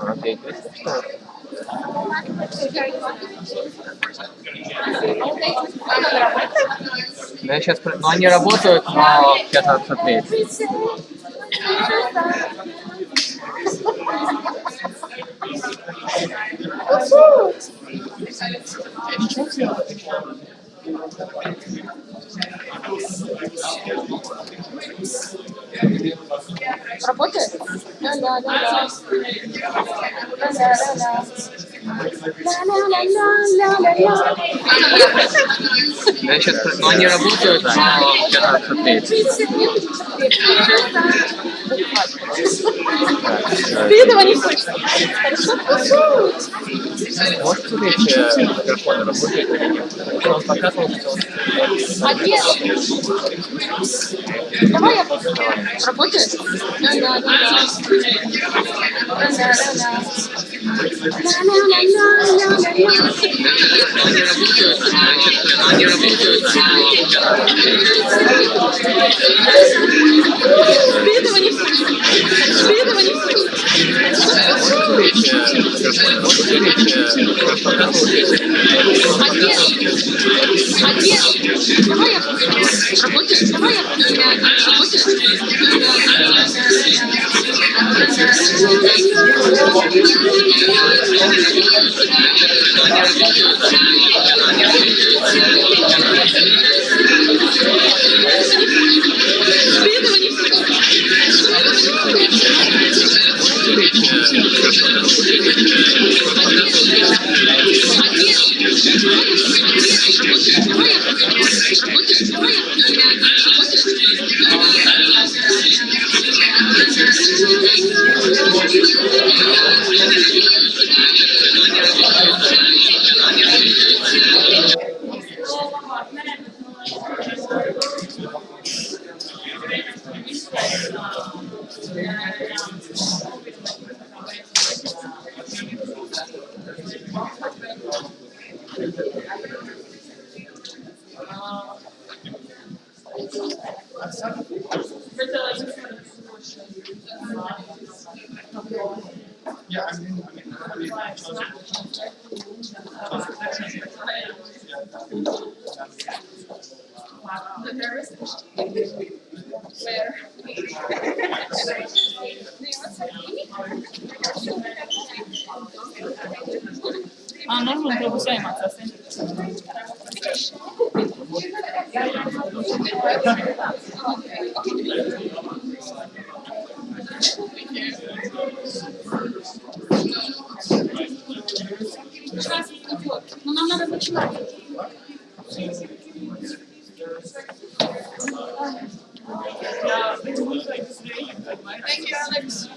Окей, что? Да, сейчас, ну они работают, но сейчас надо смотреть. Работает? Да. Да, сейчас, ну они работают, но сейчас надо смотреть. Ты этого не слышишь. Хорошо? Можешь смотреть, микрофон работает или нет? Он показывал, что... А где? Давай я попробую. Работает? Да. Они работают, Ты этого не слышишь. А где? Давай я попробую. Работает? Давай я попробую. Нормально, trebuie jāiemācās. Ну, нам надо начинать. Thank you, Alex.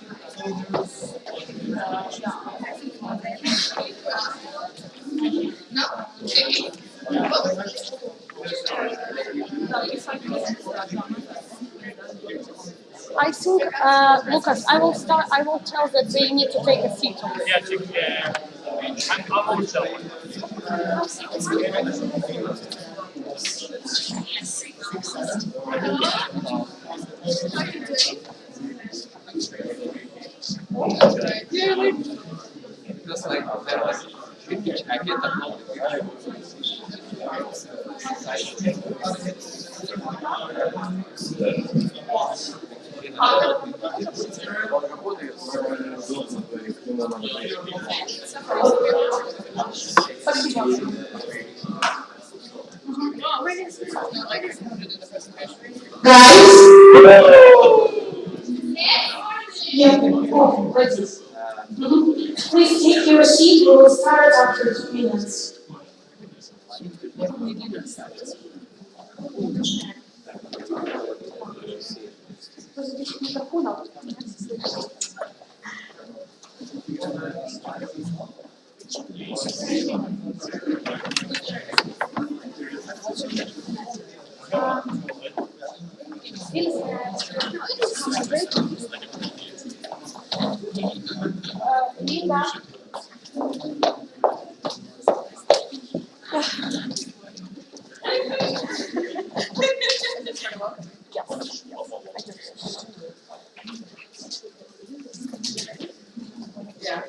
No. I think, Lucas, I will tell that they need to take a seat. Yeah. I will tell you. Just like there was I get the Please take your seat. We will start after 2 minutes. Yeah.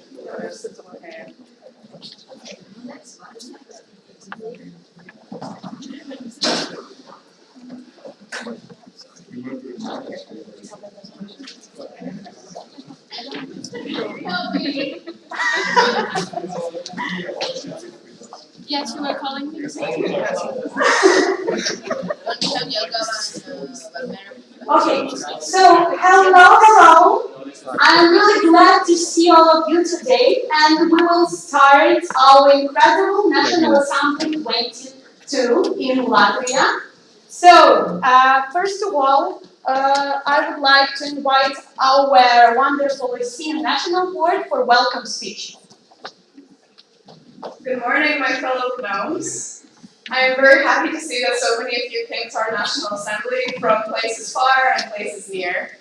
Yes, you were calling me? Okay, so hello. I'm really glad to see all of you today, and we will start our incredible National Assembly 22 in Latvia. So, first of all, I would like to invite our wonderful ESN National Board for welcome speech. Good morning, my fellow gnomes. I am very happy to see that so many of you came to our National Assembly from places far and places near.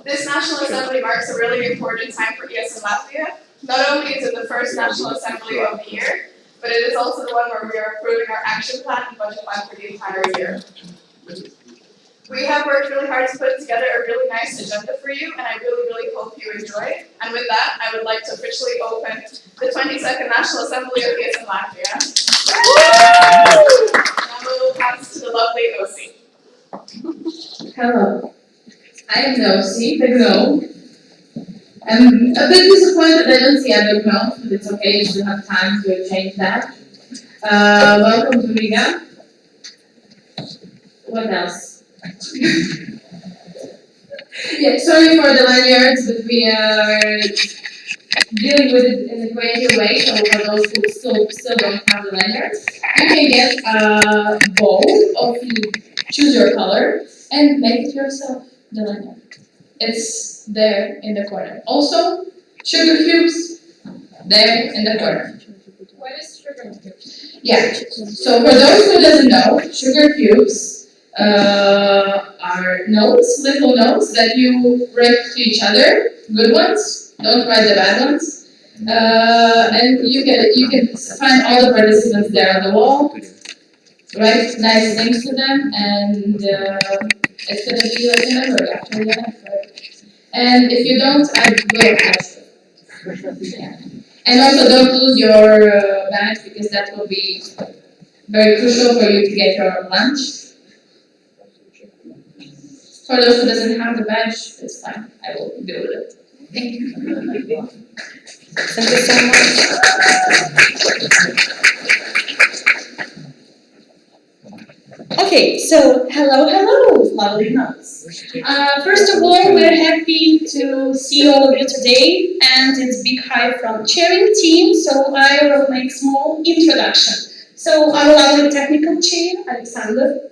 This National Assembly marks a really important time for ESN Latvia. Not only is it the first National Assembly of the year, but it is also the one where we are approving our action plan and budget plan for the entire year. We have worked really hard to put together a really nice agenda for you, and I really hope you enjoy. And with that, I would like to officially open the 22nd National Assembly of ESN Latvia. And I will pass to the lovely Osi. Hello, I am Nosy, the gnome. I'm a bit disappointed I don't see other gnomes, but it's okay, you still have time to change that. Welcome to Riga. What else? Yeah, sorry for the lanyards, but we are dealing with it in a creative way, so for those who still don't have the lanyards, you can get a bowl of choose your color and make it yourself, the lanyard. It's there in the corner. Also, sugar cubes, there in the corner. What is sugar cubes? Yeah, so for those who doesn't know, sugar cubes are notes, little notes that you write to each other, good ones, don't write the bad ones. And you can find all the participants there on the wall, write nice things to them, and it's gonna be like a memory after your life, right? And if you don't, I will ask you. Yeah. And also don't lose your badge, because that will be very crucial for you to get your lunch. For those who doesn't have the badge, it's fine. I will deal with it. Thank you. Thank you so much. Okay, so hello, lovely notes. First of all, we're happy to see all of you today, and it's big hi from chairing team, so I will make small introduction. So I will have the technical chair, Alexander.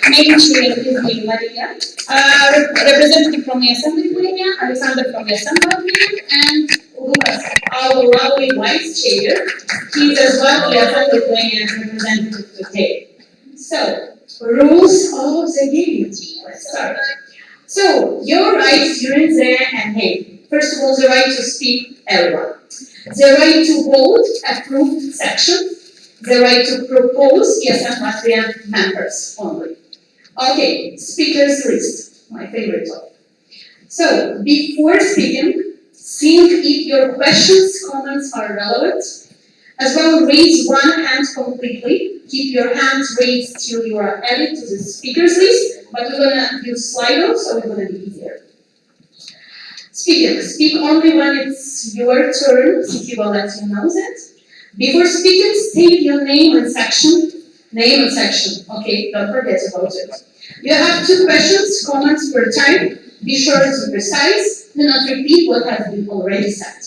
Main chair is me, Maria. Representative from ESN Lithuania, Alexander from ESN Latvia, and Lucas, our lovely vice chair. He's as well ESN Lithuania representative today. So, rules of the game. Let's start. So, your rights during the NA. First of all, the right to speak, everyone. The right to vote, approved section. The right to propose ESN Latvia members only. Okay, speakers list, my favorite topic. So, before speaking, think if your questions, comments are relevant. As well, raise one hand completely. Keep your hands raised till you are added to the speakers list, but we're gonna use Slido, so it's gonna be easier. Speaking, speak only when it's your turn, City will let you know that. Before speaking, state your name and section. Name and section, okay, don't forget about it. You have 2 questions, comments per time. Be short and precise. Do not repeat what has been already said.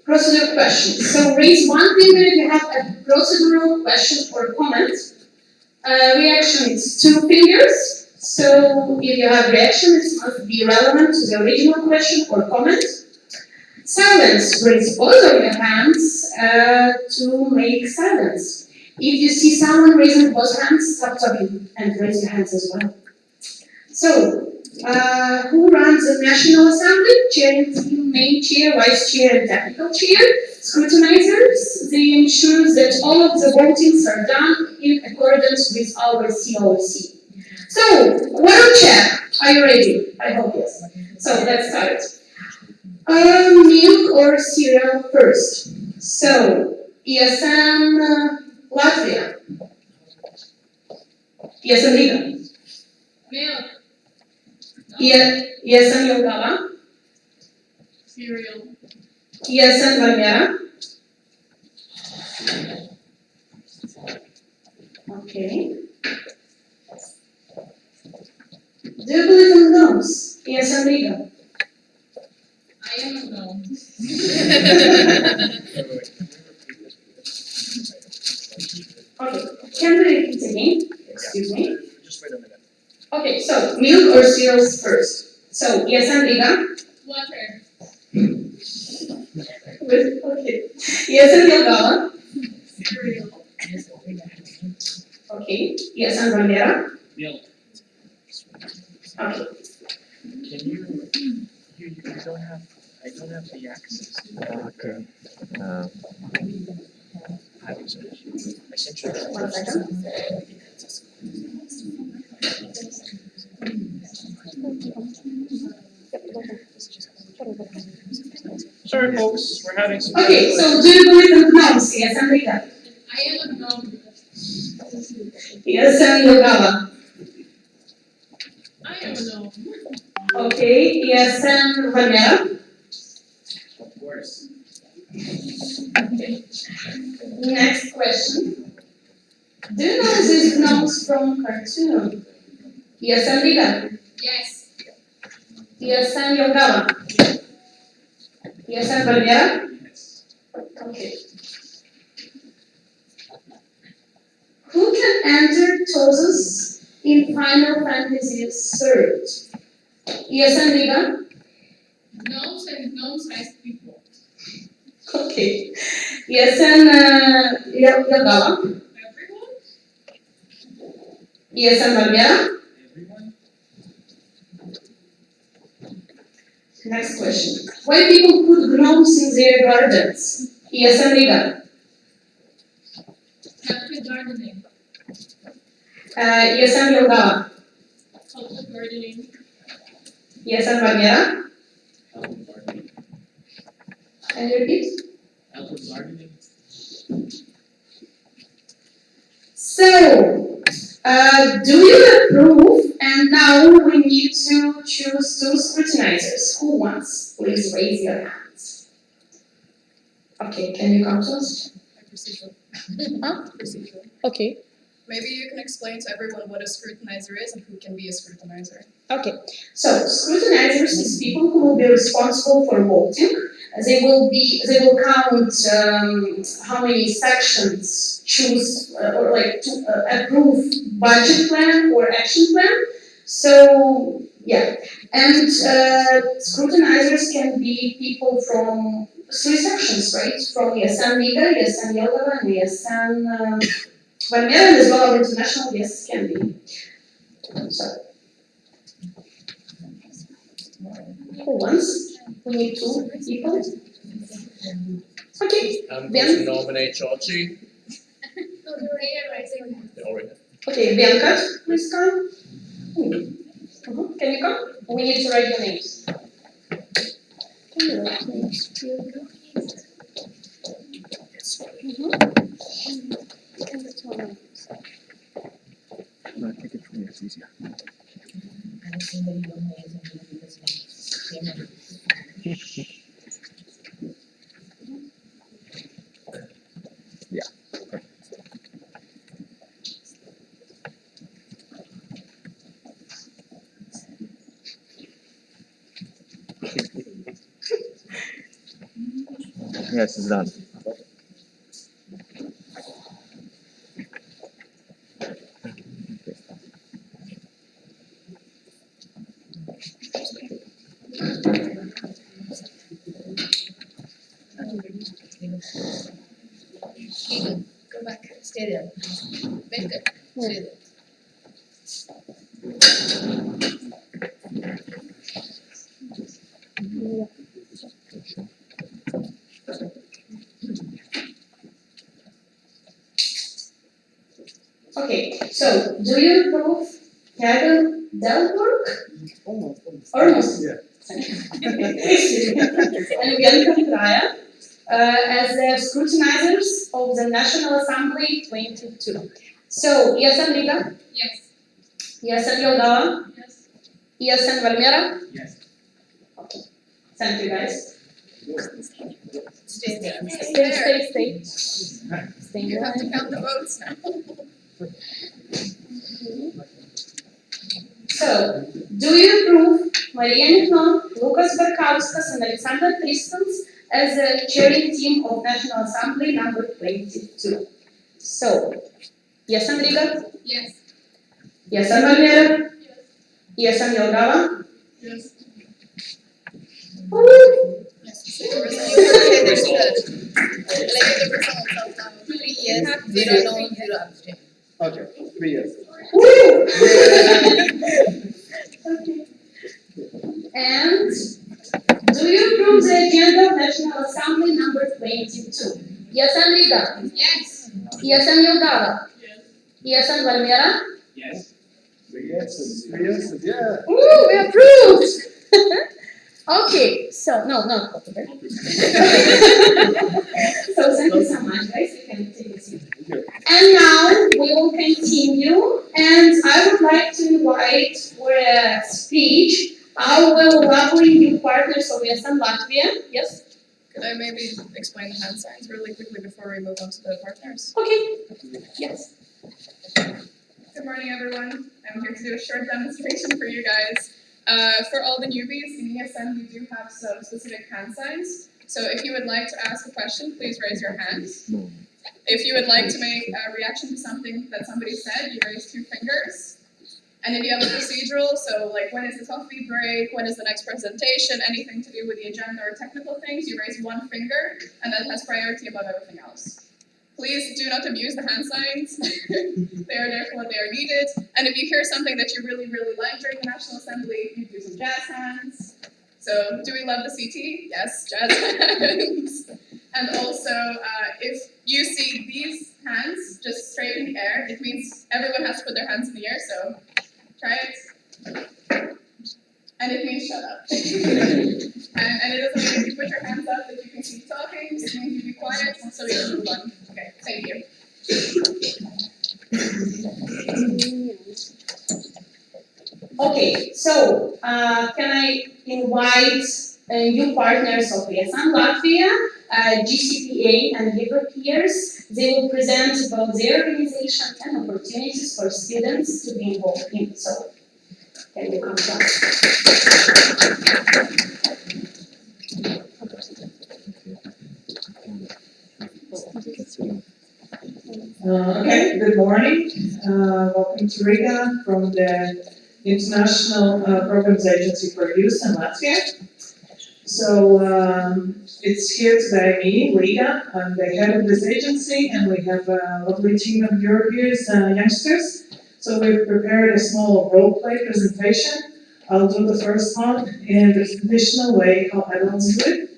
Procedural questions. So raise one finger if you have a procedural question or comment. Reaction is 2 fingers. So if you have reaction, it must be relevant to the original question or comment. Silence, raise both of your hands to make silence. If you see someone raising both hands, stop talking and raise your hands as well. So, who runs the National Assembly? Chairing team, main chair, vice chair, and technical chair. Scrutinizers, they ensure that all of the votings are done in accordance with our COC. So, one check. Are you ready? I hope yes. So, let's start. Milk or cereal first. So, ESN Latvia. ESN Riga. Milk. ESN Yogala, Cereal. ESN Valmiera. Okay. Do you believe in gnomes? ESN Liga. I am a gnome. Okay. Can we repeat again? Excuse me. Just wait a minute. Okay, so milk or cereals first. So ESN Liga. Water. Okay. ESN Yogala. Cereal. Okay. ESN Valmiera. Milk. Okay. Can you don't have, I don't have the access. Okay. I sent you. 1 second. Sorry folks, we're having some. Okay, so do you believe in gnomes? ESN Liga. I am a gnome. ESN Yogala. I am a gnome. Okay. ESN Valmiera. Of course. Next question. Do you know these gnomes from cartoon? ESN Liga. Yes. ESN Yogala. ESN Valmiera. Okay. Who can enter Tosus in Final Fantasy III? ESN Liga. Gnomes and gnome-sized people. Okay. ESN Yogala. Everyone? ESN Valmiera. Everyone? Next question. Why people put gnomes in their gardens? ESN Liga. Happy gardening. ESN Yogala. Healthy gardening. ESN Valmiera. Healthy gardening. Can you repeat? Healthy gardening. So, do you approve? And now we need to choose 2 scrutinizers. Who wants? Please raise your hands. Okay, can you come to us? Huh? Okay. Maybe you can explain to everyone what a scrutinizer is and who can be a scrutinizer. Okay, so scrutinizers is people who will be responsible for voting. They will count how many sections choose or like to approve budget plan or action plan. So yeah, and scrutinizers can be people from 3 sections, right? From ESN Liga, ESN Yogala, and ESN Valmiera, as well as international, yes, can be. So. Who wants? We need 2 people. Okay. I'm Ben? going to nominate Georgie. They already have. Okay, Bianca, please come. Can you come? We need to write your names. Can you write names? No, I take it from you, it's easier. Yeah. Yes, it's done. Go back. Stay there. Very good. Stay there. Okay, so do you approve Kevin Delbrook? Almost. Yeah. And Bianca Petraia as the scrutinizers of the National Assembly 22. So, ESN Liga, Yes. ESN Yogala, Yes. ESN Valmiera? Yes. Thank you, guys. Stay there. Stay. Stay You have to there. count the votes now. So, do you approve Maria Niknon, Lucas Barkauskas, and Alexander Tristans as a chairing team of National Assembly number 22? So, ESN Riga? Yes. ESN Valmiera? ESN Jelgava? Yes. Woo! Okay, 3 years. Woo! Okay. And do you approve the agenda of National Assembly number 22? ESN Riga? Yes. ESN Jelgava? ESN Valmiera? Yes. 3 years, 3 years, yeah. Woo, we approved! Okay, so, no, okay. So thank you so much, guys, you can take a seat. Thank you. And now we will continue, and I would like to invite for a speech our lovely new partners of ESN Latvia. Yes? Could I maybe explain the hand signs really quickly before we move on to the partners? Okay. Yes. Good morning, everyone. I'm here to do a short demonstration for you guys. For all the newbies in ESN, we do have some specific hand signs. So if you would like to ask a question, please raise your hand. If you would like to make a reaction to something that somebody said, you raise 2 fingers. And if you have a procedural, so like when is the coffee break, when is the next presentation, anything to do with the agenda or technical things, you raise 1 finger, and that has priority above everything else. Please do not abuse the hand signs. They are there for what they are needed. And if you hear something that you really, really like during the National Assembly, you do some jazz hands. So, do we love the CT? Yes, jazz hands. And also, if you see these hands just straight in the air, it means everyone has to put their hands in the air, so try it. And it means shut up. and it doesn't mean if you put your hands up that you can keep talking, it means you be quiet so we can move on. Okay, thank you. Okay, so can I invite new partners of ESN Latvia, GCPA and Libre peers? They will present about their organization and opportunities for students to be involved in. So, can you come down? Okay, good morning. Welcome to Riga from the International Programs Agency for Youth in Latvia. So it's here today me, Liga. I'm the head of this agency, and we have a lovely team of Europeans, youngsters. So we've prepared a small role play presentation. I'll do the first one in the traditional way how adults do it.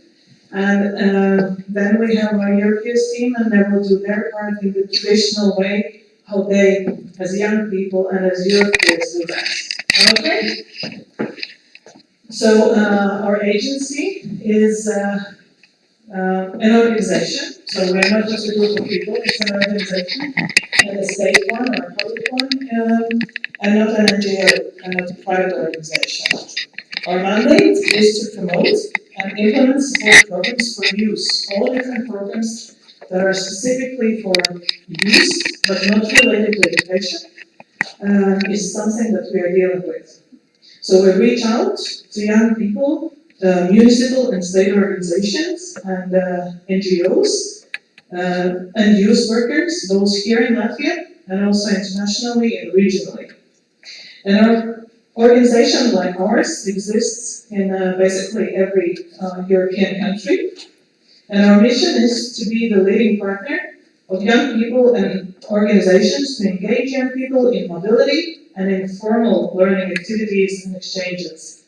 And then we have our European team, and they will do their part in the traditional way, how they, as young people and as Europeans, do that. Okay? So our agency is an organization. So we're not just a group of people, it's an organization, and a state one or a public one, and not an NGO, and not a private organization. Our mandate is to promote and implement support programs for youth, all different programs that are specifically for youth, but not related to education, is something that we are dealing with. So we reach out to young people, municipal and state organizations, and NGOs, and youth workers, both here in Latvia and also internationally and regionally. And our organization like ours exists in basically every European country, and our mission is to be the leading partner of young people and organizations to engage young people in mobility and in formal learning activities and exchanges.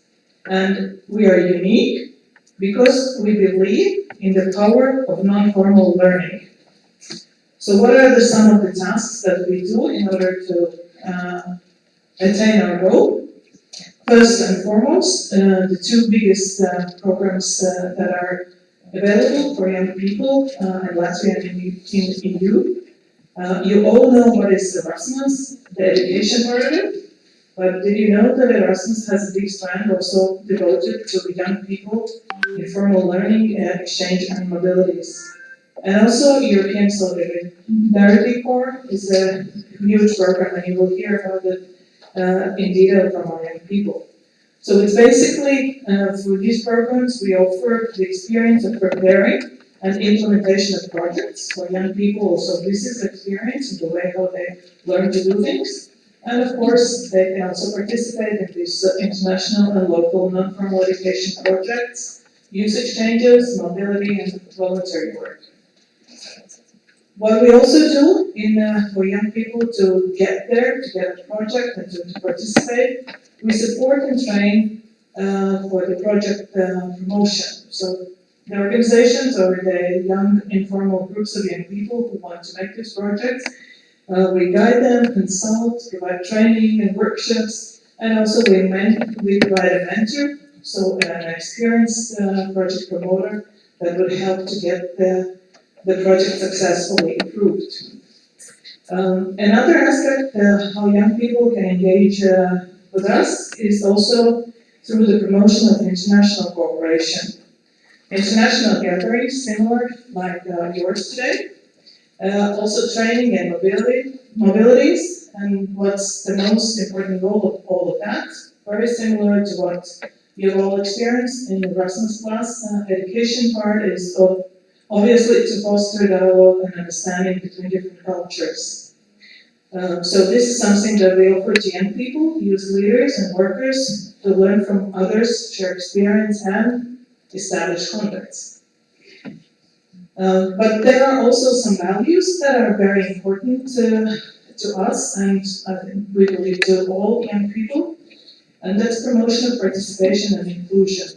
And we are unique because we believe in the power of non-formal learning. So what are some of the tasks that we do in order to attain our goal? First and foremost, the 2 biggest programs that are available for young people in Latvia and in EU. You all know what is Erasmus, the education part of it. But did you know that Erasmus has a big strand also devoted to young people, informal learning, exchange and mobilities? And also European Solidarity Corps is a huge program, and you will hear about it in detail from our young people. So it's basically, through these programs, we offer the experience of preparing and implementation of projects for young people. Also, this is experience in the way how they learn to do things. And of course, they can also participate in these international and local non-formal education projects, youth exchanges, mobility, and voluntary work. What we also do for young people to get there, to get a project and to participate, we support and train for the project promotion. So the organizations or the young informal groups of young people who want to make these projects, we guide them, consult, provide training and workshops, and also we provide a mentor, so an experienced project promoter that would help to get the project successfully approved. Another aspect how young people can engage with us is also through the promotion of international cooperation. International gatherings, similar like yours today, also training and mobilities, and what's the most important goal of all of that, very similar to what you've all experienced in the Erasmus Plus education part, is obviously to foster dialogue and understanding between different cultures. So this is something that we offer to young people, youth leaders and workers to learn from others, share experience and establish contacts. But there are also some values that are very important to us, and I think we believe to all young people, and that's promotion of participation and inclusion.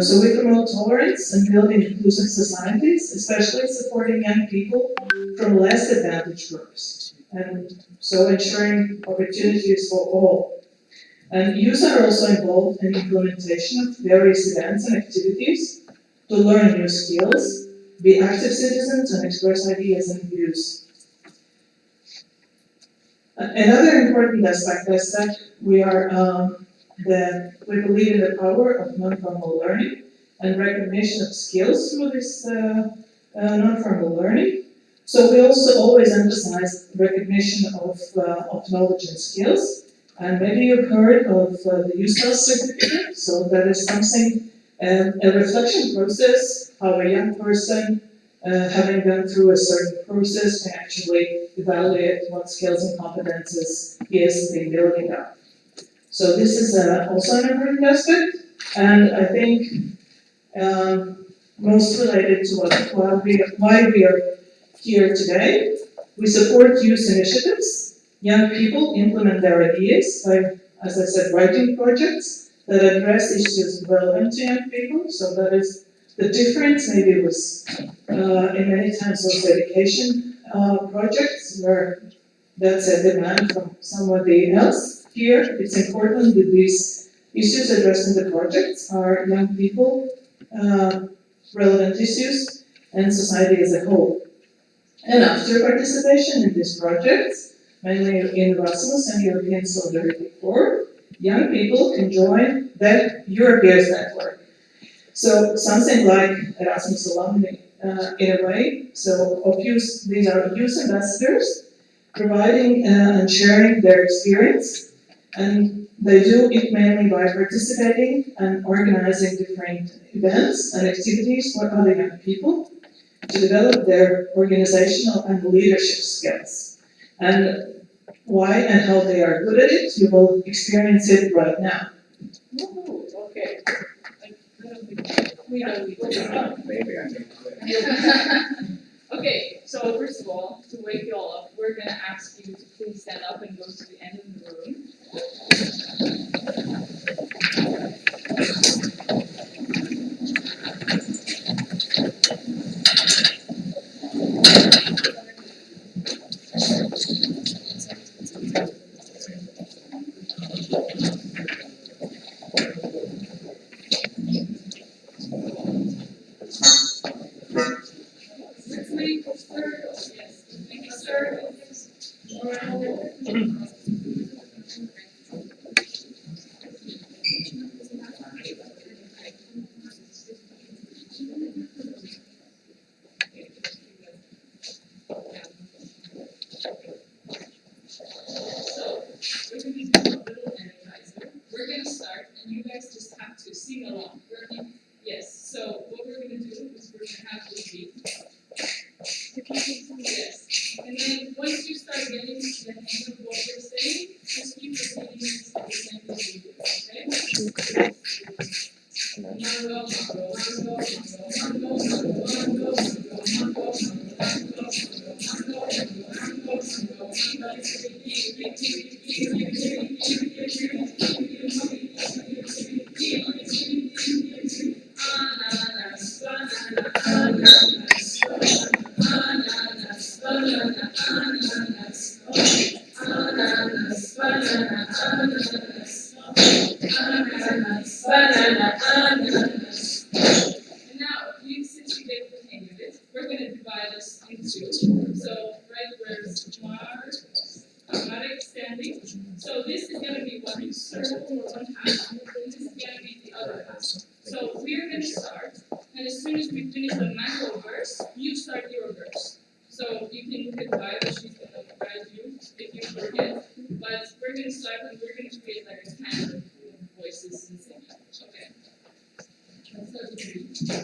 So we promote tolerance and building inclusive societies, especially supporting young people from less advantaged groups, and so ensuring opportunities for all. And youth are also involved in implementation of various events and activities to learn new skills, be active citizens, and express ideas and views. Another important aspect is that we believe in the power of non-formal learning and recognition of skills through this non-formal learning. So we also always emphasize recognition of knowledge and skills. And maybe you've heard of the USAS certificate. So that is something, a reflection process, how a young person, having gone through a certain process, can actually evaluate what skills and competences he has been building up. So this is also an important aspect, and I think most related to why we are here today. We support youth initiatives. Young people implement their ideas by, as I said, writing projects that address issues relevant to young people. So that is the difference maybe with in many times those education projects where that's a demand from somebody else. Here, it's important that these issues addressed in the projects are young people, relevant issues, and society as a whole. And after participation in these projects, mainly in Erasmus and European Solidarity Corps, young people can join the European network. So something like Erasmus alumni in a way. So these are youth ambassadors providing and sharing their experience, and they do it mainly by participating and organizing different events and activities for other young people to develop their organizational and leadership skills. And why and how they are good at it, you will experience it right now. Woohoo, okay. Maybe I can. Okay, so first of all, to wake you all up, we're gonna ask you to please stand up and go to the end of the room. Let's make a circle, yes, make a circle. just have to sing along. Yes, so what we're going to do is we're going to have this beat. Yes, and then once you start getting the hang of what we're saying, just keep repeating the same thing we do, okay? Mango, mango, mango, mango, mango, And now, since you get the hang of it, we're going to divide this into two. So, right where automatic standing. So this is going to be one circle or one half, and this is going to be the other half. So we're going to start, and as soon as we finish the mango verse, you start your verse. So you can look at the Bible, she's going to guide you if you forget. But we're going to start, and we're going to create like a tandem of voices and singing. Okay. Let's start with 3,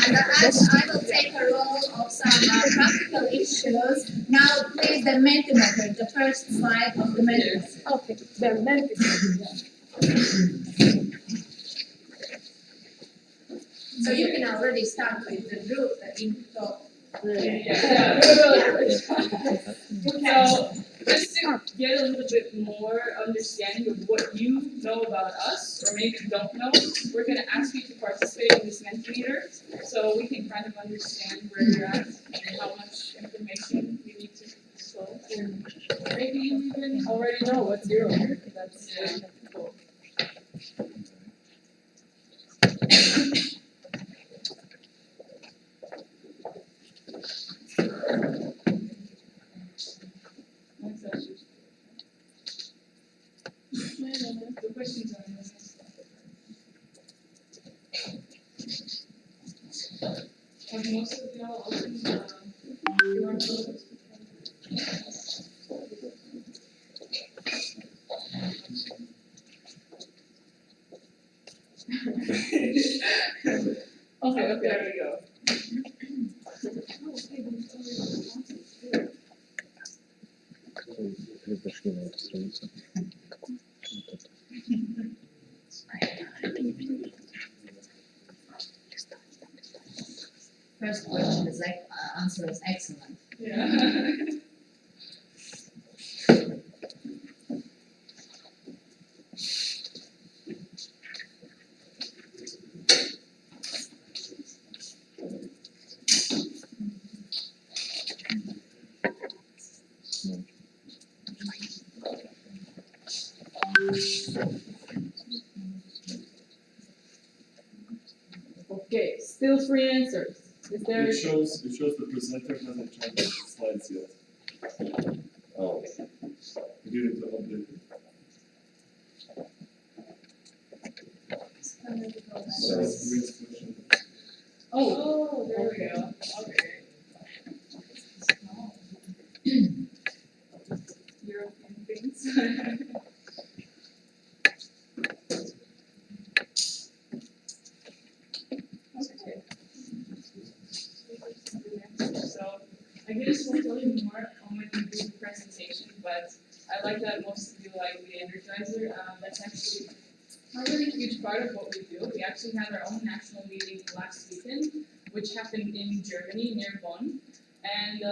And as I will take a role of some practical issues, now please the Mentimeter, the first slide of the Mentimeter. Okay, the Mentimeter. So you can already start with the group, the info. So, just to get a little bit more understanding of what you know about us, or maybe don't know, we're going to ask you to participate in this Mentimeter, so we can kind of understand where you're at and how much information we need to disclose. And maybe you even already know what's zero. That's cool. The questions are in this. Have most of y'all opened QR codes? Okay, there we go. First question is like, answer is excellent. Yeah. Okay, still free answers. Is there? It shows the presenter hasn't changed the slides yet. Oh, You need to update it. so Read's question. Oh, there we go. Okay. European things. Okay. So I guess we'll tell you more when we do the presentation, but I like that most to do like the Energizer. That's actually a really huge part of what we do. We actually had our own national meeting last weekend, which happened in Germany near Bonn. And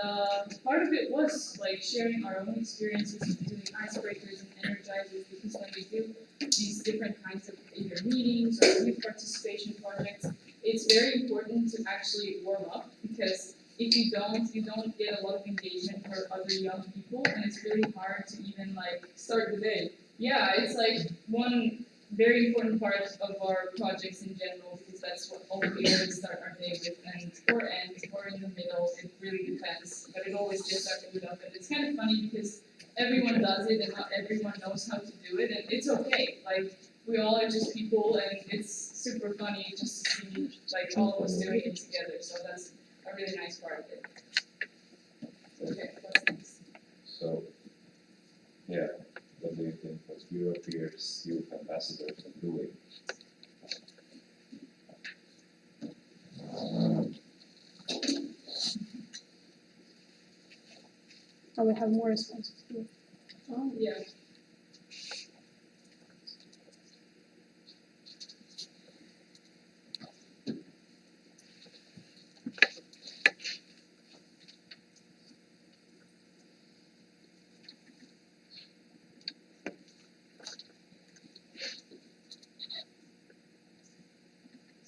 part of it was like sharing our own experiences with doing icebreakers and energizers, because when we do these different kinds of either meetings or youth participation projects, it's very important to actually warm up, because if you don't get a lot of engagement for other young people, and it's really hard to even like start the day. Yeah, it's like one very important part of our projects in general, because that's what all we always start our day with, and or end or in the middle, it really depends, but it always gets our mood up. And it's kind of funny because everyone does it and not everyone knows how to do it, and it's okay. Like, we all are just people, and it's super funny just to see like all of us doing it together, so that's a really nice part of it. Okay, what's next? So, yeah, what do you think what Europeans, youth ambassadors are doing? Oh, we have more responses here. Oh, yeah.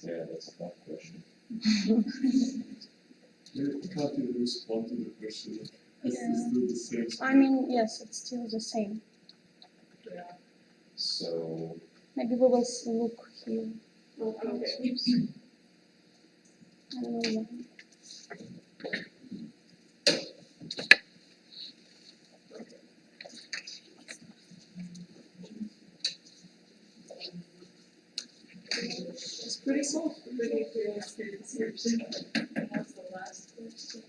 Yeah, that's a tough question. Can't even respond to the question. It's still the same. I mean, yes, it's still the same. Yeah. So, Maybe we will look here. Okay. I don't know. It's pretty cool. Pretty clear description. What's the last question?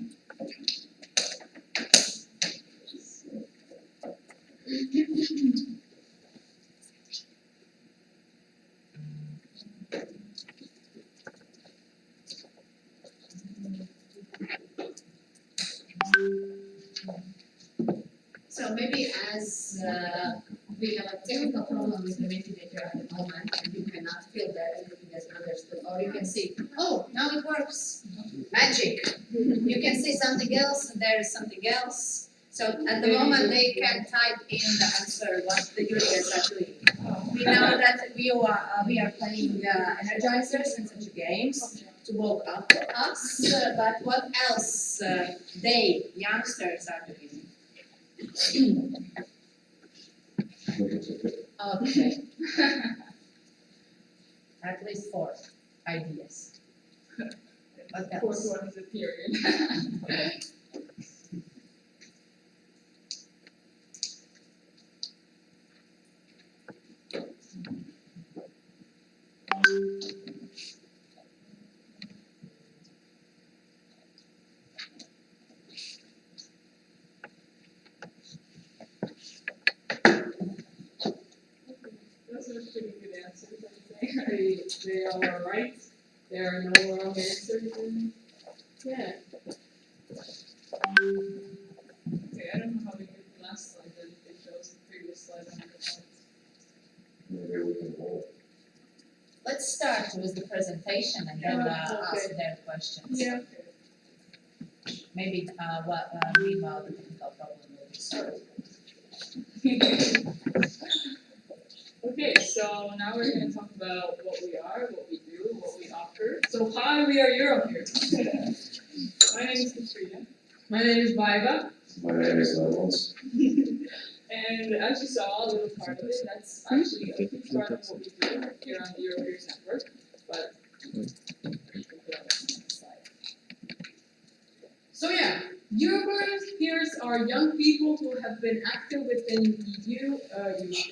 So maybe as we have a technical problem with the Mentimeter at the moment, and you cannot feel that everything is understood, or you can see, oh, now it works, magic. You can see something else, and there is something else. So at the moment, they can type in the answer what the users are doing. We know that we are playing energizers and such games to woke up us, but what else they, youngsters, are doing? Okay. At least 4 ideas. What Fourth else? one is a period. Those are pretty good answers, I think. They all are right. There are no wrong answers. And yeah. Okay, I don't know how we did the last slide, then if it shows the previous slide on the slides. maybe we can hold. Let's start with the presentation and then ask their questions. Yeah. Maybe meanwhile the technical problem will be solved. Okay, so now we're going to talk about what we are, what we do, what we offer. So hi, we are Europe here. My name is Katrina. My name is Baiba. My name is Alonso. And as you saw, a little part of it, that's actually a huge part of what we do here on the Europeers Network. But so yeah, Europeers are young people who have been active within EU youth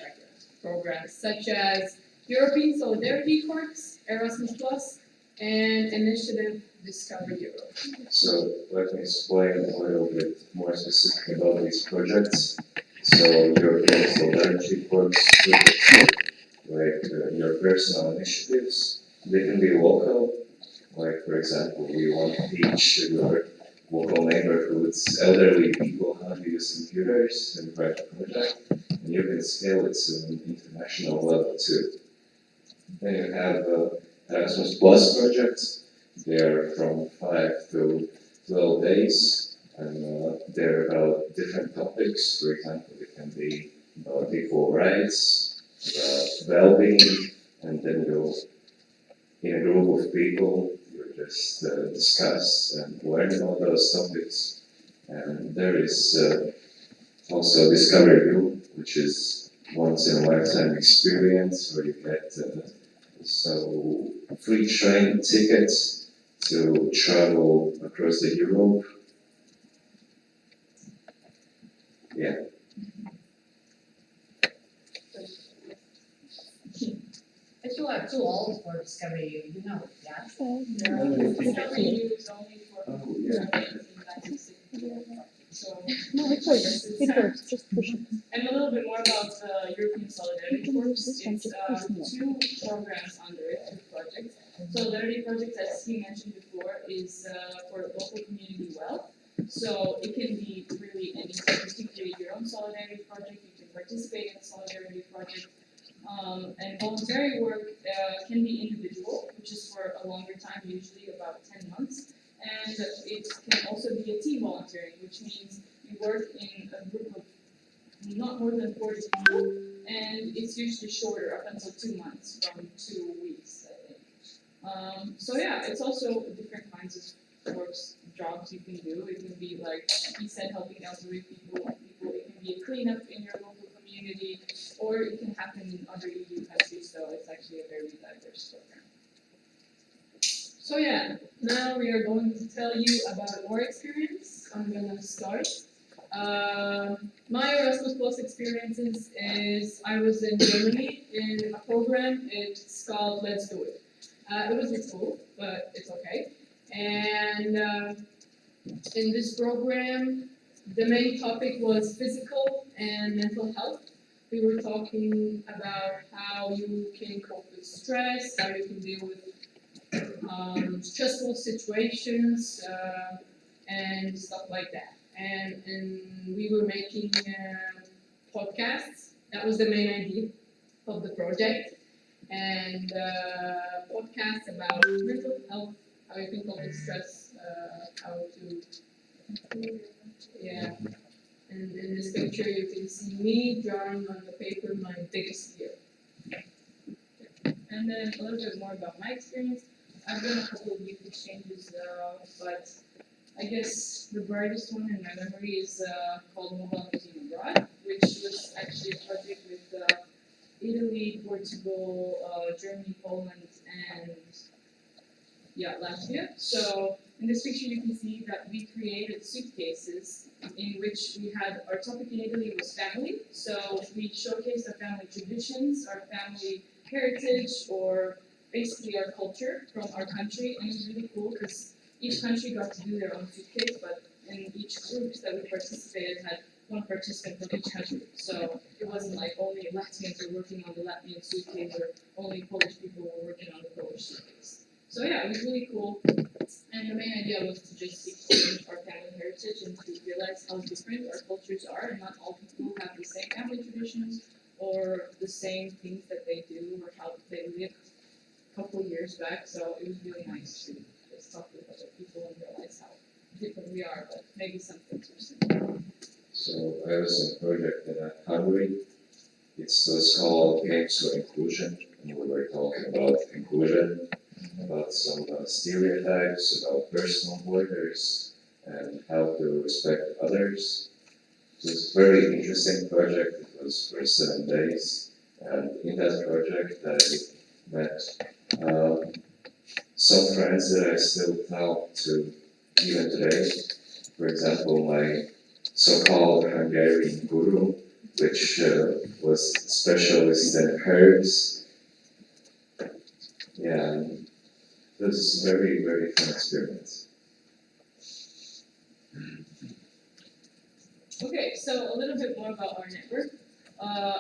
programs such as European Solidarity Corps, Erasmus Plus, and Initiative Discover Europe. So let me explain a little bit more specific about these projects. So European Solidarity Corps projects, like your personal initiatives, they can be local. Like for example, we want to teach your local neighborhoods, elderly people how to use computers and write a project, and you can scale it to an international level too. Then you have Erasmus Plus projects. They're from 5 to 12 days, and they're about different topics. For example, it can be about equal rights, about well-being, and then you, in a group of people, you just discuss and learn about those topics. And there is also Discover You, which is once in a lifetime experience where you get so free train tickets to travel across the Europe. Yeah. I feel like too old for Discovery, you know, yeah? Discovery U is only for Oh, yeah. So, No, it works, just push it. and a little bit more about the European Solidarity Corps. It's two programs under it, two projects. Solidarity Project, as he mentioned before, is for local community wealth. So it can be really anything. You can create your own solidarity project, you can participate in a solidarity project. And voluntary work can be individual, which is for a longer time, usually about 10 months. And it can also be a team volunteering, which means you work in a group of not more than 40 people, and it's usually shorter, up until 2 months, from 2 weeks, I think. So yeah, it's also different kinds of works, jobs you can do. It can be like he said, helping elderly people. It can be a cleanup in your local community, or it can happen in other EU countries. So it's actually a very diverse program. So yeah, now we are going to tell you about our experience. I'm gonna start. My Erasmus Plus experiences is I was in Germany in a program. It's called Let's Do It. It was at school, but it's okay. And in this program, the main topic was physical and mental health. We were talking about how you can cope with stress, how you can deal with stressful situations, and stuff like that. And we were making podcasts. That was the main idea of the project. And podcasts about mental health, how you can cope with stress, how to, yeah. And in this picture, you can see me drawing on the paper my biggest fear. And then a little bit more about my experience. I've done a couple of youth exchanges, but I guess the brightest one in my memory is called Mobile Museum Abroad, which was actually a project with Italy, Portugal, Germany, Poland, and Latvia. So in this picture you can see that we created suitcases in which we had, our topic in Italy was family. So we showcased our family traditions, our family heritage, or basically our culture from our country, and it was really cool because each country got to do their own suitcase, but in each group that we participated had one participant from each country. So it wasn't like only Latvians were working on the Latvian suitcase or only Polish people were working on the Polish suitcase. So yeah, it was really cool. And the main idea was to just exchange our family heritage and to realize how different our cultures are, and not all people have the same family traditions or the same things that they do or how they live a couple years back. So it was really nice to just talk with other people and realize how different we are, but maybe some things are similar. So I was in a project in Hungary. It's called Games for Inclusion, and we were talking about inclusion, about some stereotypes, about personal borders, and how to respect others. It was a very interesting project. It was for 7 days, and in that project I met some friends that I still talk to even today. For example, my so-called Hungarian guru, which was specialist in herbs. Yeah, and it was a very, very fun experience. Okay, so a little bit more about our network.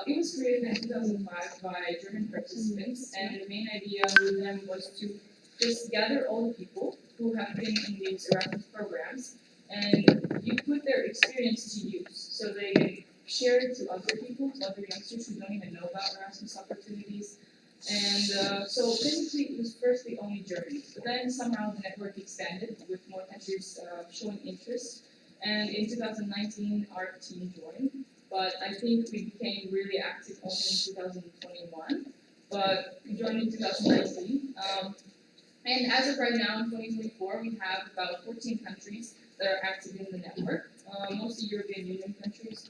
It was created in 2005 by German participants, and the main idea with them was to just gather all the people who have been in these Erasmus programs and you put their experience to use. So they share it to other people, to other youngsters who don't even know about Erasmus opportunities. And so basically it was first the only Germany, but then somehow the network expanded with more countries showing interest. And in 2019, our team joined, but I think we became really active only in 2021. But we joined in 2019. And as of right now, in 2024, we have about 14 countries that are active in the network, mostly European Union countries.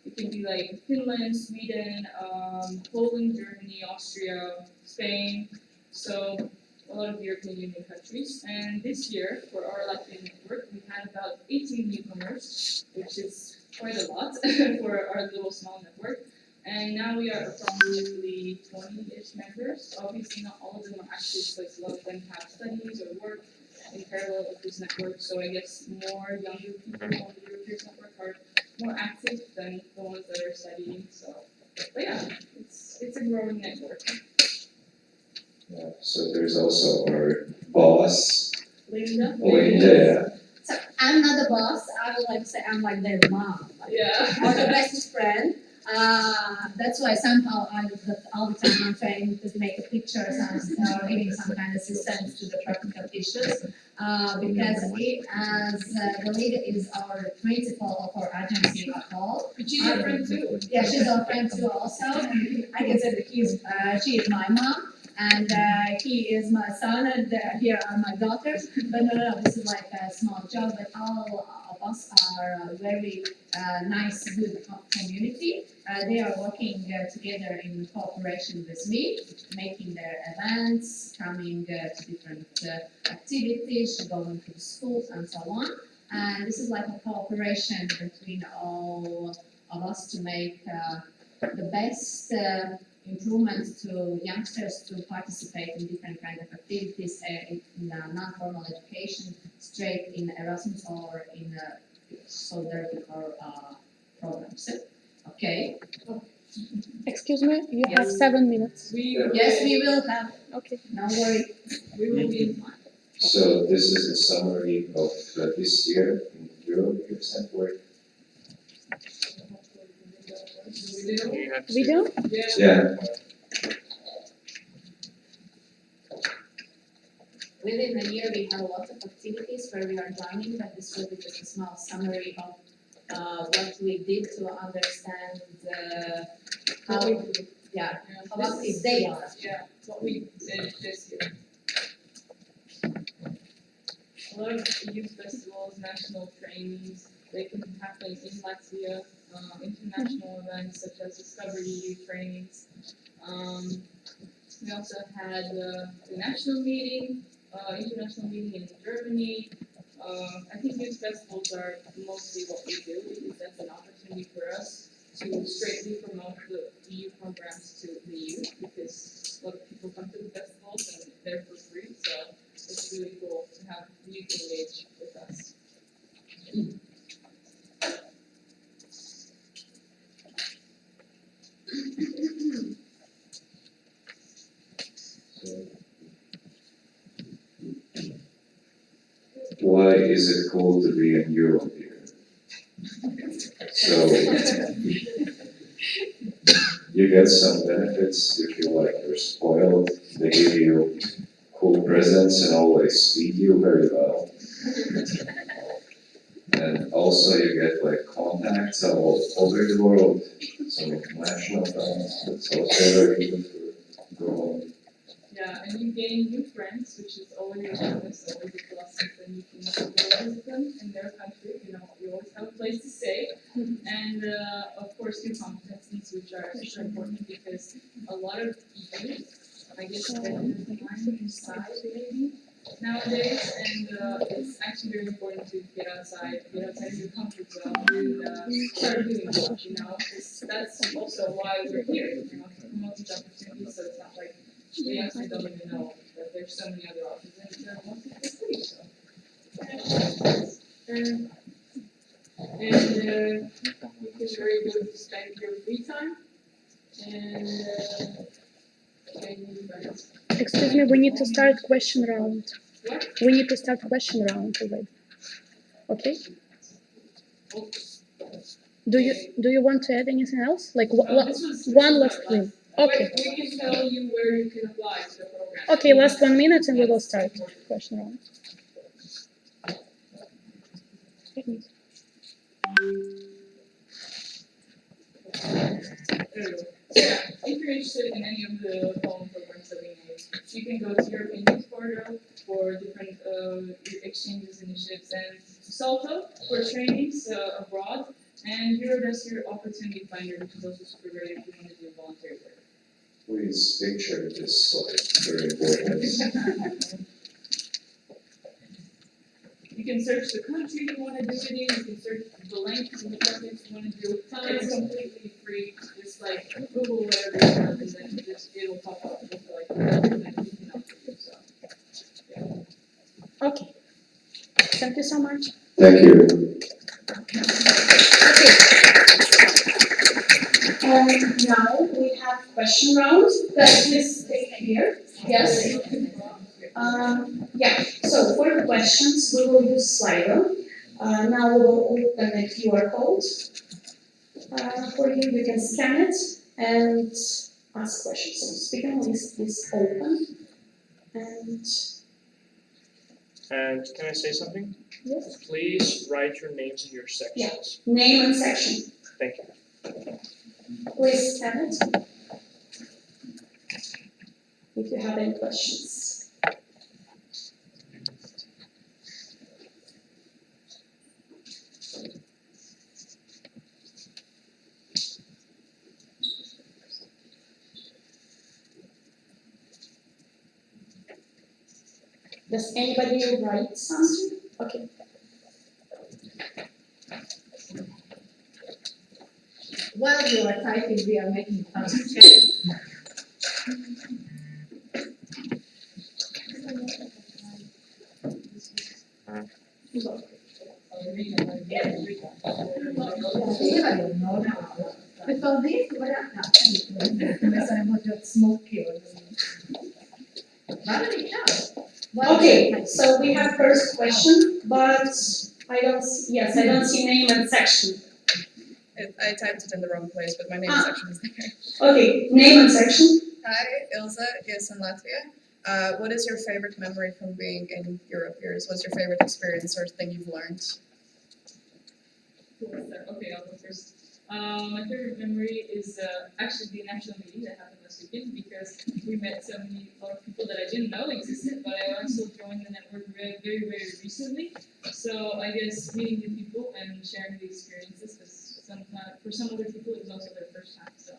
It can be like Finland, Sweden, Poland, Germany, Austria, Spain, so a lot of European Union countries. And this year, for our Latvian network, we had about 18 newcomers, which is quite a lot for our little small network. And now we are approximately 20-ish members. Obviously, not all of them are active, because a lot of them have studies or work in parallel with this network. So I guess more younger people on the European network are more active than the ones that are studying. So, but yeah, it's a growing network. Yeah, so there's also our boss, Linda. Yeah. So I'm not the boss. I would like to say I'm like their mom, Yeah. or the bestest friend. That's why somehow all the time I'm trying to make a picture or giving some kind of assistance to the practical issues. Because we, as the leader, is our principal of our agency at all. But she's your friend too. Yeah, she's our friend too also. And I can say that she is my mom, and he is my son, and here are my daughters. But no, this is like a small job, but all of us are very nice, good community. They are working together in cooperation with me, making their events, coming to different activities, going to the schools and so on. And this is like a cooperation between all of us to make the best improvements to youngsters to participate in different kind of activities in non-formal education, straight in Erasmus or in solidarity or programs. Okay. Excuse me, you have Yes. 7 minutes. Yes, we will have. Okay. No worry. We will be in time. So this is a summary of this year in European network. Video? Yeah. Within a year, we have a lot of activities where we are joining, but this will be just a small summary of what we did to understand how active they are. Yeah, what we did this year. A lot of youth festivals, national trainings, they can happen in Latvia, international events such as Discovery Youth trainings. We also had the national meeting, international meeting in Germany. I think youth festivals are mostly what we do, because that's an opportunity for us to straightly promote the EU programs to the youth, because a lot of people come to the festivals and they're for free, so it's really cool to have youth engage with us. Why is it cool to be in Europe here? So you get some benefits, you feel like you're spoiled, they give you cool presents and always feed you very well. And also you get like contacts all over the world, some international friends, that's also very good for growing. Yeah, and you gain new friends, which is always a bonus, always a plus, and you can go visit them in their country, you always have a place to stay. And of course, new competencies, which are super important, because a lot of youth, I guess, spend their time inside maybe nowadays, and it's actually very important to get outside of your comfort zone, and start doing stuff, because that's also why we're here, to promote these opportunities, so it's not like the youngsters don't even know that there's so many other options, and they're mostly for free, so. And you can very good to spend your free time, and gain new friends. Excuse me, we need to start question round. What? We need to start question round already. Okay? Do you want to add anything else? Like This was one last thing? Okay. But we can tell you where you can apply to the program. Okay, last 1 minute and we will start question round. There we go. Yeah, if you're interested in any of the following programs that we made, you can go to European Youth Portal for different exchanges, initiatives, and SALTO for trainings abroad, and Eurodesk your opportunity finder, which is also super great if you want to do voluntary work. Please picture this like very important. You can search the country you want to do it in, you can search the length and the projects you want to do. It's completely free, just like Google whatever you want, and then it'll pop up with like everything you can upload, so. Yeah. Okay. Thank you so much. Thank you. Now we have question round. Guys, please stay here. Yes. Yeah. So for the questions, we will use Slido. Now we will open a QR code for you. You can scan it and ask questions. So speaking list is open. And can I say something? Yes. Please write your names in your sections. Name and section. Thank you. Please scan it. If you have any questions. Does anybody write something? Okay. While you are typing, we are making fun. Because this is what I'm not smoky or Okay, so we have first question, but I don't see name and section. I typed it in the wrong place, but my name section is there. Okay, name and section. Hi, Ilza, ESN Latvia. What is your favorite memory from being in Europe years? What's your favorite experience or thing you've learned? Okay, I'll go first. My favorite memory is actually the national meeting that happened last weekend, because we met a lot of people that I didn't know existed, but I also joined the network very recently. So I guess meeting new people and sharing the experiences, because for some other people it was also their first time. So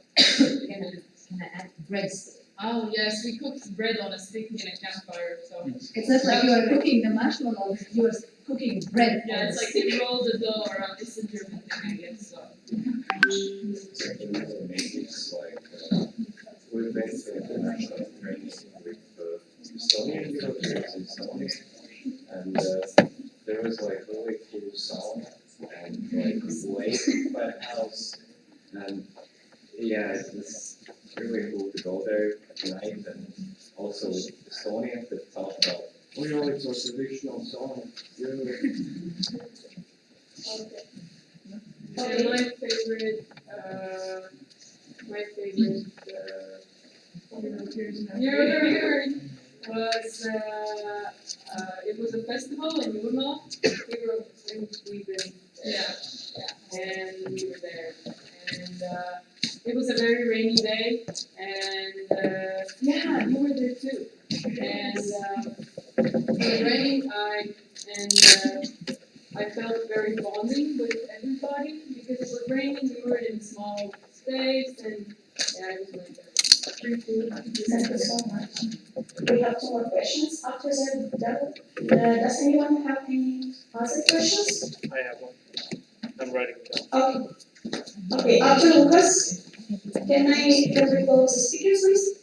Can I add breadstick? oh yes, we cooked bread on a stick in a campfire. So It's not like you are cooking the marshmallows, you are cooking bread. yeah, it's like they roll the dough around. It's a German thing, I guess. So. Meetings like we've been to international training with Estonian Europeans in Estonia, and there was like really cool sound and like lake by the house, and yeah, it was really cool to go there at night, and also with Estonians that talk about, oh yeah, it's a traditional song, really. And my favorite European was it was a festival in Uno. We've been and we were there, and it was a very rainy day, and yeah, you were there too, and it was raining. I felt very bonding with everybody because it was raining. We were in a small space, and yeah, it was like free food. Thank you so much. We have 2 more questions. After that, does anyone have any other questions? I have one. I'm writing it down. Okay. Okay, after Lucas, can we go to the speakers list?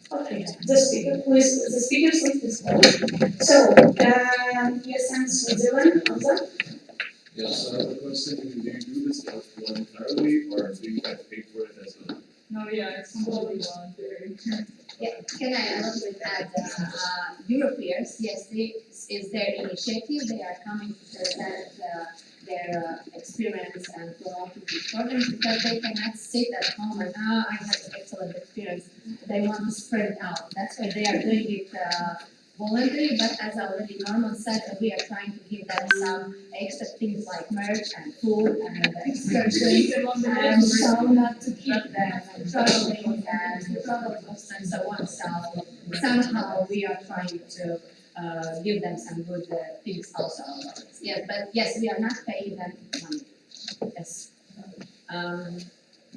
Okay, the speakers list is closed. So, ESN Switzerland, Hamza? Yes, the question is, do you do this voluntarily or do you get paid for it as well? No, yeah, it's completely voluntary. Yeah, can I also add, Europeans, yes, is their initiative, they are coming to present their experience and promoting these programs because they cannot sit at home and, I had an excellent experience. They want to spread it out. That's why they are doing it voluntary, but as already Norman said, we are trying to give them some extra things like merch and food and excursions and so not to keep them traveling and travel costs and so on. So somehow we are trying to give them some good things also. Yes, but yes, we are not paying them money. Yes.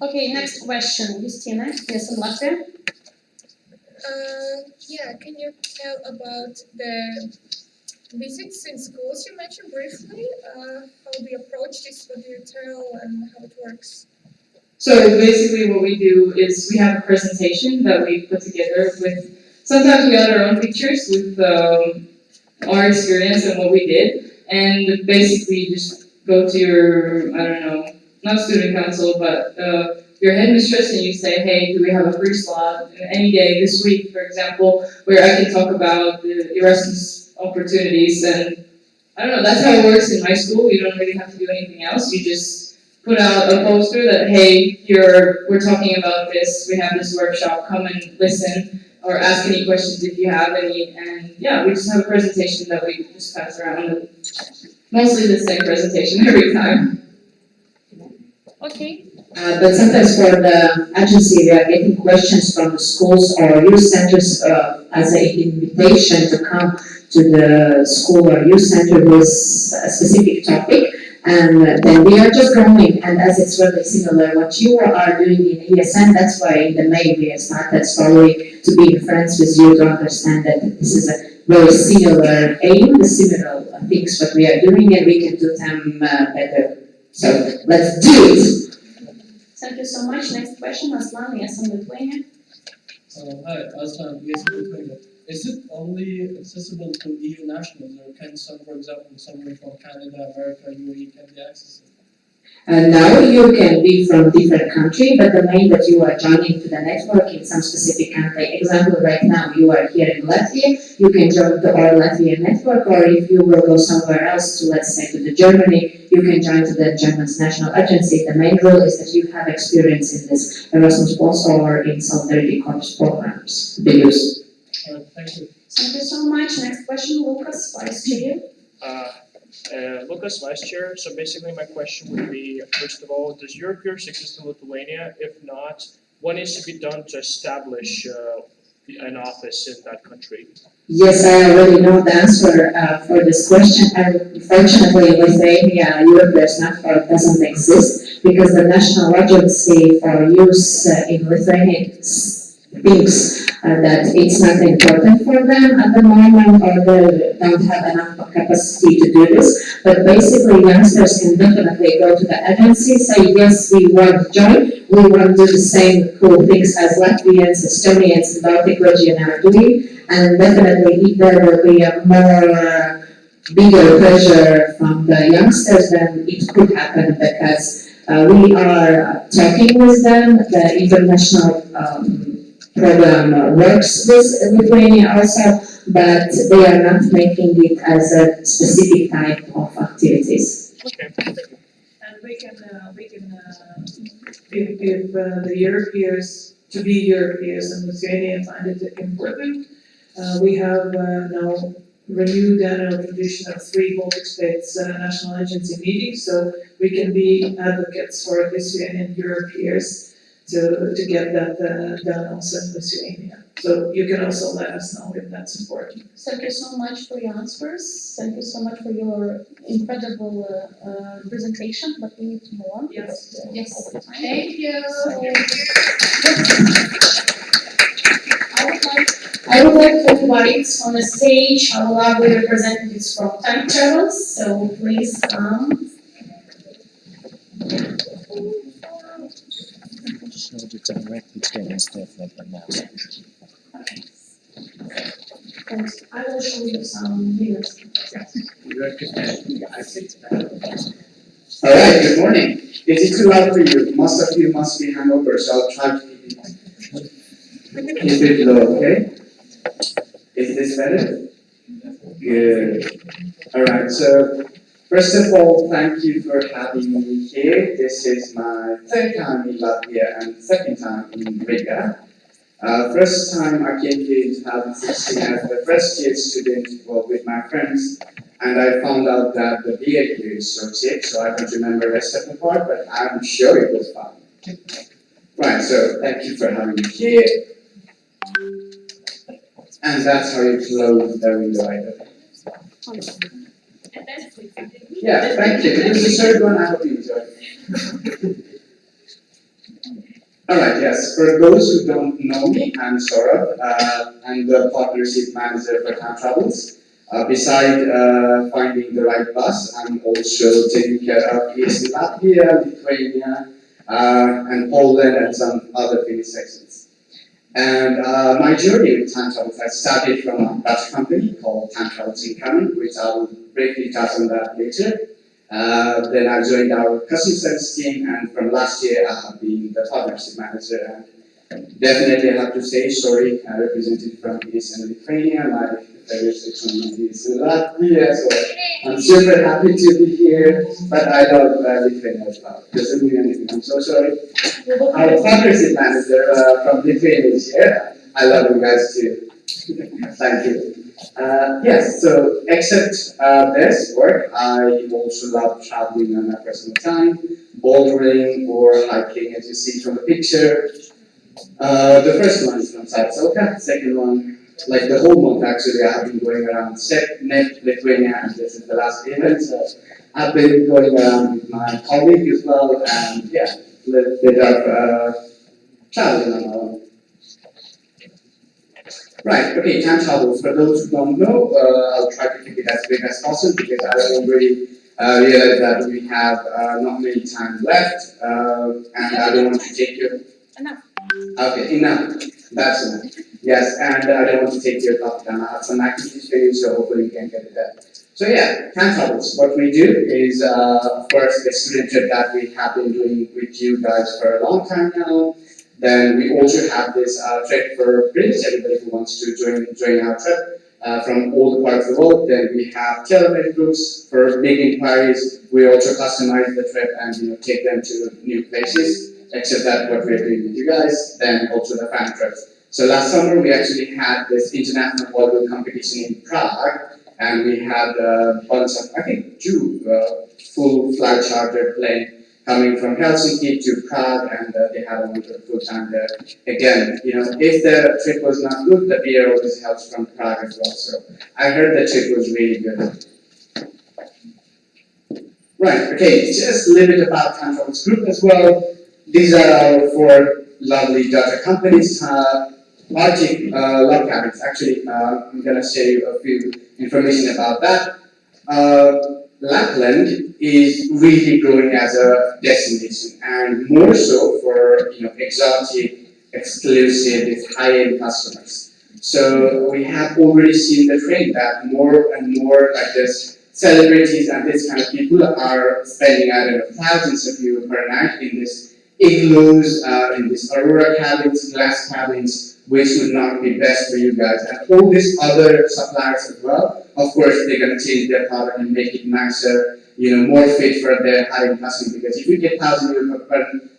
Okay, next question, Justina, ESN Latvia. Yeah, can you tell about the visits in schools you mentioned briefly? How do you approach this, what do you tell, and how it works? So basically what we do is we have a presentation that we put together with, sometimes we add our own pictures with our experience and what we did, and basically just go to your, I don't know, not student council, but your headmistress, and you say, hey, do we have a free slot any day this week, for example, where I can talk about the Erasmus opportunities, and I don't know, that's how it works in my school. You don't really have to do anything else. You just put out a poster that, hey, we're talking about this, we have this workshop, come and listen, or ask any questions if you have any, and yeah, we just have a presentation that we just pass around, mostly the same presentation every time. Okay. But sometimes for the agency, we are getting questions from the schools or youth centers as an invitation to come to the school or youth center with a specific topic. And then we are just going, and as it's really similar what you are doing in ESN, that's why in the May we started slowly to be friends with you to understand that this is a very similar aim, the similar things what we are doing, and we can do them better. So let's do it. Thank you so much. Next question, Aslan, ESN Lithuania. Hi, Aslan, ESN Lithuania. Is it only accessible to EU nationals, or can for example, someone from Canada, America, UAE, can they access it? Now you can be from different country, but the main that you are joining to the network in some specific country. Example, right now you are here in Latvia, you can join the All Latvia network, or if you will go somewhere else to, let's say, to the Germany, you can join to the German's national agency. The main rule is that you have experience in this Erasmus Plus or in Solidarity Corps programs. They use. Thank you. Thank you so much. Next question, Lucas, Vice Chair. Lucas, Vice Chair. So basically my question would be, first of all, does Europeers exist in Lithuania? If not, what needs to be done to establish an office in that country? Yes, I already know the answer for this question. Unfortunately, in Lithuania, Europeers network doesn't exist because the National Agency for Youth in Lithuania thinks that it's not important for them at the moment, or they don't have enough capacity to do this. But basically, youngsters can definitely go to the agency, say, yes, we want to join, we want to do the same cool things as Latvians, Estonians, and Baltic region are doing, and definitely if there will be a more bigger pressure from the youngsters, then it could happen because we are talking with them. The international program works with Lithuania also, but they are not making it as a specific type of activities. Okay, thank you. And we can if the Europeans, to be Europeans and Lithuania find it important, we have now renewed annual tradition of 3 Baltic states national agency meetings, so we can be advocates for Lithuanian Europeans to get that done also in Lithuania. So you can also let us know if that's important. Thank you so much for your answers. Thank you so much for your incredible presentation, but we need to move on. Yes. Yes. Thank you. I would like to invite on the stage our lovely representatives from Time Travels, so please come. Getting stuff like that now. And I will show you some videos. Alright, good morning. Is it too loud for you? Most of you must be hungover, so I'll try to keep it low, okay? Is this better? Good. Alright, so First of all, thank you for having me here. This is my third time in Latvia and second time in Riga. First time I came here in 2016 as the first year student with my friends, and I found out that the beer here is so cheap, so I don't remember the rest of the part, but I'm sure it was fun. Right, so thank you for having me here. And that's how you close the window item. Yeah, thank you. This is the third one. I hope you enjoy. Alright, yes. For those who don't know me, I'm Saurabh. I'm the partnership manager for Time Travels. Besides finding the right bus, I'm also taking care of ESN Latvia, Lithuania, and Poland, and some other Finnish sections. And my journey with Time Travels, I started from a Dutch company called Time Travels Incoming, which I will briefly touch on that later. Then I joined our customer service team, and from last year I have been the partnership manager. And definitely I have to say sorry, I represented from ESN Lithuania, my favorite section is ESN Latvia, so I'm super happy to be here, but I love Lithuania as well. Doesn't mean anything, I'm so sorry. Our partnership manager from Lithuania is here. I love you guys too. Thank you. Yes, so except this work, I also love traveling on my personal time, bouldering or hiking, as you see from the picture. The first one is from Sarasota, second one, like the whole month actually, I have been going around Lithuania, and this is the last event, so I've been going around with my colleague as well, and yeah, a little bit of traveling on my own. Right, okay, Time Travels. For those who don't know, I'll try to keep it as big as possible because I already realized that we have not many time left, and I don't want to take your... Enough. Okay, enough. That's enough. Yes, and I don't want to take your coffee time. I have some activities for you, so hopefully you can get it done. So yeah, Time Travels. What we do is, of course, the student trip that we have been doing with you guys for a long time now. Then we also have this trip for pretty much everybody who wants to join our trip from all the parts of the world. Then we have tailor-made groups for big inquiries. We also customize the trip and take them to new places, except that what we're doing with you guys. Then also the fan trips. So last summer we actually had this international volleyball competition in Prague, and we had a bunch of, I think, 2 full flight chartered plane coming from Helsinki to Prague, and they had a wonderful time there. Again, if the trip was not good, the beer always helps from Prague as well. So I heard the trip was really good. Right, okay, just a little bit about Time Travels Group as well. These are our 4 lovely daughter companies. Arctic log cabins, actually, I'm going to share you a few information about that. Lapland is really growing as a destination, and more so for exotic, exclusive, high-end customers. So we have already seen the trend that more and more like this celebrities and this kind of people are spending, I don't know, thousands of euros per night in this igloos, in these aurora cabins, glass cabins, which would not be best for you guys. And all these other suppliers as well, of course, they're going to change their product and make it nicer, more fit for their high-end customer. Because if you get 1,000 euros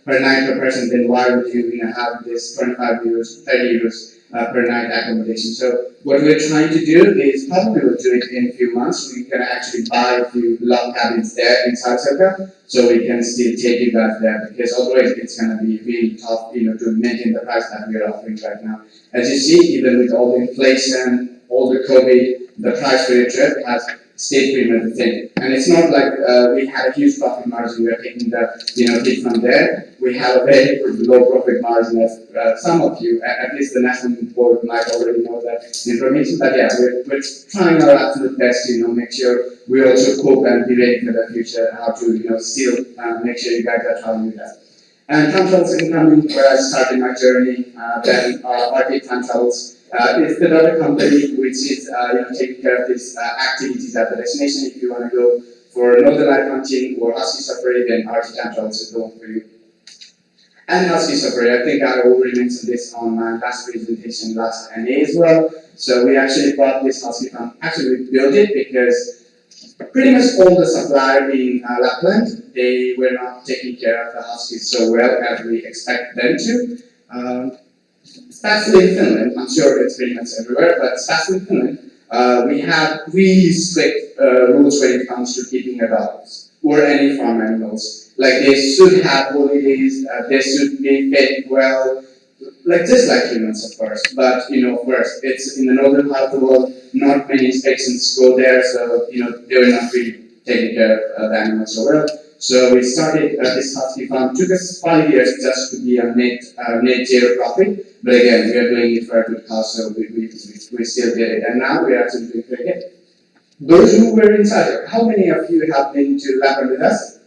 per night per person, then why would you have this 25 euros, 30 euros per night accommodation? So what we're trying to do is, probably we'll do it in a few months. We can actually buy a few log cabins there in Sarasota, so we can still take you guys there, because otherwise it's going to be really tough, to maintain the price that we're offering right now. As you see, even with all the inflation, all the COVID, the price for your trip has stayed pretty much the same. And it's not like we had a huge profit margin, we're taking the hit from there. We have a very low profit margin, as some of you, at least the national board, might already know that information. But yeah, we're trying our absolute best to make sure we also cope and be ready for the future, how to still make sure you guys are traveling with us. And Time Travels Incoming, where I started my journey, then Arctic Time Travels is the other company which is taking care of these activities at the destination. If you want to go for Northern Light hunting or Husky Safari, then Arctic Time Travels is the one for you. And Husky Safari, I think I already mentioned this on my last presentation, last NA as well. So we actually bought this Husky farm. Actually, we built it because pretty much all the supplier in Lapland, they were not taking care of the huskies so well as we expect them to. Especially in Finland, I'm sure it's pretty much everywhere, but especially in Finland, we have really strict rules when it comes to keeping dogs or any farm animals. Like they should have holidays, they should be fed well, like just like humans, of course. But of course, it's in the northern part of the world. Not many inspections go there, so they were not really taking care of the animals so well. So we started this husky farm. Took us 5 years just to be a net zero profit. But again, we are doing it for a good cause, so we still did it. And now we are actually doing it again. Those who were inside, how many of you have been to Lapland with us?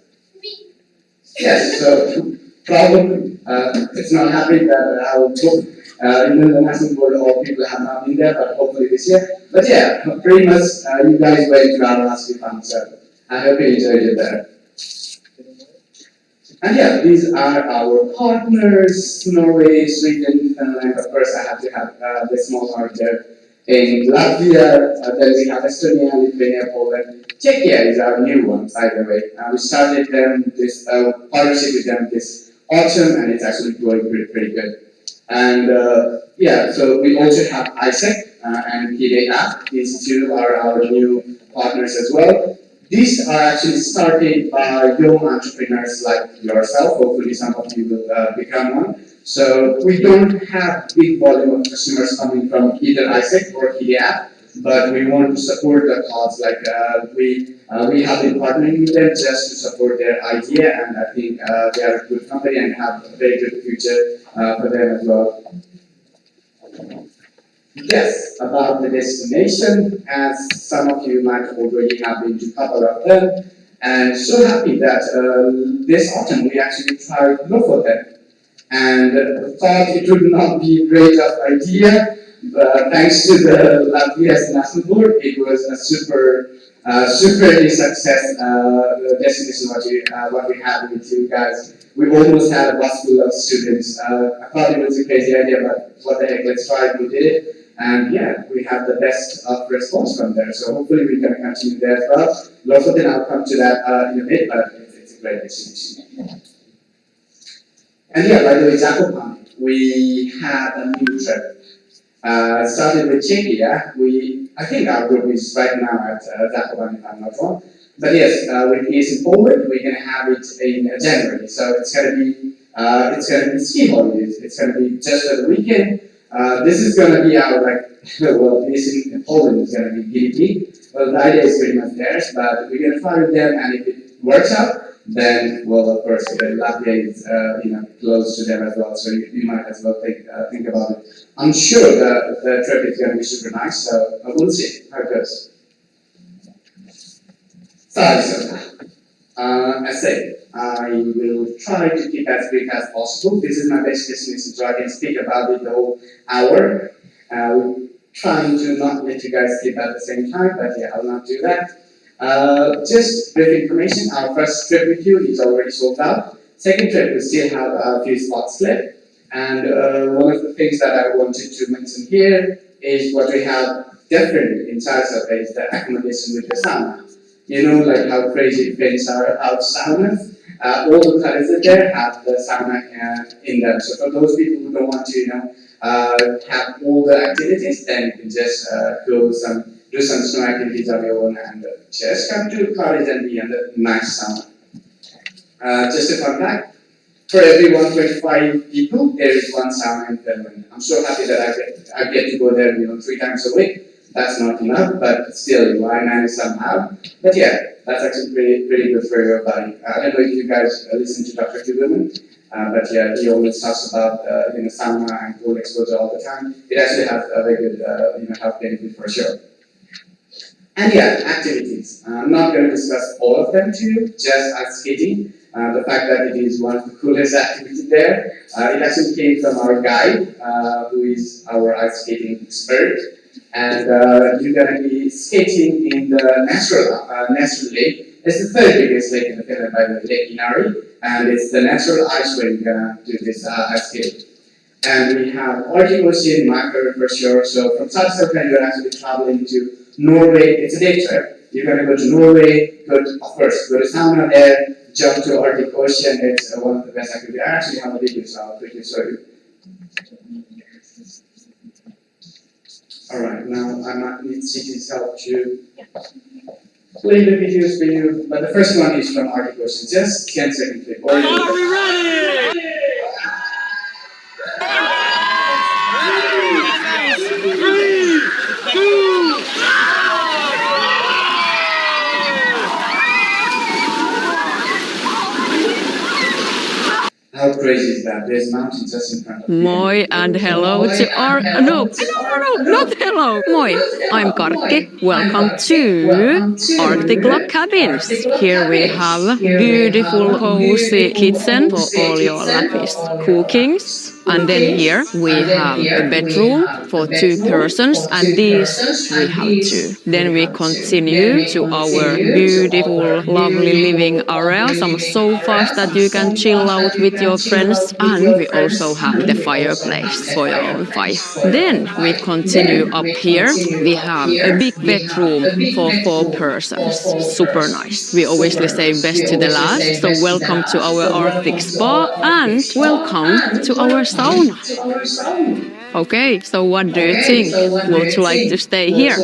Me. Yes, so probably it's not happening that I will book in the national board, all people have not been there, but hopefully this year. But yeah, pretty much you guys went to our last farm, so I hope you enjoyed it there. And yeah, these are our partners, Norway, Sweden, Finland. Of course, I have to have the small part there. In Latvia, then we have Estonia, Lithuania, Poland. Czechia is our new one, by the way. We started this partnership with them this autumn, and it's actually going pretty good. And yeah, so we also have ISEC and PDA. These two are our new partners as well. These are actually started by young entrepreneurs like yourself. Hopefully some of you will become one. So we don't have big volume of customers coming from either ISEC or PDA, but we want to support the cause. Like we have been partnering with them just to support their idea, and I think they are a good company and have a very good future for them as well. Yes, about the destination, as some of you might already have been to a couple of them, and so happy that this autumn we actually tried Lofoten, and thought it would not be a great idea, but thanks to the Latvia's National Board, it was a super success destination what we had with you guys. We almost had a bus full of students. I thought it was a crazy idea, but what the heck, let's try it, we did it. And yeah, we have the best of response from there. So hopefully we're going to continue there as well. Lofoten, I'll come to that in a bit, but it's a great destination. And yeah, by the way, Zakopane, we had a new trip. Started with Czechia. I think our group is right now at Zakopane, if I'm not wrong. But yes, with ESN Poland, we're going to have it in January. So it's going to be ski holidays. It's going to be just for the weekend. This is going to be our, well, ESN Poland is going to be guinea pig. Well, the idea is pretty much theirs, but we're going to try with them, and if it works out, then, well, of course, Latvia is, close to them as well, so you might as well think about it. I'm sure the trip is going to be super nice, so we'll see how it goes. So, as said, I will try to keep as brief as possible. This is my best destination, so I can speak about it the whole hour. We're trying to not let you guys sleep at the same time, but yeah, I'll not do that. Just brief information, our first trip with you is already sold out. Second trip, we still have a few spots left. And one of the things that I wanted to mention here is what we have different inside of it is the accommodation with the sauna. You know, like how crazy Finns are about saunas. All the hotels there have the sauna in them. So for those people who don't want to, have all the activities, then you can just do some snow activities on your own and just come to the cottage and be in the nice sauna. Just a fun fact, for every 125 people, there is one sauna in Finland. I'm so happy that I get to go there, 3 times a week. That's not enough, but still, I manage somehow. But yeah, that's actually pretty good for your body. I don't know if you guys listen to Dr. Kugelman, but yeah, he always talks about sauna and cold exposure all the time. It actually has a very good health benefit for sure. And yeah, activities. I'm not going to discuss all of them to you, just ice skating. The fact that it is one of the coolest activities there. It actually came from our guide, who is our ice skating expert. And you're going to be skating in the natural lake. It's the 3rd biggest lake in Finland by the Lake Inari, and it's the natural ice where you're going to do this ice skating. And we have Arctic Ocean, Macro for sure. So from South Finland, you're actually traveling to Norway. It's a day trip. You're gonna go to Norway, of course, go to sauna there, jump to Arctic Ocean, it's one of the best activities. I actually have a video, so I'll quickly show you. Alright, now I might need City's help to play the videos for you, but the first one is from Arctic Ocean, just 10-second clip. Are we ready? How crazy is that? There's mountains just in front of you. Moi and hello to our no, not hello. Moi, I'm Karkki. Welcome to Arctic Log Cabins. Here we have beautiful cozy kitchen for all your lavish cookings. And then here we have a bedroom for 2 persons, and these we have 2. Then we continue to our beautiful, lovely living area, some sofas that you can chill out with your friends, and we also have the fireplace for your own fire. Then we continue up here. We have a big bedroom for 4 persons. Super nice. We obviously say best to the last, so welcome to our Arctic spa and welcome to our sauna. Okay, so what do you think? Would you like to stay here?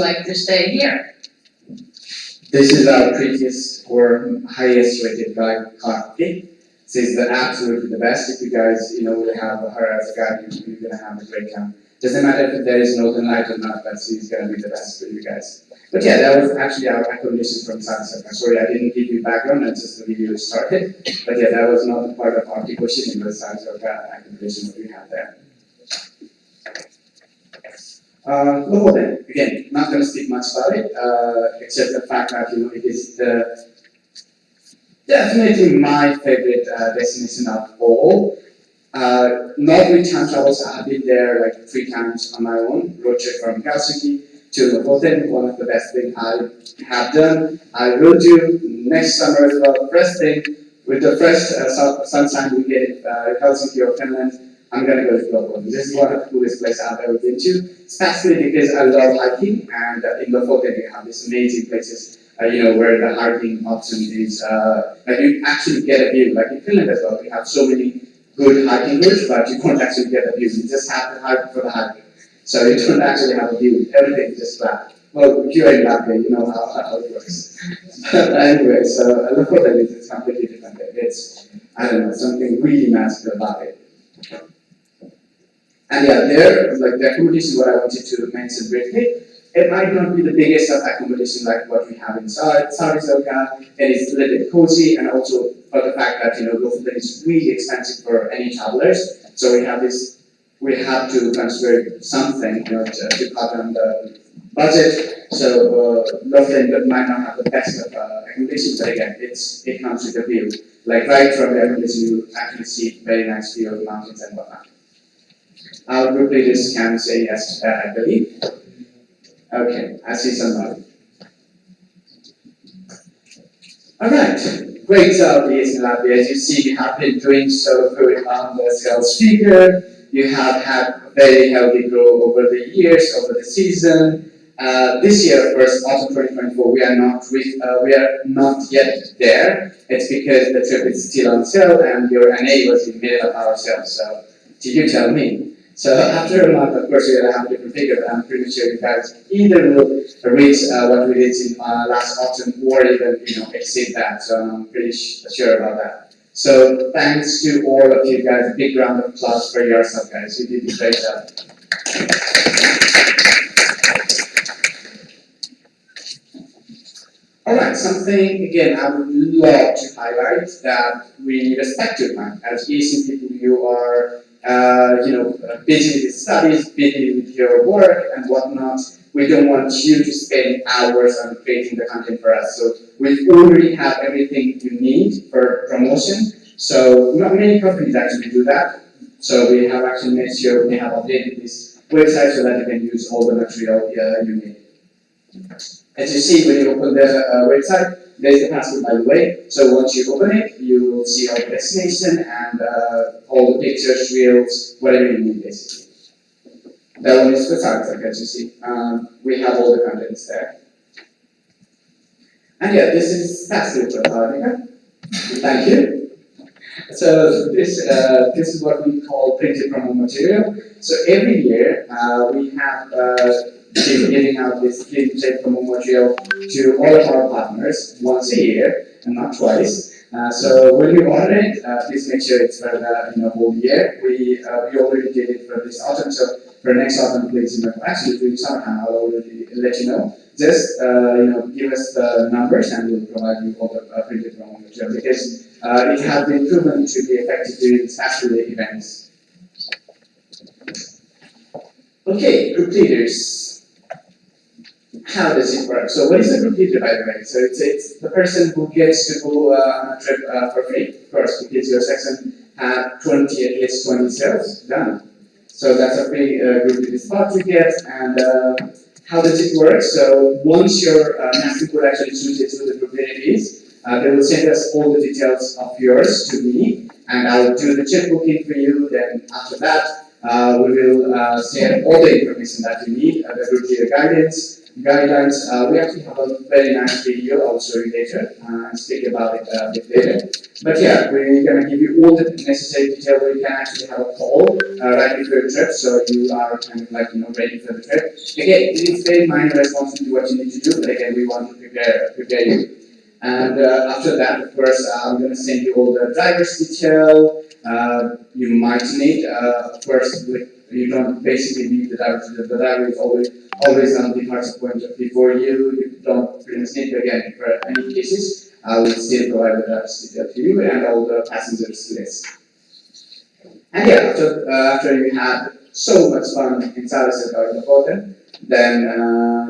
This is our prettiest or highest rated guide, Karkki. This is the absolutely the best. If you guys, will have her as a guide, you're gonna have a great time. Doesn't matter if there is northern light or not, but she's gonna be the best for you guys. But yeah, that was actually our accommodation from sunset. I'm sorry I didn't give you background, that's just the video started. But yeah, that was not part of Arctic Ocean, it was sunset accommodation that we had there. Lofoten, again, not going to speak much about it, except the fact that it is definitely my favorite destination of all. Not with time travels, I have been there like 3 times on my own. Road trip from Helsinki to Lofoten, one of the best things I have done. I will do next summer as well. First thing, with the first sunshine we get in Helsinki or Finland, I'm gonna go to Lofoten. This is one of the coolest places I've ever been to, especially because I love hiking, and in Lofoten you have these amazing places, where the hiking option is, like you actually get a view. Like in Finland as well, we have so many good hiking routes, but you don't actually get a view. You just have to hike for the hiking. So you don't actually have a view. Everything is just flat. Well, if you're in Latvia, you know how it works. But anyway, so Lofoten is completely different. It's, I don't know, something really magical about it. And yeah, there, like the accommodation, what I wanted to mention briefly, it might not be the biggest of accommodation like what we have in Saariselkä. It is a little bit cozy, and also for the fact that, Lofoten is really expensive for any travelers. So we have to transfer something, to cover on the budget. So Lofoten might not have the best of accommodation, but again, it comes with a view. Like right from the accommodation, you actually see very nice view of the mountains and whatnot. Our group leaders can say yes, I believe. Okay, I see somebody. Alright, great job, ESN Latvia. As you see, we have been doing so good on the sales figure. You have had very healthy growth over the years, over the season. This year, of course, autumn 2024, we are not yet there. It's because the trip is still on sale, and your NA was in the middle of our sale. So, you tell me. So after a month, of course, we're going to have a different figure, but I'm pretty sure you guys either will reach what we did in last autumn, or even exceed that. So I'm pretty sure about that. So thanks to all of you guys. A big round of applause for yourself, guys. You did a great job. Alright, something again I would love to highlight that we respect you, man. As ESN people, you are busy with studies, busy with your work and whatnot. We don't want you to spend hours on creating the content for us. So we already have everything you need for promotion. So not many companies actually do that. So we have actually made sure we have updated this website so that you can use all the material you need. As you see, when you open the website, there's the password, by the way. So once you open it, you will see all the destination and all the pictures, reels, whatever you need, basically. That one is for Saariselkä, as you see. We have all the contents there. And yeah, this is passive Antarctica. Thank you. So this is what we call printed promo material. So every year we have been giving out this printed promo material to all of our partners once a year and not twice. So when you order it, please make sure it's for the whole year. We already did it for this autumn, so for next autumn, please actually during summertime I'll already let you know. Just give us the numbers and we'll provide you all the printed promo material because it has been proven to be effective during statutory events. Okay, group leaders. How does it work? So what is a group leader, by the way? So it's the person who gets to go on a trip for free, of course, because your section had at least 20 sales done. So that's a free group leader spot you get. And how does it work? So once your master group actually chooses who the group leader is, they will send us all the details of yours to me, and I'll do the check booking for you. Then after that, we will share all the information that you need, the group leader guidance, guidelines. We actually have a very nice video I'll show you later and speak about it a bit later. But yeah, we're going to give you all the necessary detail. We can actually have a call right before your trip, so you are kind of like ready for the trip. Again, it is very minor responsibility what you need to do, but again, we want to prepare you. And after that, of course, I'm going to send you all the driver's detail. You might need, of course, you don't basically need the driver. The driver is always on the departure point before you. You don't pretty much need to, again, for any cases. I will still provide the driver's detail to you and all the passengers list. And yeah, after you had so much fun in Sarasota in the hotel, then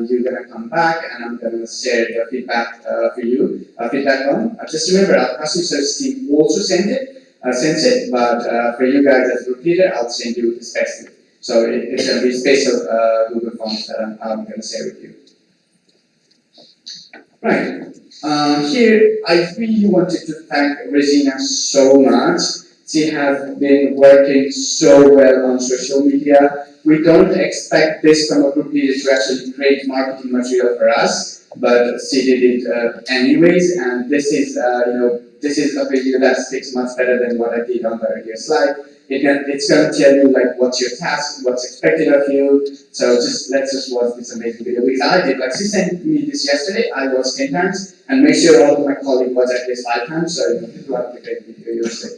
you're gonna come back and I'm gonna share the feedback for you. Feedback on. Just remember, our customer service team also sends it, but for you guys as group leader, I'll send you the specific. So it's gonna be special Google Forms that I'm gonna share with you. Right. Here, I really wanted to thank Regina so much. She has been working so well on social media. We don't expect this from a group leader to actually create marketing material for us, but she did it anyways. And this is a video that sticks much better than what I did on the earlier slide. It's going to tell you like what's your task, what's expected of you. So let's just watch this amazing video because I did. Like she sent me this yesterday. I watched 10 times and make sure all of my colleagues watch at least 5 times. So this is what the great video you'll see.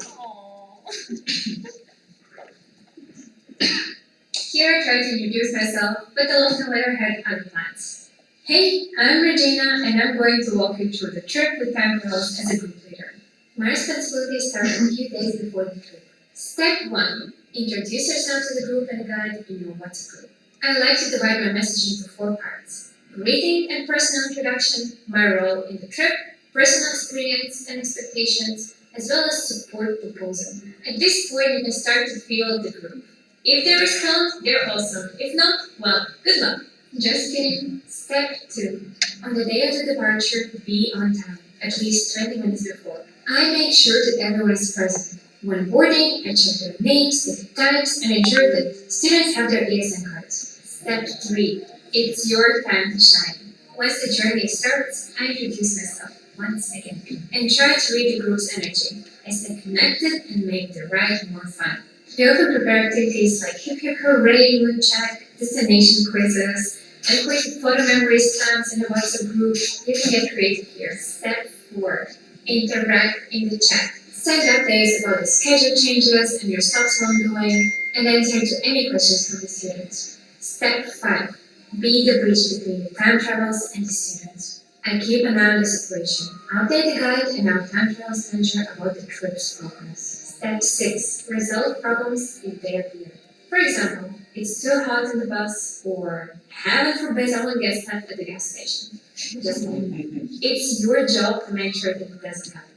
Here I try to introduce myself, but I'll often let her head other plans. Hey, I'm Regina, and I'm going to walk you through the trip with time travels as a group leader. My responsibilities start a few days before the trip. Step 1. Introduce yourself to the group and guide you know what's a group. I like to divide my message into 4 parts. Greeting and personal introduction, my role in the trip, personal experience and expectations, as well as support proposal. At this point, you can start to feel the group. If they respond, they're awesome. If not, well, good luck. Just kidding. Step 2. On the day of the departure, be on time, at least 20 minutes before. I make sure that everyone is present. When boarding, I check their names, their tags, and ensure that students have their ESN cards. Step 3. It's your time to shine. Once the journey starts, I introduce myself once again and try to read the group's energy. I stay connected and make the ride more fun. We often prepare activities like hip hip hooray, moon check, destination quizzes, and quick photo memory stamps in the WhatsApp group. You can get creative here. Step 4. Interact in the chat. Send updates about the schedule changes and your stops ongoing, and answer to any questions from the students. Step 5. Be the bridge between the time travels and the students. I keep an eye on the situation. Update the guide and our time travels manager about the trip's progress. Step 6. Resolve problems if they appear. For example, it's too hot in the bus, or heaven forbid someone gets stuck at the gas station. Just it's your job to make sure that it doesn't happen.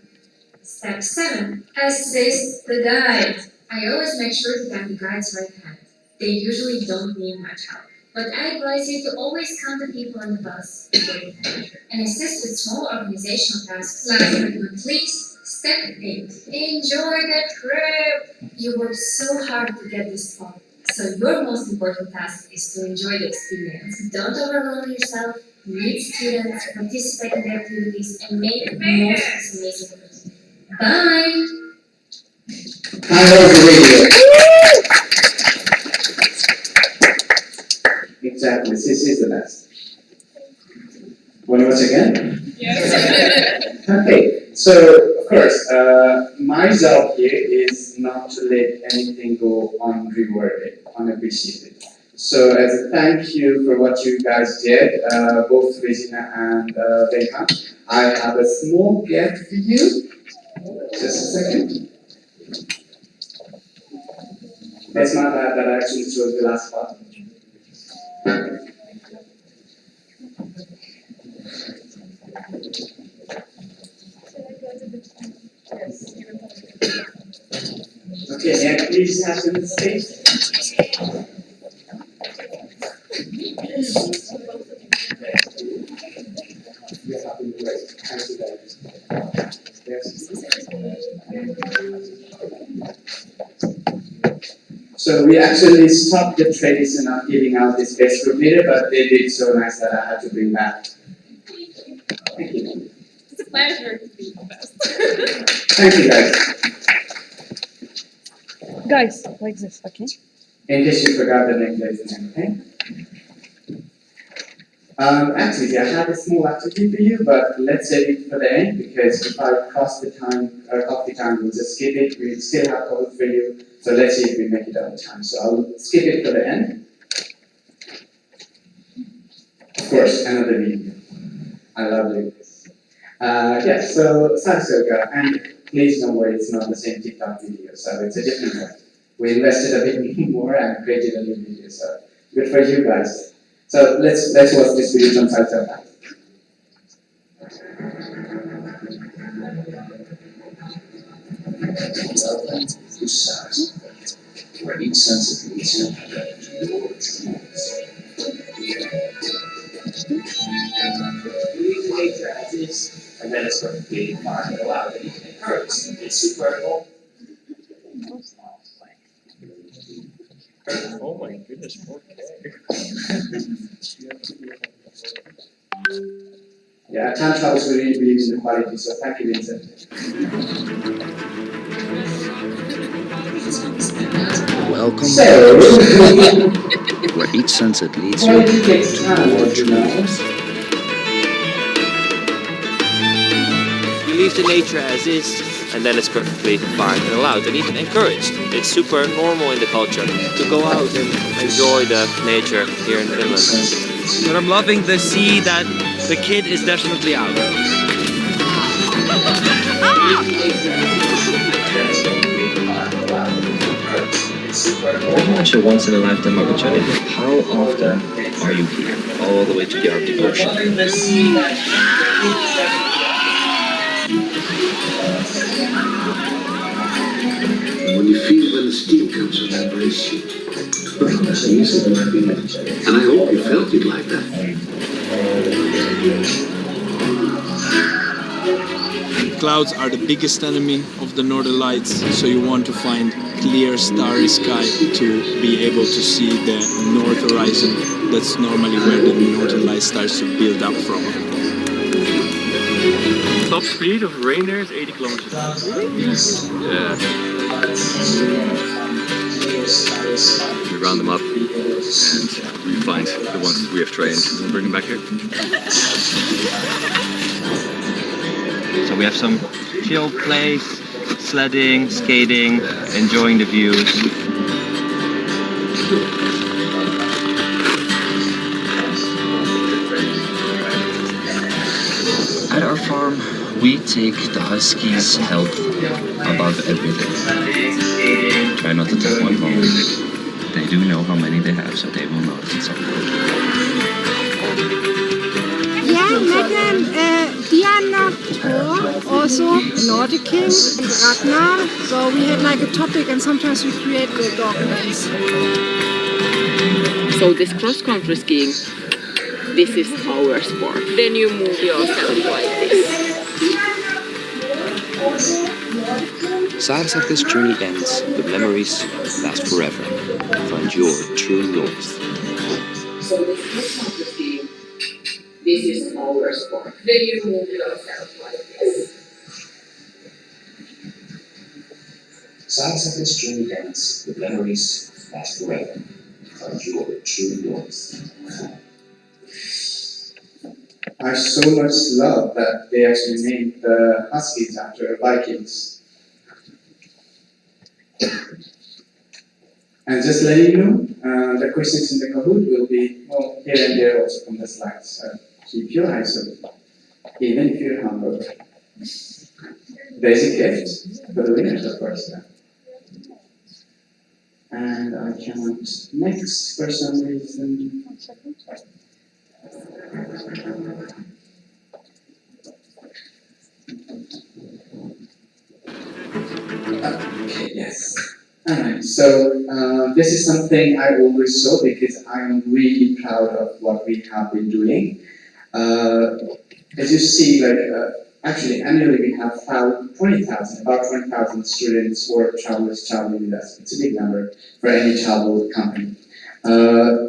Step 7. Assist the guide. I always make sure to have the guide's right hand. They usually don't need much help, but I advise you to always count the people on the bus before you enter, and assist with small organizational tasks. Last but not least, step 8. Enjoy the trip! You worked so hard to get this far. So your most important task is to enjoy the experience. Don't overwhelm yourself, meet students, participate in the activities, and make the most of this amazing opportunity. Bye! Exactly, this is the best. Want to watch again? Yes. Okay, so of course, my job here is not to let anything go unrewarded, unappreciated. So as a thank you for what you guys did, both Regina and Rehan, I have a small gift for you. Just a second. It's not that I actually chose the last part. Okay, may I please have the stage? So we actually stopped the tradition of giving out this best group leader, but they did so nice that I had to bring back. Thank you. It's a pleasure to be the best. Thank you, guys. Guys, like this, okay? In case you forgot the necklace name, okay? Actually, I have a small activity for you, but let's save it for the end because if I cross the time, off the time, we'll just skip it. We still have code for you, so let's see if we make it on time. So I'll skip it for the end. Of course, another video. I love doing this. Yeah, so Sarsoka, and please don't worry, it's not the same TikTok video, so it's a different one. We invested a bit more and created a new video, so good for you guys. So let's watch this video from Sarsoka. Where each sense of each nature as is, and then it's perfectly fine and allowed that you can encourage. It's super cool. Oh my goodness, 4K. Yeah, I can't tell us really believes in the quality, so thank you, Vincent. Welcome So, where each sunset leads you quality takes time, more you know. dreams. You leave the nature as is, and then it's perfectly fine and allowed and even encouraged. It's super normal in the culture to go out and enjoy the nature here in Finland. But I'm loving the sea that the kid is definitely out. Pretty much a once-in-a-lifetime opportunity. How often are you here? All the way to the Arctic Ocean. When you feel when the steam comes from that brace, that's easy. And I hope you felt it like that. Clouds are the biggest enemy of the northern lights, so you want to find clear starry sky to be able to see the north horizon. That's normally where the northern light starts to build up from. Top speed of reindeer is 80 kilometers an hour. Yeah. We round them up and we find the ones that we have trained and bring them back here. So we have some chill place, sledding, skating, enjoying the views. At our farm, we take the huskies' health above everything. Try not to take one home. They do know how many they have, so they will notice at some point. Yeah, Megan, Diana, also Nordic King, Ragnar. So we had like a topic and sometimes we create the dog names. So this cross-country skiing, this is our sport. Then you move yourself like this. Saaresaarte's journey ends, but memories last forever. Find your true north. So this not the team. This is our sport. Then you move yourself like this. Saaresaarte's journey ends, but memories last forever. Find your true north. I so much love that they actually named the Huskies after Vikings. And just letting you know, the questions in the Kahoot will be, well, here and there also from the slides. So keep your eyes open, even if you're humble. There's a gift for the winners, of course. And I cannot next for some reason. Okay, yes. Alright, so this is something I always saw because I'm really proud of what we have been doing. As you see, actually annually we have about 20,000 students or travelers traveling with us. It's a big number for any travel company.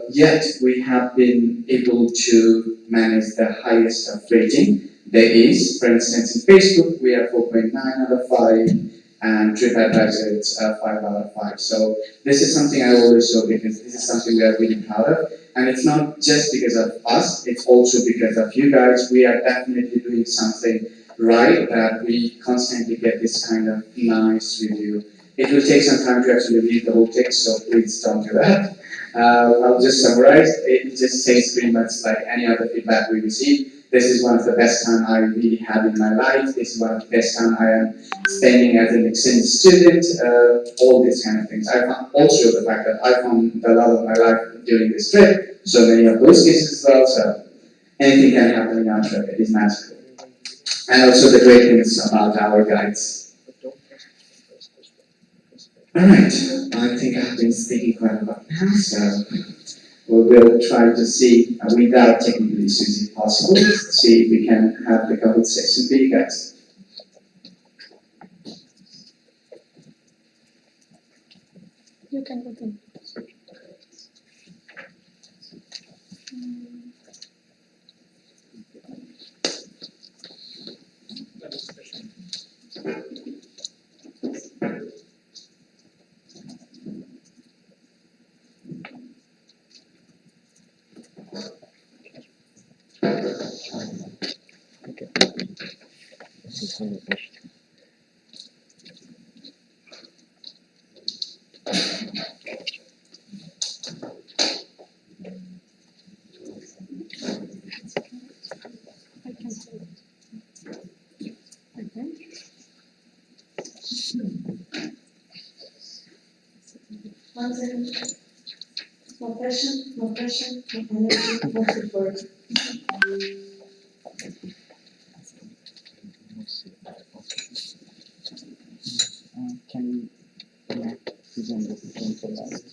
Yet we have been able to manage the highest of rating there is. For instance, in Facebook we are 4.9 out of 5. And TripAdvisor, it's 5 out of 5. So this is something I always show because this is something we are really proud of. And it's not just because of us, it's also because of you guys. We are definitely doing something right that we constantly get this kind of nice review. It will take some time to actually read the whole text, so please don't do that. I'll just summarize. It just says pretty much like any other feedback we receive. This is one of the best time I really had in my life. This is one of the best time I am spending as an exchange student. All these kind of things. I found also the fact that I found the love of my life during this trip. So many of those cases as well. So anything can happen in our trip. It is magical. And also the great things about our guides. Alright, I think I've been speaking quite a lot now, so we will try to see, without technical issues if possible, see if we can have the Kahoot section for you guys. You can go in. No pressure, no energy, no support. Can you present the same slide?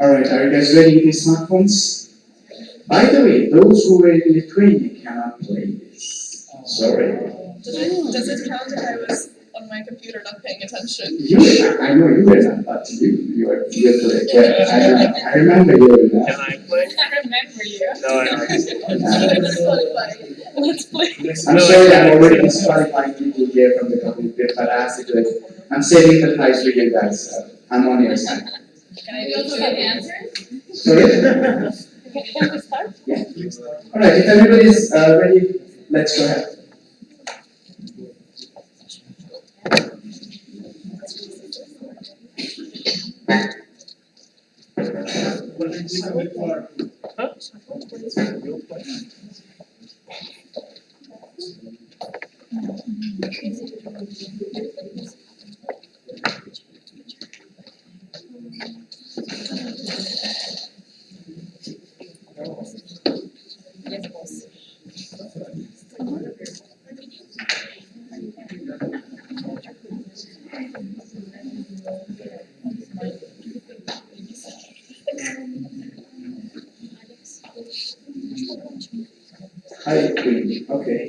Alright, are you guys ready with your smartphones? By the way, those who were in Lithuania cannot play this. Sorry. Does it count if I was on my computer not paying attention? I know you were not, but you were playing. Yeah, I remember you. Can I play? I remember you. No, I don't. Let's play. I'm sorry, I'm already disqualifying people here from the computer, but I have to do it. I'm saving the prize for you guys. I'm on your side. Can I also get answers? Sorry? Can we start? Yeah. Alright, if everybody's ready, let's go ahead. Yes, boss. Hi, Queen. Okay.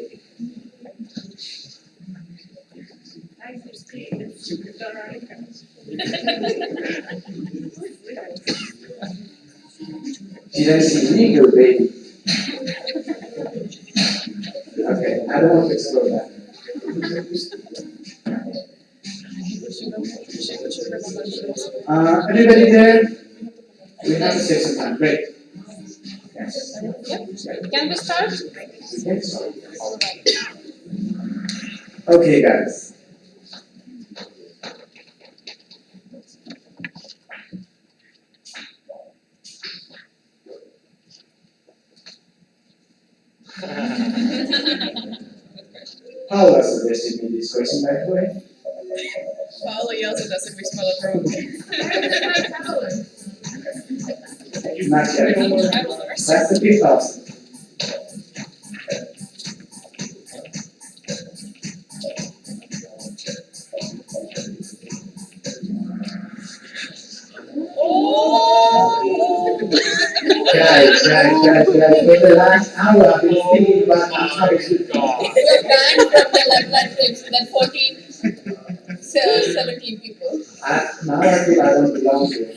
She doesn't see legal, baby. Okay, I don't want to explore that. Everybody there? We have to save some time. Great. Yes. Can we start? Yes. Okay, guys. Paula suggested me this question, by the way. Paolo yells at us if we smell a drone. Not yet. That's the fifth option. Guys, for the last hour, I've been thinking about how to shoot. We're banned from the Lifeline trips, that 14, 17 people. Now I feel I don't belong to it.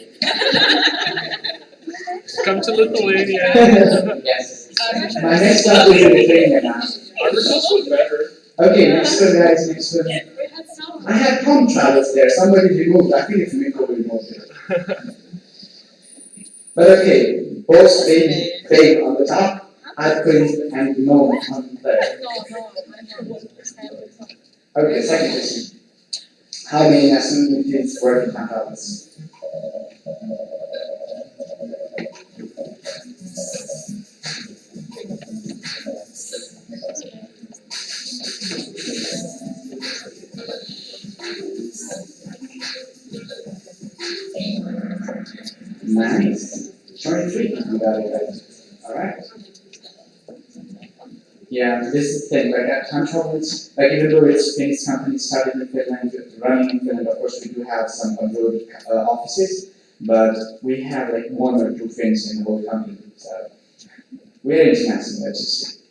Come to Lithuania. Yes. My next stop is in Lithuania now. Our results look better. Okay, next one, guys, next one. I had Tom Travels there. Somebody removed. I think it's Miko who removed it. But okay, both big on the top, Queen and no on there. Okay, second question. How many nationalities work in Tom Travels? Nice. 23, you got it right. Alright. Yeah, this is the thing, like at Time Travels, like even though it's Finnish company started in Finland, running in Finland, of course we do have some abroad offices, but we have like 1 or 2 Finns in the whole company. So we are international, let's just see.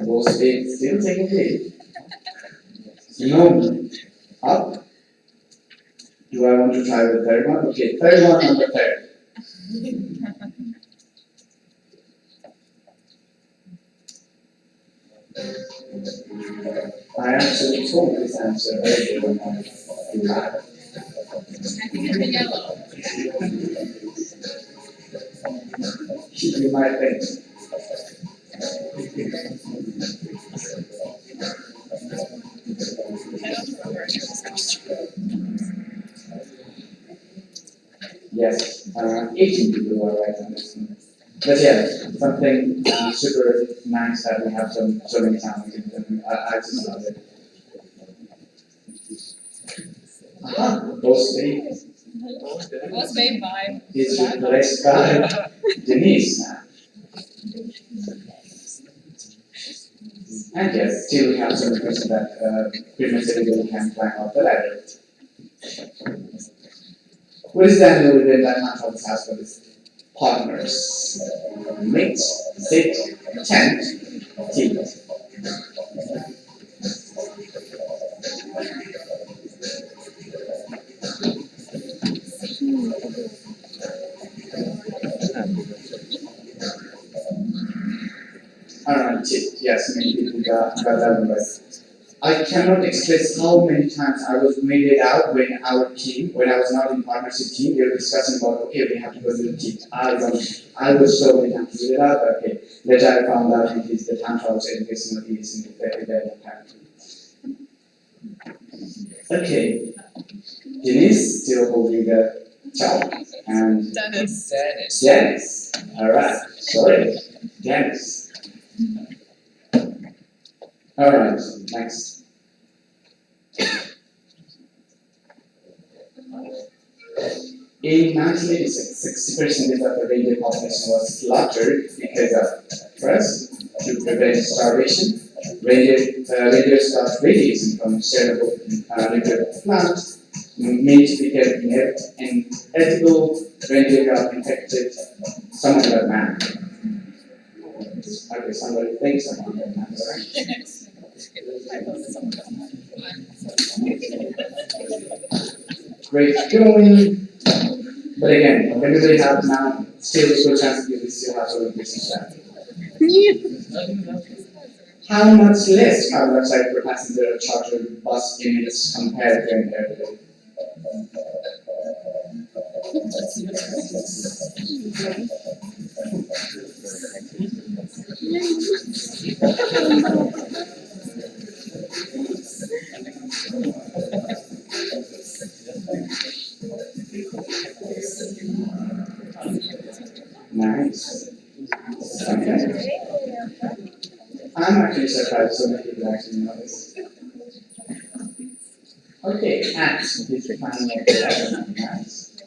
Both states still taking lead. No, up. Do I want to try the third one? Okay, third one on the third. I actually told this answer earlier when I live. I think it's the yellow. You might think. Yes, 18 people are right on this one. But yeah, something super nice that we have so many towns in. I just love it. Both states. What's Babe vibe? Is replaced by Denise now. And yes, still we have some person that pretty much everybody can climb up the ladder. What is the annual event that Tantalus has for its partners? Meet, sit, tent, tea. Alright, yes, many people got that one right. I cannot express how many times I was weirded out when our team, when I was not in partnership team, they were discussing about, okay, we have to go to the team. I was so many times weirded out, but okay, later I found out it is the Tantalus educational piece in the event apparently. Okay, Denise still holding the child, and Dennis. Dennis, alright, sorry, Dennis. Alright, next. In 1986, 60% of the reindeer population was slaughtered because of, first, to prevent starvation, reindeers got radiation from shareable nuclear plant, meat became inedible, reindeer got infected, someone got mad. Okay, somebody thinks someone got mad, right? Great going. But again, when do they have now still a good chance that we still have to increase that? How much less carbon dioxide per passenger charter bus emits compared to an airplane? Nice. Okay. I'm actually surprised so many people actually know this. Okay, ants. This is final nice.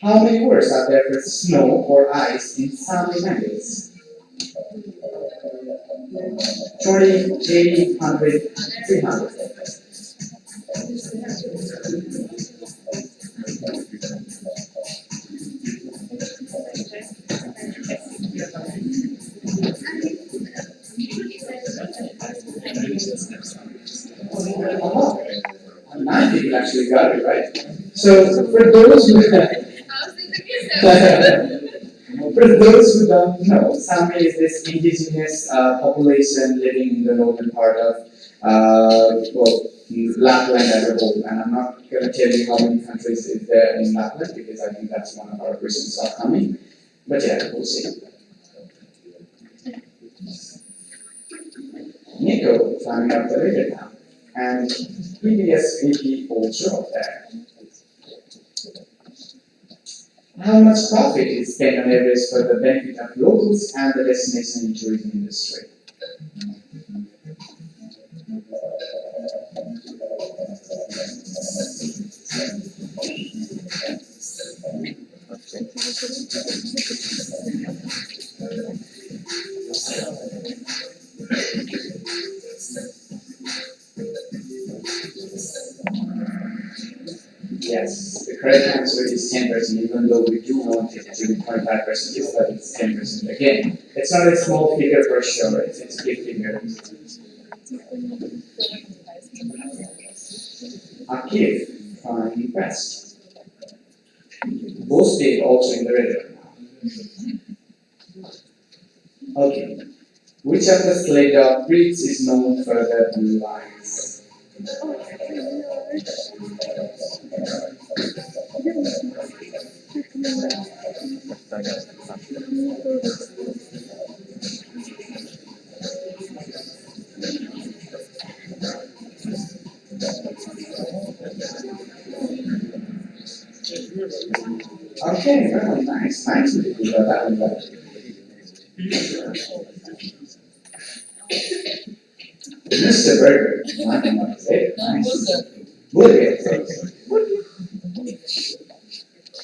How many words are there for snow or ice in sound languages? 20, 80, 100, 300. Nine people actually got it right. So for those who don't know, Sami is this indigenous population living in the northern part of Lapland as a whole. And I'm not going to tell you how many countries is there in Lapland because I think that's one of our questions upcoming. But yeah, we'll see. Nico climbing up the river now, and PBS VP also up there. How much profit is spent on areas for the benefit of locals and the destination and tourism industry? Yes, the correct answer is 10%, even though we do want it to be 25%, but it's 10%. Again, it's not a small figure for sure, it's a big figure. Akif, fine west. Both big also in the river. Okay. Which of the sled dog breeds is known for their blue eyes? Okay, very nice. Nice to do that one better. Mr. Burger, I can not say. Nice.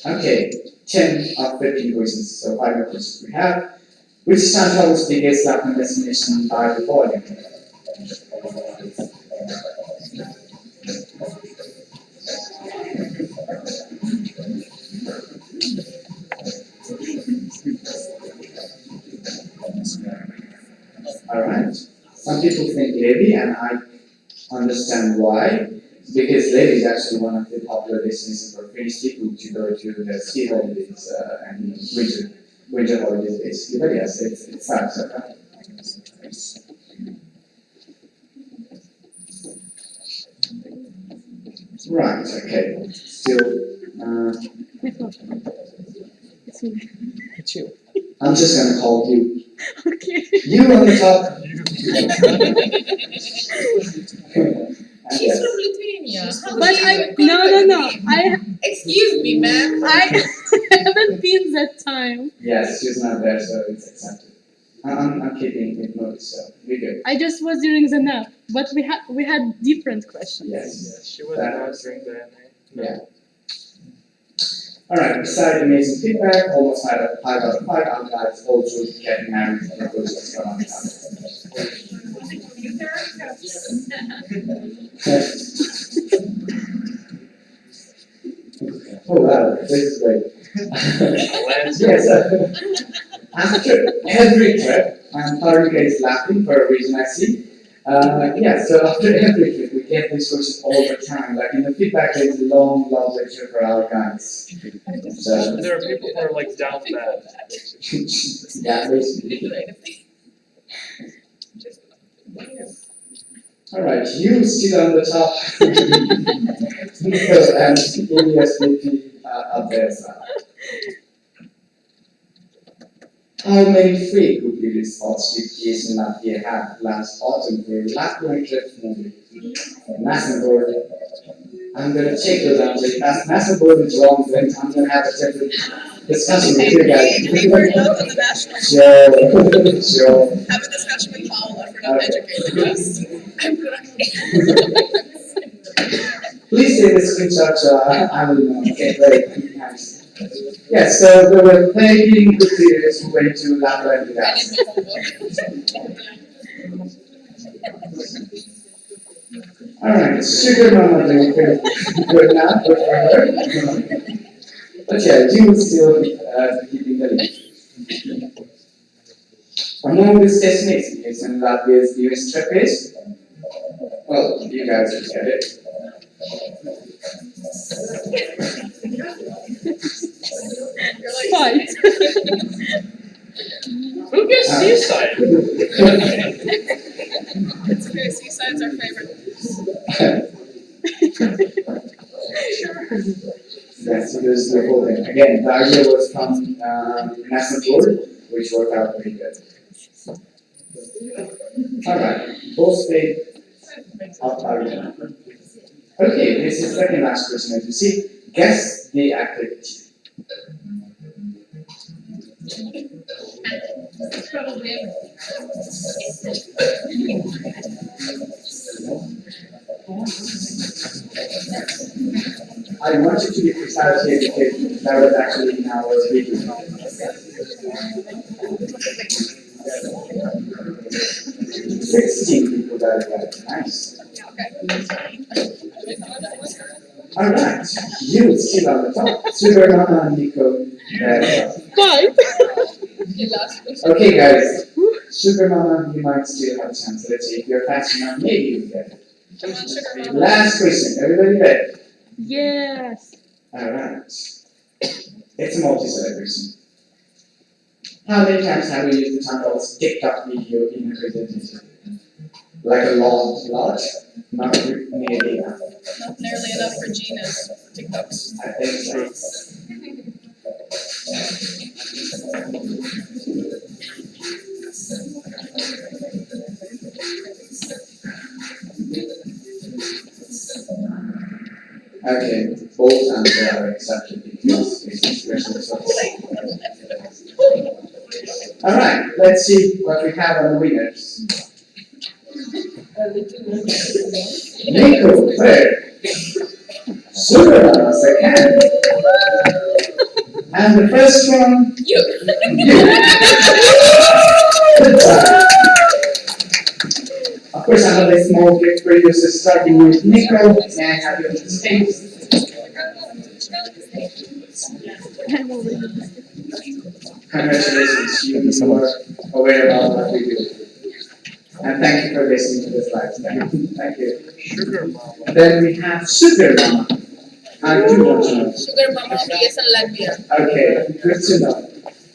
Okay, 10 of 15 questions, so 5 more questions we have. Which Tantalus was the biggest Latin destination by the volume? people think Levi, and I understand why. Because Levi is actually one of the popular destinations for Finnish people to go to the ski holidays and winter holidays basically. But yes, it's facts, okay? Right, okay. Still, It's you. I'm just gonna call you. Okay. You on the top. She's from Lithuania. But no. Excuse me, ma'am. I haven't been that time. Yes, she's not there, so it's accepted. I'm keeping it noted, so we're good. I just was during the nap, but we had different questions. Yes. She was not during the NA. Yeah. Alright, besides amazing feedback, almost 5 out of 5, our guys also getting married and proposals from our Oh wow, this is great. Yes, after every trip, and Tarika is laughing for a reason I see. So after every trip, we get this question all the time. Like in the feedback, there's a long love lecture for our guys. So There are people who are like down bad. yeah, basically. Alright, you sit on the top. Nico and ESVP up there. So. How many free could be response did ESN Latvia have last autumn for Latvian trip movie? National board. I'm going to take those answers. If national board is wrong, then I'm going to have a separate discussion with you guys. Sure. Have a discussion with Paula for not educating us. Please take the screenshot, I will know. Okay, great. Nice. Yes, so there were 13 good leaders who went to Latvia with us. Alright, sugar mama doing good now, good for her. But yeah, you will still keeping the lead. Among these destinations in Latvia's newest trip is, well, you guys will get it. Fight. Who gets seaside? It's okay, seaside's our favorite. Yes, it was the whole thing. Again, the idea was from national board, which worked out pretty good. Alright, both stayed up Arena. Okay, this is the second last question as you see. Guess the activity. I want you to be precise here because that was actually in our video. 16 people got it right. Nice. Alright, you still on the top. Super Mama and Nico. Okay guys, Sugar Mama, you might still have a chance. Let's see if you're fast enough, maybe you get it. Last question, everybody ready? Yes. Alright. It's a multi-select question. How many times have we used the title TikTok video in a presentation? Like a lot? Not nearly enough. Not nearly enough for Gina's TikToks. I think so. Okay, both answers are accepted because it's expression of Alright, let's see what we have on the winners. Nico, third. Super second. And the first one, you. Of course, another small gift for you, so starting with Nico, may I have you on the stage? Congratulations, you are aware about what we do. And thank you for listening to the slides. Thank you. Sugar mama. Then we have Sugar Mama. I do want to know. Sugar Mama of ESN Latvia. Okay, good to know.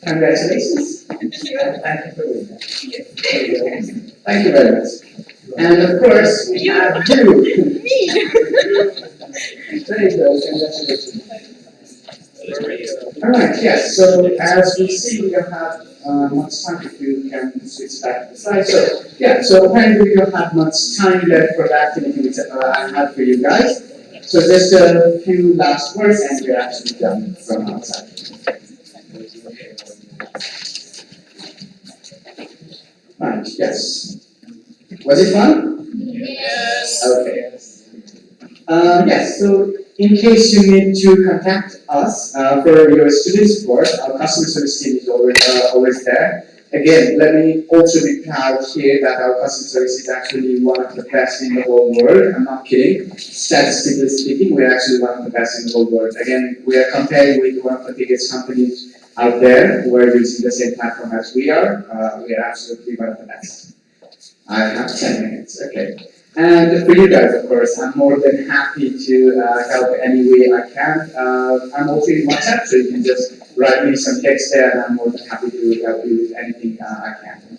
Congratulations. Thank you for doing that. Thank you very much. And of course, we have you. There you go, congratulations. Alright, yes, so as we see, we don't have much time if you can switch back to the slide. So, yeah, so apparently we don't have much time left for the activity which I had for you guys. So just a few last words and we're actually done from outside. Right, yes. Was it fun? Yes. Okay. Yes, so in case you need to contact us for your student support, our customer service team is always there. Again, let me also be proud here that our customer service is actually one of the best in the whole world. I'm not kidding. Statistically speaking, we're actually one of the best in the whole world. Again, we are comparing with one of the biggest companies out there who are using the same platform as we are. We are absolutely one of the best. I have 10 minutes, okay. And for you guys, of course, I'm more than happy to help any way I can. I'm also in WhatsApp, so you can just write me some text there, and I'm more than happy to help you with anything I can.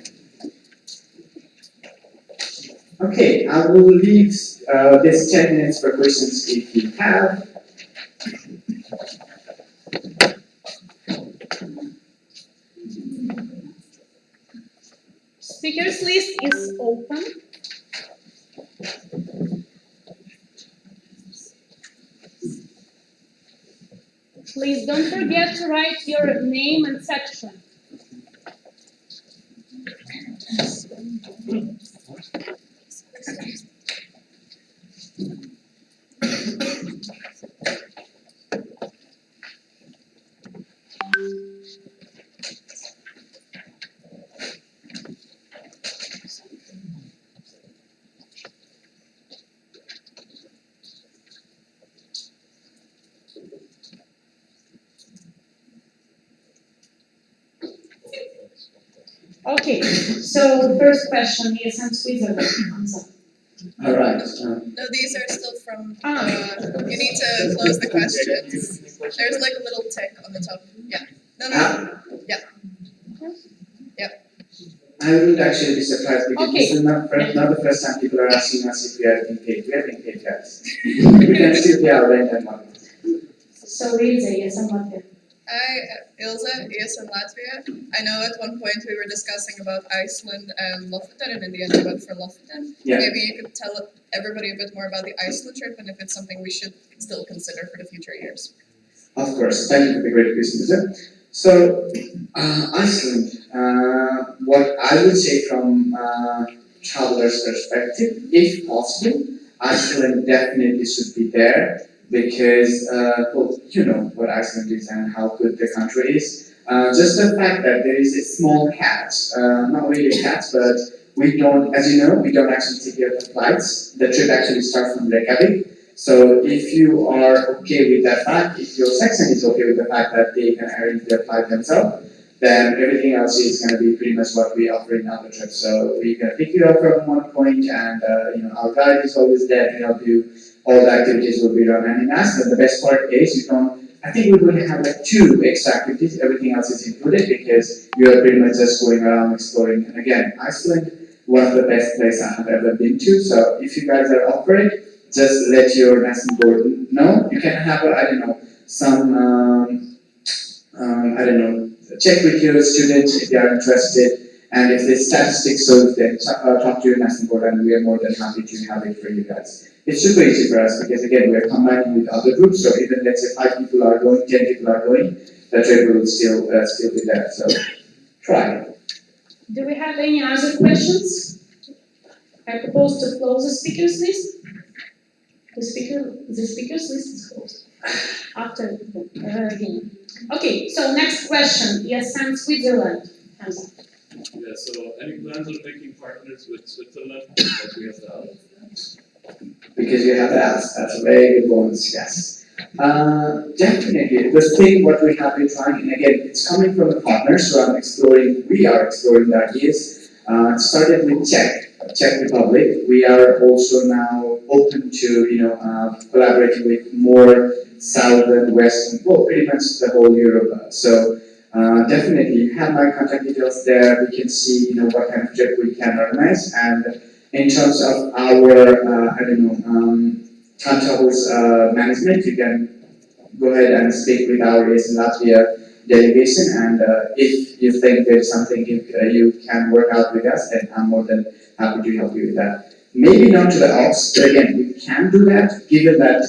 Okay, I will leave this 10 minutes for questions if you have. Speakers list is open. Please don't forget to write your name and section. Okay, so first question, ESN Switzerland. All right. No, these are still from, you need to close the questions. There's like a little tick on the top. Yeah. No. Yeah. Yep. I wouldn't actually be surprised because this is not the first time people are asking us if we are being paid. We are being paid, guys. We can still pay our rent and money. So Ilse, ESN Latvia. Hi, Ilse, ESN Latvia. I know at one point we were discussing about Iceland and Lofoten, and in the end we went for Lofoten. Yeah. Maybe you could tell everybody a bit more about the Iceland trip and if it's something we should still consider for the future years. Of course, thank you for the great question, Lisa. So, Iceland, what I would say from traveler's perspective, if possible, Iceland definitely should be there. Because, well, you know what Iceland is and how good the country is. Just the fact that there is a small cat, not really a cat, but we don't, as you know, we don't actually take care of the flights. The trip actually starts from Reykjavik. So if you are okay with that fact, if your section is okay with the fact that they can arrange their flight themselves, then everything else is going to be pretty much what we offer in other trips. So we're going to pick you up from one point, and our guide is always there to help you. All the activities will be run. And in Iceland, the best part is I think we're going to have like 2 extra activities. Everything else is included because you are pretty much just going around exploring. And again, Iceland, one of the best places I have ever been to. So if you guys are up for it, just let your national board know. You can have, check with your students if they are interested. And if the statistics shows, then talk to your national board, and we are more than happy to have it for you guys. It's super easy for us because again, we are combining with other groups, so even let's say 5 people are going, 10 people are going, the trip will still be there. So try. Do we have any other questions? I propose to close the speakers list. The speakers list is closed after the Okay, so next question. ESN Switzerland. Hamza. Yeah, so any plans on making partners with Switzerland that we have to have? Because you have asked, that's a very good bonus, yes. Definitely, the thing what we have been trying, and again, it's coming from a partner, so we are exploring the ideas. Started with Czech. Czech Republic. We are also now open to collaborating with more southern, western, well, pretty much the whole Europe. So definitely, you have my contact details there. We can see what kind of trip we can organize. And in terms of our turntables management, you can go ahead and speak with our ESN Latvia delegation, and if you think there's something you can work out with us, then I'm more than happy to help you with that. Maybe not to the Alps, but again, we can do that, given that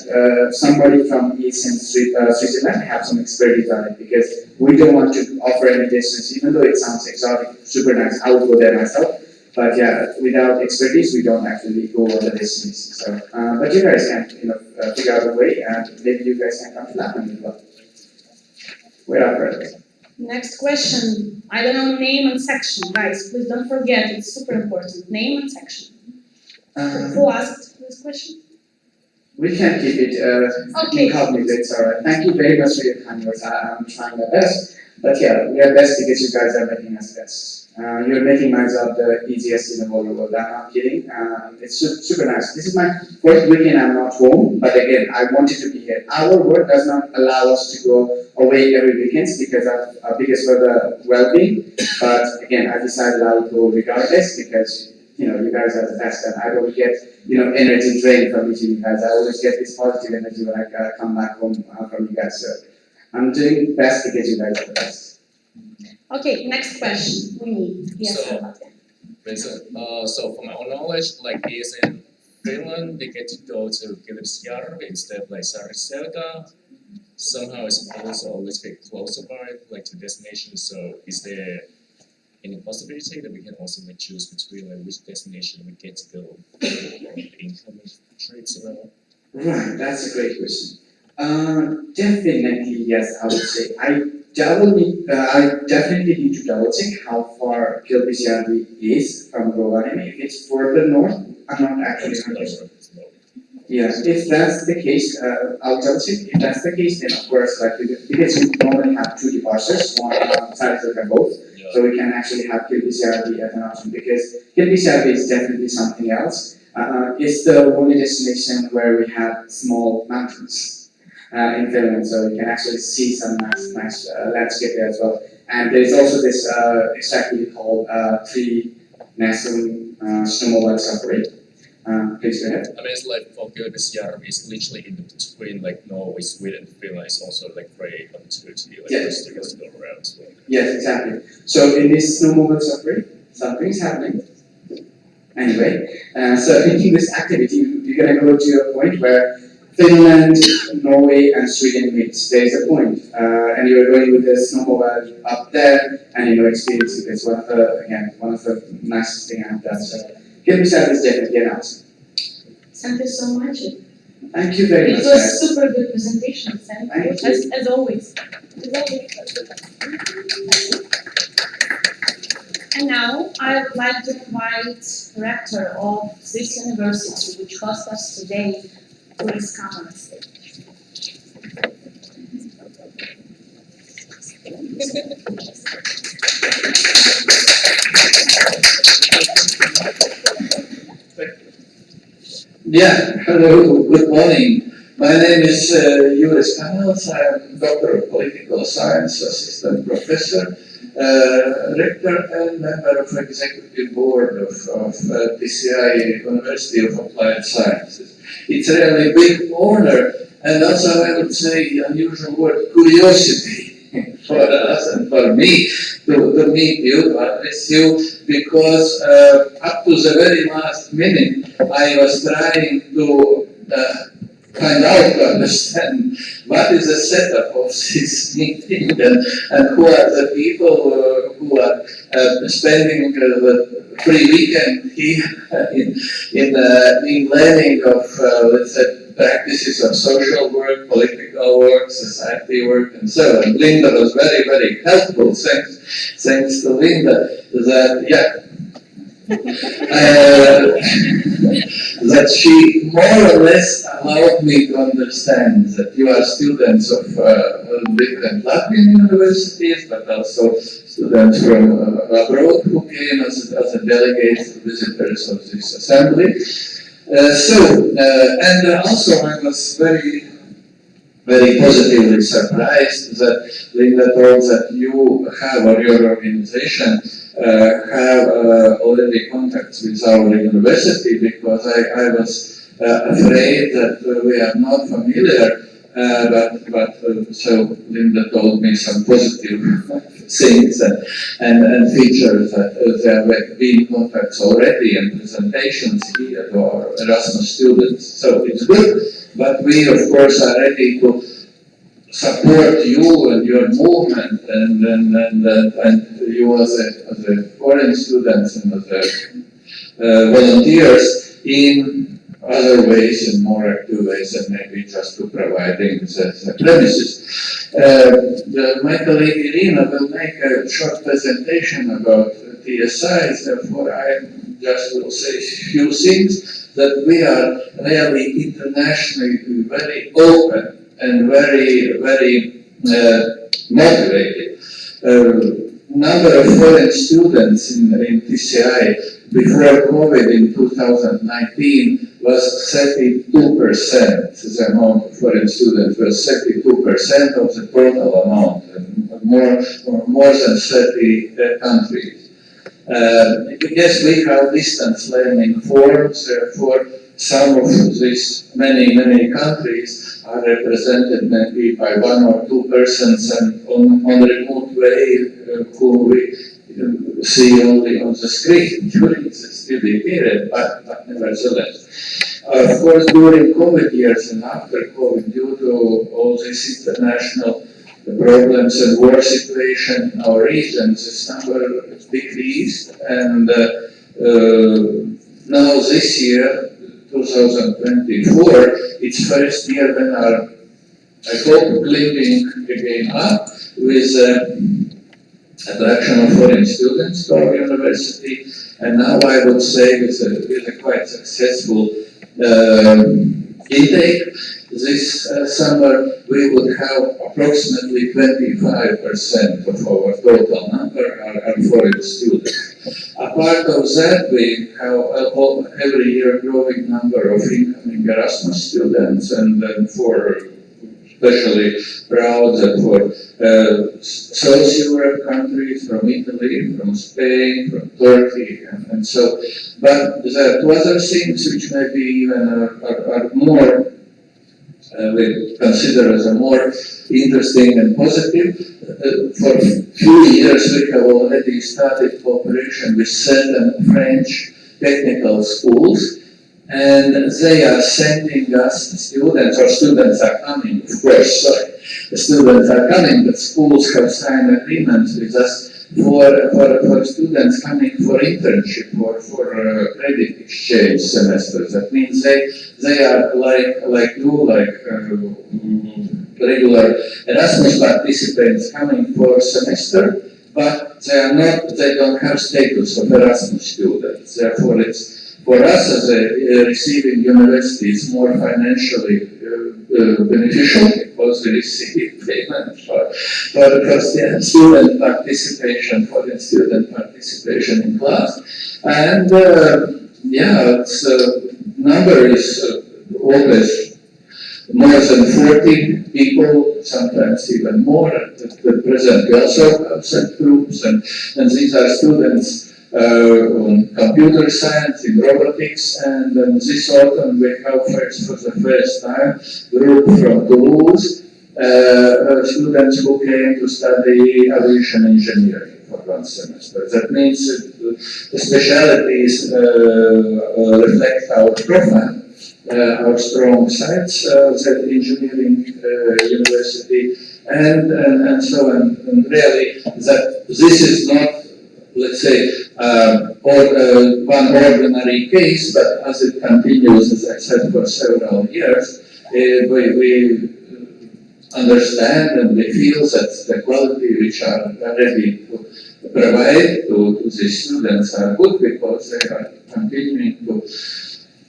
somebody from ESN Switzerland have some expertise on it, because we don't want to offer any distance, even though it sounds exotic, super nice, I would go there myself. But yeah, without expertise, we don't actually go on the destinations. So, but you guys can, figure out a way, and maybe you guys can come to Lapland as well. We're up for it. Next question. I don't know name and section, guys. Please don't forget. It's super important. Name and section. Who asked this question? We can keep it incognito. It's alright. Thank you very much for your kind words. I'm trying my best. But yeah, we are best because you guys are making us best. You're making my job the easiest in the whole world. I'm not kidding. It's super nice. This is my fourth weekend I'm not home, but again, I wanted to be here. Our work does not allow us to go away every weekend because for the well-being. But again, I decided I would go regardless because you guys are the best, and I don't get energy drained from meeting you guys. I always get this positive energy when I come back home from you guys. So I'm doing best because you guys are the best. Okay, next question. We need. Yes, so from my own knowledge, like in Finland, they get to go to Kilpisjärvi instead of like Saariselkä. Somehow it's also always get closer by like to destination. So is there any possibility that we can also like choose between like which destination we get to go on the incoming trips around? Right, that's a great question. Definitely yes, I would say. I definitely need to double check how far Kilpisjärvi is from Rovaniemi. If it's further north, I'm not actually sure. Yes, if that's the case, I'll double check. If that's the case, then of course, like because you normally have two departures, one on Saariselkä and both, so we can actually have Kilpisjärvi as an option because Kilpisjärvi is definitely something else. It's the only destination where we have small mountains. In Finland, so you can actually see some nice landscape there as well. And there's also this exactly called three-nation snowmobile safari. Please go ahead. I mean, it's like for Kilpisjärvi, it's literally in between like Norway, Sweden, and Finland. It's also like great opportunity, like just to go around as well. Yes, exactly. So in this snowmobile safari, something's happening. Anyway, so in this activity, you're gonna go to a point where Finland, Norway, and Sweden meets. There's a point, and you're going with the snowmobile up there, and experiencing this. One of the nicest things I've done. So, Kilpisjärvi is definitely an option. Thank you so much. Thank you very much. It was super good presentation. Thank you. As always. And now I would like to invite the rector of this university, which hosts us today. Please come on stage. Yeah, hello, good morning. My name is Juris Kanels. I am Doctor of Political Science, Assistant Professor, Rector and Member of Executive Board of PCI University of Applied Sciences. It's really a big honor and also I would say the unusual word curiosity for us and for me to meet you, to address you, because up to the very last minute I was trying to find out, to understand what is the setup of this meeting and who are the people who are spending the free weekend here in learning of, let's say, practices of social work, political work, society work, and so on. Linda was very, very helpful. Thanks to Linda. that she more or less allowed me to understand that you are students of different Latvian universities, but also students from abroad who came as a delegates, visitors of this assembly. And also I was very positively surprised that Linda told that you have, or your organization, have already contacts with our university, because I was afraid that we are not familiar, so Linda told me some positive things and features that there have been contacts already and presentations here to our Erasmus students. So it's good, but we of course are ready to support you and your movement and you as a foreign students and as a volunteers in other ways and more active ways than maybe just to providing the premises. My colleague Irina will make a short presentation about TSIs, therefore I just will say a few things, that we are really internationally very open and very motivated. Number of foreign students in TCI before COVID in 2019 was 32%. The amount of foreign students was 32% of the total amount, and more than 30 countries. Yes, we have distance learning forums, therefore some of these many countries are represented maybe by one or two persons and on remote way who we see only on the screen during the study period, but nevertheless. Of course, during COVID years and after COVID, due to all these international problems and war situation in our region, this number decreased, and now this year, 2024, it's first year when I hope climbing again up with attraction of foreign students to our university, and now I would say with a quite successful intake. This summer we would have approximately 25% of our total number are foreign students. Apart of that, we have every year growing number of incoming Erasmus students, and then for especially proud that for South Europe countries, from Italy, from Spain, from Turkey, and so. But there are two other things which maybe even are more we consider as a more interesting and positive. For a few years we have already started cooperation with certain French technical schools, and they are sending us students, or students are coming, of course, sorry. The students are coming, but schools have signed agreements with us for students coming for internship or for credit exchange semesters. That means they are like you, regular Erasmus participants coming for a semester, but they don't have status of Erasmus students. Therefore, it's for us as a receiving university, it's more financially beneficial because we receive payment for student participation, in class, and it's number is always more than 40 people, sometimes even more at the present. We also have set groups, and these are students on computer science, in robotics, and this autumn we have for the first time group from Toulouse, students who came to study aviation engineering for one semester. That means the specialties reflect our profile. Our strong sides, that engineering university, and so on. And really, that this is not, let's say, one ordinary case, but as it continues, as I said, for several years, we understand and we feel that the quality which are ready to provide to these students are good because they are continuing to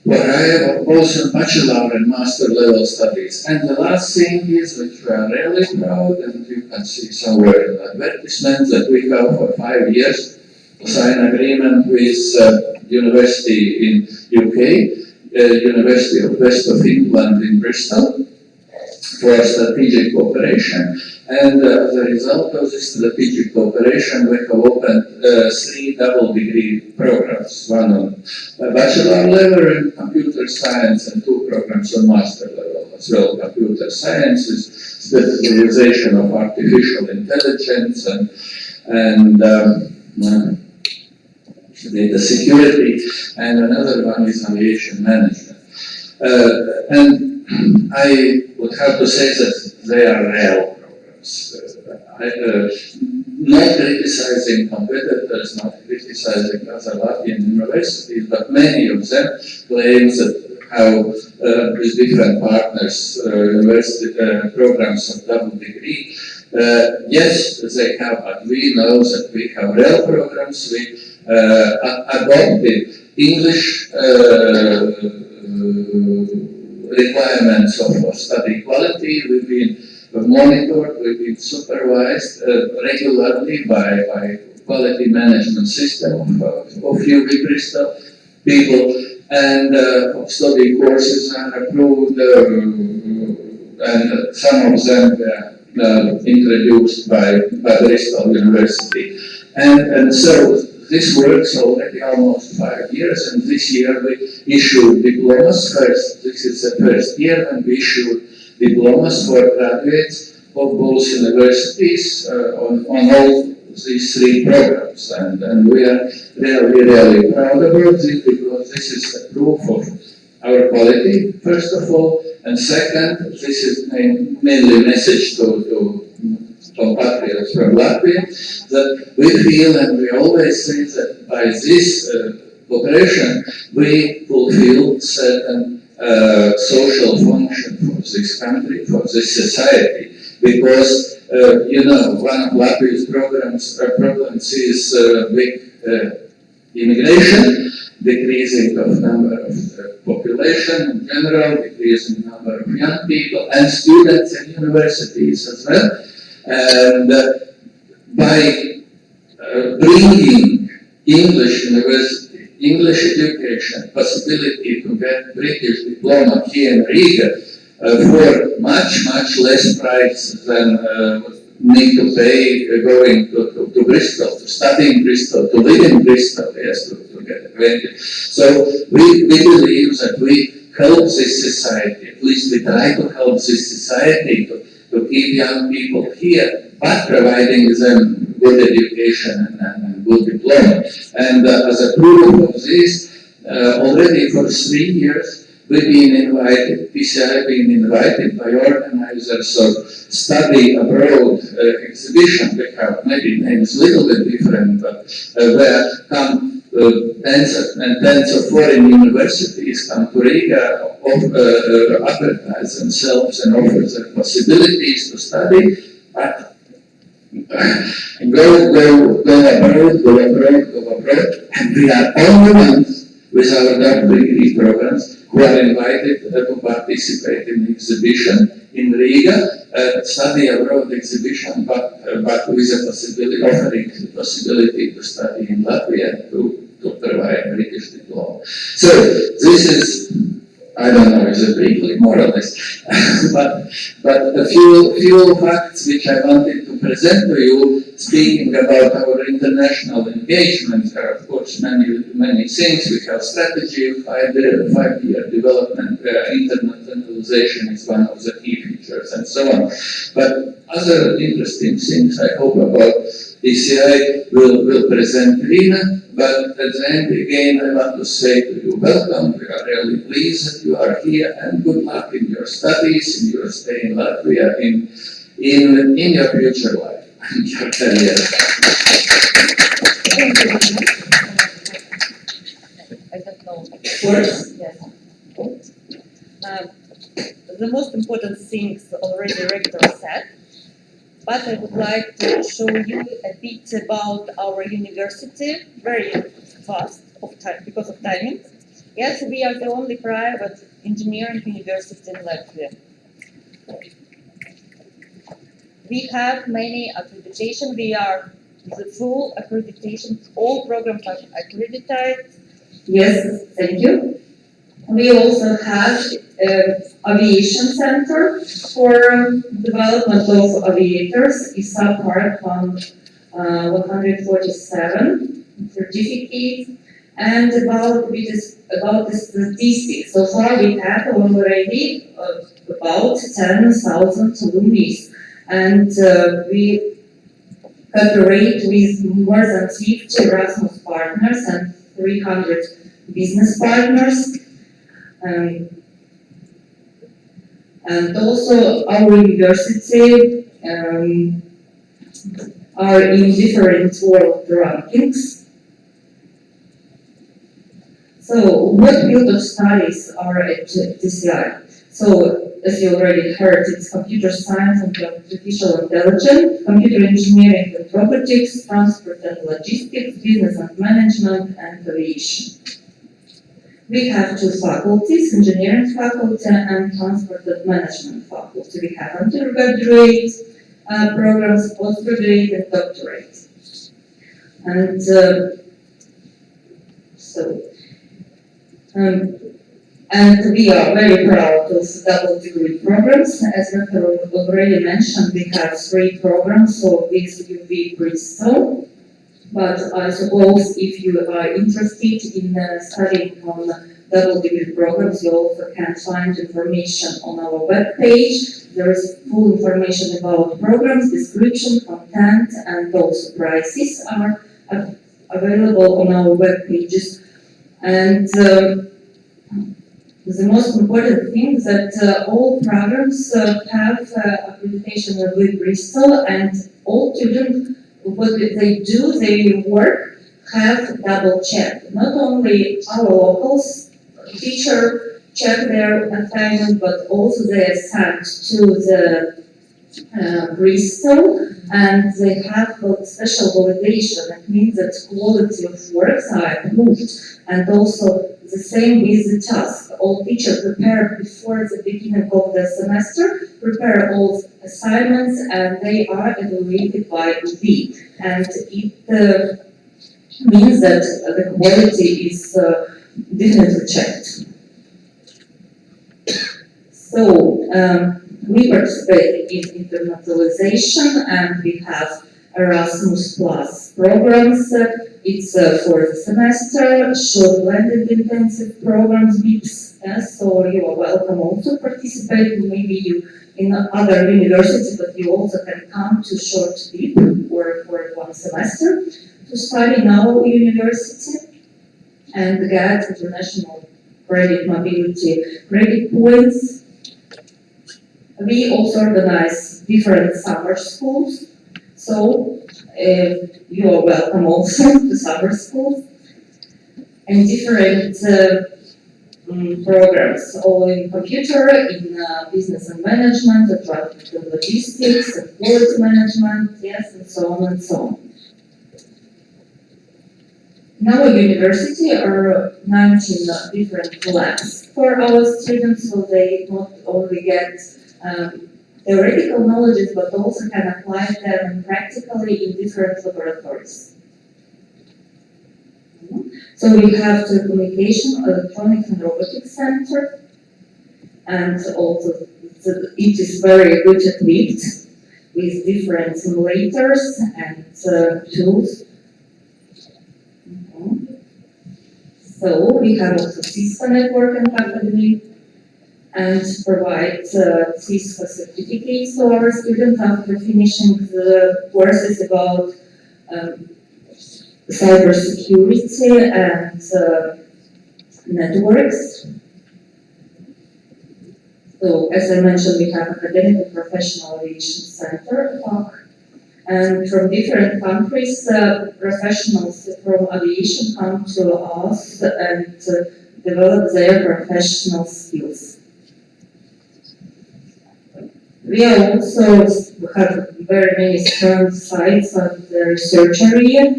arrive both in bachelor and master level studies. And the last thing is, which we are really proud, and you can see somewhere in the advertisement, that we have for 5 years signed agreement with university in UK, University of West of England in Bristol, for strategic cooperation. And as a result of this strategic cooperation, we have opened 3 double degree programs, one on bachelor level in computer science and 2 programs on master level as well. Computer science is specialization of artificial intelligence and data security, and another one is aviation management. And I would have to say that they are real programs. Not criticizing competitors, not criticizing other Latvian universities, but many of them claim that how with different partners, university programs of double degree. Yes, they have, but we know that we have real programs. We adopted English requirements of study quality. We've been monitored, we've been supervised regularly by quality management system of UB Bristol people, and study courses are approved, and some of them were introduced by Bristol University. And so this works already almost 5 years, and this year we issued diplomas first. This is the first year when we issued diplomas for graduates of both universities on all these 3 programs. And we are really proud about this because this is a proof of our quality, first of all, and second, this is mainly a message to compatriots from Latvia, that we feel and we always say that by this cooperation we fulfill certain social function for this country, for this society, because one of Latvia's problems is big immigration, decreasing of number of population in general, decreasing number of young people and students in universities as well. And by bringing English university, English education, possibility to get British diploma here in Riga for much less price than need to pay going to Bristol, to study in Bristol, to live in Bristol, yes, to get acquainted. So we believe that we help this society, at least we try to help this society to keep young people here, but providing them good education and good diploma. And as a proof of this, already for 3 years, we've been invited, PCI been invited by organizers of study abroad exhibition. We have maybe names a little bit different, but where come tens of foreign universities come to Riga, advertise themselves and offer their possibilities to study, but go abroad, and we are only ones with our double degree programs who are invited to participate in the exhibition in Riga, study abroad exhibition, but with a possibility, offering the possibility to study in Latvia to provide British diploma. So this is, I don't know, is it briefly, more or less, but a few facts which I wanted to present to you, speaking about our international engagement. There are, of course, many things. We have strategy, 5-year development, where internationalization is one of the key features, and so on. But other interesting things I hope about PCI will present Rina. But at the end, again, I want to say to you, welcome. We are really pleased that you are here, and good luck in your studies, in your stay in Latvia, in your future life, and your career. I don't know. Words? Yes. the most important things already Rector said, but I would like to show you a bit about our university, very fast of time, because of timing. Yes, we are the only private engineering university in Latvia. We have many accreditation. We are the full accreditation. All programs are accredited. Yes, thank you. We also have aviation center for development of aviators. ISA Part 147 certificate. And about the statistics, so far we have already about 10,000 alumni, and we cooperate with more than 50 Erasmus partners and 300 business partners. And also our university are in different world rankings. So what field of studies are at TCI? So as you already heard, it's computer science and artificial intelligence, computer engineering and robotics, transport and logistics, business and management, and aviation. We have two faculties, engineering faculty and transport and management faculty. We have undergraduate programs, postgraduate and doctorate. And and we are very proud of double degree programs. As Dr. already mentioned, we have 3 programs, so with UV Bristol. But I suppose if you are interested in studying on double degree programs, you also can find information on our web page. There is full information about programs, description, content, and also prices are available on our web pages. And the most important thing is that all programs have accreditation with Bristol, and all students, what they do, they work, have double check. Not only our locals, teacher check their assignment, but also they are sent to the Bristol, and they have special validation. That means that quality of works are approved, and also the same with the task. All teachers prepare before the beginning of the semester, prepare all assignments, and they are evaluated by UB. And it means that the quality is definitely checked. So we participate in internationalization, and we have Erasmus Plus programs. It's for the semester, short blended intensive programs, BIPs. So you are welcome also participate. Maybe you in other universities, but you also can come to short BIP or for 1 semester to study in our university and get international credit mobility credit points. We also organize different summer schools, so you are welcome also to summer schools, and different programs, all in computer, in business and management, transport and logistics, and quality management, yes, and so on and so on. In our university are 19 different labs for our students, so they not only get theoretical knowledge, but also can apply them practically in different laboratories. So we have telecommunication, electronics and robotics center, and also it is very good equipped with different simulators and tools. So we have also Cisco Network and Academy, and provide Cisco certificates to our students after finishing the courses about cybersecurity and networks. So as I mentioned, we have Academic and Professional Aviation Center, and from different countries, professionals from aviation come to us and develop their professional skills. We are also have very many strong sites on the research area,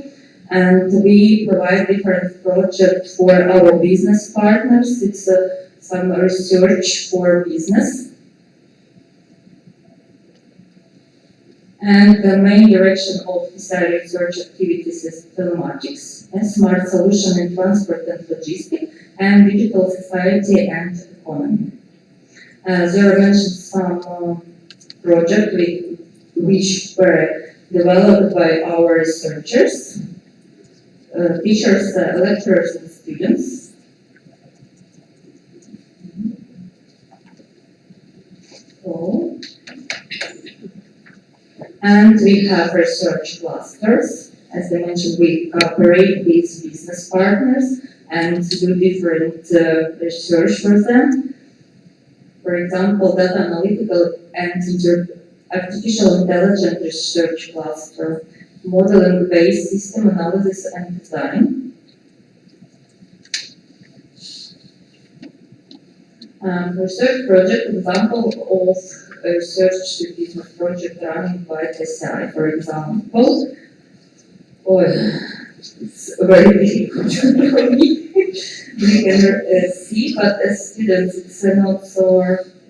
and we provide different projects for our business partners. It's some research for business. And the main direction of this research activities is telematics, and smart solution in transport and logistics, and digital society and economy. There are mentioned some projects which were developed by our researchers, teachers, lecturers, and students. So, and we have research clusters. As I mentioned, we cooperate with business partners and do different research for them. For example, data analytical and artificial intelligence research cluster, modeling-based system analysis and design. Research project example of a research business project running by TSI, for example. Oh, it's very difficult for me. We can see, but as students, it's not so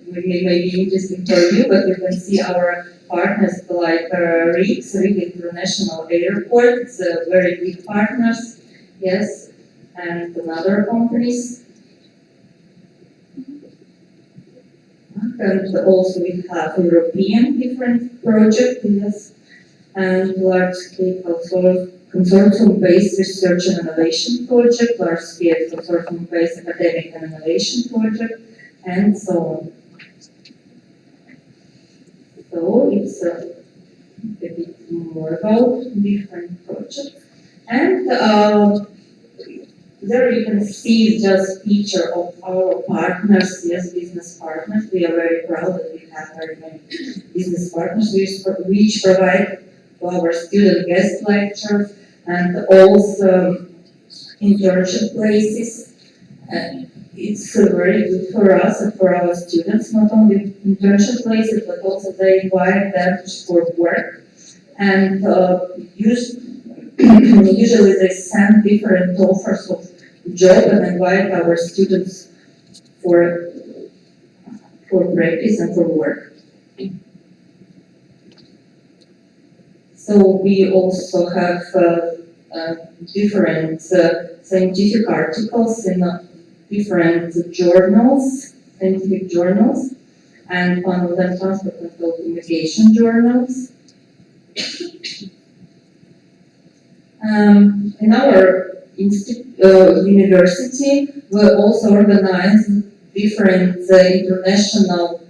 maybe interesting for you, but you can see our partners like Rig International Airport. It's a very big partners, yes, and other companies. And also we have European different projects, yes, and large-scale consortium-based research and innovation project, large-scale consortium-based academic and innovation project, and so on. So it's a bit more about different projects. And there you can see just picture of our partners, yes, business partners. We are very proud that we have very many business partners which provide to our student guest lectures and also internship places. It's very good for us and for our students, not only internship places, but also they invite them for work. And usually they send different offers of job and invite our students for practice and for work. So we also have different scientific articles in different journals, scientific journals, and one of them transport and telecommunication journals. In our university, we also organize different international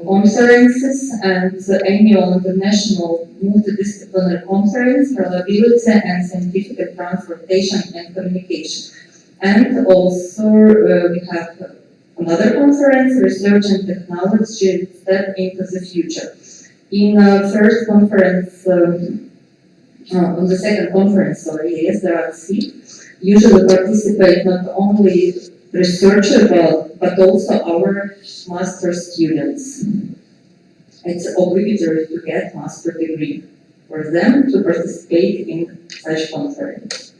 conferences and annual international multidisciplinary conference, reliability and scientific transportation and communication. And also we have another conference, research and technology, step into the future. In first conference, on the second conference, sorry, yes, there are seats. Usually participate not only researchers, but also our master students. It's obligatory to get master degree for them to participate in such conference.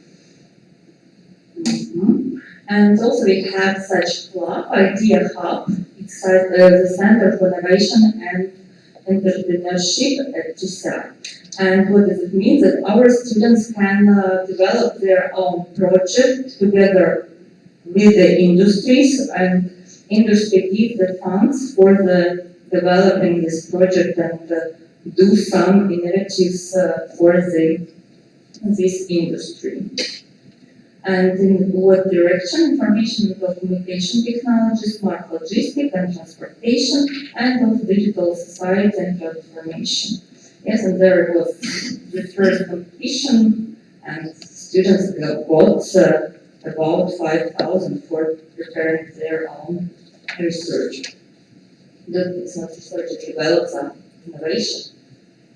And also we have such club, Idea Hub. It's the Center for Innovation and Entrepreneurship at TSI. And what does it mean? That our students can develop their own project together with the industries, and industry give the funds for the developing this project and do some initiatives for this industry. And in what direction? Information and communication technology, smart logistics and transportation, and of digital society and transformation. Yes, and there was the first competition, and students got about 5,000 for preparing their own research. It's not research, it develops some innovation,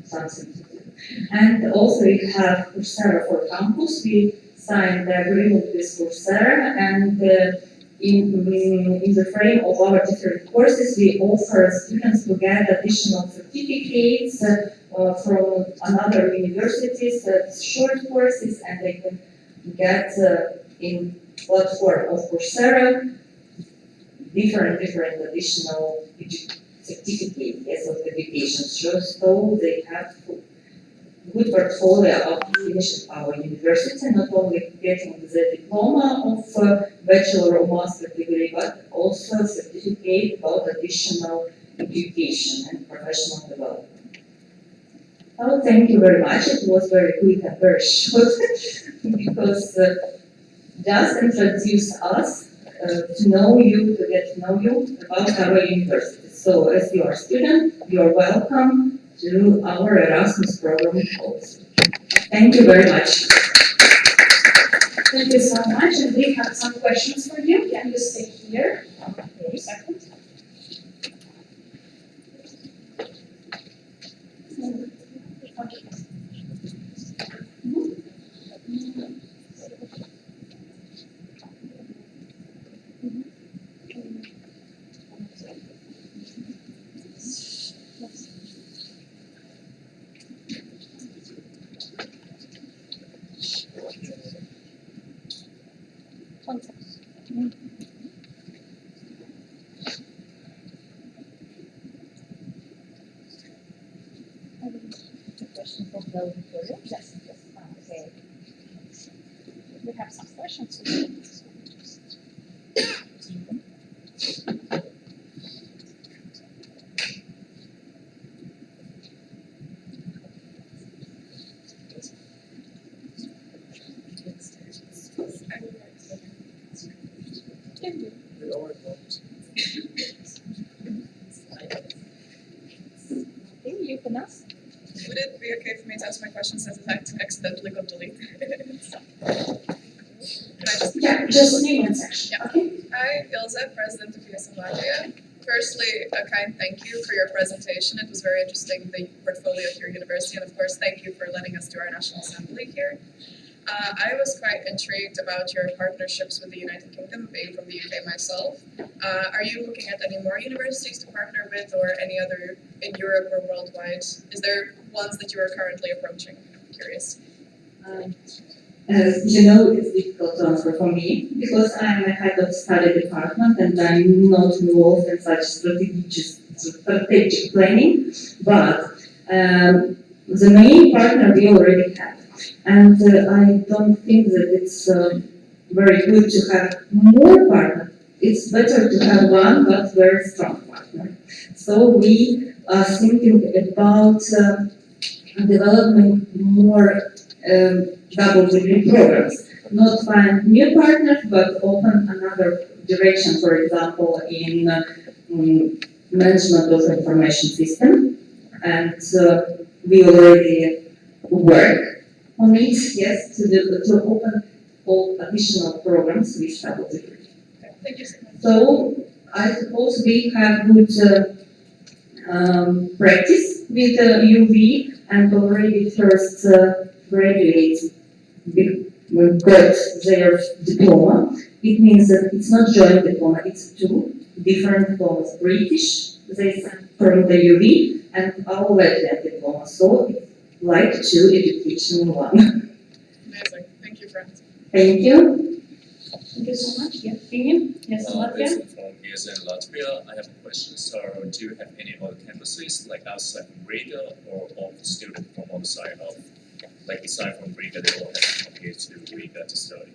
something to do. And also we have Coursera for Campus. We signed the agreement with Coursera, and in the frame of our different courses, we offer students to get additional certificates from another universities, short courses, and they can get in platform of Coursera different additional certificates of education, so they have good portfolio of finishing our university, not only getting the diploma of bachelor or master degree, but also certificate about additional education and professional development. Oh, thank you very much. It was very quick and very short because just introduce us to know you, to get to know you about our university. So as you are a student, you are welcome to our Erasmus program also. Thank you very much. Thank you so much, and we have some questions for you. Can you stay here for a second? Yes, okay. We have some questions. You can ask. Would it be okay for me to ask my question since I accidentally got deleted? Yeah, just name and section. Yeah. Okay. Hi, Ilza, President of ESN Latvia. Firstly, a kind thank you for your presentation. It was very interesting, the portfolio of your university, and of course, thank you for letting us do our National Assembly here. I was quite intrigued about your partnerships with the United Kingdom, being from the UK myself. Are you looking at any more universities to partner with, or any other in Europe or worldwide? Is there ones that you are currently approaching? I'm curious. As you know, it's difficult to answer for me because I'm a head of study department and I'm not involved in such strategic planning. But the main partner we already have. And I don't think that it's very good to have more partners. It's better to have one, but very strong partner. So we are thinking about developing more double degree programs. Not find new partners, but open another direction, for example, in management of information system. And we already work on it, yes, to open all additional programs with double degree. Thank you so much. So I suppose we have good practice with UV, and already first graduates got their diploma. It means that it's not joint diploma, it's two different diplomas. British, they sent from the UV, and our Latvian diploma. So it's like two education in one. Amazing. Thank you, friends. Thank you. Thank you so much. Yeah, opinion? Yes, Latvia. Vincent from ESN Latvia. I have a question. So, do you have any other campuses, like outside from Riga, or all the students from other side of, like aside from Riga, they all have to come here to Riga to study?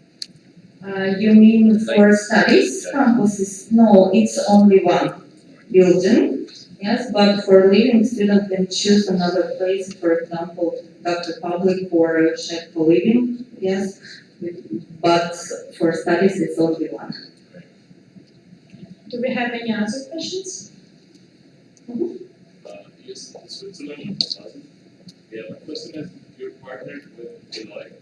You mean for studies campuses? No, it's only one building. Yes, but for living, students can choose another place, for example, Dr. Public or Czech for living. Yes, but for studies, it's only one. Do we have any other questions? Yes, in Switzerland, yeah, my question is, you're partnered with Deloitte,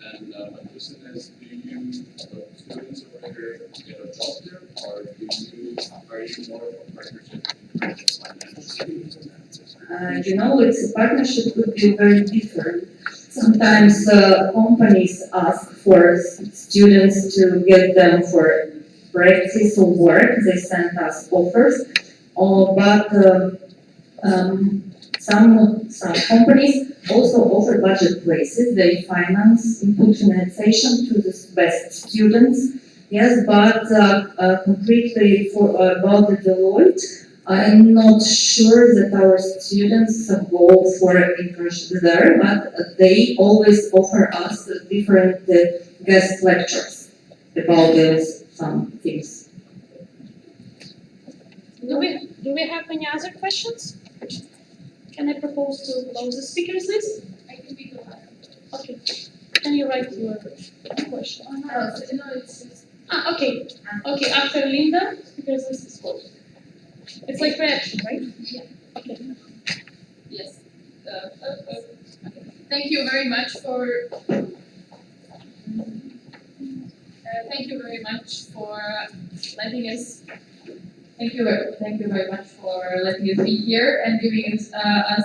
and my question is, do you, students over here get a job there, or are you more of a partnership in terms of financial? You know, it's a partnership could be very different. Sometimes companies ask for students to get them for practice or work, they send us offers. But some companies also offer budget places. They finance input financiation to the best students. Yes, but completely about the Deloitte, I'm not sure that our students go for internship there, but they always offer us different guest lectures about some things. Do we have any other questions? Can I propose to close the speakers list? I can be the one. Okay. Can you write your question? No, it's Okay. Okay, after Linda, speakers list is closed. It's like reaction, right? Yeah. Okay. Yes. Thank you very much for. Thank you very much for letting us. Thank you very much for letting us be here and giving us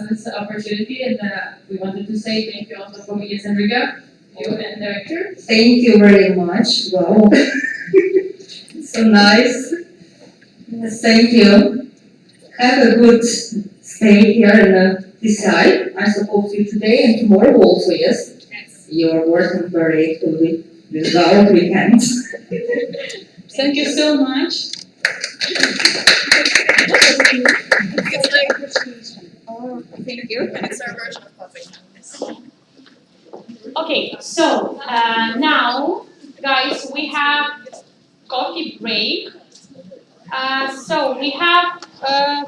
this opportunity. And we wanted to say thank you also for ESN Riga, you and director. Thank you very much. Wow. So nice. Thank you. Have a good stay here in TCI. I suppose you today and tomorrow also, yes? Yes. You're working very actively without weekends. Thank you so much. It's like, Oh, thank you. it's our version of pupping. Okay, so now, guys, we have coffee break. So we have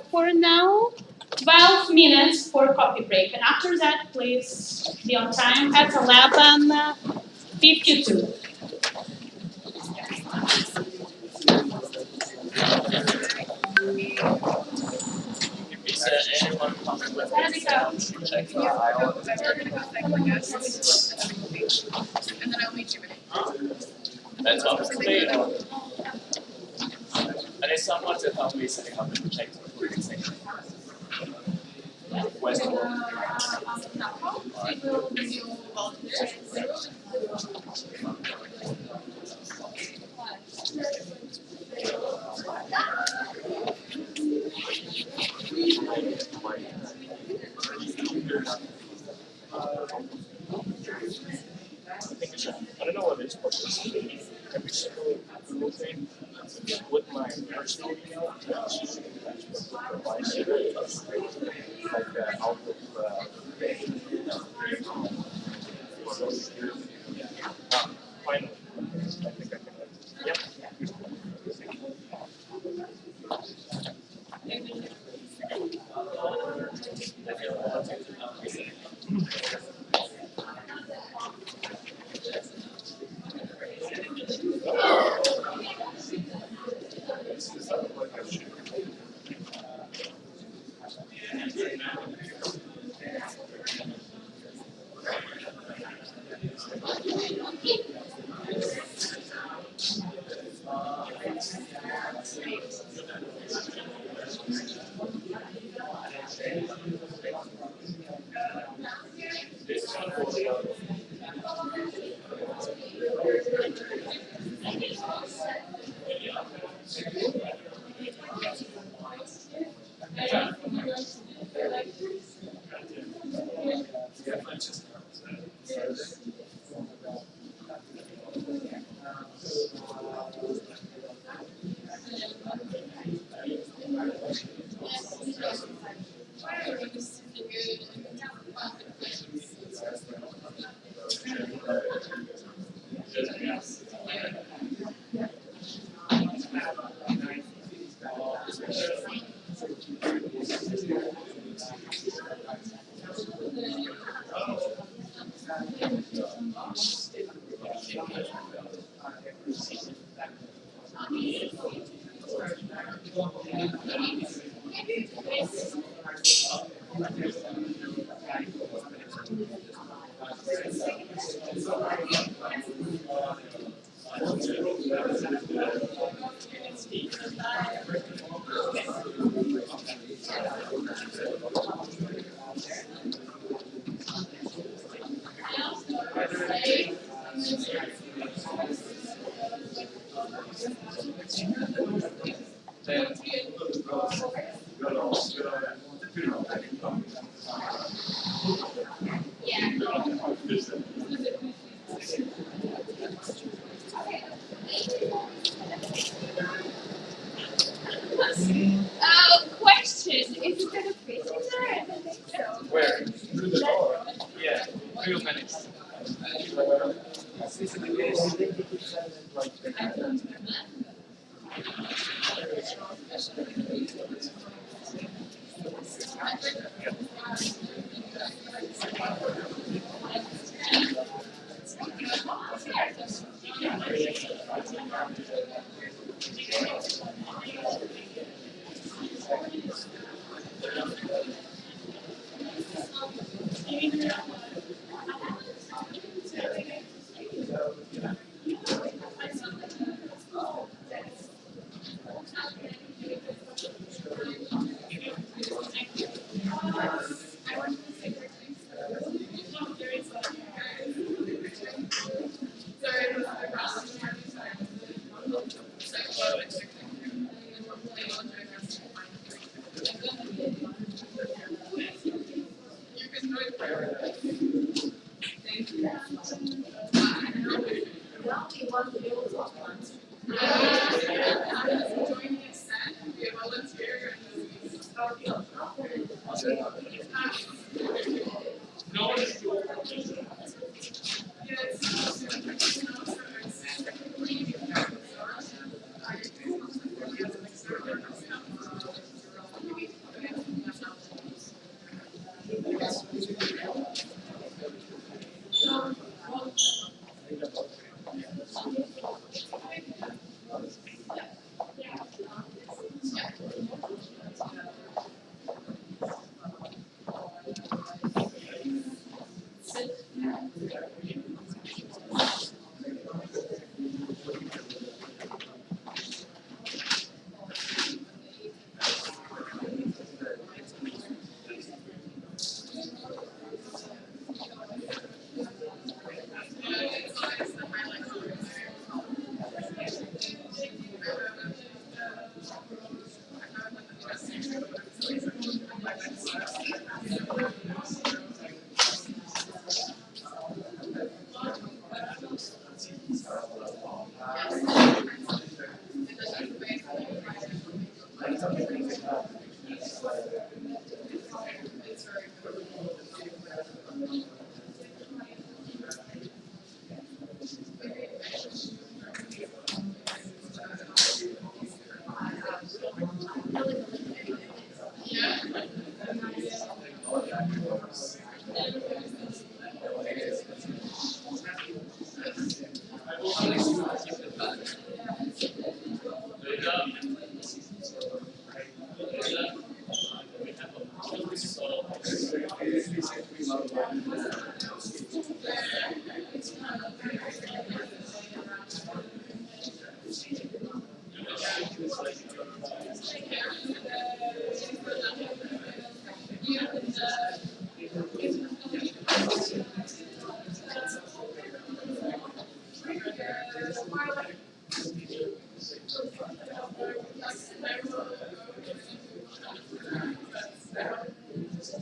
for now 12 minutes for coffee break, and after that, please be on time at 11:52. Is there anyone coming with us? Check the aisle. And then I'll meet you with That's obviously. I need someone to help me setting up the check recruiting section. Where's the I don't know what it is, but it's every single Google thing with my personal email, like Outlook. Finally, I think I can. Yep. Question, is it gonna fit in there? I don't think so. Where? Through the door? Yeah, 2 minutes.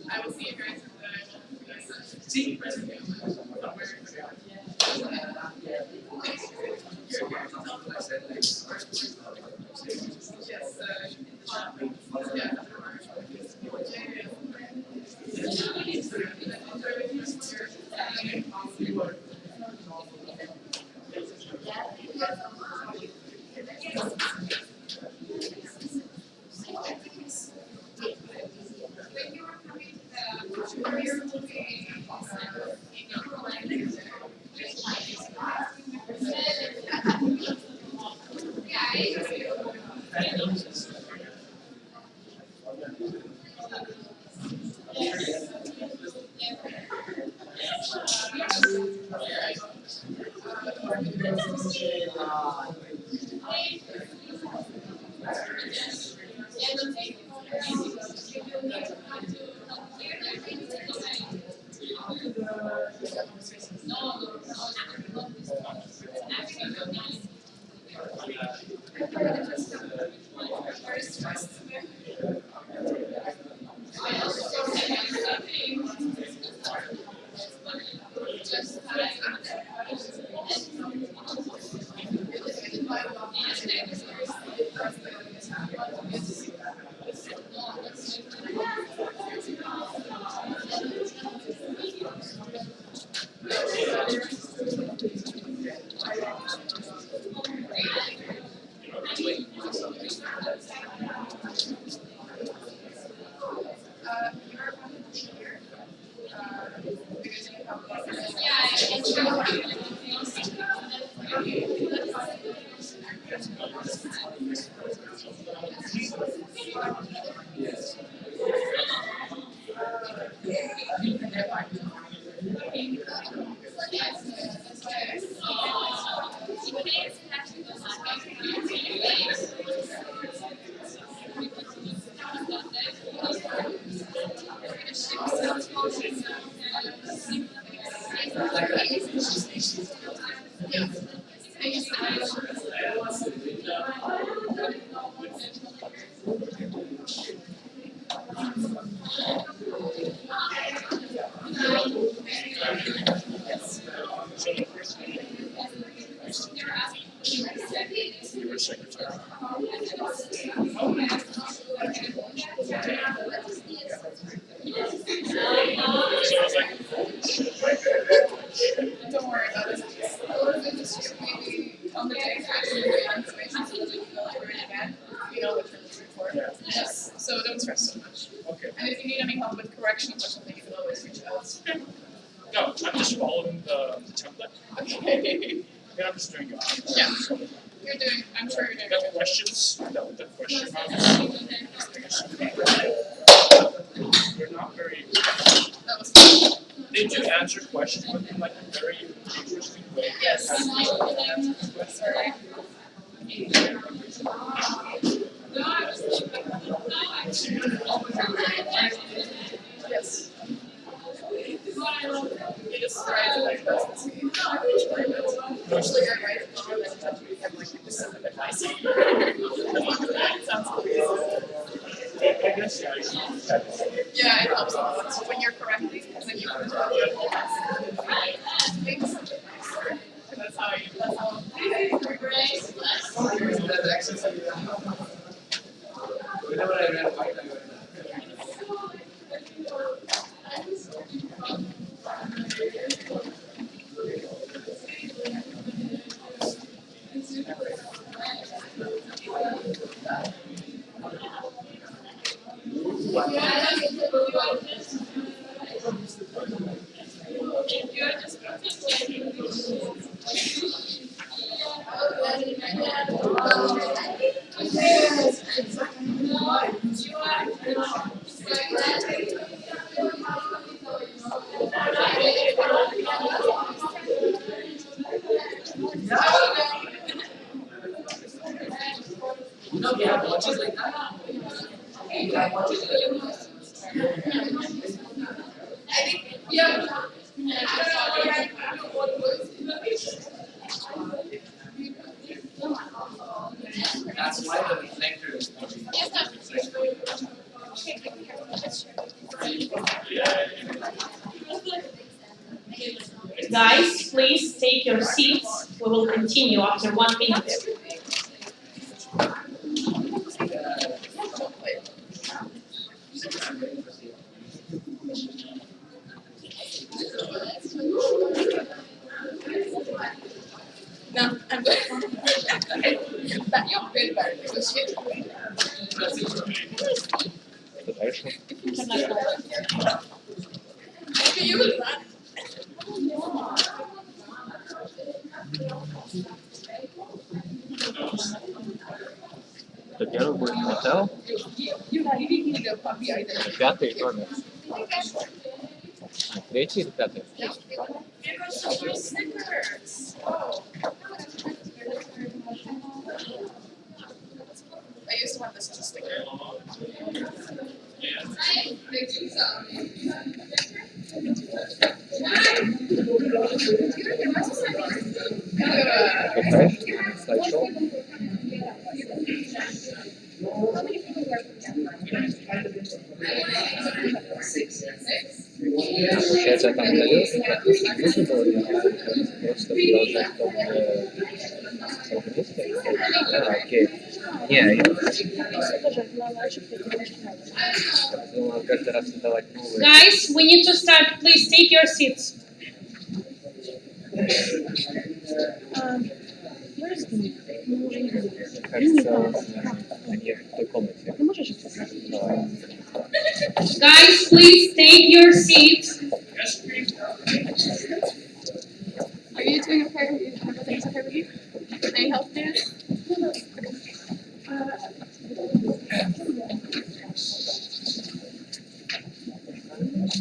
I will see you guys in the presentation. Don't worry about it. Maybe on the day actually the information so that you know like right again, you know what you're looking for. Yes. So don't stress so much. Okay. And if you need any help with corrections or something, you can always reach out. No, I'm just following the template. Okay. Yeah, I'm just doing it. Yeah. You're doing, I'm sure you're doing The it. questions, the question marks, they're not very, That was fun. they do answer questions, but in like a very interesting way. Yes. Sorry. Yes. You just try to like best to see. Usually you're right at the moment that we have like just some advice. Sounds cool. I guess, yeah. Yeah, it helps a lot when you're correctly, because then you can tell your whole make something nicer. That's how you, that's how. That's why the reflector is Guys, please take your seats. We will continue after 1 minute. No, I'm good. That yok benim verdiğim şey. Maybe you would run. The girl was in the hotel? You need to go puppy either. Пятый номер. Третий или пятый? Here goes some little Snickers. Oh. I used to have this as a sticker. Получается, я там удалился, как бы нужно было просто продолжать в том месте? А, окей. Не, я думал каждый раз создавать новые. Guys, we need to start. Please take your seats. Кажется, они в той комнате. Guys, please take your seats. Are you doing okay? Everything's okay with you? Any health news?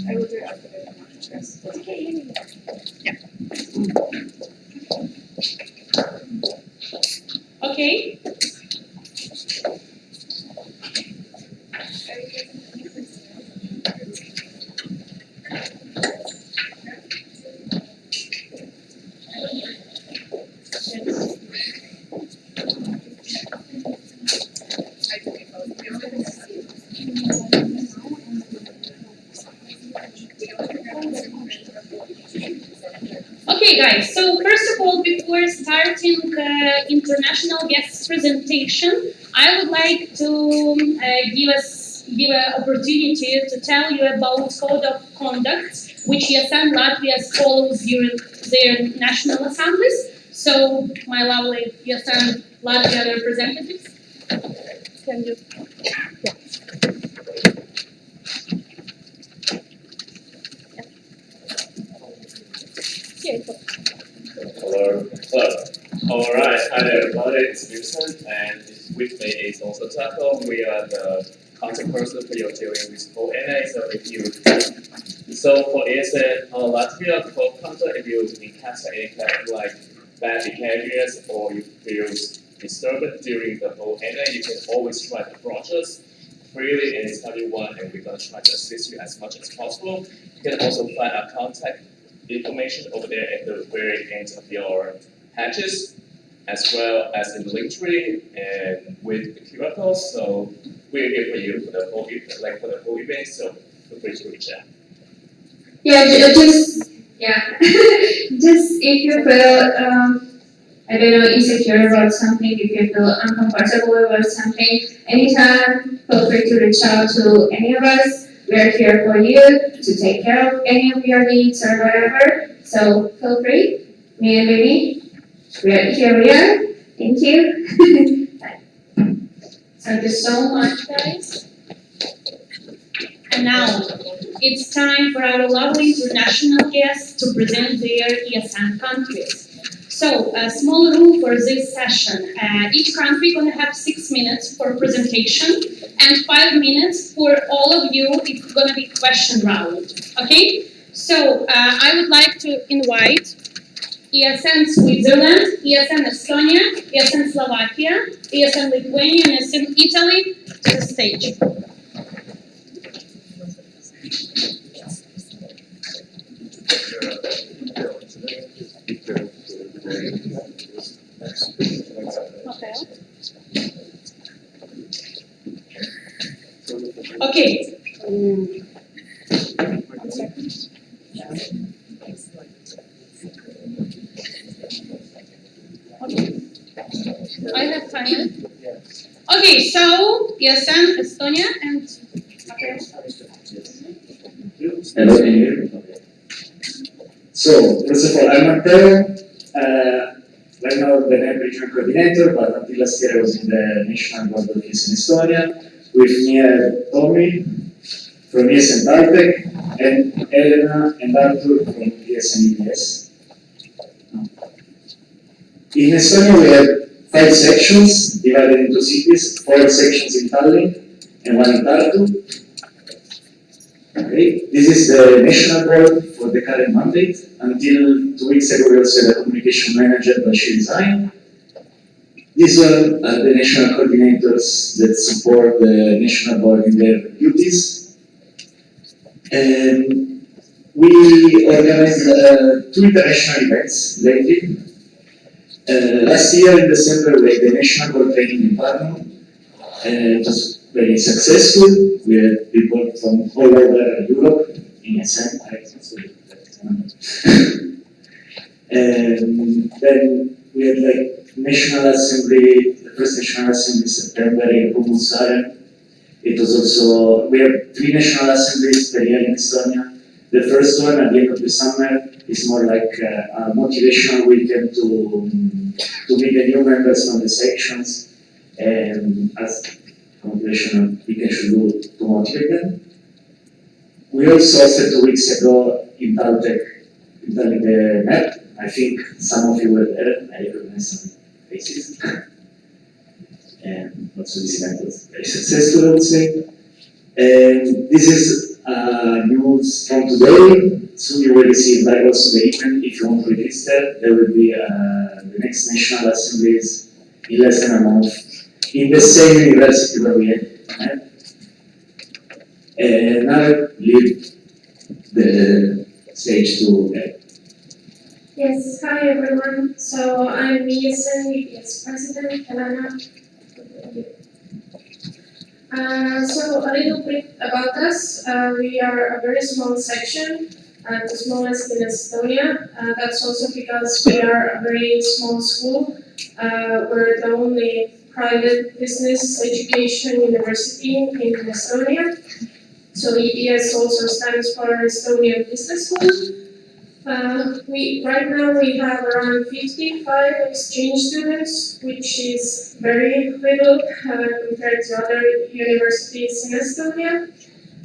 I will do it after the stress. Yeah. Okay. Okay, guys, so first of all, before starting international guest presentation, I would like to give an opportunity to tell you about code of conduct, which ESN Latvia follows during their national assemblies. So, my lovely ESN Latvia representatives, can you? Yeah. Hello. All right. Hi there, everybody. It's Vincent, and with me is also Taco. We are the contact person for your dealing with whole NA. So if you, for ESN Latvia code contact, if you encounter any kind of like bad behaviors or you feel disturbed during the whole NA, you can always try to approach us freely anytime you want, and we're gonna try to assist you as much as possible. You can also find our contact information over there at the very end of your patches, as well as in the link tree and with the QR code. So we're here for you for the whole event. So feel free to reach out. Yeah, just if you feel I don't know, insecure about something, if you feel uncomfortable about something, anytime feel free to reach out to any of us. We are here for you to take care of any of your needs or whatever. So feel free. Me and baby, here we are. Thank you. Thank you so much, guys. And now it's time for our lovely international guests to present their ESN countries. So, a small rule for this session. Each country gonna have 6 minutes for presentation and 5 minutes for all of you. It's gonna be question round, okay? So, I would like to invite ESN Switzerland, ESN Estonia, ESN Slovakia, ESN Lithuania, and ESN Italy to the stage. Okay. I have time. Okay, so ESN, Estonia, and Hello, can you hear me? So, first of all, I'm Matteo. Right now, the NEP regional coordinator, but until last year I was in the national board office in Estonia. With me are Tommy from ESN Tartek and Elena and Arthur from ESN EPS. In Estonia, we have 5 sections divided into cities, 4 sections in Tallinn and 1 in Tartu. Okay. This is the national board for the current mandate. Until 2 weeks ago, we also had a communication manager, but she resigned. These one are the national coordinators that support the national board in their duties. And we organized 2 international events lately. Last year in December, we had the national board training in Parma. It was very successful. We had people from all over Europe, in a sense. And then we had like National Assembly, the first National Assembly in September in Kumusaren. It was also, we have 3 National Assemblies per year in Estonia. The first one at the end of the summer is more like a motivational weekend to meet the new members from the sections and as motivational weekend should do to motivate them. We also said 2 weeks ago in Taltech, in the net. I think some of you were there. I recognize some faces. And also this event was very successful, I would say. And this is news from today. Soon you will receive like also the email if you want to register. There will be the next National Assemblies in less than a month in the same university where we had. And now I leave the stage to Ed. Yes, hi everyone. So I'm ESN VPS President, Helena. So a little bit about us. We are a very small section, the smallest in Estonia. That's also because we are a very small school. We're the only private business education university in Estonia. So EBS also stands for Estonian Business School. Right now we have around 55 exchange students, which is very little compared to other universities in Estonia.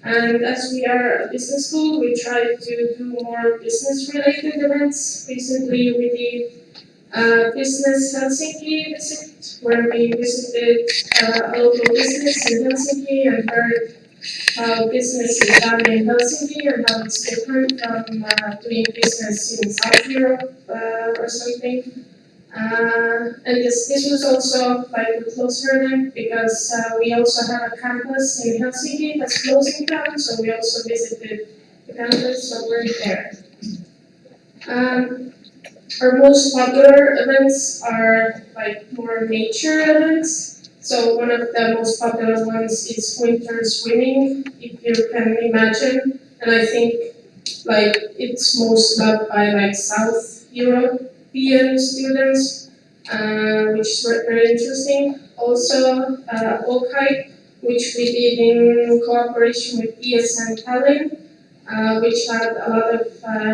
And as we are a business school, we try to do more business-related events. Recently we did Business Helsinki visit, where we visited a local business in Helsinki and heard how business is done in Helsinki and how it's different from doing business in South Europe or something. And this was also like a closer event because we also have a campus in Helsinki that's closing down, so we also visited the campus, so we're there. Our most popular events are like more nature events. So one of the most popular ones is winter swimming, if you can imagine. And I think like it's most loved by like South European students, which is very interesting. Also, oak hike, which we did in cooperation with ESN Tallinn, which had a lot of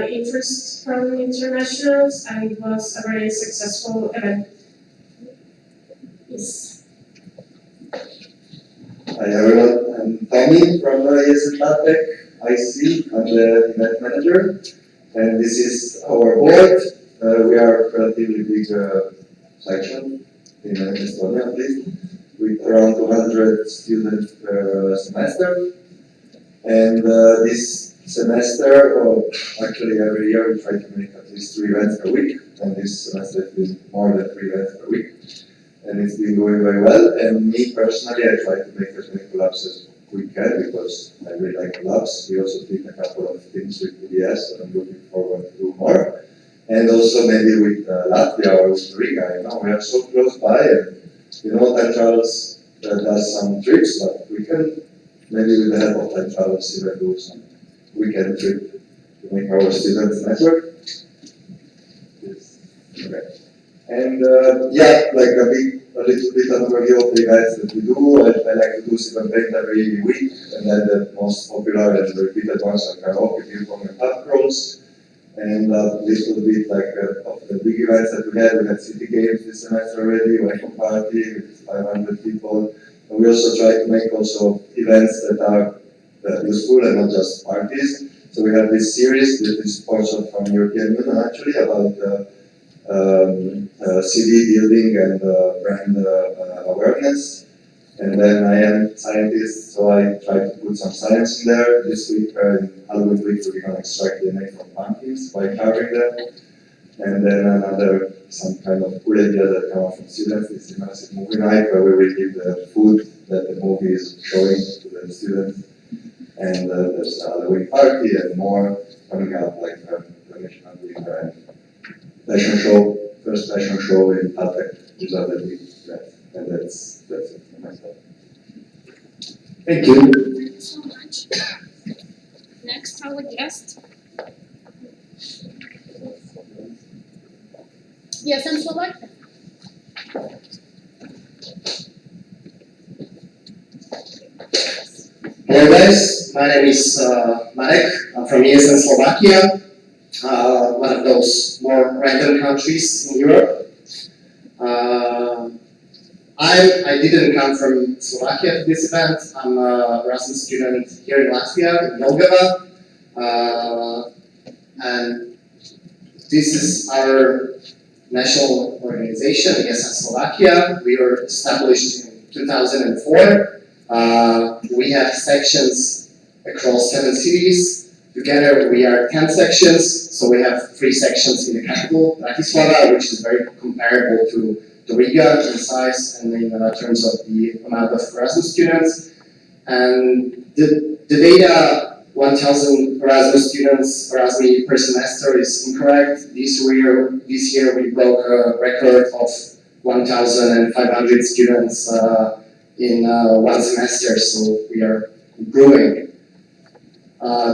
interest from internationals and was a very successful event. Yes. Hi everyone, I'm Tommy from ESN Latvia IC. I'm the event manager, and this is our board. We are a relatively big section in Estonia, at least, with around 200 students per semester. And this semester, or actually every year, we try to make at least 3 events per week, and this semester it's been more than 3 events per week. And it's been going very well. And me personally, I try to make as many collabs as we can because I really like collabs. We also did a couple of things with PDS, and I'm looking forward to do more. And also maybe with Latvia or with Riga. You know, we are so close by, and you know, Time Travels does some trips, but we can maybe with the help of Time Travels even do some weekend trip to make our students network. Yes. Okay. And yeah, like a little bit overview of the events that we do. I like to do some event every week, and then the most popular and repeated ones are karaoke, beer pong, and pub crawls. And a little bit like of the big events that we had City Games this semester already, welcome party with 500 people. And we also try to make also events that are useful and not just parties. So we have this series that is sponsored from European Union actually about CD building and brand awareness. And then I am scientist, so I try to put some science in there. This week, in Halloween week, we're going to extract DNA from pumpkins by carving them. And then another, some kind of cool idea that comes from students is immersive movie night, where we will give the food that the movie is showing to the students. And there's a Halloween party and more coming up, like National Winter and fashion show, first fashion show in Taltech. These are the big events, and that's it for myself. Thank you. Thank you so much. Next, our guest. ESN Slovakia. Hello guys, my name is Marek. I'm from ESN Slovakia, one of those more random countries in Europe. I didn't come from Slovakia to this event. I'm a Erasmus student here in Latvia, in Jelgava. And this is our national organization, ESN Slovakia. We were established in 2004. We have sections across 7 cities. Together we are 10 sections, so we have 3 sections in the capital, Bratislava, which is very comparable to Riga in size and in terms of the amount of Erasmus students. And the data, 1,000 Erasmus students, Erasmus per semester, is incorrect. This year we broke a record of 1,500 students in 1 semester, so we are growing.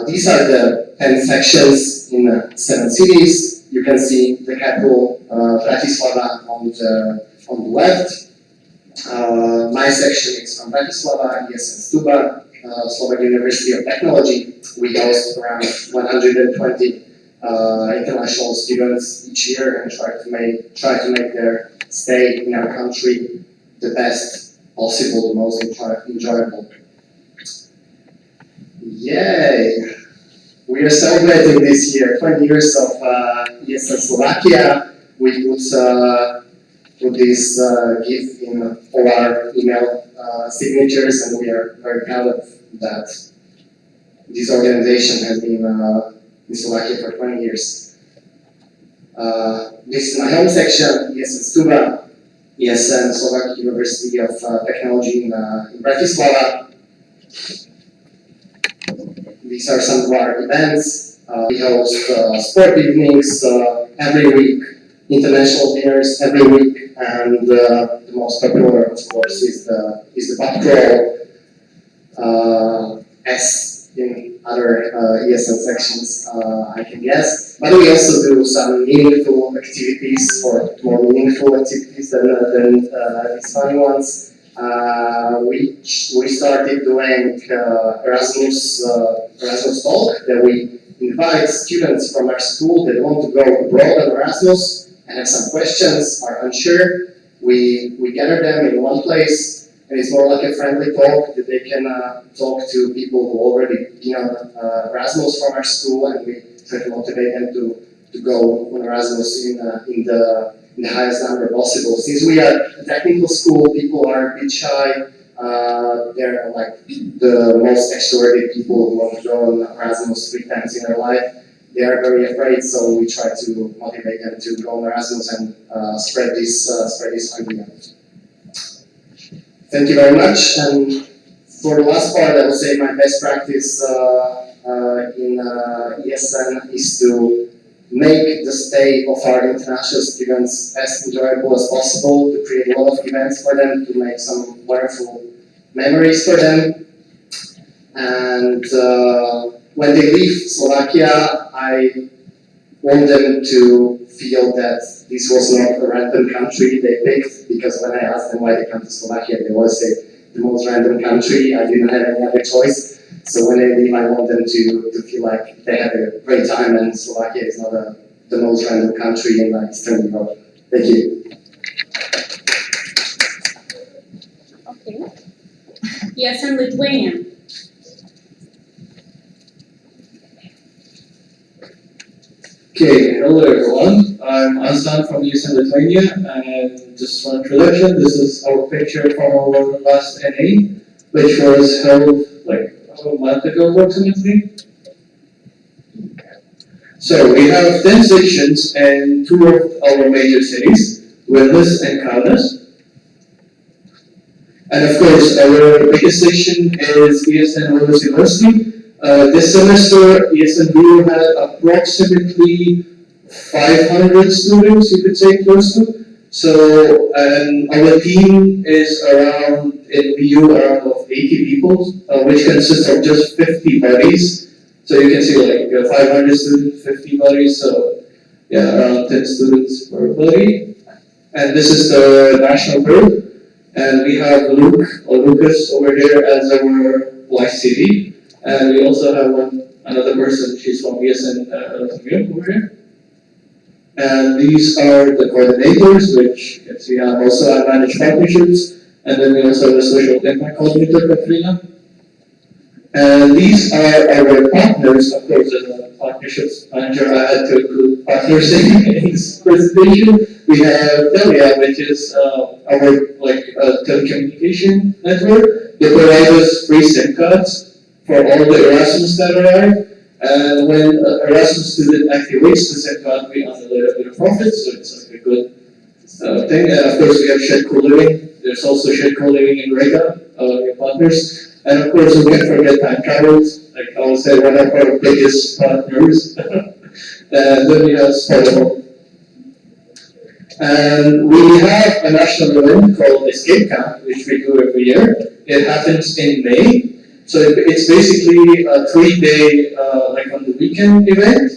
These are the 10 sections in 7 cities. You can see the capital, Bratislava, on the left. My section is from Bratislava, ESN Stuba, Slovak University of Technology. We host around 120 international students each year and try to make their stay in our country the best possible, the most enjoyable. Yay! We are celebrating this year 20 years of ESN Slovakia. We put this gift in all our email signatures, and we are very proud of that. This organization has been in Slovakia for 20 years. This is my home section, ESN Stuba, ESN Slovak University of Technology in Bratislava. These are some of our events. We host sport evenings every week, international dinners every week, and the most popular, of course, is the pub crawl, as in other ESN sections, I can guess. But we also do some meaningful activities, or more meaningful activities than these fun ones. We started doing Erasmus Talk, that we invite students from our school that want to go abroad on Erasmus and have some questions, are unsure. We gather them in one place, and it's more like a friendly talk that they can talk to people who already been on Erasmus from our school, and we try to motivate them to go on Erasmus in the highest number possible. Since we are a technical school, people are a bit shy. They're like the most extroverted people who want to go on Erasmus 3 times in their life. They are very afraid, so we try to motivate them to go on Erasmus and spread this idea. Thank you very much. And for the last part, I would say my best practice in ESN is to make the stay of our international students as enjoyable as possible, to create a lot of events for them, to make some wonderful memories for them. And when they leave Slovakia, I want them to feel that this was not a random country they picked, because when I asked them why they come to Slovakia, they always say, the most random country, I didn't have any other choice. So when they leave, I want them to feel like they had a great time, and Slovakia is not the most random country in Eastern Europe. Thank you. Okay. ESN Lithuania. Okay, hello everyone. I'm Aslan from ESN Latvia, and just for introduction, this is our picture from our last NA, which was held like a month ago approximately. So we have 10 sections and 2 of our major cities, Vilnius and Kaunas. And of course, our biggest section is ESN Vilnius University. This semester, ESN Vilnius had approximately 500 students, you could say, close to. So, and our team is around, in VU, around of 80 people, which consists of just 50 buddies. So you can see like 500 students, 50 buddies, so yeah, around 10 students per buddy. And this is the national group. And we have Luke, or Lucas, over here as our YCD. And we also have another person, she's from ESN Latvia over here. And these are the coordinators, which you can see I manage partnerships. And then we also have a social impact coordinator, Katrina. And these are our partners. Of course, as a partnerships manager, I had to include partners in this presentation. We have Telia, which is our telecommunication network. They provide us free SIM cards for all the Erasmus that arrive. And when an Erasmus student activates the SIM card, we earn a little bit of profit, so it's like a good thing. And of course, we have shared co-living. There's also shared co-living in Riga, your partners. And of course, we can't forget time travels. Like I would say, one of our biggest partners. And then we have Spotable. And we have a national event called Escape Camp, which we do every year. It happens in May. So it's basically a 3-day, like on the weekend event.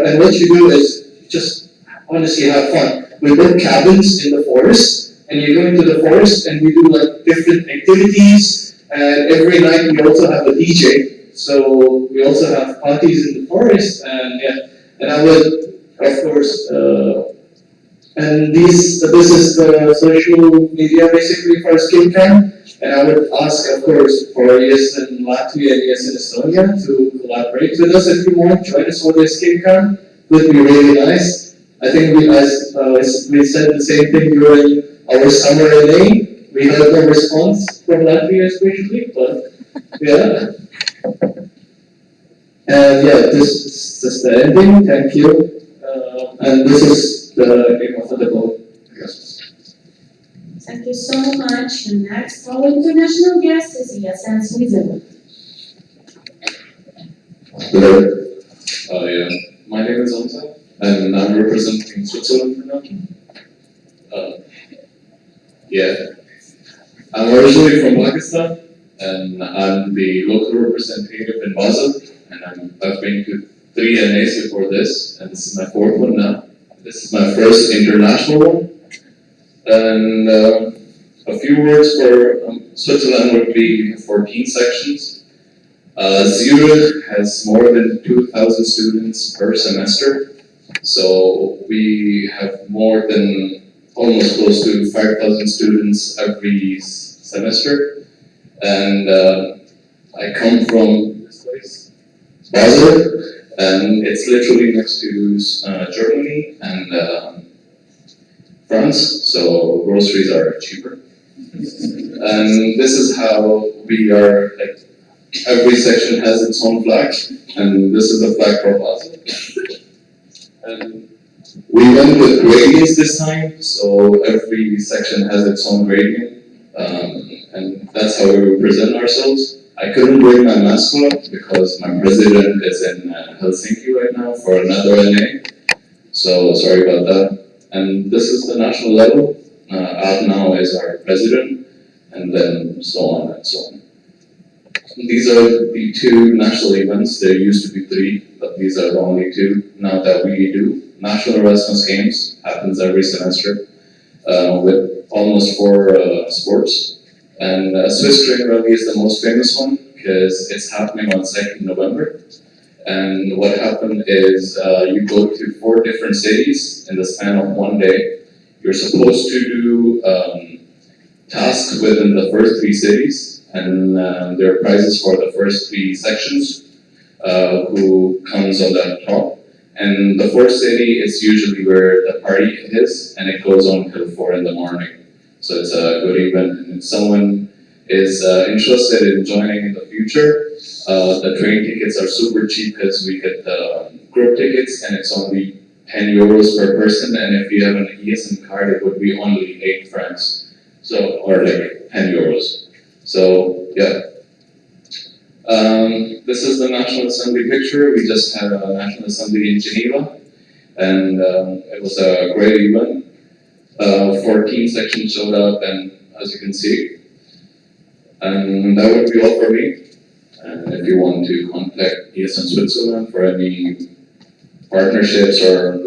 And what you do is just honestly have fun. We build cabins in the forest, and you go into the forest and we do like different activities. And every night we also have a DJ. So we also have parties in the forest, and yeah. And I would, of course, and this is the social media basically for Escape Camp. And I would ask, of course, for ESN Latvia and ESN Estonia to collaborate with us if you want. Join us for the Escape Camp. It would be really nice. I think we said the same thing during our summer NA. We had no response from Latvia especially, but yeah. And yeah, this is just the ending. Thank you. And this is the aim of the goal. Thank you so much. And next, our international guest is ESN Switzerland. Hello. Yeah. My name is Hamza, and I'm representing Switzerland for now. Yeah. I'm originally from Pakistan, and I'm the local representative in Basel, and I've been to 3 NAs before this, and this is my 4th one now. This is my first international one. And a few words for Switzerland would be 14 sections. Zurich has more than 2,000 students per semester, so we have more than almost close to 5,000 students every semester. And I come from this place, Basel, and it's literally next to Germany and France, so groceries are cheaper. And this is how we are, like, every section has its own flag, and this is the flag for Basel. And we went with gradients this time, so every section has its own gradient, and that's how we represent ourselves. I couldn't bring my mascot because my president is in Helsinki right now for another NA, so sorry about that. And this is the national level. Ad now is our president, and then so on and so on. These are the 2 national events. There used to be 3, but these are the only 2 now that we do. National Erasmus Games happens every semester with almost 4 sports. And Swiss Train Rally is the most famous one because it's happening on 2nd November. And what happened is you go to 4 different cities in the span of 1 day. You're supposed to do tasks within the first 3 cities, and there are prizes for the first 3 sections, who comes on the top. And the 4th city is usually where the party is, and it goes on till 4 in the morning. So it's a good event, and if someone is interested in joining in the future, the train tickets are super cheap because we get the group tickets, and it's only 10 euros per person, and if you have an ESN card, it would be only 8 francs, so, or like 10 euros. So, yeah. This is the National Assembly picture. We just had a National Assembly in Geneva, and it was a great event. 14 sections showed up, and as you can see, and that would be all for me. And if you want to contact ESN Switzerland for any partnerships or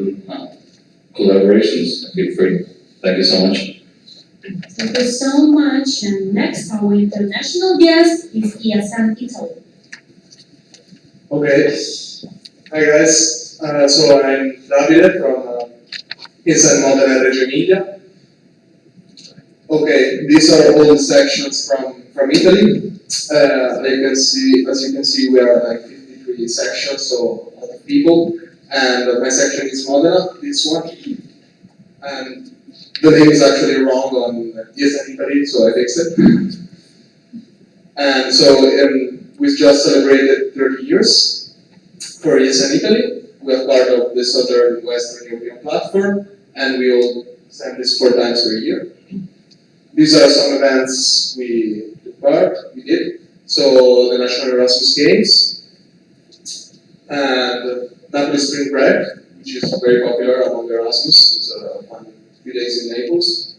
collaborations, feel free. Thank you so much. Thank you so much. And next, our international guest is ESN Italy. Okay. Hi guys. So I'm Davide from ESN Modena Reggio Emilia. Okay, these are all the sections from Italy. As you can see, we are like 53 sections, so a lot of people. And my section is Modena, this one. And the name is actually wrong on ESN Italy, so I fixed it. And so we've just celebrated 30 years for ESN Italy. We are part of the Southern Western European platform, and we all send this 4 times per year. These are some events we did. So the National Erasmus Games, and Napoli Spring Break, which is very popular among Erasmus. It's a fun few days in Naples.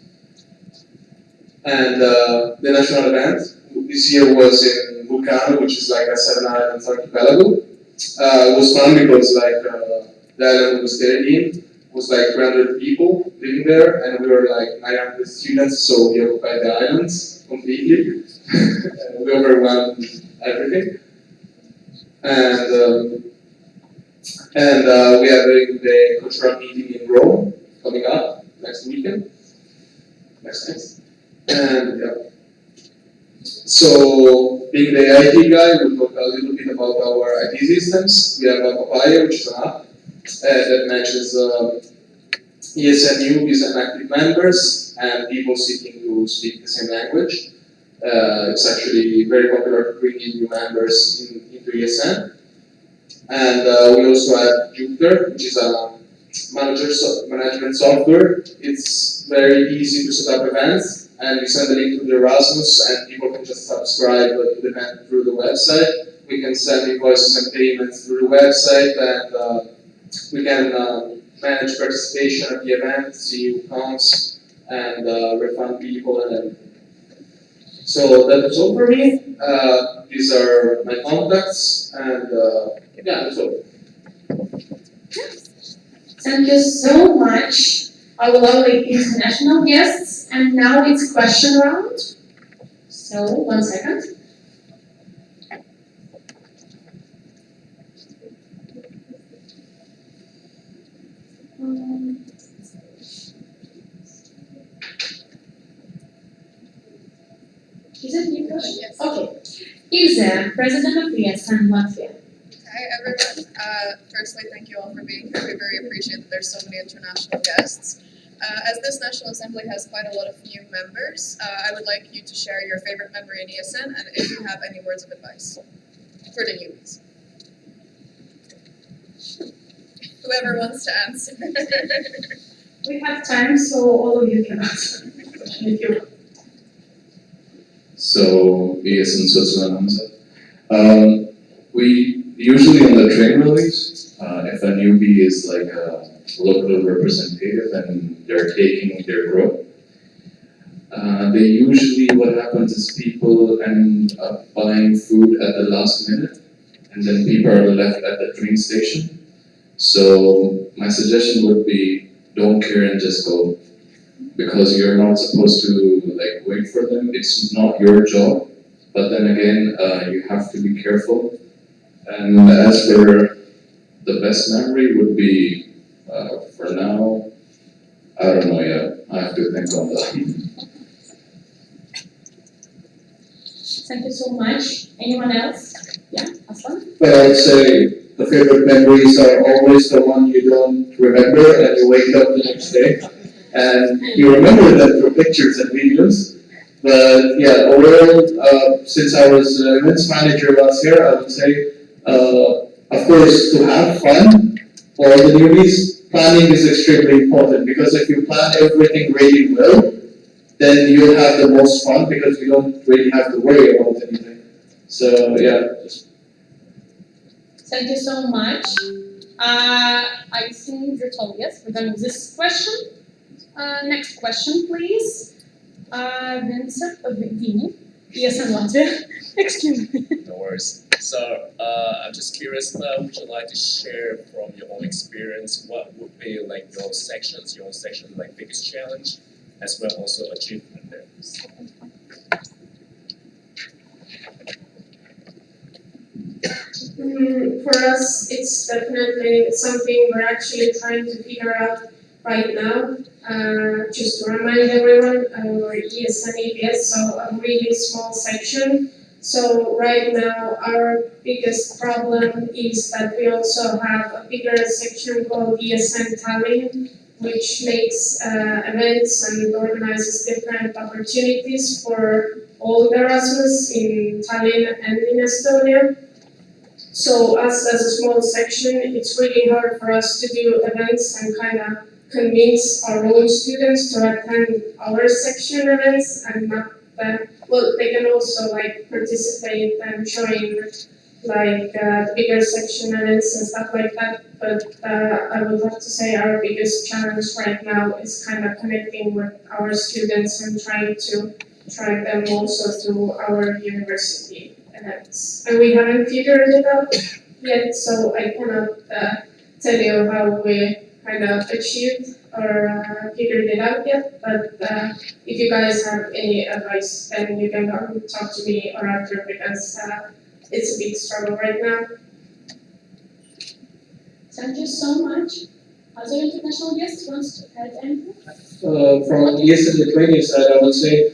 And the national event this year was in Vulcano, which is like a 7-island archipelago. It was fun because the island was staying was like 300 people living there, and we were like 900 students, so we occupied the islands completely. And we overwhelmed everything. And we are doing the cultural meeting in Rome coming up next weekend. Next. And yeah. So, being the IT guy, we'll talk a little bit about our IT systems. We have a Papaya, which is an app that matches ESN newbies and active members and people seeking to speak the same language. It's actually very popular to bring in new members into ESN. And we also have Jupiter, which is a management software. It's very easy to set up events, and you send a link to the Erasmus, and people can just subscribe to the event through the website. We can send invoices and payments through the website, and we can manage participation at the event, see who comes, and refund people and everything. So that was all for me. These are my contacts, and yeah, that's all. Thank you so much, our lovely international guests. And now it's question round. So, 1 second. Is it your question? Yes. Okay. Ilse, President of ESN Latvia. Hi everyone. Firstly, thank you all for being here. We very appreciate that there's so many international guests. As this National Assembly has quite a lot of new members, I would like you to share your favorite member in ESN and if you have any words of advice for the newbies. Whoever wants to answer. We have time, so all of you can answer the question if you want. So, ESN Switzerland answer. We usually on the train rallies, if a newbie is like a local representative and they're taking their growth, they usually, what happens is people end up buying food at the last minute, and then people are left at the train station. So my suggestion would be, don't care and just go, because you're not supposed to like wait for them. It's not your job, but then again, you have to be careful. And as for the best memory would be, for now, I don't know yet. I have to think on that. Thank you so much. Anyone else? Yeah, Aslan? Well, I'd say the favorite memories are always the one you don't remember and you wake up the next day. And you remember them through pictures and videos. But yeah, overall, since I was events manager last year, I would say, of course, to have fun for the newbies, planning is extremely important because if you plan everything really well, then you'll have the most fun because you don't really have to worry about anything. So yeah. Thank you so much. I think that's all. Yes, we're done with this question. Next question, please. Vincent Vini, ESN Latvia. Excuse me. No worries. So I'm just curious, would you like to share from your own experience what would be like your own section like biggest challenge, as well also achievement there? For us, it's definitely something we're actually trying to figure out right now. Just to remind everyone, we're ESN ABS, so a really small section. So right now, our biggest problem is that we also have a bigger section called ESN Tallinn, which makes events and organizes different opportunities for all Erasmus in Tallinn and in Estonia. So us as a small section, it's really hard for us to do events and kind of convince our own students to attend our section events and not well, they can also like participate and join like bigger section events and stuff like that. But I would have to say our biggest challenge right now is kind of connecting with our students and trying to drive them also through our university events. And we haven't figured it out yet, so I cannot tell you how we kind of achieved or figured it out yet, but if you guys have any advice, then you can come talk to me or after, because it's a big struggle right now. Thank you so much. Other international guests wants to add anything? From ESN Lithuania side, I would say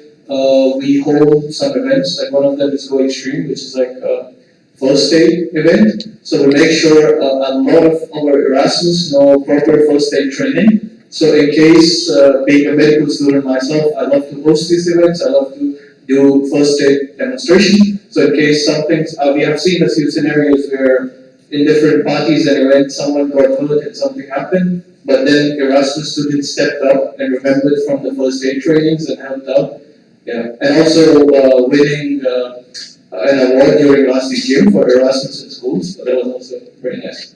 we hold some events, like one of them is Go Extreme, which is like a first aid event. So we make sure a lot of our Erasmus know proper first aid training. So in case, being a medical student myself, I love to host these events, I love to do first aid demonstration. So in case something, we have seen a few scenarios where in different parties and events, someone got hurt and something happened, but then Erasmus students stepped up and remembered from the first aid trainings and helped out. Yeah, and also winning an award during last week's year for Erasmus in schools, so that was also very nice.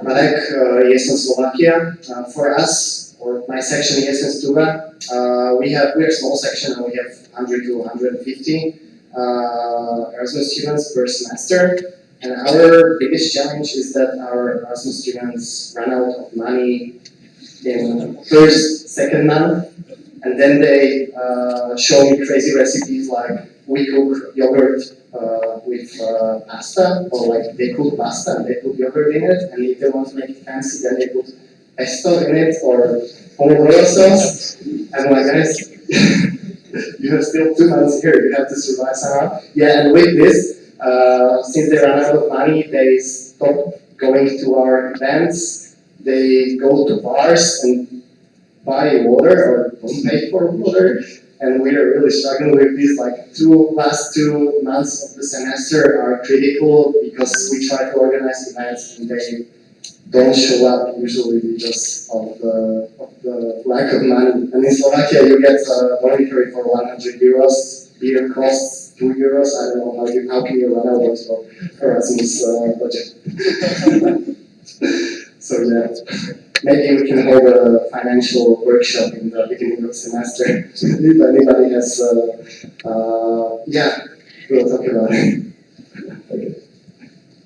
Marek, ESN Slovakia. For us, or my section ESN Stuga, we're a small section and we have 100 to 150 Erasmus students per semester. And our biggest challenge is that our Erasmus students run out of money in first, second month, and then they show me crazy recipes like we cook yogurt with pasta, or like they cook pasta and they put yogurt in it, and if they want to make it fancy, then they put pesto in it or pomodoro sauce. I'm like, guys, you have still 2 months here, you have to survive somehow. Yeah, and with this, since they run out of money, they stop going to our events, they go to bars and buy water or don't pay for water. And we are really struggling with this, like last 2 months of the semester are critical because we try to organize events and they don't show up usually because of the lack of money. And in Slovakia you get monetary for 100 euros, beer costs 2 euros, I don't know how can you run out of Erasmus budget. So yeah. Maybe we can hold a financial workshop in the beginning of the semester. If anybody has, yeah, we'll talk about it. Okay.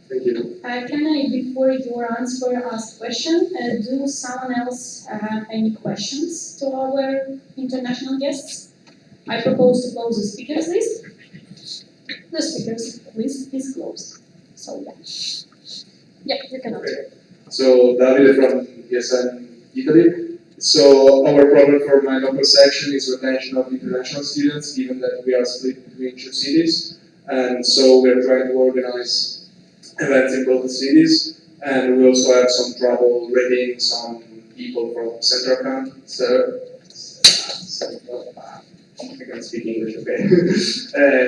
Thank you. Can I, before your answer, ask question? Do someone else have any questions to our international guests? I propose to close the speakers list. The speakers list is closed. So yeah. Yeah, you can answer. So Davide from ESN Italy. So our problem for my local section is retention of international students, given that we are split between 2 cities. And so we are trying to organize events in both cities. And we also have some trouble readying some people from central countries. So, I can speak English, okay.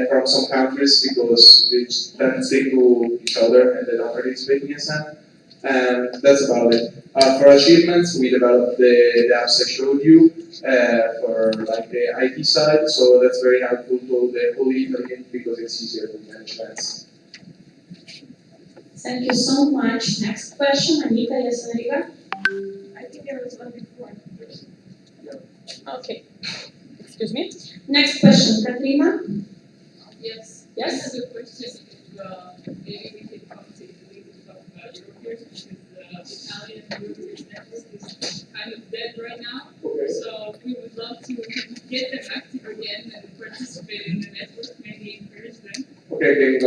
From some countries because they tend to stick to each other and they don't really speak ESN. And that's about it. For achievements, we developed the apps I showed you for like the IT side, so that's very helpful to the whole Italy because it's easier to manage events. Thank you so much. Next question, Anita, yes, Enrica? I think there was one before. Okay. Excuse me. Next question, Katrina? Yes. Yes? I have a question. Maybe we could come to Italy to talk about your peers, because the Italian European network is kind of dead right now. Okay. So we would love to get them active again and participate in the network, maybe encourage them. Okay, I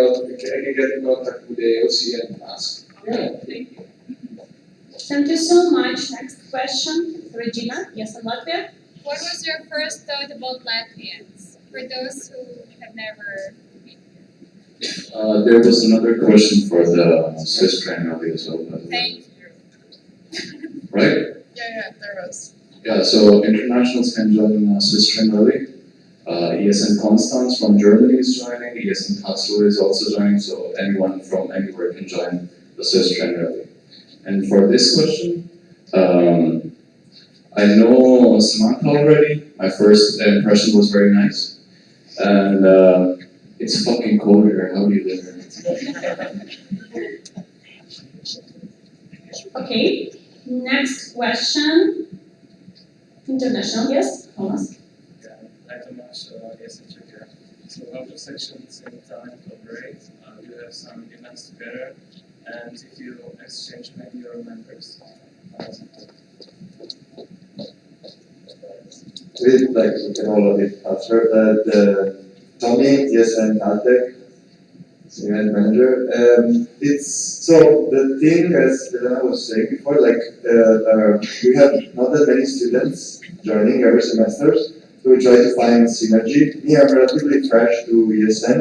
can get in contact with the OC and ask. Okay, thank you. Thank you so much. Next question, Regina, ESN Latvia. What was your first thought about Latvians? For those who have never been here. There was another question for the Swiss primarily as well. Thank you. Right? Yeah, there was. Yeah, so internationals can join Swiss primarily. ESN Constance from Germany is joining, ESN Kassel is also joining, so anyone from anywhere can join the Swiss primarily. And for this question, I know Samantha already. My first impression was very nice. And it's fucking cold here. How do you live here? Okay, next question. International, yes, Thomas. Hi Tomasz, yes, in Czechia. So how do sections in time collaborate? You have some events together, and if you exchange maybe your members. We'd like we can all of it answer. Tommy, ESN Latvia, event manager. It's so the thing, as Elena was saying before, like we have not that many students joining every semester, so we try to find synergy. Me, I'm relatively fresh to ESN,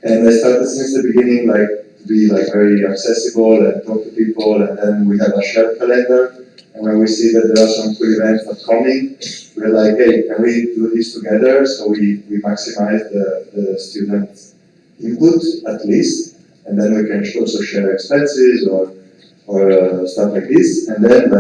and I started since the beginning, like to be like very accessible and talk to people, and then we have a shared calendar. And when we see that there are some cool events upcoming, we're like, hey, can we do this together? So we maximize the students' input at least, and then we can also share expenses or stuff like this. And then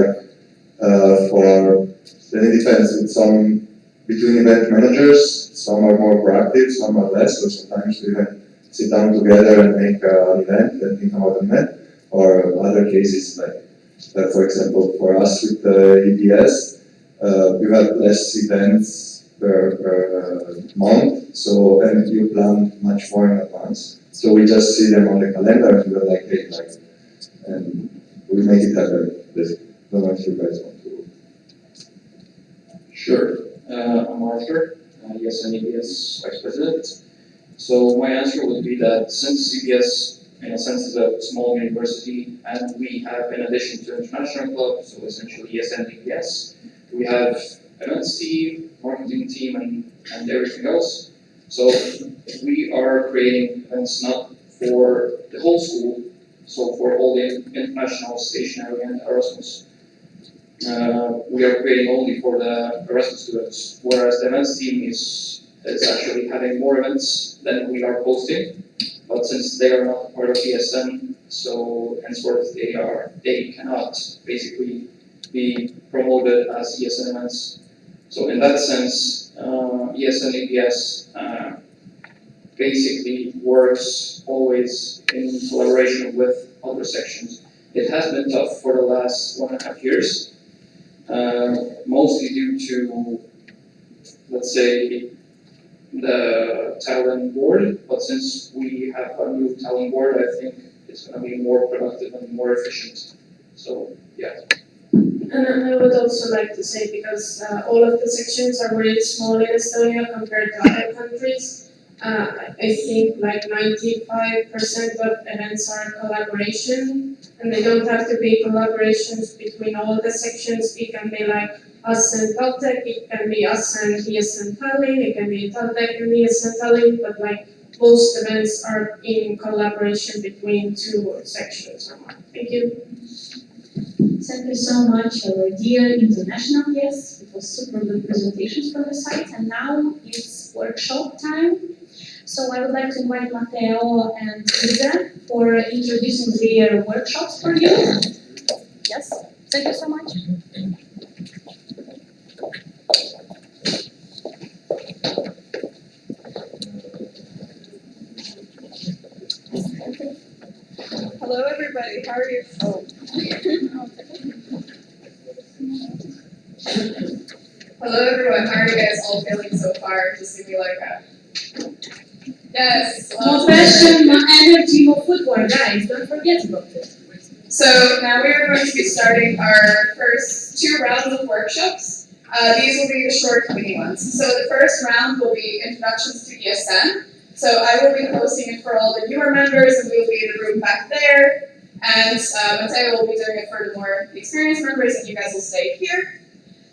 then it depends. With some between event managers, some are more proactive, some are less. So sometimes we even sit down together and make an event and think about an event. Or other cases for example, for us with EBS, we have less events per month, so and you plan much more in advance. So we just see them on the calendar and we're like, hey, and we make it happen. I don't know if you guys want to. Sure. I'm Arthur, ESN EBS Vice President. So my answer would be that since EBS in a sense is a small university, and we have, in addition to international club, so essentially ESN EBS, we have events team, marketing team, and everything else. So we are creating events not for the whole school, so for all the international, stationary, and Erasmus. We are creating only for the Erasmus students, whereas the events team is actually having more events than we are posting. But since they are not part of ESN, so henceforth they cannot basically be promoted as ESN events. So in that sense, ESN EBS basically works always in collaboration with other sections. It has been tough for the last 1.5 years, mostly due to, let's say, the talent board, but since we have a new talent board, I think it's going to be more productive and more efficient. So, yeah. And I would also like to say, because all of the sections are really small in Estonia compared to other countries, I think like 95% of events are collaboration, and they don't have to be collaborations between all the sections. It can be like us and Taltech, it can be us and ESN Tallinn, it can be Taltech and ESN Tallinn, but like most events are in collaboration between two sections. Thank you. Thank you so much, our dear international guests. It was super good presentations from the site, and now it's workshop time. So I would like to invite Matteo and Lisa for introducing their workshops for you. Yes, thank you so much. Hello everybody, how are you? Hello everyone, how are you guys all feeling so far? Just give me like a... Yes! More passion, more energy, more football, guys, don't forget about it. So now we are going to be starting our first 2 rounds of workshops. These will be the short mini ones. So the first round will be introductions to ESN. So I will be hosting it for all the newer members, and we will be in the room back there. And Matteo will be doing it for the more experienced members, and you guys will stay here.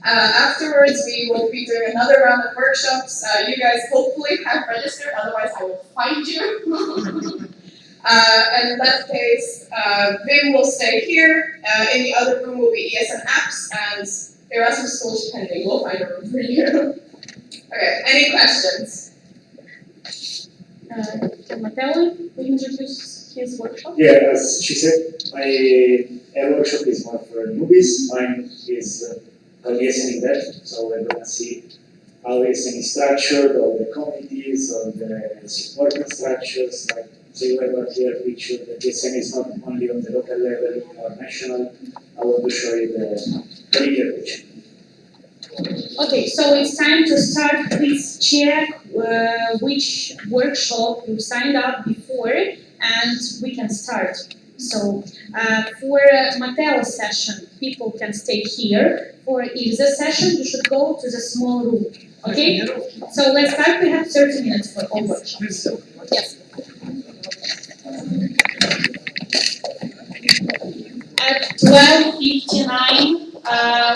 Afterwards, we will be doing another round of workshops. You guys hopefully have registered, otherwise I will find you. And in that case, Vim will stay here. In the other room will be ESN apps, and Erasmus schools pending. We'll find a room for you. Okay, any questions? Can Matteo introduce his workshop? Yeah, as she said, my workshop is more for newbies. Mine is called ESN in depth, so we're going to see how ESN is structured, all the committees, all the supporting structures. Like, so you have a clear picture that ESN is not only on the local level or national. I want to show you the bigger picture. Okay, so it's time to start. Please check which workshop you signed up before, and we can start. So for Matteo's session, people can stay here. For Ilza's session, you should go to the small room. Okay? So let's start. We have 30 minutes for all workshops. Yes. At 12:59,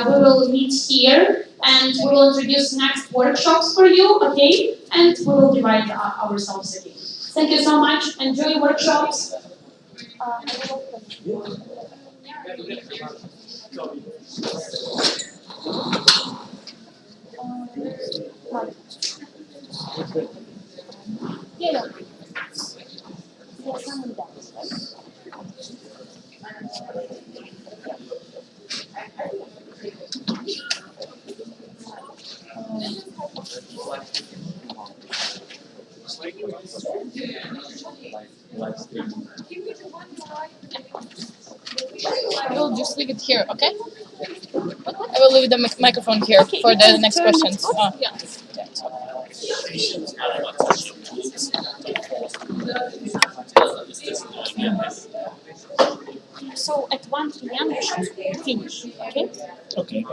we will meet here, and we will introduce next workshops for you, okay? And we will divide ourselves again. Thank you so much. Enjoy workshops. Yeah. I will just leave it here, okay? I will leave the microphone here for the next questions. Yeah. So at 1 p.m. you should finish, okay? Okay.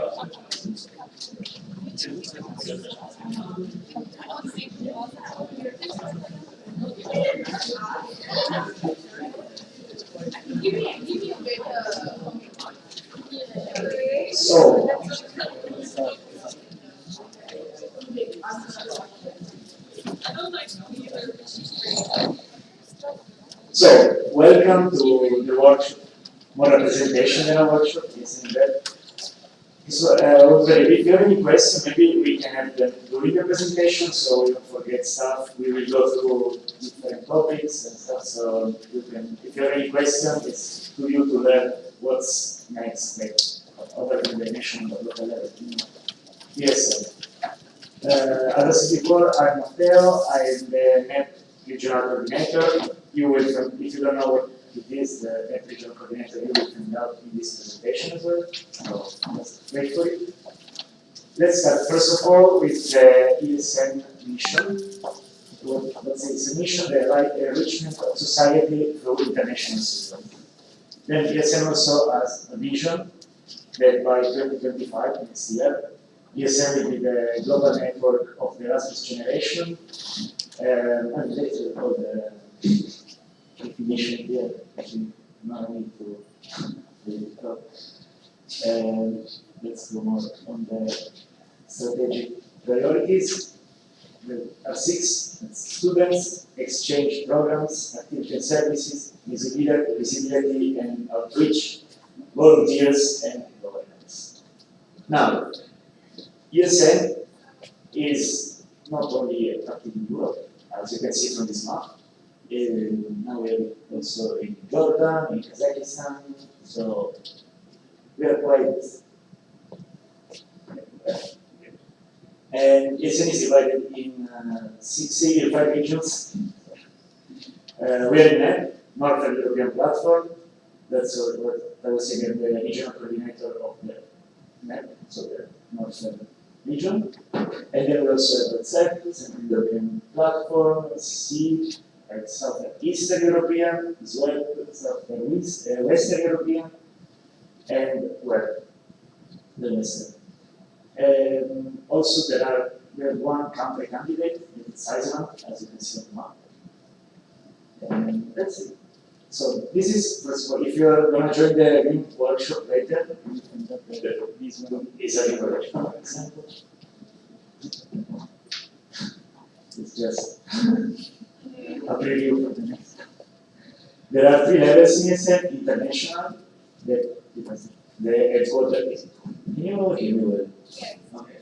So, welcome to the workshop. More representation in our workshop is in that. So, if you have any questions, maybe we can have them during the presentation, so we don't forget stuff. We will go through different topics and stuff. So, you can, if you have any questions, it's to you to learn what's next, like other than the national or local level. Yes, sir. As I said before, I'm Matteo. I'm the NET regional coordinator. You will, if you don't know what it is, the NET regional coordinator, you will find out in this presentation as well. So let's wait for it. Let's start first of all with the ESN mission. Let's say it's a mission, the enrichment of society through international systems. Then ESN also has a vision that by 2025, next year, ESN will be the global network of the Erasmus generation, and later all the definition here, actually, no need to talk. And let's go more on the strategic priorities. There are 6: students, exchange programs, activity and services, visibility and outreach, volunteers, and governance. Now, ESN is not only active in Europe, as you can see from this map. Now we are also in Jordan, in Kazakhstan, so we are quite. And ESN is divided in 5 regions. We are in Northern European Platform. That's what I was saying, the regional coordinator of the NEP, so the Northern region. And then we also have the Central European Platform, C, like Southeastern European, as well, Western European, and well, the Western. Also, we have one country candidate, it's Iceland, as you can see on the map. And that's it. So this is, first of all, if you're gonna join the link workshop later, this one is a workshop, for example. It's just a preview for the next. There are 3 levels in ESN: international, the headquarters. Can you hear me well? Yes. Okay.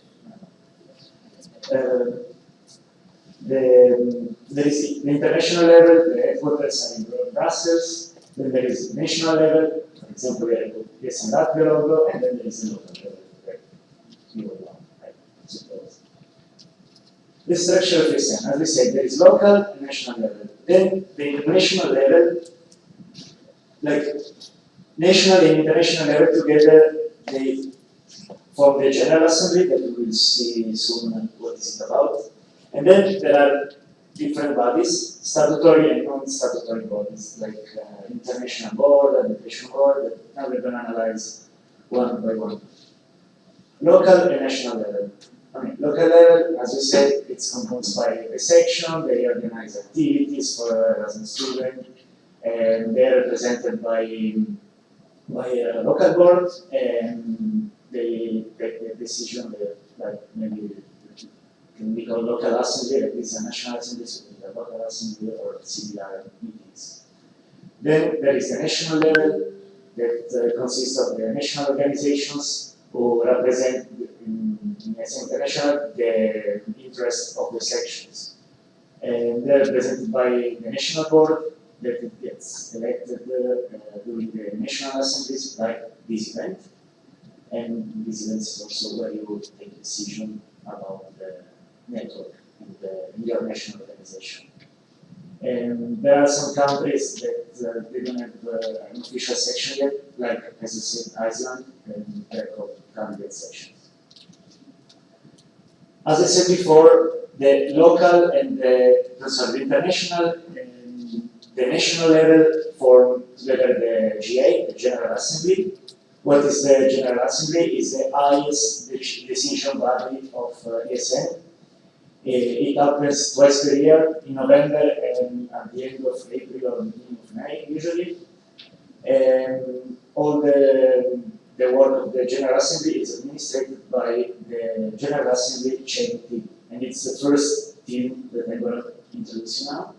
There is the international level, the headquarters are in Brussels, then there is the national level, for example, we have the ESN Latvia logo, and then there is the local level, right? I suppose. The structure of ESN, as we said, there is local and national level. Then the international level, like national and international level together, they form the General Assembly that we will see soon what is it about. And then there are different bodies, statutory and non-statutory bodies, like International Board, Arbitration Board, that now we're going to analyze one by one. Local and national level. Local level, as we said, it's composed by a section, they organize activities for Erasmus students, and they're represented by a local board, and they take the decision that, like, maybe can be called local assembly, like this is a national assembly, so we have local assembly or similar meetings. Then there is the national level that consists of the national organizations who represent in ESN International the interest of the sections. And they're represented by the national board that gets elected during the national assemblies, like this event. And this event is also where you take decision about the network and the international organization. And there are some countries that they don't have an official section yet, like, as you said, Iceland, and they're called candidate sections. As I said before, the local and the international and the national level form together the GA, the General Assembly. What is the General Assembly? Is the highest decision body of ESN. It happens twice per year, in November and at the end of April or beginning of May, usually. And all the work of the General Assembly is administered by the General Assembly chairing team. And it's the first team that I'm going to introduce you now.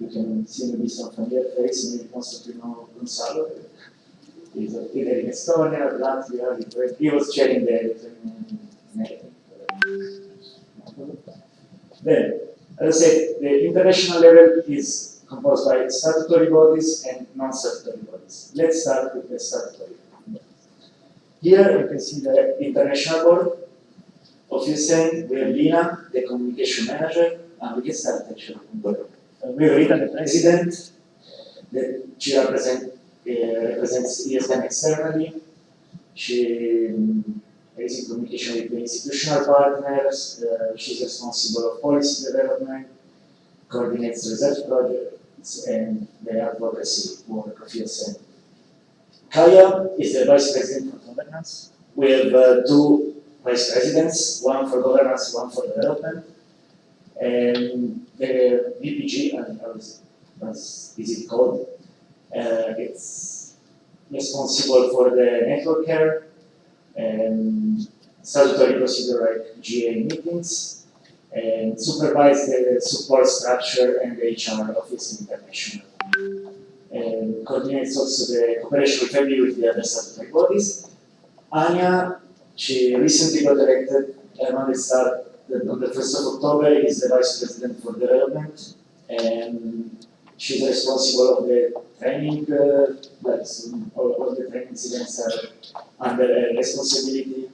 You can see maybe some familiar face, maybe most of you know Gonzalo. He's either in Estonia, Latvia, he was chairing the Then, as I said, the international level is composed by statutory bodies and non-statutory bodies. Let's start with the statutory bodies. Here you can see the international board of ESN. We have Lina, the communication manager, and we can start actually. We have Rita, the president, that she represents ESN externally. She is in communication with the institutional partners. She's responsible for policy development, coordinates research projects, and the advocacy work of ESN. Kaya is the vice president for governance. We have 2 vice presidents, one for governance, one for development. And the VPG, as is it called, it's responsible for the network care and statutory procedure like GA meetings, and supervise the support structure and the HR of ESN International. And coordinates also the cooperation with the other statutory bodies. Anya, she recently got elected, and on the 1st of October, is the Vice President for Development, and she's responsible of the training, all the training events are under her responsibility,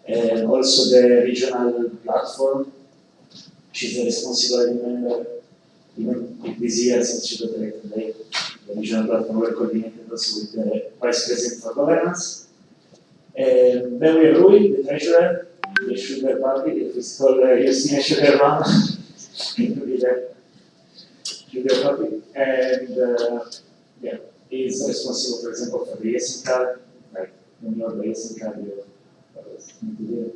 and also the regional platform. She's the responsible member, even this year since she got elected late. The regional platform were coordinated also with the Vice President for Governance. And then we have Rui, the treasurer, the sugar puppy, if it's called Yosina Sugar Mama, it will be the sugar puppy. And yeah, he's responsible, for example, for the ESN card, like when you're the ESN card, you need to deal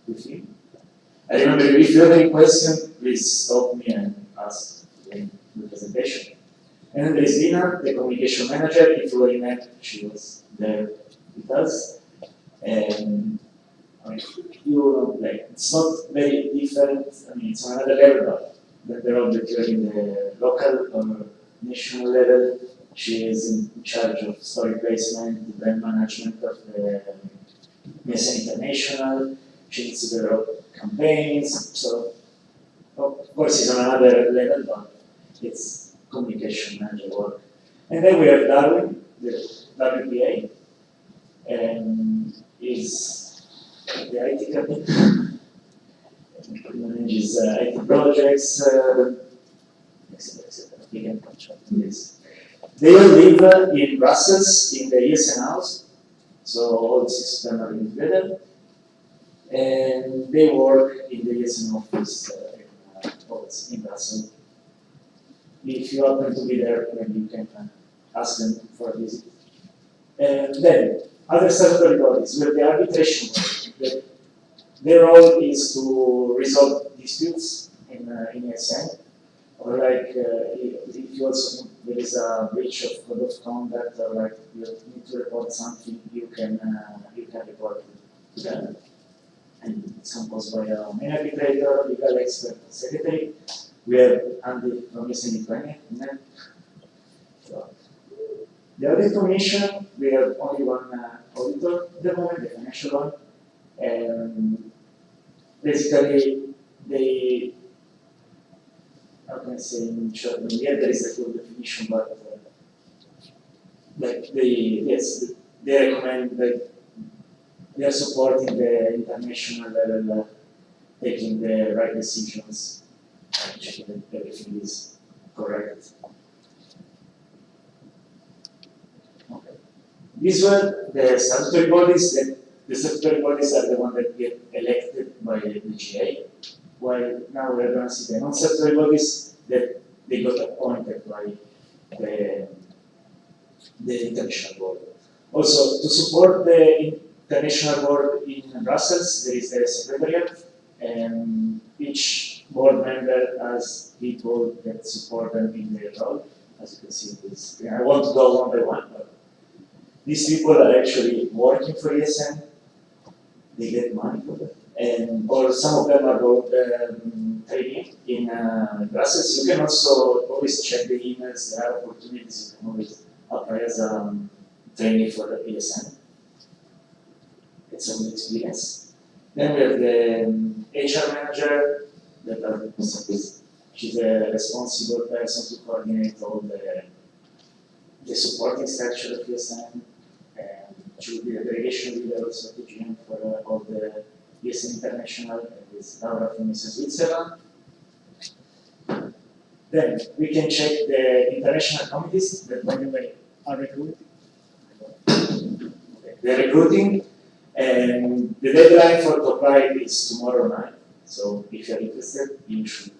with him. I remember, if you have any question, please stop me and ask in the presentation. And then there is Dina, the communication manager. If you already met, she was there with us. And I mean, you know, like, it's not very different. I mean, it's on another level, but the role that you're in the local or national level, she is in charge of story placement, the brand management of the ESN International. She needs to develop campaigns. So, of course, it's on another level, but it's communication manager work. And then we have Darwin, the WPA, and is the IT cabinet. He manages IT projects, etc. We can touch on this. They all live in Brussels, in the ESN house, so all the 6 of them are living together, and they work in the ESN office in Brussels. If you happen to be there, then you can ask them for a visit. And then, other statutory bodies, we have the arbitration body. Their role is to resolve disputes in ESN, or like if you also think there is a breach of code of conduct, or like you need to report something, you can report it to them. And it's composed by a main arbitrator, legal expert, secretary. We have Andy from ESN Latvia. So, the audit commission, we have only one auditor at the moment, the financial one. And basically, they, how can I say in short, yeah, there is a full definition, but like they recommend that they are supporting the international level, taking the right decisions, and checking that everything is correct. Okay. These were the statutory bodies. The statutory bodies are the ones that get elected by the GA, while now we're going to see the non-statutory bodies that they got appointed by the international board. Also, to support the international board in Brussels, there is the secretariat, and each board member has people that support them in their role. As you can see in this, I won't go one by one, but these people are actually working for ESN. They get money for that, and or some of them are training in Brussels. You can also always check the emails. There are opportunities. You can always apply as a trainee for the ESN. Get some experience. Then we have the HR manager that she's a responsible person to coordinate all the supporting structure of ESN. She will be the delegation leader also at the GM for all the ESN International, and this Laura from ESN Switzerland. Then we can check the international committees that, by the way, are recruiting. They're recruiting, and the deadline for to apply is tomorrow night. So if you're interested, you should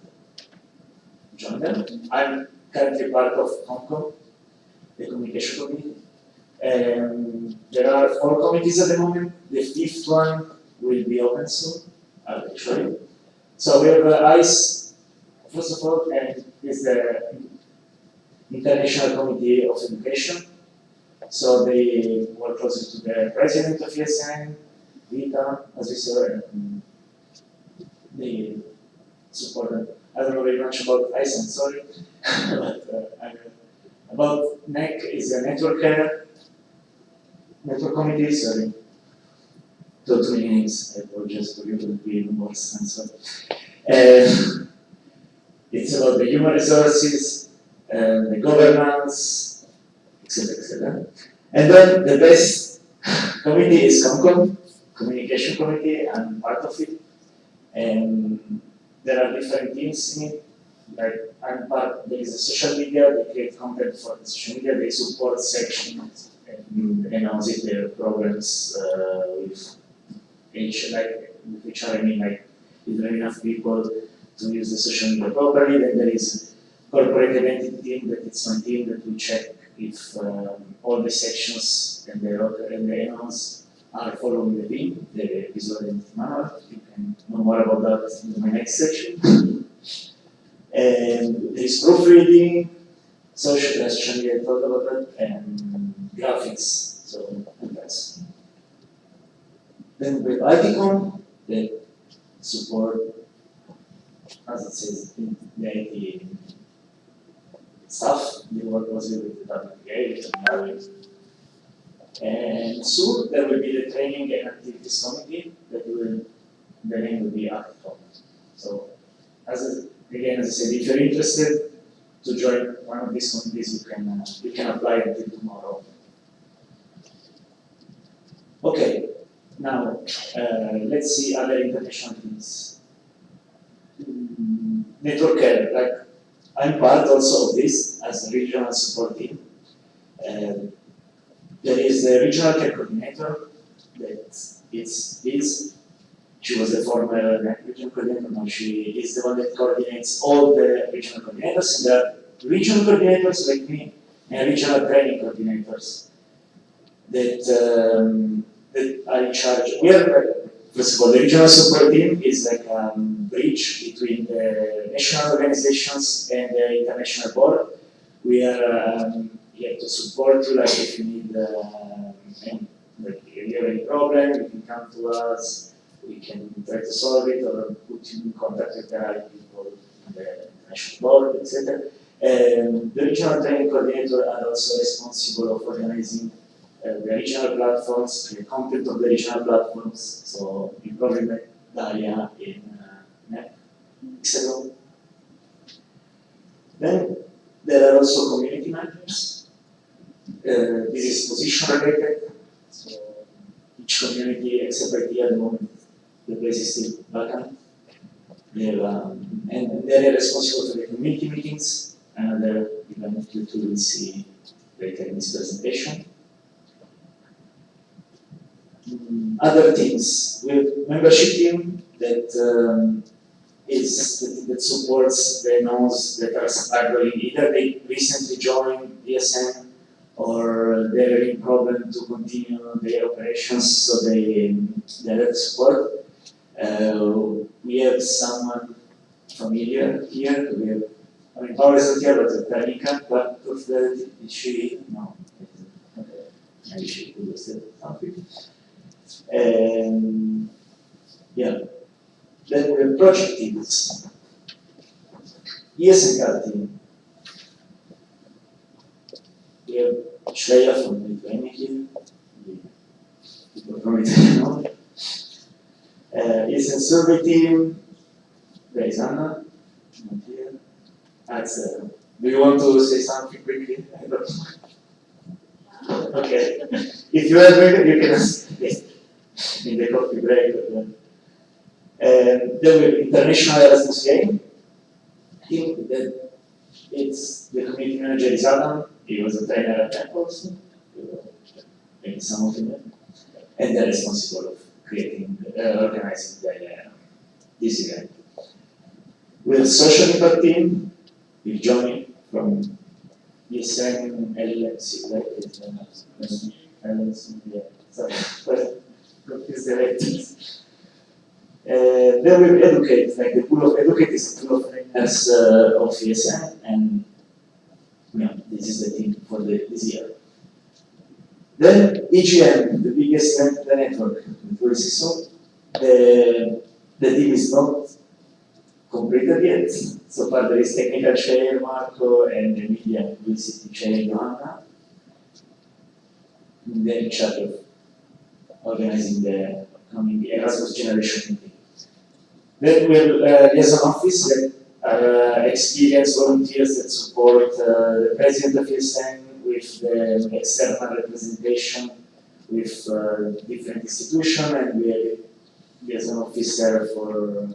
join them. I'm currently part of COMCOM, the communication committee. There are 4 committees at the moment. The 5th one will be open soon, actually. So we have ICE, first of all, and is the International Committee of Education. So they work closely to the president of ESN, Vita, as we saw, and they support them. I don't know very much about ICE, I'm sorry. But about NEC is a network committee, sorry. Too many names, I apologize for you to be even more sensible. It's about the human resources, the governance, etc., etc. And then the best committee is COMCOM, Communication Committee. I'm part of it. And there are different teams in it. Like I'm part, there is a social media, they create content for the social media, they support sections and announce it, their programs with each, like with each other. I mean, like if there are enough people to use the social media properly, then there is corporate identity team, that it's one team that will check if all the sections and the announce are following the theme, the visual identity manual. You can know more about that in my next section. And there is proofreading, social question, we talked about that, and graphics, so and that's. Then with ITCOM, they support, as it says, the IT stuff, they work closely with the WPA, with the Marriott. And soon there will be the training and activities committee that will, the name will be ITCOM. So, again, as I said, if you're interested to join one of these committees, you can apply until tomorrow. Okay, now let's see other international things. Network care, like I'm part also of this as a regional support team. There is a regional care coordinator that it's Liz. She was the former regional coordinator, now she is the one that coordinates all the regional coordinators, and there are regional coordinators like me and regional training coordinators that are in charge. We are, first of all, the regional support team is like a bridge between the national organizations and the international board. We are here to support you, like if you need like if you have any problem, you can come to us. We can try to solve it or put you in contact with the right people in the national board, etc. The regional training coordinator are also responsible of organizing the regional platforms, the content of the regional platforms. So you probably met Daria in Instagram. Then there are also community managers. This is position related. So each community, except right here at the moment, the place is still vacant. And they are responsible for the community meetings. Another event you two will see later in this presentation. Other teams, we have membership team that that supports the nodes that are struggling. Either they recently joined ESN or they're having problem to continue their operations, so they have support. We have someone familiar here. We have, I mean, Paula isn't here, but Tanika, but of the, is she? No. Okay. Maybe she could say something. Yeah. Then we have project teams. ESN team. We have Shreya from Lithuania here. People from Italy. ESN survey team. There is Anna. Not here. That's, do you want to say something quickly? I don't know. Okay. If you have maybe you can ask in the coffee break. Then we have international Erasmus game. I think that it's the community manager is Adam. He was a trainer at Temples. Maybe some of them. And they're responsible of creating, organizing this event. We have social impact team with Johnny from ESN LC, right? LC, yeah. Sorry, but confused the ratings. Then we educate, like the pool of educate is the pool of trainers of ESN, and yeah, this is the team for this year. Then EGM, the biggest event in the network, the team is not completed yet. So far there is technical chair Marco and the media publicity chair Johanna. They're in charge of organizing the upcoming Erasmus generation meeting. Then we have liaison office that are experienced volunteers that support the president of ESN with the external representation with different institutions, and we have liaison officer for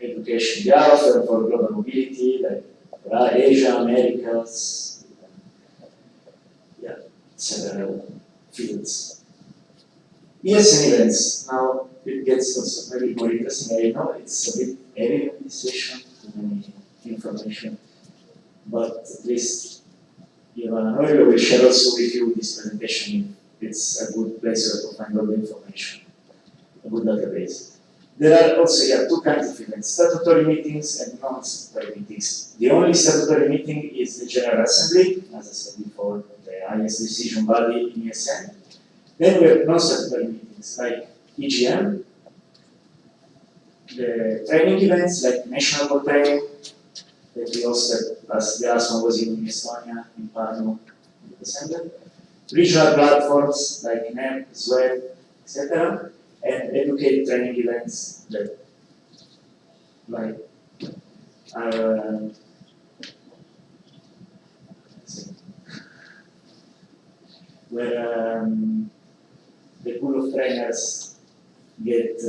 education growth and for global mobility, like for Asia, Americas, yeah, several fields. ESN events. Now it gets also very more interesting. I know it's a bit heavy in this session, too many information, but at least we will share also with you this presentation. It's a good place to find all the information, a good database. There are also two kinds of events, statutory meetings and non-statutory meetings. The only statutory meeting is the General Assembly, as I said before, the highest decision body in ESN. Then we have non-statutory meetings like EGM, the training events like national board training, that we also had, the last one was in Estonia, in Pärnu, in December. Regional platforms like NEM, SWED, etc. And educate training events that like where the pool of trainers get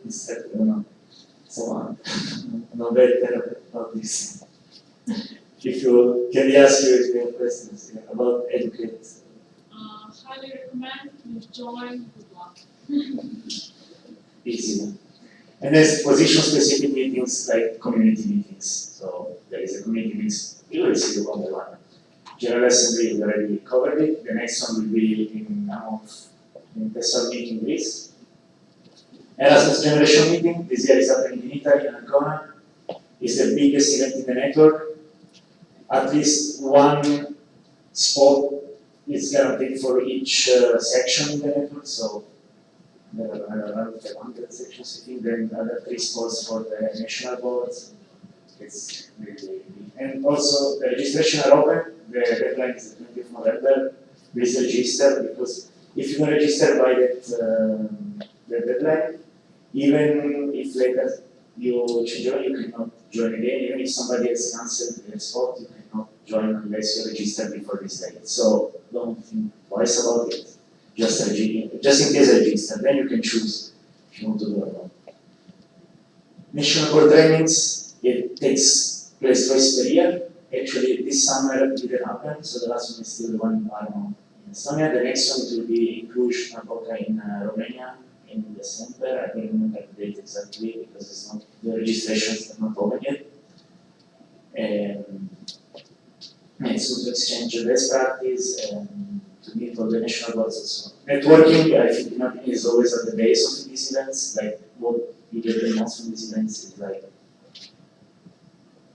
instructed on someone. I'm not very terrible about this. If you can ask you if you have questions about educate. Highly recommend you join. Good luck. Easy. And there's position-specific meetings like community meetings. So there is a community meetings. You will see one by one. General Assembly we already covered it. The next one will be in Thessaloniki in Greece. Erasmus Generation Meeting this year is happening in Italy in Ancona. It's the biggest event in the network. At least one spot is guaranteed for each section in the network. So there are around 100 sections, I think, then other 3 spots for the national boards. It's really big. And also, the registration are open. The deadline is the 20th of November. Please register, because if you don't register by the deadline, even if later you join, you cannot join again. Even if somebody has cancelled the spot, you cannot join unless you register before this date. So don't think twice about it. Just in case register, then you can choose if you want to do it or not. National board trainings, it takes place twice per year. Actually, this summer it didn't happen, so the last one is still the one in Pärnu in Estonia. The next one will be in Cluj, Napoca in Romania in December. I don't remember the date exactly because it's not, the registrations are not open yet. And it's good to exchange best practice and to meet all the national boards also. Networking, I think, is always at the base of these events. Like what you get the most from these events is like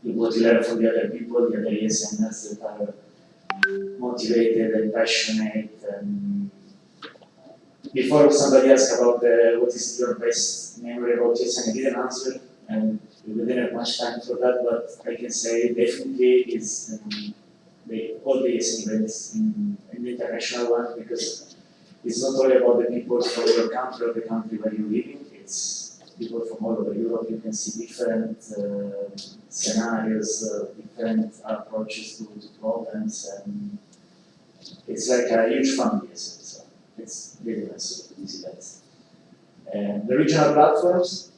what you learn from the other people, the other ESNers that are motivated and passionate. And before somebody asked about what is your best memory about ESN, I didn't answer, and we didn't have much time for that, but I can say definitely it's all the ESN events in the international one, because it's not only about the people from your country or the country where you're living, it's people from all over Europe. You can see different scenarios, different approaches to problems, and it's like a huge family, so it's really nice to these events. And the regional platforms,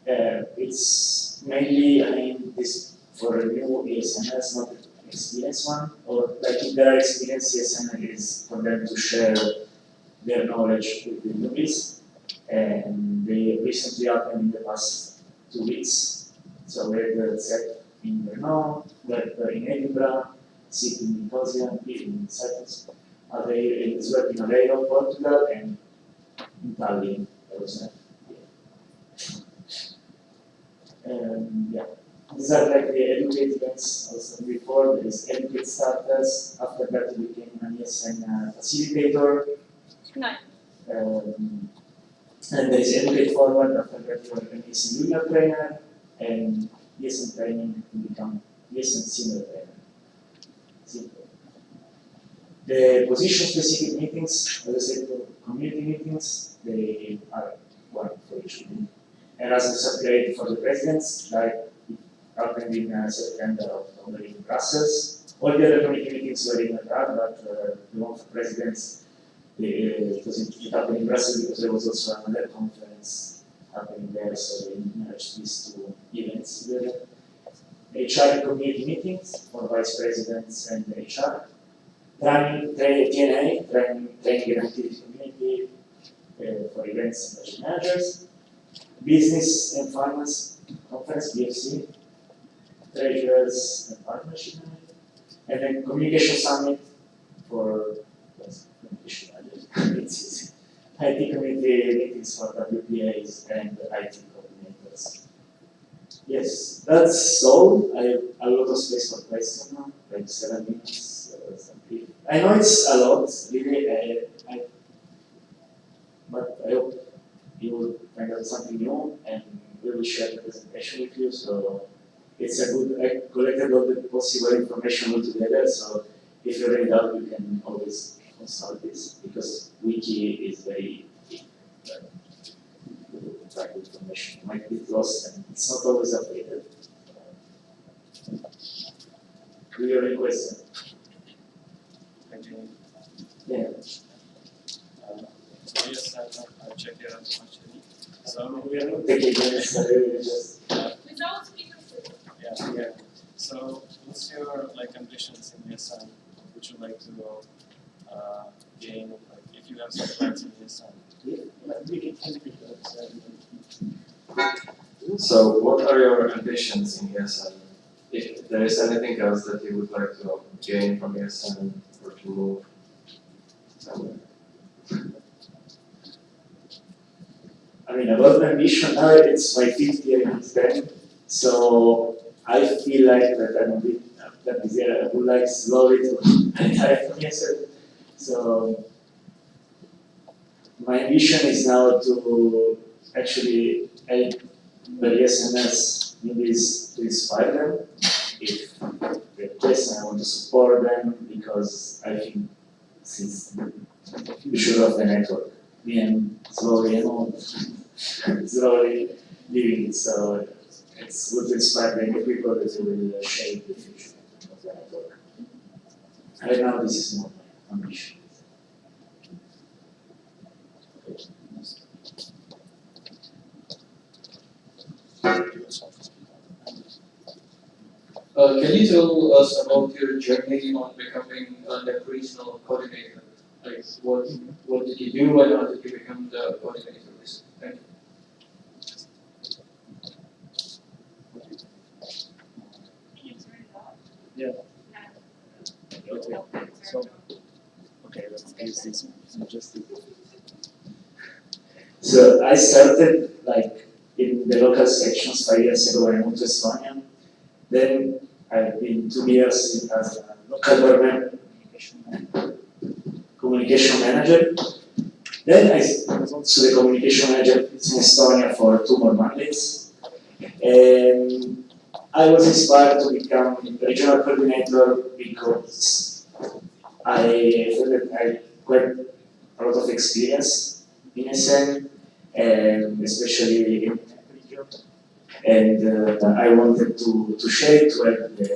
it's mainly, I mean, this for a new ESNers, not an experienced one, or like if there are experienced ESNers, it's for them to share their knowledge with the newbies. And they recently happened in the past 2 weeks. So we had the set in Brno, in Edinburgh, SIP in Nicosia, in Cyprus, as well in Aveiro, Portugal, and in Tallinn. Yeah. These are like the educate events I was talking before. There is educate starters. After that, we became an ESN facilitator. Nice. And there is educate forward. After that, you are an ESN junior trainer, and ESN training to become ESN senior trainer. Simple. The position-specific meetings, as I said, community meetings, they are one for each meeting. Erasmus upgrade for the presidents, like it happened in September or October in Brussels. All the other community meetings were in Prague, but the one for presidents, it happened in Brussels because there was also another conference happening there, so they merged these 2 events together. HR community meetings for vice presidents and HR. Training, TNA, training and activity community for events and budget managers. Business and Finance Conference, BFC, Treasurers and Partnership Management, and then Communication Summit for communication managers. It's easy. IT community meetings for WPAs and IT coordinators. Yes, that's all. I have a lot of space for questions now, like 7 minutes. I know it's a lot, really, but I hope you will find out something new and we will share the presentation with you. So it's a good, I collected all the possible information all together. So if you read out, you can always consult this because wiki is very track information. You might get lost and it's not always updated. Do you have any question? Yeah. Yes, I'll check it out actually. So we are not taking this, just. Without speakers. Yeah. So what's your ambitions in ESN? Would you like to gain if you have some plans in ESN? So what are your ambitions in ESN? If there is anything else that you would like to gain from ESN or to move somewhere? I mean, about my mission now, it's my 5th year in Spain, so I feel like that I'm a bit, that this year I would like slowly to retire from ESN. So my ambition is now to actually help the ESNs maybe to inspire them. If they're question, I want to support them because I think since the future of the network, me and slowly slowly living it. So it's good to inspire the young people that will shape the future of the network. Right now, this is not my ambition. Can you tell us about your journey on becoming the regional coordinator? Like, what did you do and how did you become the coordinator? Thank you. Yeah. Okay. So, okay, let's use this one. Just So I started like in the local sections 5 years ago when I moved to Estonia. Then I've been 2 years as a local government communication manager. Then I was also the communication manager in Estonia for 2 more mandates. And I was inspired to become regional coordinator because I felt that I got a lot of experience in ESN, and especially in region. And I wanted to share it to help the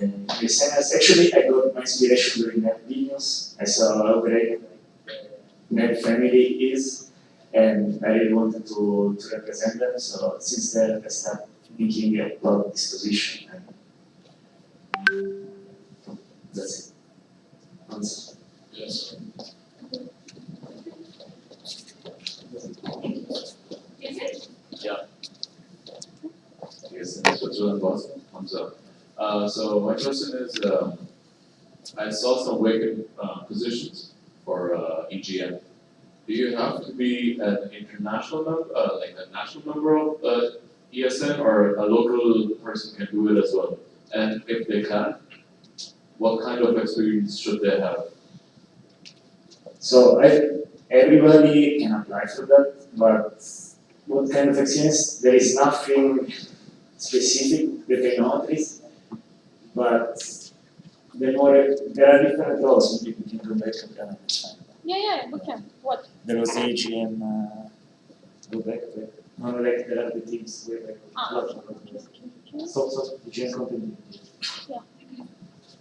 ESNers. Actually, I got my inspiration during that Vilnius. I saw how great net family is, and I really wanted to represent them. So since then, I started thinking about this position. And that's it. Answer. Yes. Yeah. Yes, Switzerland, Boston, thumbs up. So my question is, I saw some vacant positions for EGM. Do you have to be an international member, like a national member of ESN, or a local person can do it as well? And if they can, what kind of experience should they have? So everybody can apply for that, but what kind of experience? There is nothing specific that I know at least, but there are different roles. Maybe we can go back to that. Yeah, we can. What? There was AGM, go back to it. No, like there are the teams way back. So AGM continue. Yeah.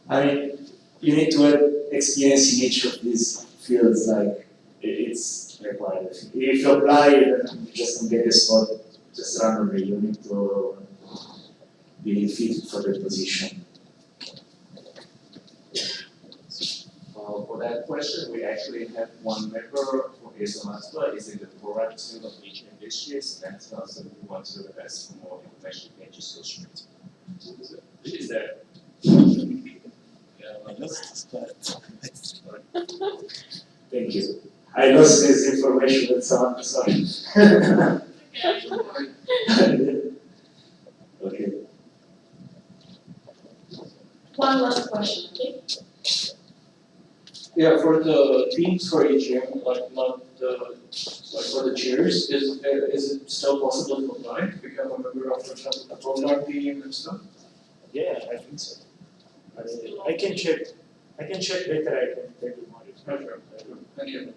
I mean, you need to have experience in each of these fields, like it's required. If you apply, you just don't get a spot just randomly. You need to be fit for the position. For that question, we actually have one member for ESN Latvia is in the program team of each industries, and so we want to ask for more information. You can just go straight. Is there? yeah, let's start. Thank you. I lost this information and so on, sorry. Okay. One last question, okay? Yeah, for the teams for each year, like not the, like for the chairs, is it still possible to apply to become a member of, for example, the program team and stuff? Yeah, I think so. I can check later, I can tell you more. Okay, thank you.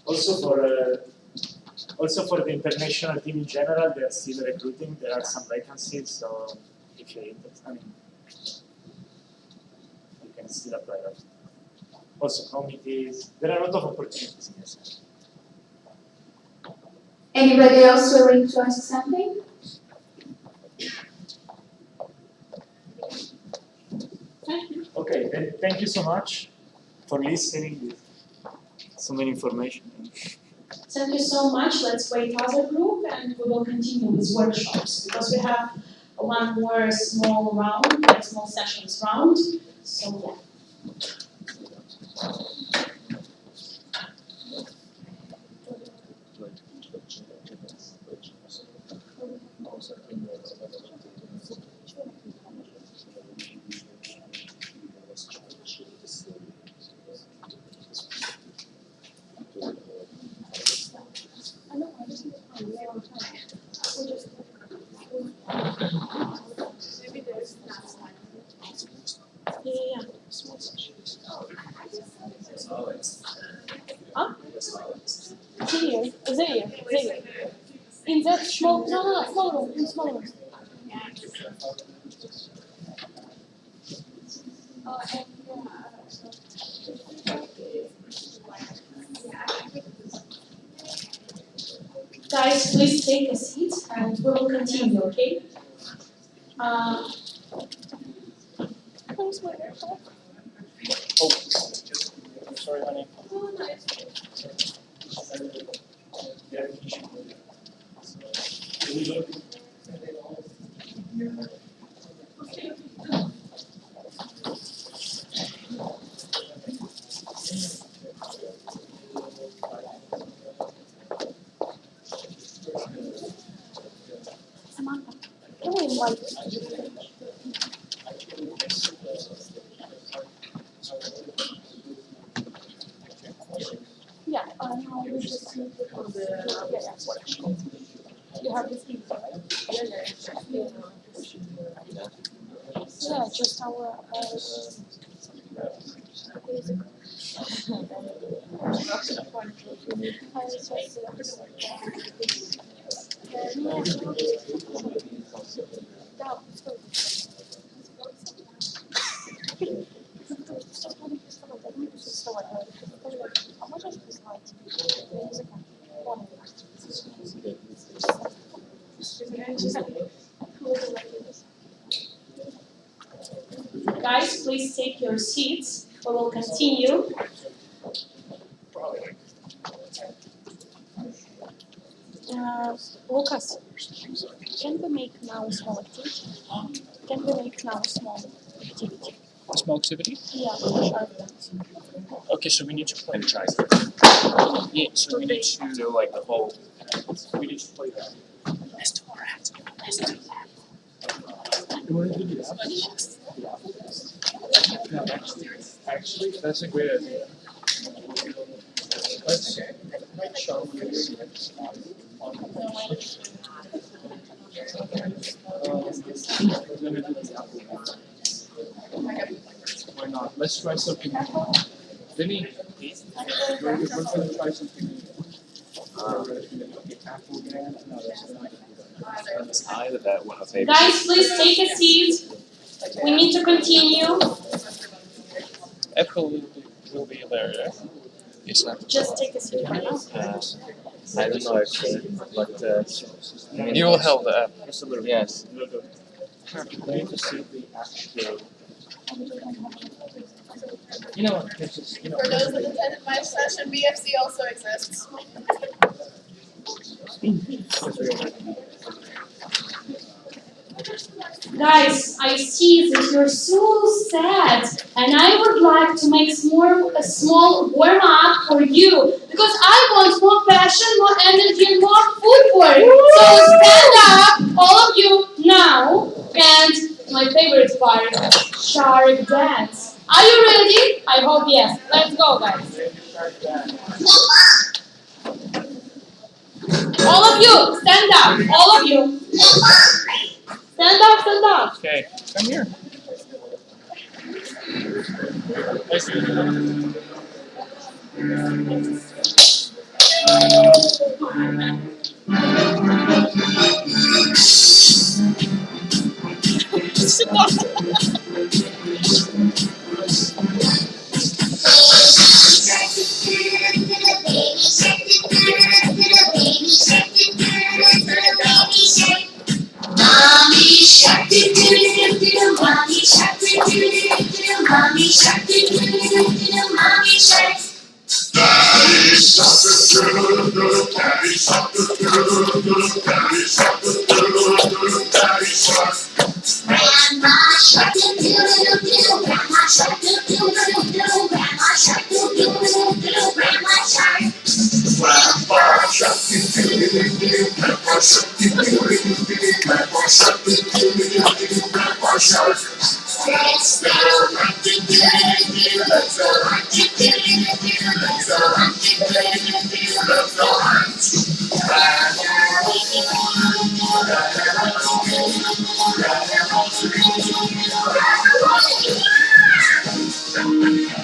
Also for the international team in general, they are still recruiting. There are some vacancies, so if you're interested, I mean, you can still apply. Also committees, there are a lot of opportunities. Yes. Anybody else willing to ask something? Okay, then thank you so much for listening with so many information. Thank you so much. Let's wait other group and we will continue with workshops because we have one more small round, like small sessions round. So yeah. Yeah. Huh? Here. In that small, small room, in small room. Guys, please take a seat and we will continue, okay? Where's my AirPod? Oh, sorry, honey. Samantha, can we invite Yeah, no, we just need to do the, You have this email, right? Yeah, just our, Guys, please take your seats. We will continue. Lucas, can we make now a small activity? Can we make now a small activity? A small activity? Yeah, Okay, so we need to play chess. Yeah, so we need to do like the whole. We need to play that. Let's do that. Let's do that. You want to do that? No, actually, that's a great idea. Let's show you. We're gonna do the apple one. Why not? Let's try something new. Vinny, we're gonna try something new. Apple again? No, that's not. Either that one or maybe. Guys, please take a seat. We need to continue. Apple will be there, yeah? It's not. Just take a seat right now. I don't know actually, but you will help the app. Yes. We need to see the actual. For those that attended my session, BFC also exists. Guys, I see that you're so sad, and I would like to make a small warm up for you because I want more passion, more energy, and more footwork. So stand up, all of you, now, and my favorite part, shark dance. Are you ready? I hope yes. Let's go, guys. All of you, stand up. All of you. Stand up, stand up. Okay, come here. Mommy shark do do do do, mommy shark do do do do, mommy shark do do do do, mommy shark. Daddy shark do do do, daddy shark do do do, daddy shark do do do, daddy shark. Grandma shark do do do, grandma shark do do do, grandma shark do do do, grandma shark. Grandpa shark do do do, grandpa shark do do do, grandpa shark do do do, grandpa shark. Let's go rock do do do, let's go rock do do do, let's go rock do do do, let's go rock.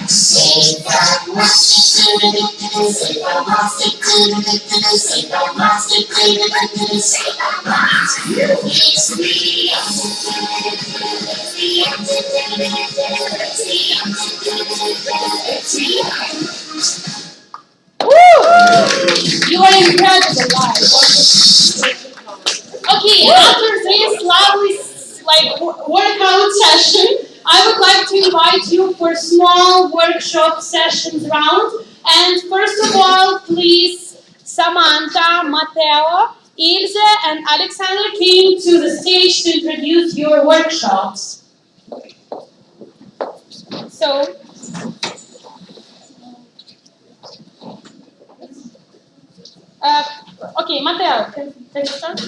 Say that monster, say that monster, say that monster, say that monster. It's me, You are incredible, guys. Okay, after this lovely workout session, I would like to invite you for small workshop sessions round. And first of all, please, Samantha, Matteo, Ilse, and Alexander came to the stage to introduce your workshops. So, okay, Matteo, can you start?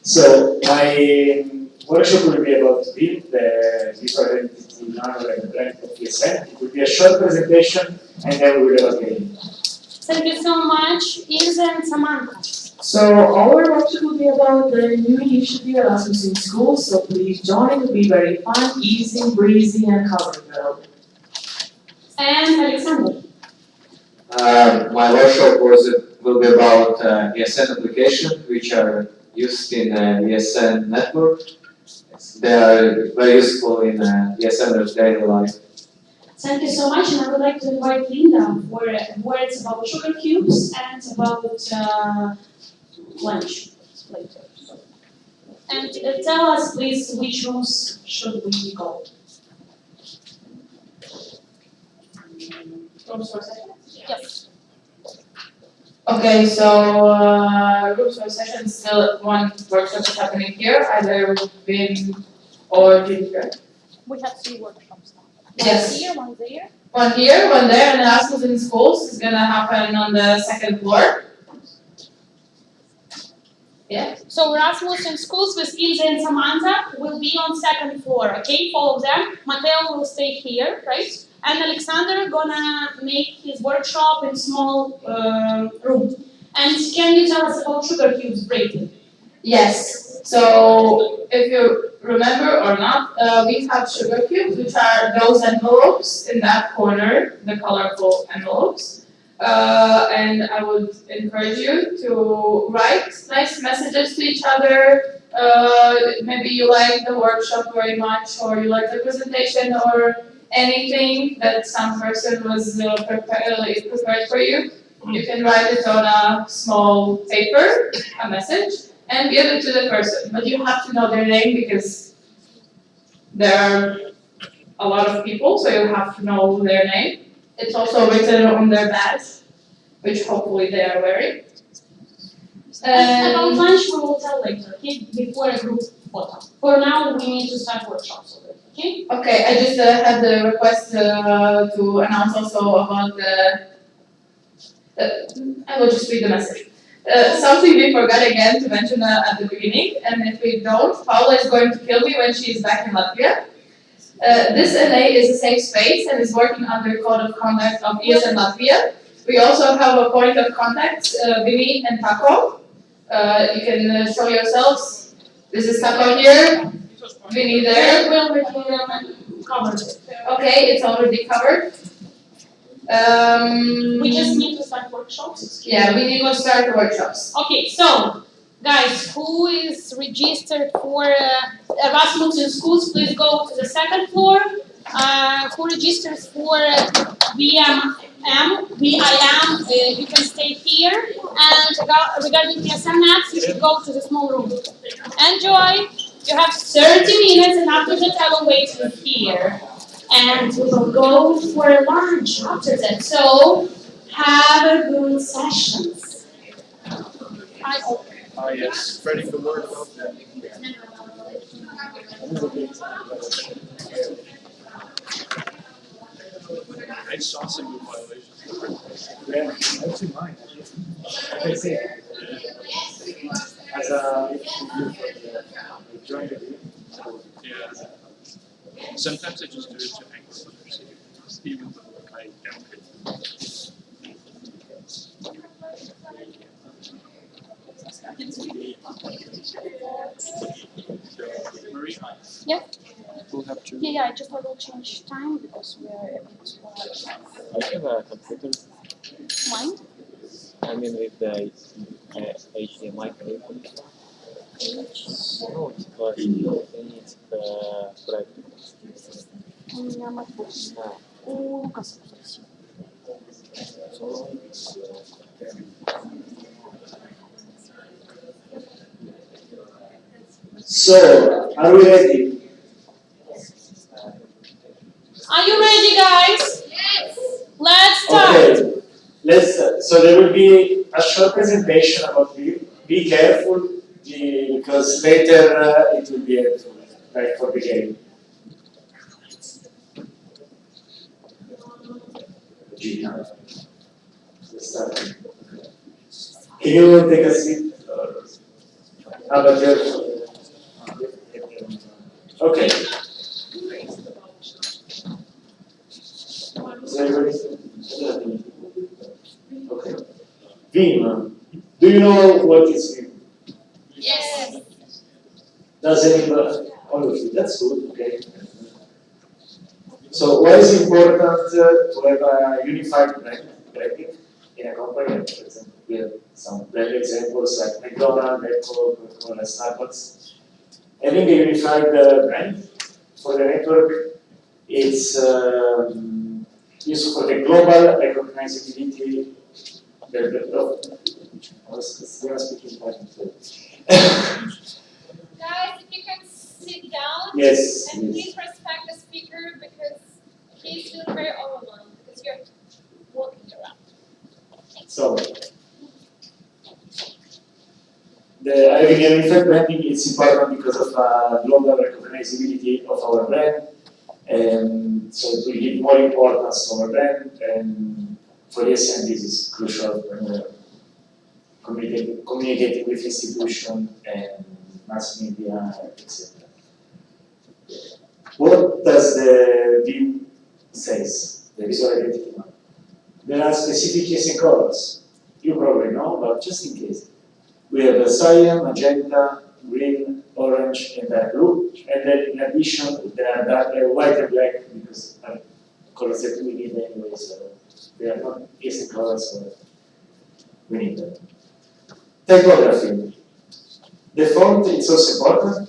So my workshop will be about build the visual identity model and the brand of ESN. It will be a short presentation and then we will have a game. Thank you so much, Ilse and Samantha. So our workshop will be about the new initiative Erasmus in Schools, so please join. It will be very fun, easy, breezy, and colorful. And Alexander. My workshop will be about ESN applications which are used in ESN network. They are very useful in ESNers daily life. Thank you so much, and I would like to invite Linda for words about sugar cubes and about lunch later. And tell us, please, which rooms should we go? Rooms for session? Yes. Okay, so groups for session, still one workshop is happening here, either BIM or Ginger. We have 3 workshops now. Yes. One here, one there. One here, one there, and Erasmus in Schools is gonna happen on the 2nd floor. Yeah. So Erasmus in Schools with Ilse and Samantha will be on 2nd floor, okay? Follow them. Matteo will stay here, right? And Alexander gonna make his workshop in small room. And can you tell us about sugar cubes briefly? Yes, so if you remember or not, we have sugar cubes, which are those envelopes in that corner, the colorful envelopes. And I would encourage you to write nice messages to each other. Maybe you like the workshop very much, or you like the presentation, or anything that some person was prepared for you. You can write it on a small paper, a message, and give it to the person. But you have to know their name because there are a lot of people, so you have to know their name. It's also written on their badge, which hopefully they are wearing. About lunch we will tell later, okay? Before a group autumn. For now, we need to start workshops already, okay? Okay, I just had the request to announce also about the. I will just read the message. Something we forgot again to mention at the beginning, and if we don't, Paula is going to kill me when she is back in Latvia. This NA is a safe space and is working under Code of Conduct of ESN Latvia. We also have a point of contact, Vini and Taco. You can show yourselves. This is Taco here, Vini there. Covered. Okay, it's already covered. We just need to start workshops. Yeah, we need to start the workshops. Okay, so guys, who is registered for Erasmus in schools, please go to the second floor. Who registers for VIM, you can stay here. And regarding the ESN apps, you should go to the small room. Enjoy. You have 30 minutes, and after that, I will wait you here. And we will go for lunch after that. So have a good session. I hope. Yes, spreading the word out there. I saw some new violations. Yeah, I've seen mine. I say, as a joint review. Yeah. Sometimes I just do it to angle others, even though I don't fit. Maria? Yeah. We'll have to. Yeah, I just will change time because we are a bit. I have a computer. Mind? I mean, with the HDMI cable. No, it's because it's проект. У меня MacBook. У Лукаса спроси. So, are we ready? Are you ready, guys? Yes. Let's start. Okay, let's. So there will be a short presentation about you. Be careful, because later it will be helpful, like for the game. Let's start. Can you take a seat? How about you? Okay. Is everybody? Okay. Vim. Do you know what is Vim? Yes. Does anybody? All of you. That's good. Okay. So, why is it important to have a unified branding in a company? For example, we have some brand examples like McDonald's, Apple, Coca-Cola, Starbucks. Having a unified brand for the network, it's useful for the global recognizability. I was speaking Guys, if you can sit down. Yes. And please respect the speaker because he's feeling very overwhelmed because you're walking around. So, having a unified branding is important because of global recognizability of our brand, and so it will give more importance to our brand, and for ESN this is crucial when we're communicating with institutions and mass media, etc. What does the view says, the visual identity map? There are specific ESN colors. You probably know, but just in case. We have a cyan, magenta, green, orange, and dark blue. And then in addition, there are dark, white and black because colors that we need anyway, so they are not ESN colors, so we need them. Typography. The font is also important.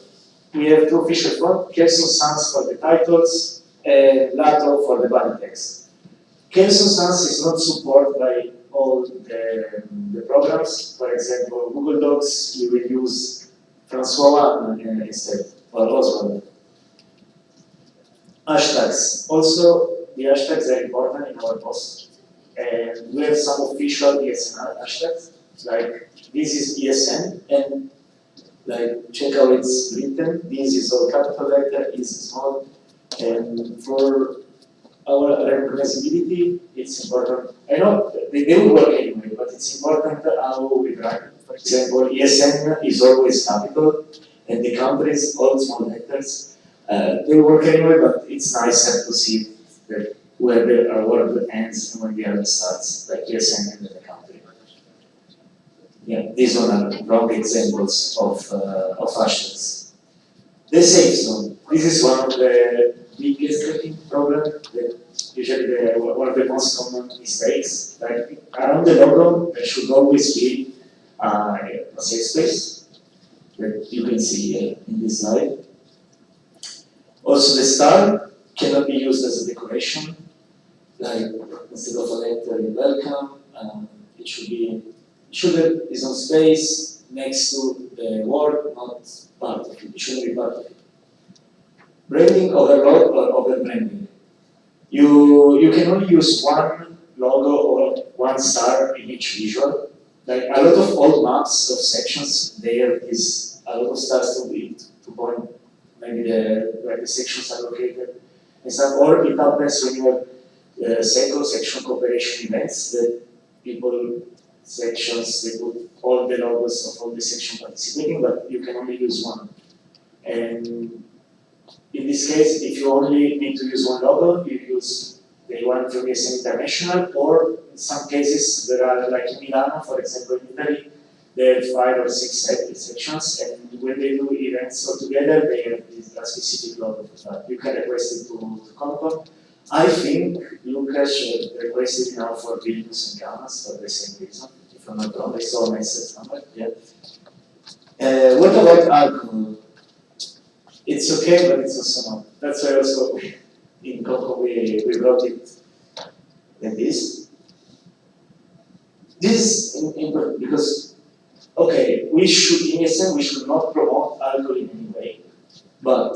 We have two official fonts, Kelson Sans for the titles and Lato for the body text. Kelson Sans is not supported by all the programs. For example, Google Docs, we will use Francois instead, or Oswald. Hashtags. Also, the hashtags are important in our post. And we have some official ESN hashtags, like this is ESN, and Like check how it's written. This is all capital letter, is small, and for our recognizability, it's important. I know they will work anyway, but it's important how we write. For example, ESN is always capital, and the countries all small letters. They work anyway, but it's nicer to see that where the word ends and when the other starts, like ESN and then the country. Yeah, these one are wrong examples of hashtags. The safe zone. This is one of the biggest I think problem. Usually one of the most common mistakes. Like around the logo, there should always be a safe space that you can see in this slide. Also, the star cannot be used as a decoration. Like instead of a letter, you welcome. It should have its own space next to the word, not part of it. It shouldn't be part of it. Branding overload or over branding. You can only use one logo or one star in each visual. Like a lot of old maps of sections, there is a lot of stars to point maybe where the sections are located. And stuff. Or it happens when you have section cooperation events that people sections, they put all the logos of all the sections participating, but you can only use one. And in this case, if you only need to use one logo, you use the one from ESN International, or in some cases, there are, like in Milano, for example, in Italy, they have 5 or 6 sections, and when they do events all together, they have a specific logo for that. You can request it to Concom. I think Lucas should request it now for Vilnius and Kaunas for the same reason. If I'm not wrong, I saw a message somewhere. Yeah. What about alcohol? It's okay, but it's also not. That's why also in Coco we wrote it like this. This is important because, okay, we should, in ESN, we should not promote alcohol in any way, but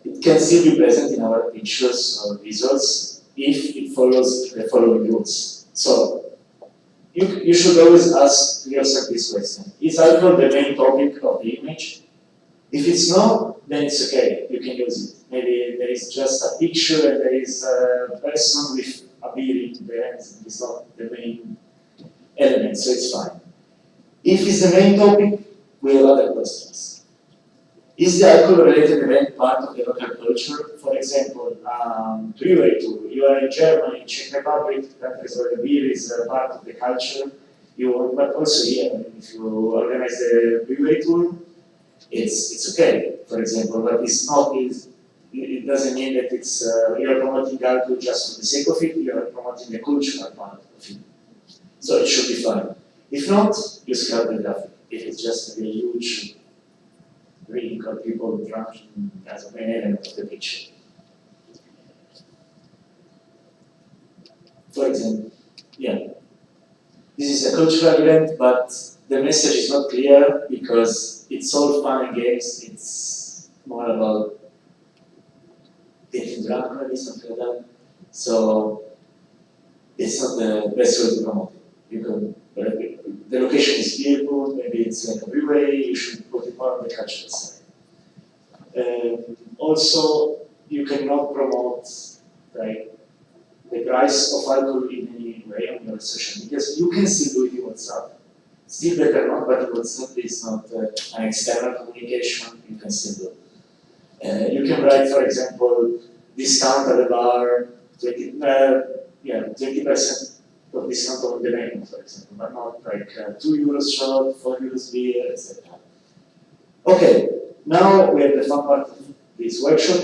it can still be present in our pictures or visuals if it follows the following rules. So, you should always ask yourself this question. Is alcohol the main topic of the image? If it's not, then it's okay, you can use it. Maybe there is just a picture and there is a person with a beer in the end, it's not the main element, so it's fine. If it's the main topic, we have other questions. Is the alcohol-related event part of the local culture? For example, brewery tour. You are in Germany, Czech Republic, countries where the beer is part of the culture. But also here, if you organize the brewery tour, it's okay, for example, but it's not. It doesn't mean that it's you are promoting alcohol just for the sake of it. You are promoting the cultural part of it. So it should be fine. If not, you scrap the graphic. If it's just a huge drink or people drunk as a main element of the picture. For example, yeah, this is a cultural event, but the message is not clear because it's all fun and games. It's more about getting drunk, maybe something like that. So it's not the best way to promote it. You can, the location is beautiful, maybe it's like a brewery, you should put it more on the cultural side. Also, you cannot promote like the price of alcohol in any way on your social media. So you can still do it in WhatsApp. Still better not, but WhatsApp is not an external communication, you can still do. You can write, for example, discount at the bar, 20% of discount on the menu, for example, but not like 2 euros shot, 4 euros beer, etc. Okay, now we have the fun part of this workshop.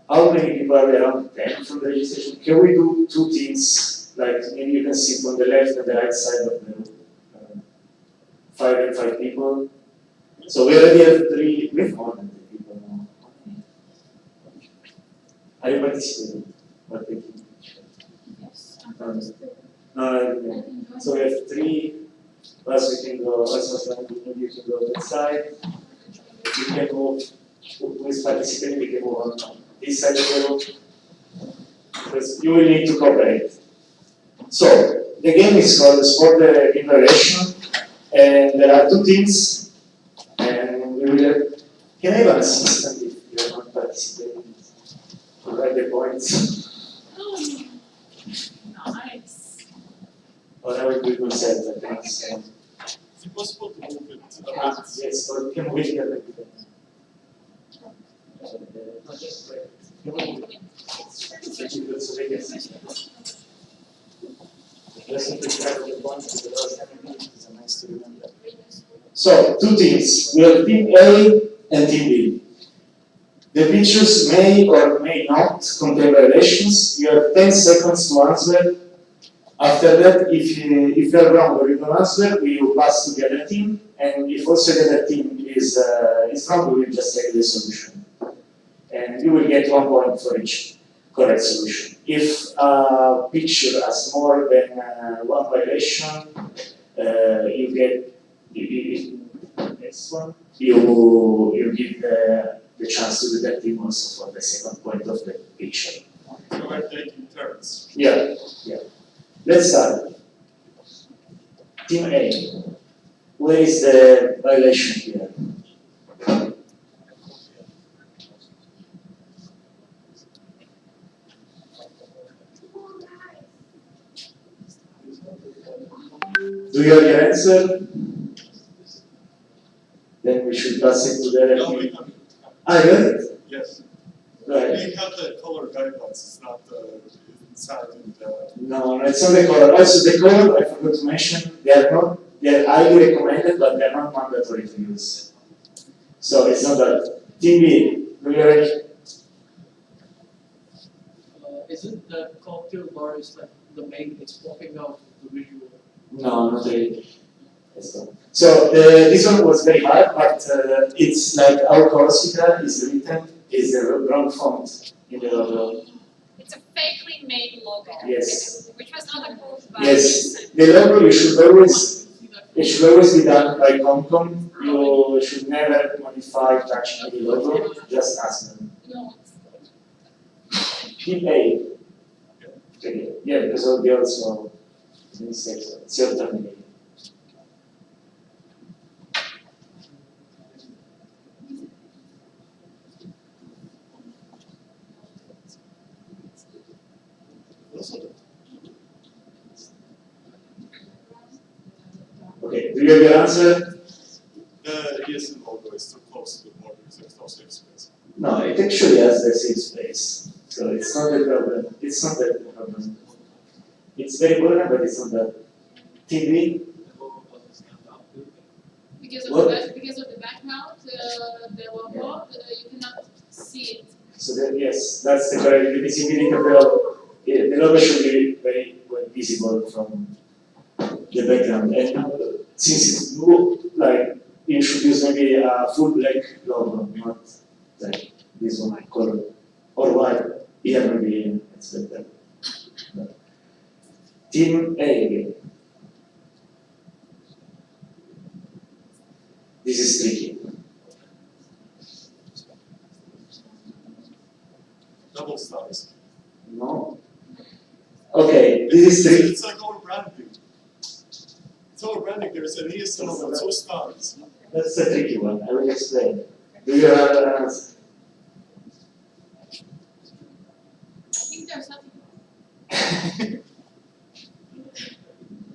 How many people are there? Around 10 from the registration. Can we do 2 teams? Like maybe you can sit on the left and the right side of the room. 5 and 5 people. So we already have 3, we have more than 3 people now. Are you participating? Yes. So we have 3, plus we can go, maybe you can go to the side. You can move, who is participating, we can move on this side of the room. Because you will need to cooperate. So, the game is called Sport Declaration, and there are 2 teams. we will, can I have an assistant if you are not participating? To write the points? Nice. Or I will do it myself, I think. Is it possible to move it a bit? Yes, or we can move it here like that. So, two teams. We have team A and team B. The pictures may or may not contain violations. You have 10 seconds to answer. After that, if you are wrong or you don't answer, we will pass to the other team. And if also the other team is wrong, we will just take the solution. And you will get 1 point for each correct solution. If a picture has more than one violation, you get next one. You give the chance to the team also for the second point of the picture. So we're taking turns. Yeah, yeah. Let's start. Team A. Where is the violation here? Do you have your answer? Then we should pass it to the other No, we team. have it. I got it? Yes. Right. We have the color guidelines, it's not inside in the. No, it's not the color. Also, the color, I forgot to mention, they are highly recommended, but they are not mandatory to use. So it's not that. Team B, do you already? Isn't the cocktail bar is like the main, it's popping out the visual? No, not really. So this one was very hard, but it's like our Corsica is written, is the wrong font in the logo. It's a fakely made logo. Yes. Which was not approved by Yes, the logo it should always be done by Comcom. You should never modify, touch any logo, just ask them. No. Team A. Okay. Yeah, because of the also mistakes. It's your turn. Okay, do you have your answer? The ESN logo is too close to the border, so there's no safe space. No, it actually has the safe space. So it's not the problem. It's not the problem. It's very important, but it's not that. TV? Because of the background, the logo, you cannot see it. So that, yes, that's the correct. The visibility of the logo. The logo should be very well visible from the background. And since it's blue, like you should use maybe a full black logo, not like this one color. Or white. Here maybe it's better. Team A. This is tricky. Double stars. No. Okay, this is tricky. It's like our branding. It's our branding, there's an ESN logo, 2 stars. That's a tricky one. I will explain. Do you have an answer? I think there's nothing.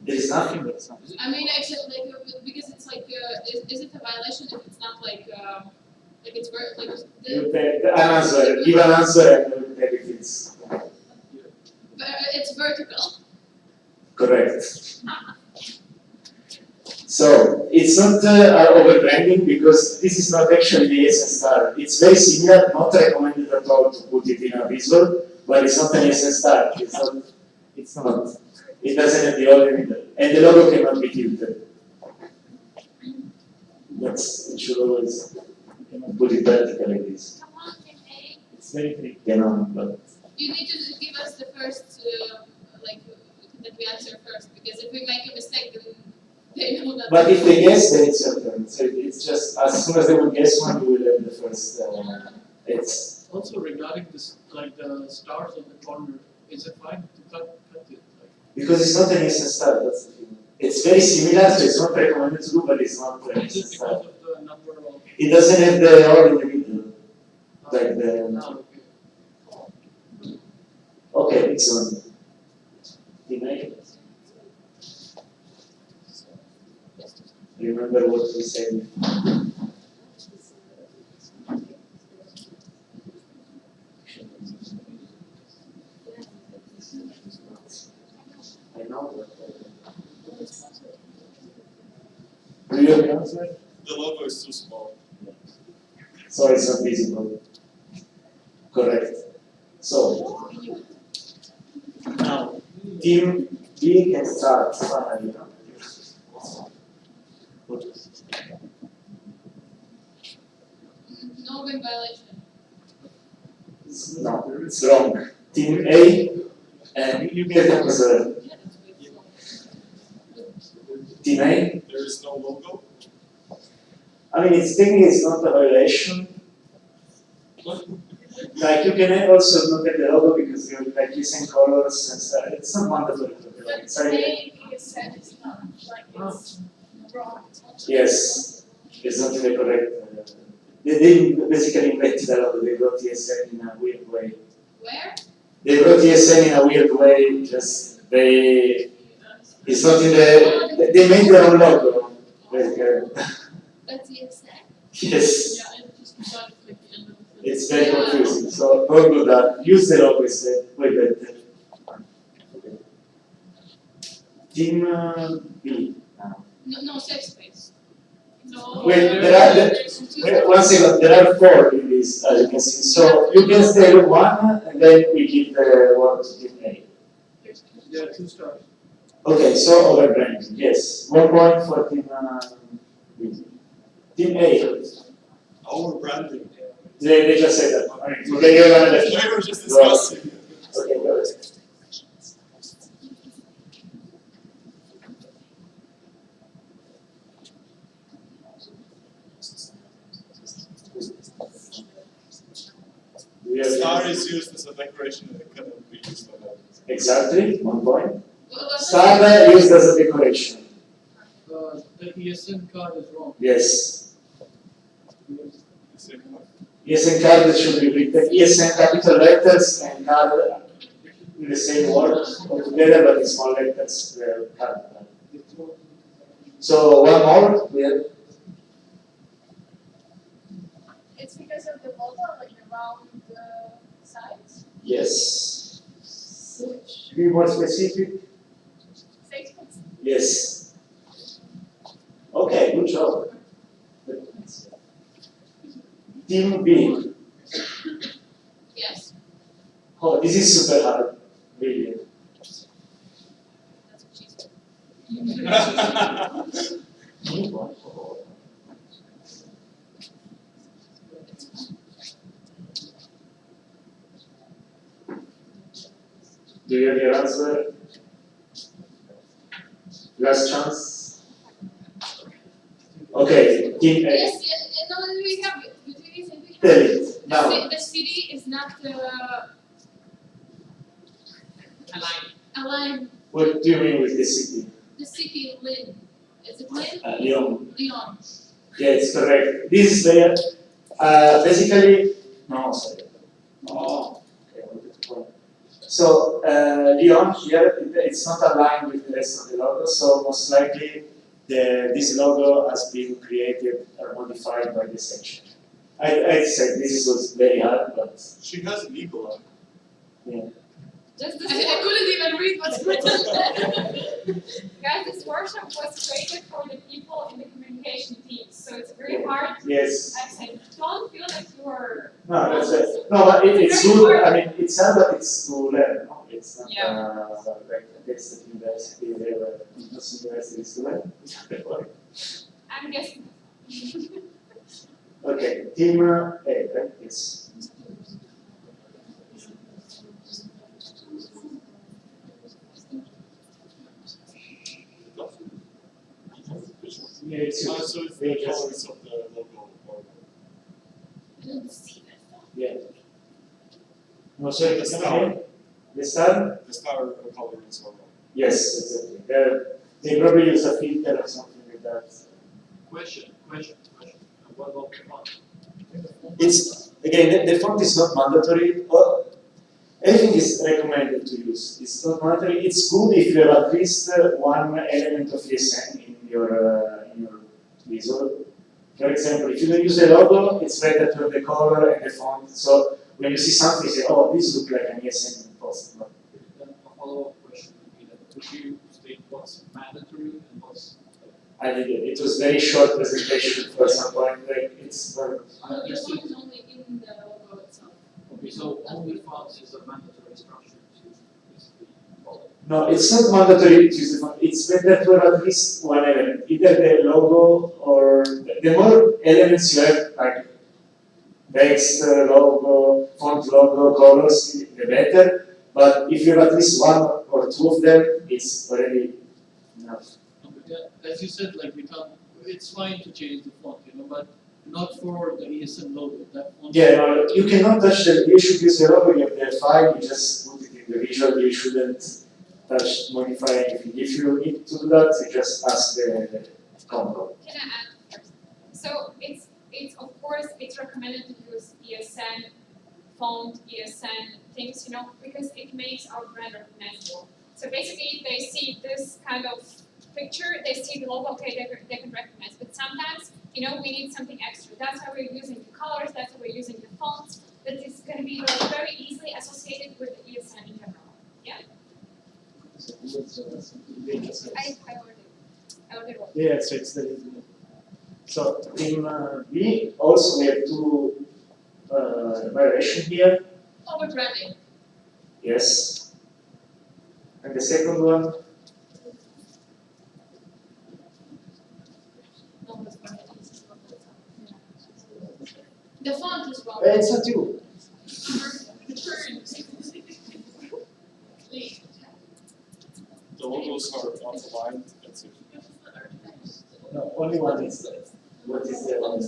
There is nothing. I mean, actually, like because it's like, is it a violation if it's not like it's like You take an answer. Give an answer and we'll tell if it's it's vertical. correct. So it's not over-branding because this is not actually the ESN star. It's very similar, not recommended at all to put it in a visual, but it's not an ESN star. It's not. It doesn't have the all in it. And the logo cannot be tilted. It should always put it vertically like this. Come on, Team A. It's very tricky, but You need to give us the first, that we answer first, because if we make a mistake, then they know that. But if they guess, then it's your turn. So it's just as soon as they will guess one, you will have the first. It's Also regarding this, like the stars on the corner, is it fine to cut it? because it's not an ESN star. That's the thing. It's very similar, so it's not recommended to do, but it's not an ESN star. It doesn't have the R in the middle, like the. Okay, it's on. Remember what we said. I know, but. Do you have an answer? The logo is too small. So it's not visible. Correct. So now team B can start finally. No win violation. No, it's wrong. Team A, and you get the answer. Team A. There is no logo. I mean, it's technically it's not a violation. Like you can also look at the logo because you're like using colors and stuff. It's not mandatory to do it. But today you said it's not like it's wrong. Yes, it's not the correct. They basically invented a logo. They wrote ESN in a weird way. Where? They wrote ESN in a weird way. Just they. It's not in the. They made their own logo. That's ESN. Yes. It's very confusing. So don't do that. Use the logo instead. Way better. Okay. Team B now. No safe space. No. Wait, wait, one second. There are 4 in this, as you can see. So you can stay with one, and then we give the one to Team A. Yeah, 2 stars. Okay, so overbranding. Yes, 1 point for Team B. Team A. Overbranding. They just said that. I mean, they were just discussing. Okay, go ahead. Star is used as a decoration and it cannot be used for that. Exactly, 1 point. Star used as a decoration. The ESN card is wrong. Yes. ESN card should be written ESN capital letters and card in the same word altogether, but in small letters. Card. So 1 more. We have. It's because of the volta, like around the sides. Yes. Be more specific. Safe space. Yes. Okay, good job. Team B. Yes. Oh, this is super hard. Really. That's what she said. Do you have your answer? Last chance. Okay, Team A. Yes, no, we have it. We have Tell it now. The city is not aligned. What do you mean with the city? The city Lynn. Is it Lynn? Lyon. Lyon. Yeah, it's correct. This is there. Basically, no, sorry. Oh, okay. So Lyon here, it's not aligned with the rest of the logo. So most likely, this logo has been created or modified by the section. I said this was very hard, but she has an eagle eye. Yeah. I couldn't even read what's written. Guys, this workshop was created for the people in the communication teams, so it's very hard. Yes. I don't feel like you are. No, that's it. No, but it's good. I mean, it's hard, but it's to learn. No? It's not like against the university. They were not universities to learn. I'm guessing. Okay, team A, right? Yes. Yeah, it's so it's the colors of the logo. I don't see that. Yeah. No, sorry, The star. The star? The star color is logo. Yes, exactly. They probably use a filter or something like that. Question. what about the font? It's, again, the font is not mandatory. Everything is recommended to use. It's not mandatory. It's good if you have at least one element of ESN in your visual. For example, if you don't use the logo, it's better to have the color and the font. So when you see something, you say, oh, this looks like an ESN post. Then a follow-up question would be that could you state what's mandatory and what's I did it. It was very short presentation for some point. Like it's. I understood. Is only in the logo itself. Okay, so only fonts is a mandatory structure to basically follow. No, it's not mandatory to use the font. It's better to have at least one element, either the logo or the more elements you have, like text, logo, font logo, colors, the better. But if you have at least one or two of them, it's already enough. Yeah, as you said, like we can't. It's fine to change the font, but not for the ESN logo. That font. Yeah, no, you cannot touch the. You should use the logo. You have the file. You just put it in the visual. You shouldn't touch, modify anything. If you need to do that, you just ask the combo. Can I add first? So it's of course it's recommended to use ESN font, ESN things, because it makes our brand recognizable. So basically, if they see this kind of picture, they see the logo, okay, they can recognize. But sometimes, we need something extra. That's why we're using the colors. That's why we're using the fonts. That is going to be very easily associated with the ESN in general. Yeah. I already wrote. Yeah, so it's the. So in B also we have two variations here. Overbranding. Yes. And the second one. The font is wrong. It's not you. The logos are online, that's it. No, only one is there. What is the one?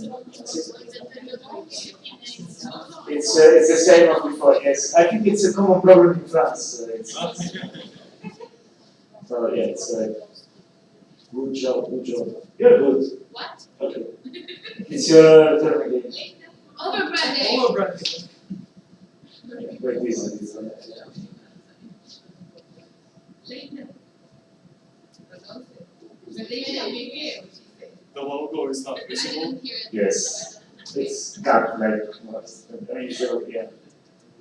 It's the same as before, yes. I think it's a common problem in France. So yeah, it's good job, good job. You're good. What? Okay. It's your turn again. Overbranding. Overbranding. Wait, this one. The logo is not visible. Yes. It's cut like unusual, yeah.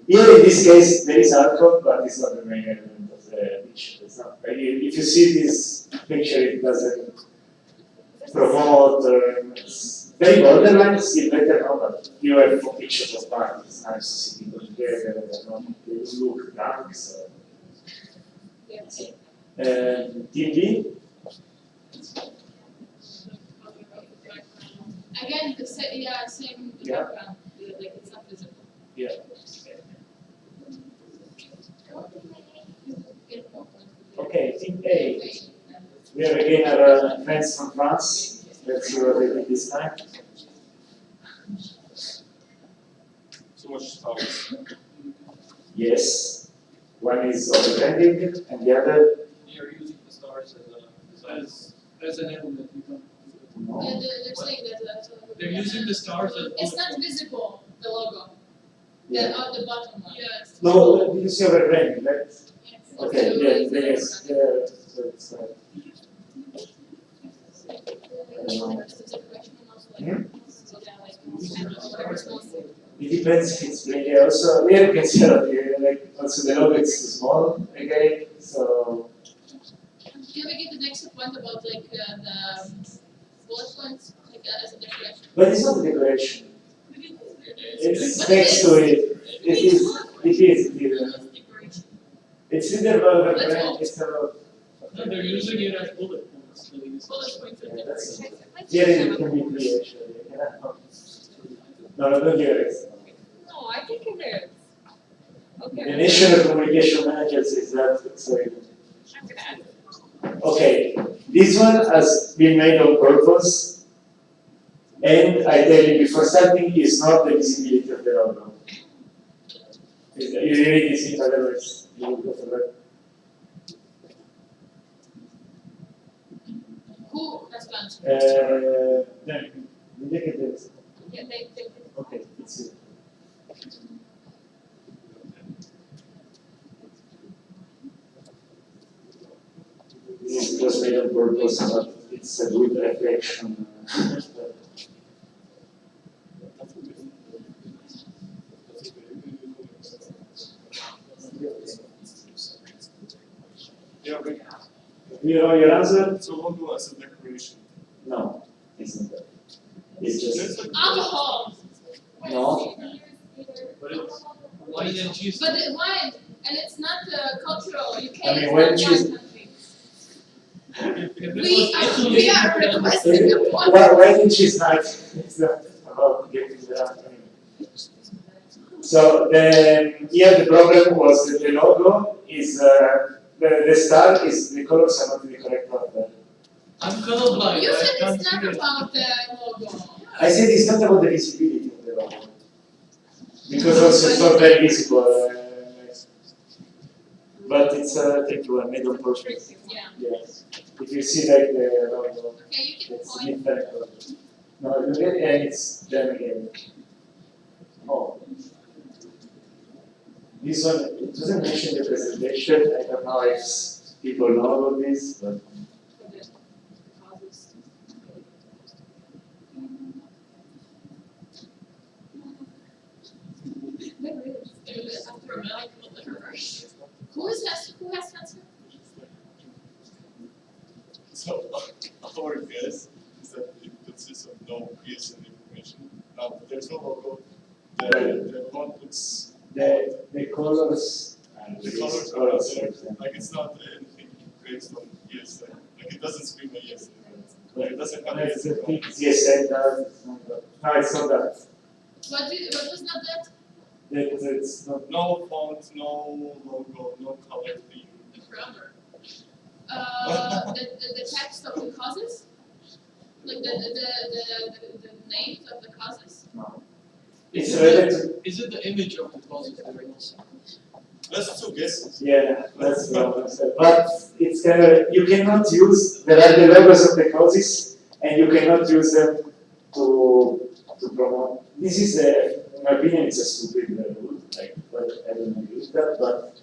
Here in this case there is alcohol, but it's not the main element of the picture. It's not, if you see this picture, it doesn't promote, it's very borderline, still better now, but you have for pictures of parties, it's nice to see people together, they look drunk, so. Team B? Again, the same background, like it's not visible. Yeah. Okay, team A. We have again our friends from France. Let's see what they did this time. Too much stars. Yes. One is overbranding, and the other. You're using the stars as an element. You can. No. They're saying that They're using the stars as. it's not visible, the logo. Yeah. The bottom one. Yes. No, you see overbranding, right? Okay, yes. So it's. It depends if it's big. Also, here you can see like also the logo is too small again. So. Can we get the next point about like the bullet points, like as a decoration? But it's not a decoration. It's next to it. It is. It's in the brand. It's a. No, they're using it as bullet points. Bullet points are decoration. Here it can be clear actually. No, don't hear it. No, I think it is. Okay. The national communication manager says that. Sorry. Okay, this one has been made on purpose, and I tell you before starting, is not the visibility of the logo. You read this in otherwise, you will go for that. Who has planned? Did they get it? Yeah, they. Okay, it's here. This was made on purpose, but it's a good reflection. Yeah, okay. You know your answer? So logo as a decoration. No, it's not that. It's just Alcohol. no. But it's wine and cheese. But the wine, and it's not cultural. You I can't. mean, when cheese. We are requesting a point. Why did she not? It's not about getting the answer. So then, yeah, the problem was that the logo is the star is the colors are not the correct order. I'm colorblind. You I said can't it's see not it. about the logo. I said it's not about the visibility of the logo because also it's not very visible. But it's thank you, I made on purpose. Yeah. Yes. If you see like the logo, Okay, you get the it's point. different. No, you get and it's then again. Oh. This one, it doesn't mention the presentation. I don't know if people know about this, but. Who has transferred? So our guess is that it consists of no ESN information. There's no logo. The font looks The colors and the colors are not there. Like it's not anything based on ESN. Like it doesn't scream a ESN. Like it doesn't have It's ESN. a big ESN does. No, it's not that. What was not that? It's not. No font, no logo, no color theme. The grammar. The text of the causes? Like the names of the causes? No. It's related to. Is it the image of the causes there also? That's two guesses. Yeah, that's the one. But it's kind of, you cannot use, there are the logos of the causes, and you cannot use them to promote. This is, in my opinion, it's a stupid rule, like, but I don't know use that, but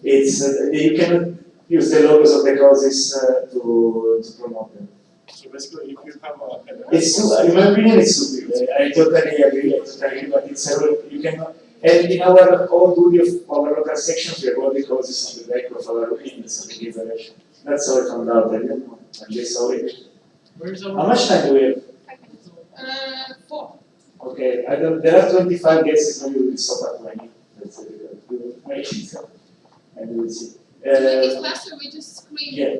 it's, you cannot use the logos of the causes to promote them. So basically, if you have a It's, in my opinion, it's stupid. I totally agree, but it's a rule, you cannot. And in our own duty of our local sections, we have all the causes on the back of our opinions on the liberation. That's how I found out. I didn't know. I just saw it. How much time do we have? 4. Okay, I don't. There are 25 guesses, and we will stop at 20. That's it. We will make it, and we will see. To make it faster, we just scream. Yeah.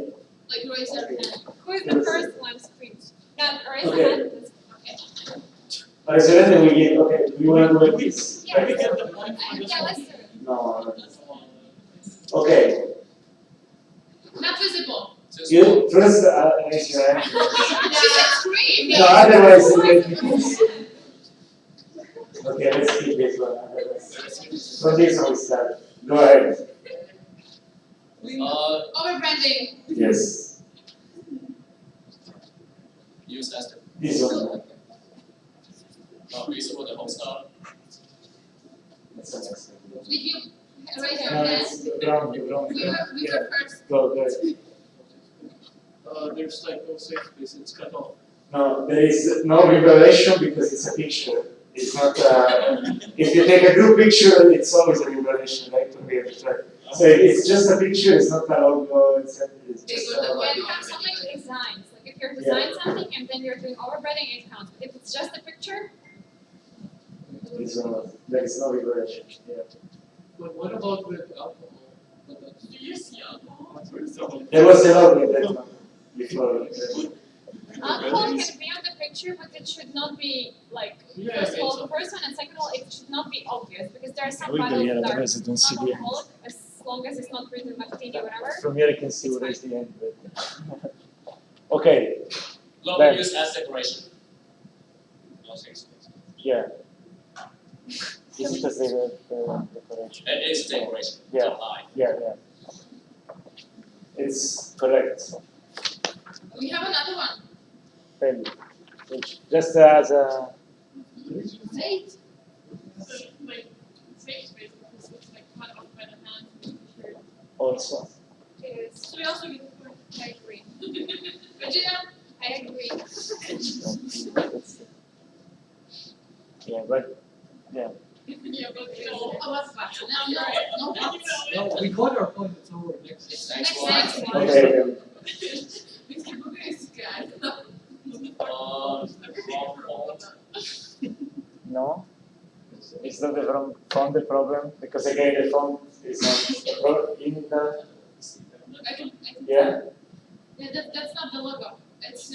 Like raise our hand. Who is the first one screams? Yeah, raise Okay. the hand. Okay. President, we get. Okay. Do you want to do it, please? Yeah. We get the point for Yeah, let's do it. No. Okay. Not visible. You first raise your hand. She said scream. No, otherwise it will be. Okay, let's keep this one. From this one we start. Go ahead. Overbranding. Yes. Use as This one. visible the whole star. That's the next one. Did you raise your No, hand? it's wrong, wrong. We were first. Go ahead. There's like no safe space, it's cut off. No, there is no revelation because it's a picture. It's not. If you take a group picture, it's always a revelation, right? To be abstract. So it's just a picture. It's not a logo. It's just a. When you have something to design, like if you're designing something and then you're doing overbranding, it counts. But if it's just a picture, There is no revelation. Yeah. But what about with alcohol? Do you see alcohol? There was a logo in that one before. alcohol can be on the picture, but it should not be like first of all the first one, and second of all it should not be obvious because there are some bottles that are non-alcoholic as long as it's not written martini or whatever. From here I can see what is the end. But okay. Logo Then. used as decoration. No safe space. Yeah. This is just the decoration. It is decoration. Yeah. Don't lie. Yeah. It's correct. We have another one. Thank you. Just as a Eight. also. So we also get the point. I agree. Virginia, I agree. Yeah, but yeah. Yeah, but No, we got our point, it's over, next. Next one. Okay. Wrong font. No, it's not the font the problem because again the font is not in the yeah. Yeah, that's not the logo. It's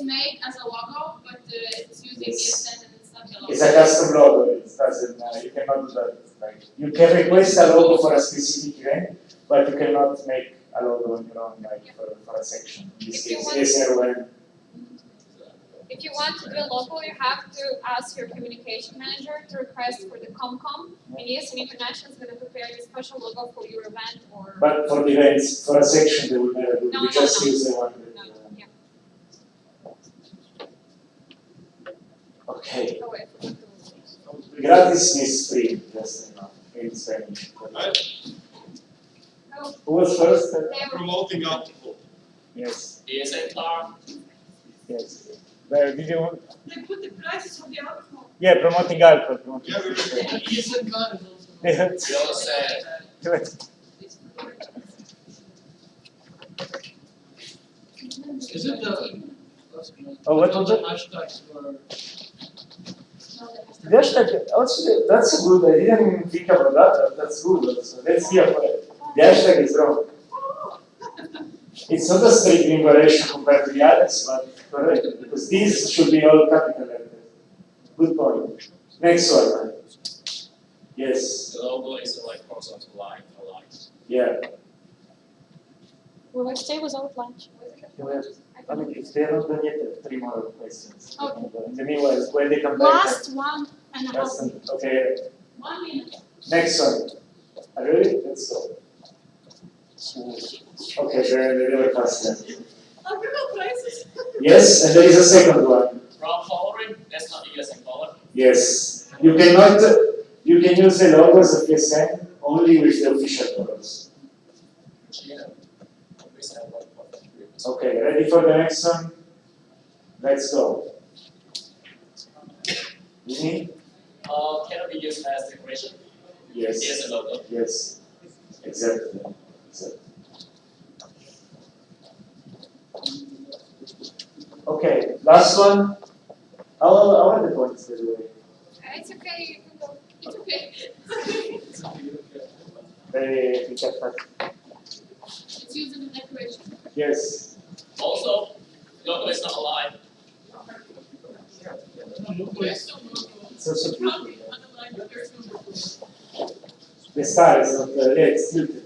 made as a logo, but it's using ESN and it's not the logo. It's a custom logo. It doesn't. You cannot do that. Like you can request a logo for a specific event, but you cannot make a logo on your own, like for a section. In this case, ESN. If you want to do a logo, you have to ask your communication manager to request for the ComCom, and ESN International is going to prepare a special logo for your event or. But for the events, for a section, they would never do. No, We just use the one. Yeah. Okay. Oh, wait. Gratis is free, just in Spanish. Who was first? Promoting alcohol. Yes. ESN car. Yes. Where did you want? They put the prices of the alcohol. Yeah, promoting alcohol. Yeah, we ESN card is also. Yeah. We all said. Do it. Is it the? Oh, what was it? Hashtags for. The hashtag, also, that's good. I didn't think about that. That's good. Also. Let's hear for it. The hashtag is wrong. It's not a strict liberation compared to the others, but correct. Because these should be all capital letters. Good point. Next one. Yes. The logo is like horizontal line for line. Yeah. Will I stay without lunch? I mean, if they're not done yet, 3 more questions. Okay. In the meanwhile, when they come back. Last one and a half. Okay. 1 minute. Next one. Are you ready? Let's go. Okay, they were faster. Alcohol prices. Yes, and there is a second one. Wrong coloring, that's not ESN color. Yes. You cannot, you can use the logos of ESN only with the official colors. Yeah. Okay, ready for the next one? Let's go. Can Can be used as decoration? Yes. ESN logo. Yes. Exactly. Okay, last one. How are the points, by the way? It's okay. You can go. It's okay. Very fast. It's used in the decoration. Yes. Also, logo is not alive. It's also beautiful. The star is not, yeah, it's tilted.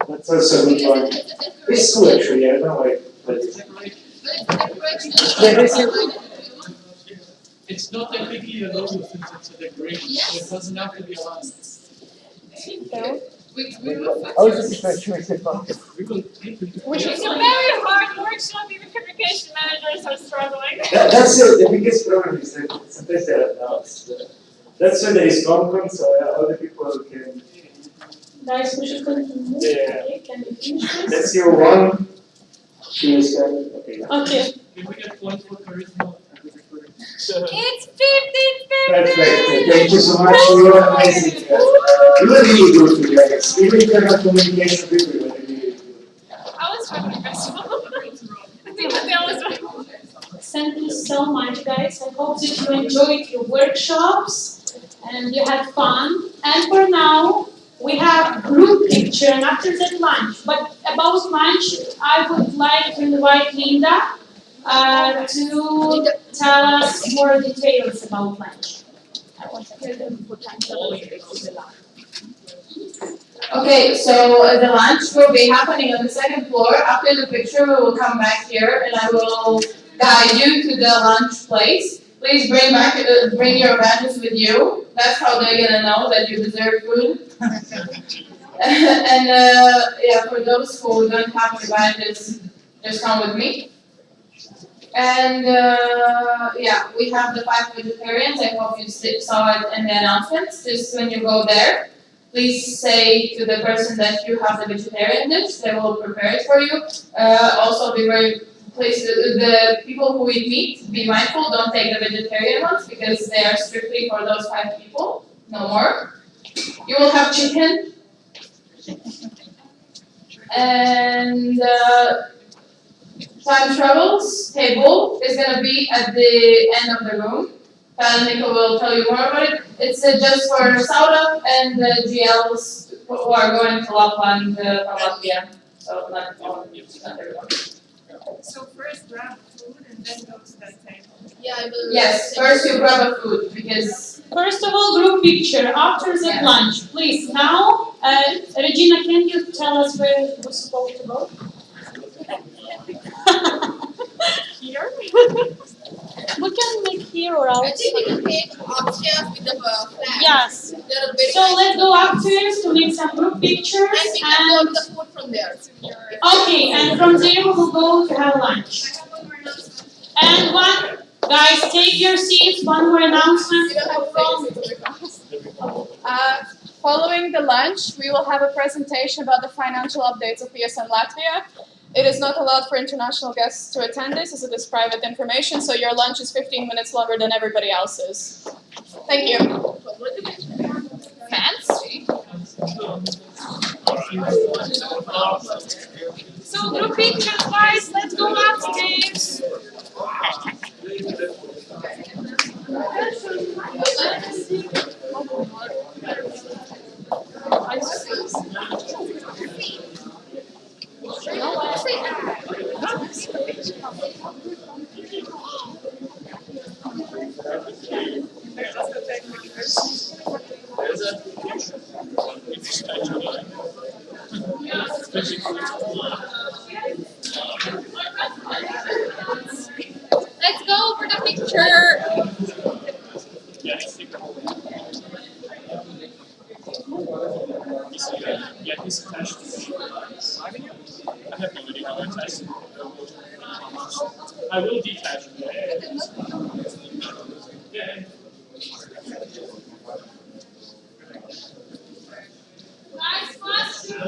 That's also a good one. It's cool actually, I don't know why. But It's not technically a logo since it's a decoration, so it doesn't have to be aligned. How is the situation with the phone? It's a very hard workshop, even communication managers are struggling. That's the biggest problem is that sometimes there are doubts. That's why there is conference, so other people can. Guys, we should continue. Yeah. Okay, can we finish this? Let's see one. She is okay. Okay. Can we get points for charisma? It's 15-15! Perfect. Thank you so much. You are amazing. You are really good to guys. Even if you're not communication people, you are really good. I was trying to mess up. I think that was right. Thank you so much, guys. I hope that you enjoyed your workshops and you had fun. And for now, we have group picture and after that lunch. But about lunch, I would like to invite Linda to tell us more details about lunch. Okay, so the lunch will be happening on the second floor. After the picture, we will come back here and I will guide you to the lunch place. Please bring your badges with you. That's how they're gonna know that you deserve food. And yeah, for those who don't have the badges, just come with me. And yeah, we have the 5 vegetarians. I hope you saw it in the announcements. Just when you go there, please say to the person that you have the vegetarian dish. They will prepare it for you. Also, be very please the people who eat meat. Be mindful. Don't take the vegetarian ones because they are strictly for those 5 people. No more. You will have chicken. And time travels table is going to be at the end of the room. Nico will tell you more about it. It's just for Sauda and the GLs who are going to Lapland from Latvia. So not everyone. So first grab food and then go to that table. Yeah, I will. Yes, first you grab a food because. First of all, group picture after the lunch, please. Now, Regina, can you tell us where we're supposed to go? Here? We can make here or outside. I think we can take upstairs with the flag. Yes. So let's go upstairs to make some group pictures. And we can go to the food from there. Okay, and from there we will go to have lunch. And guys, take your seats. One more announcement. Following the lunch, we will have a presentation about the financial updates of ESN Latvia. It is not allowed for international guests to attend this as it is private information, so your lunch is 15 minutes longer than everybody else's. Thank you. Fancy. So group pictures, guys. Let's go upstairs. Let's go for the picture. Yeah, he's attached. I have no idea how to attach it. I will detach it. Yeah. Guys, faster.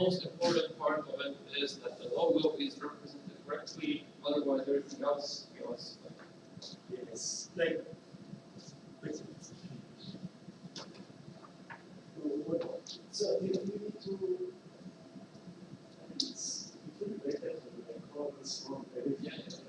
most important part of it is that the logo is represented correctly, otherwise everything else feels like. Yes, like. So we need to. It's better to call this one very yes.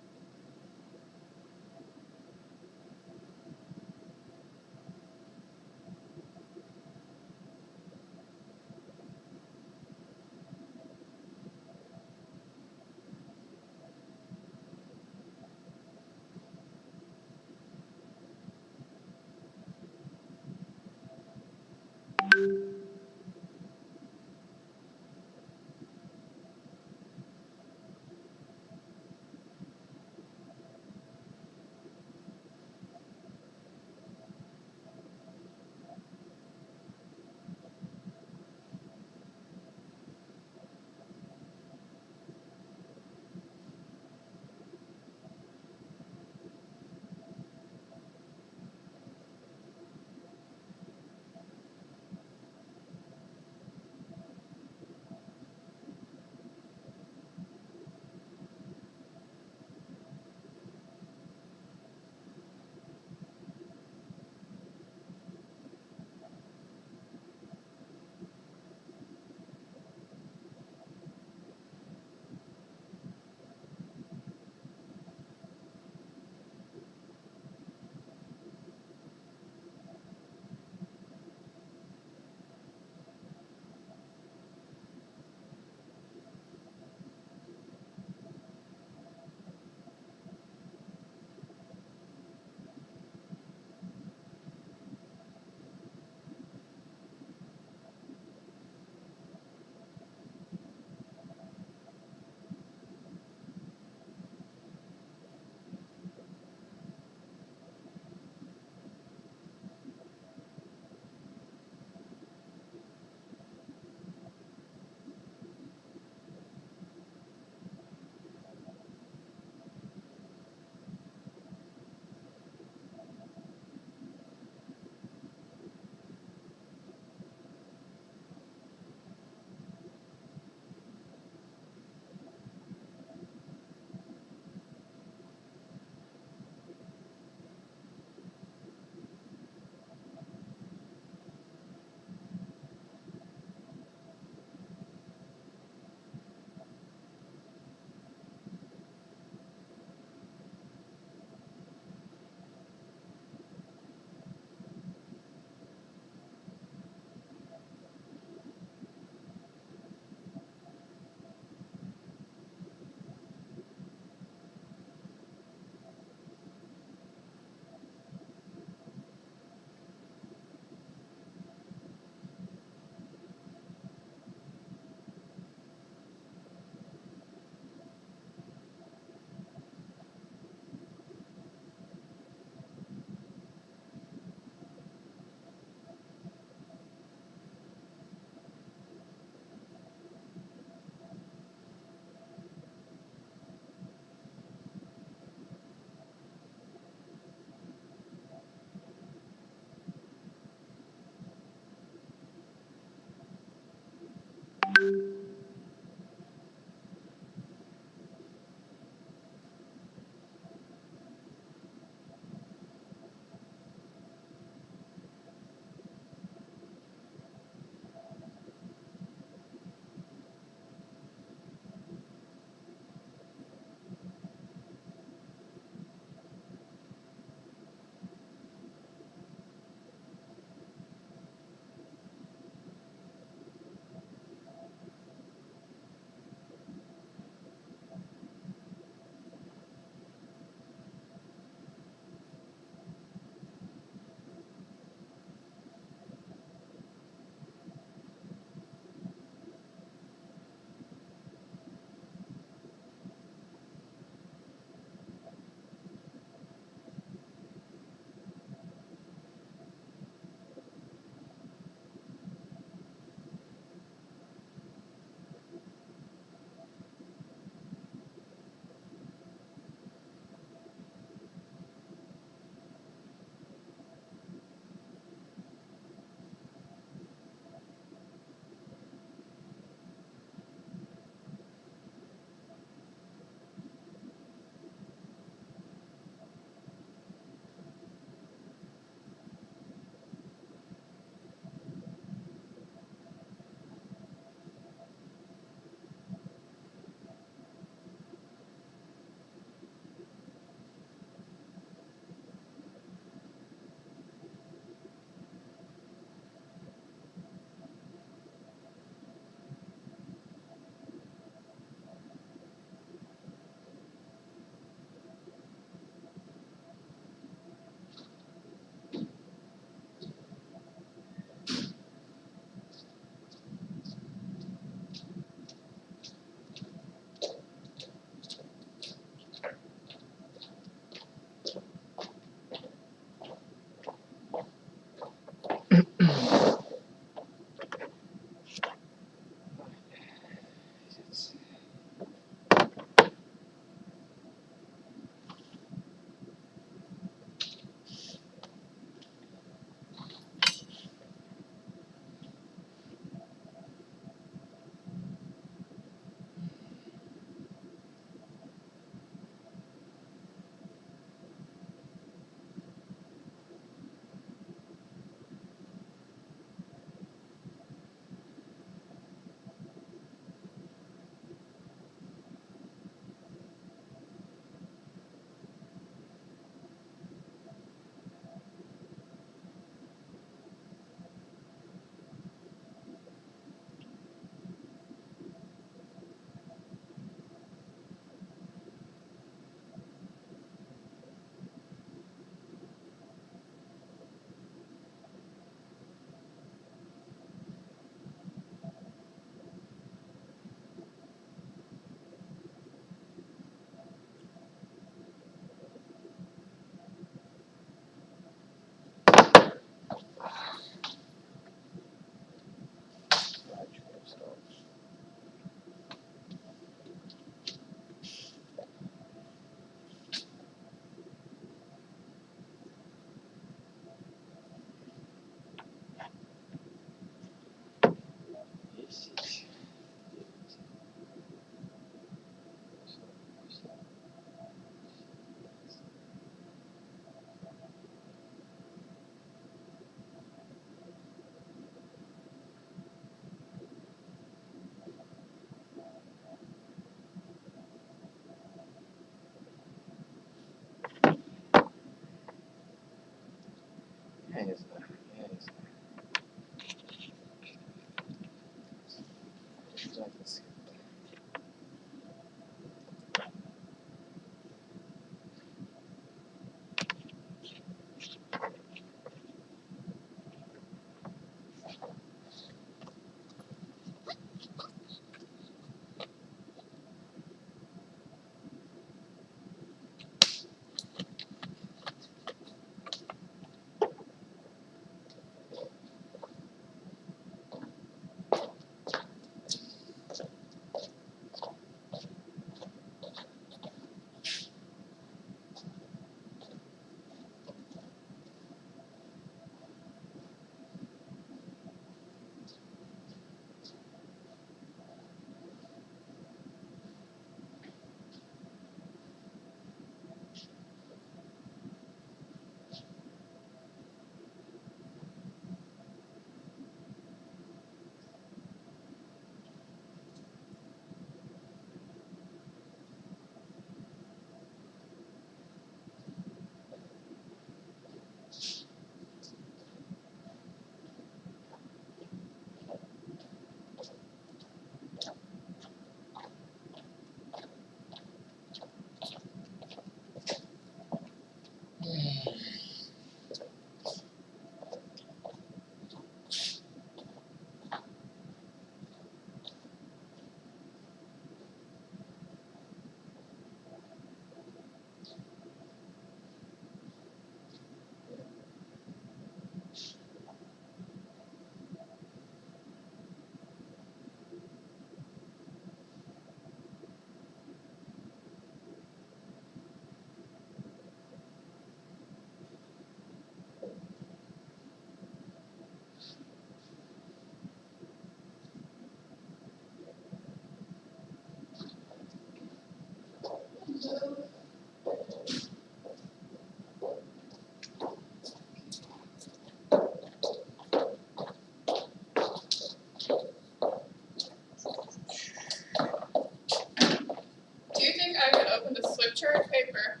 Do you think I could open the flip chart paper?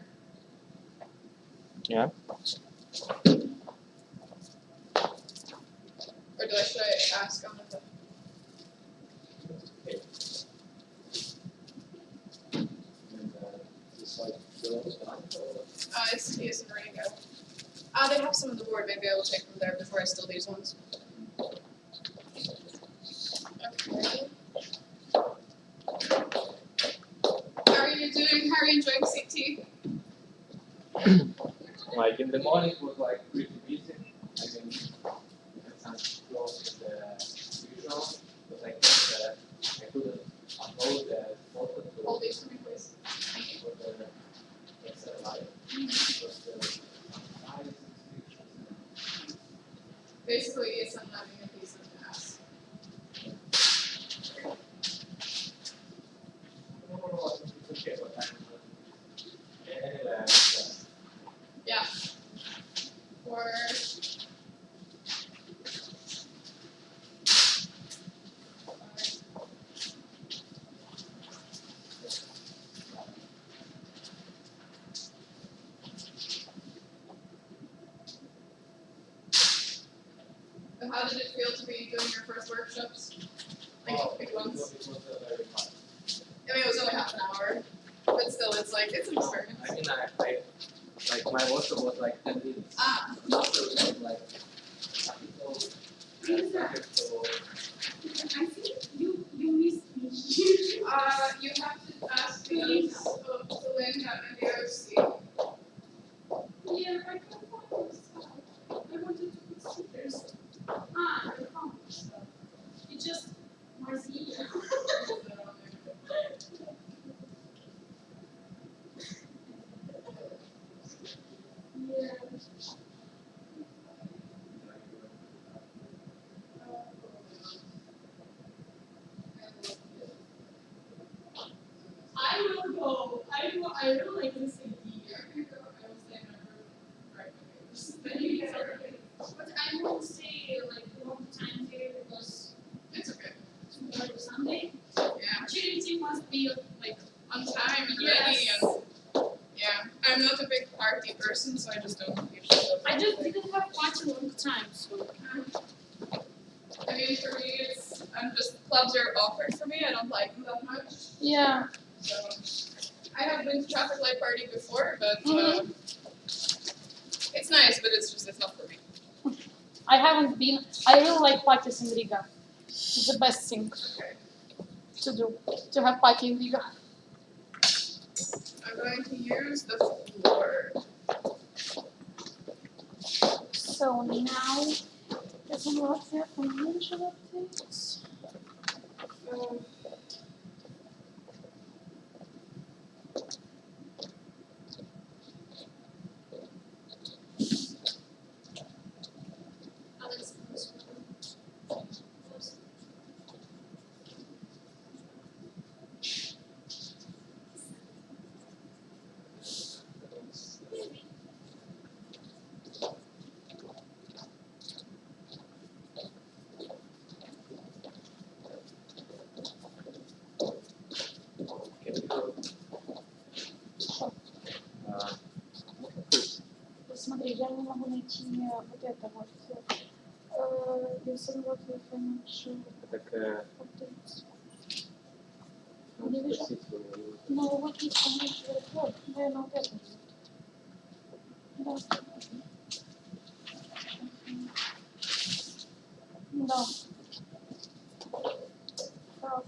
Yeah. Or should I ask on the it's in Ringo. They have some on the board, maybe I will take from there before I steal these ones. Okay. How are you doing? How are you enjoying CT? Like in the morning it was like pretty busy. I mean, had some close to the usual, but I couldn't upload the photo to Hold these for me, please. for the Excel live. Because the size restrictions. Basically, it's I'm having a piece of mass. No, it's okay, but I'm anyway. Yeah. Or but how did it feel to be doing your first workshops? Like big ones? It was very fun. I mean, it was only half an hour, but still, it's like it's an experience. I mean, I like my workshop was like 10 minutes. Ah. After it was like so I think you missed me. You have to ask these of Selena and the OC. Yeah, I can't find this stuff. I wanted to put stickers. I found this stuff. It just was easier. Yeah. mean, for me, I'm just, clubs are awkward for me, I don't like them that much. Yeah. So, I have been to traffic light party before, but, it's nice, but it's not for me. I haven't been. I really like parties in Riga. It's the best thing to do, to have party in Riga. I'm going to use the floor. So now, ESN Latvia financial updates. Смотри, я не могу найти вот это вот. ESN Latvia financial updates. Не вижу. Ну, вот есть financial report. Наверное, вот это. Да. Да. Так.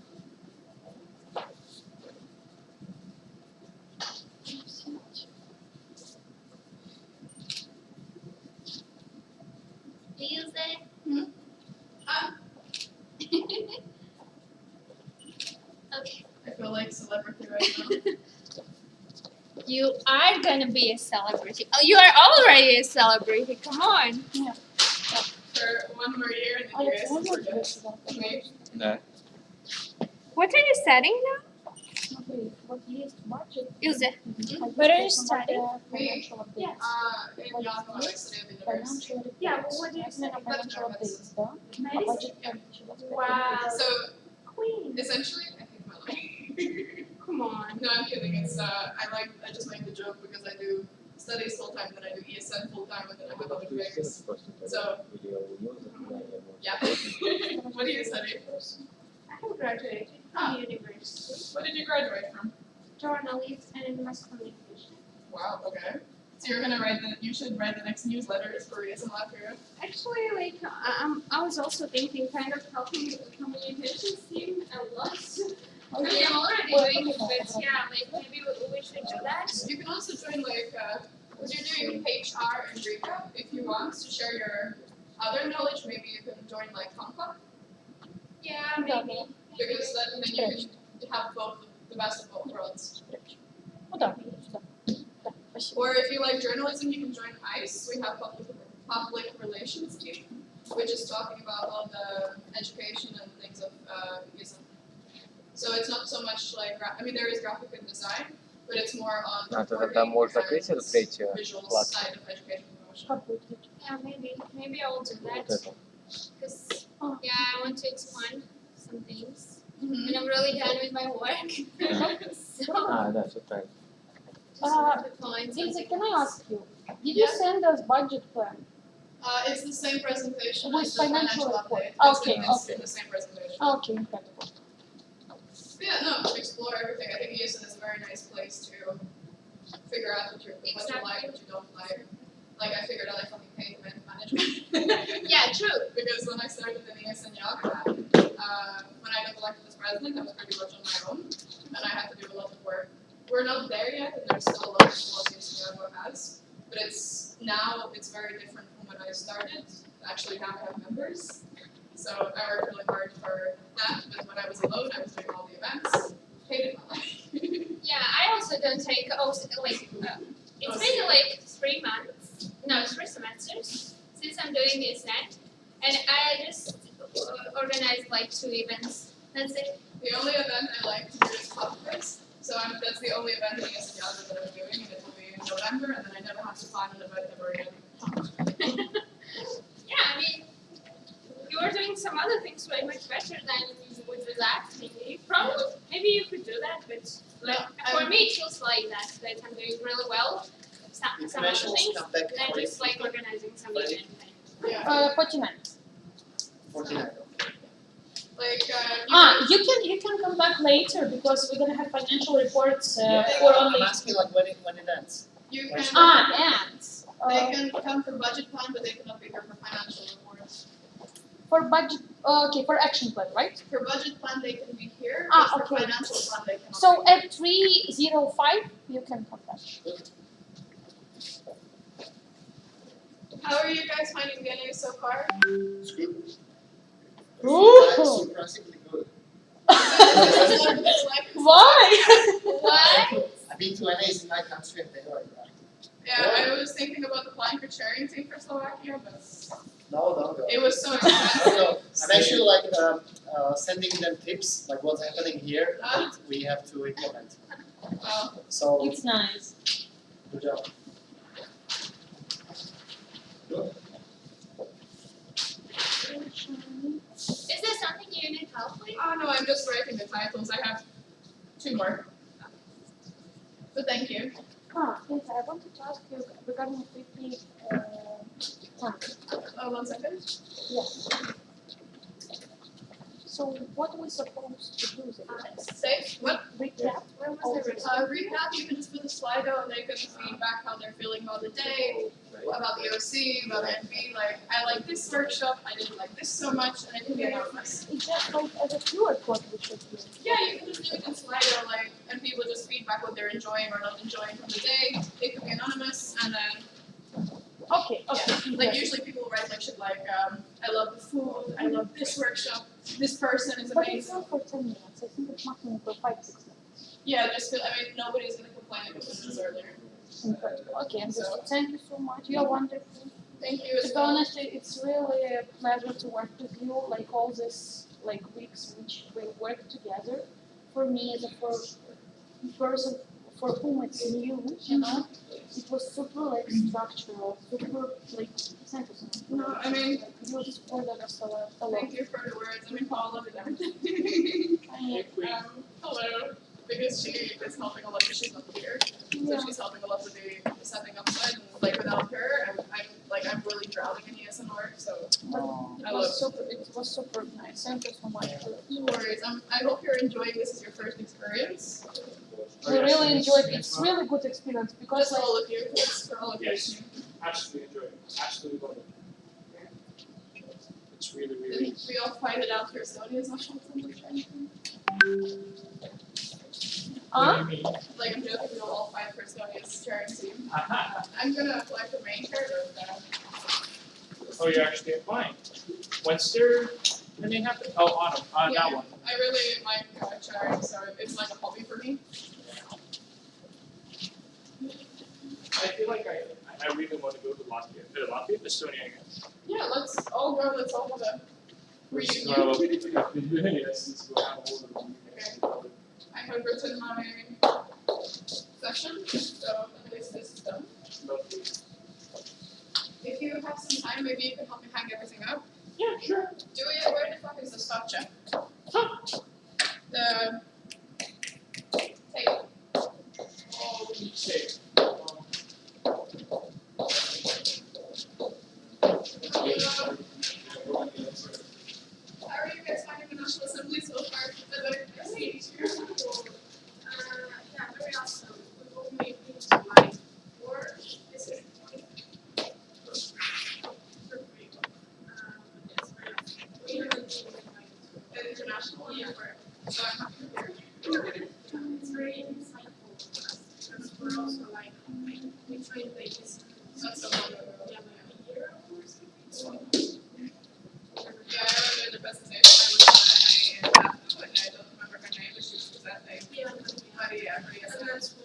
Okay. I feel like celebrity right now. You are gonna be a celebrity. Oh, you are already a celebrity. Come on. Yeah. For one more year and then you guys can forget me. Да. What are you studying now? Смотри, вот есть budget. Ilse, What what are you studying? Financial updates. In Yahoo, I study at the university. Financial Yeah, reports. what do you Именно study? financial updates, да? А budget financial updates. Wow. So, Queen. essentially, I hate my life. Come on. No, I'm kidding. It's I just made the joke because I do studies full time, then I do ESN full time, and then I have other things. So, yeah. What do you study? I have graduated from university. What did you graduate from? Journalism and mass communication. Wow. Okay. So you're gonna you should write the next newsletters for ESN Latvia. Actually, like, I was also thinking kind of helping the communications team a lot. I mean, I'm already doing it, but yeah, like maybe we should do that. You can also join because you're doing HR and Riga. If you want to share your other knowledge, maybe you can join like Comcom. Yeah, maybe. Because then you can have both the best of both worlds. Ну да, да. Да, спасибо. Or if you like journalism, you can join ICE. We have public relations team, which is talking about all the education and things of ESN. So it's not so much like there is graphic and design, but it's more on visual side of education promotion. Yeah, maybe I will do that. Because I want to expand some things. And I'm really done with my work. So Да, все правильно. just want to find Ilse, something can I else. ask you? Did you send us budget plan? It's the same presentation With as the financial financial report. update. Okay, It's okay. in the same presentation. Okay, incredible. Yeah, no, explore everything. I think ESN is a very nice place to figure out what you like, what you don't like. Like I figured out I fucking hate event management. Yeah, true. Because when I started in ESN Yaga, when I got elected as president, I was pretty much on my own, and I had to do a lot of work. We're not there yet, and there's still a lot of policies Yaga has, but it's very different from when I started. Actually, now I have members, so I worked really hard for that. But when I was alone, I was doing all the events. Hated my life. Yeah, I also don't take it's been like 3 months, no, 3 semesters since I'm doing ESN, and I just organized like 2 events. That's it. The only event I like to do is conference, so that's the only event in ESN Yaga that I'm doing, and it will be in November, and then I never have to find an event ever again. Yeah, I mean, you are doing some other things way much better than you would do that. Maybe you could do that, but like for me it feels like that I'm doing really well. Some other things than just like organizing some event. 49. 49. Like, You can come back later because we're gonna have financial reports Yeah. for only. I'm asking like when it ends. you can. Ends. They can come for budget plan, but they cannot be here for financial reports. For budget, okay, for action plan, right? For budget plan, they can be here, Ah, but for okay. financial plan, they cannot. So at 3:05, you can come back. How are you guys finding the NA so far? It's good. Ooh. Surprisingly good. Why? Why? I've been to NAs in my country and they are right. Yeah, I was thinking about applying for chairing team for Slovakia, but No, don't go. it was so expensive. Don't go. I'm actually like sending them tips, like what's happening here, that we have to implement. So, It's nice. good job. Is there something you need help with? Oh no, I'm just writing the titles. I have 2 more. So thank you. Yes, I wanted to ask you regarding quickly. Oh, 1 second. Yes. So what are we supposed to do? Say what? Recap. Recap. You can just put a Slido and they can feedback how they're feeling about the day, about the OC, about the NB. Like I like this workshop. I didn't like this so much, and it can be anonymous. It's just like as a pure what we should do. Yeah, you can just do it in Slido, like, and people just feedback what they're enjoying or not enjoying from the day. It could be anonymous, and then. Okay. Yeah. Like usually people write like shit like, I love the food, I love this workshop, this person is But amazing. it's not for 10 minutes. I think it's maximum for 5-6 minutes. Yeah, just feel, I mean, nobody's gonna complain if it was earlier. Okay, and thank you so much. You're wonderful. Thank you as To be well. honest, it's really a pleasure to work with you. Like all this, like weeks which we work together. For me, as a person for whom it's new, you know, it was super like structural, super like. Thank you so much. No, I mean, you supported us a lot. Thank you for the words. I mean, Paula did everything. Hello. Because she is helping a lot, but she's not here. So she's helping a lot with the setting up side, and like without her, I'm really drowning in ESN work. So I love it was super nice. Thank you so much. No worries. I hope you're enjoying this as your first experience. We really enjoyed it. It's really good experience because Just all of you. It's for all of you. Yes, absolutely enjoy it. Absolutely love it. It's really, really. Did we all fight it out for Estonia's national assembly or anything? Like I'm joking, we'll all fight for Estonia's chairing team. I'm gonna apply for main chair, but Oh, you're actually applying. When's their, when they happen? Oh, autumn, that one. I really like chairing, so it's like a hobby for me. I feel like I really want to go to Latvia. Latvia, Estonia again. Yeah, let's all go. Let's all have a reunion. Yes, let's go have a little Okay. I have written my session, so at least this is done. Lovely. If you have some time, maybe you can help me hang everything up. Yeah, sure. Julia, where the fuck is the stop check? The tape. Oh, tape. How are you guys finding the National Assembly so far? Yeah, very awesome. We will make things like work. This is international one, so I'm happy to hear. it's very insightful for us because we're also like we try to make this That's so wonderful. a year or something. Yeah, I remember the presentation I was on, and I don't remember her name, but she was presenting. Yeah. And that's the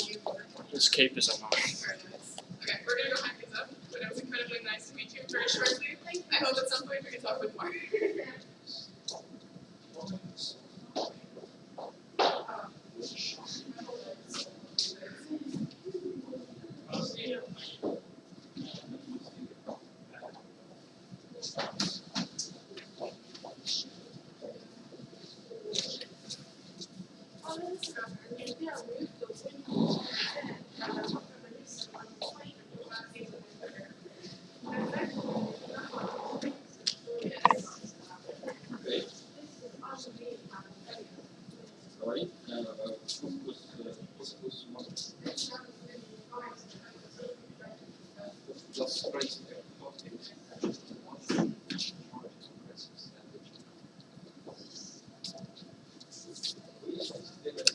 new one. This cape is on mine. Very nice. Okay, we're gonna go hang things up, but it was incredibly nice to meet you very shortly. I hope at some point we can talk with more.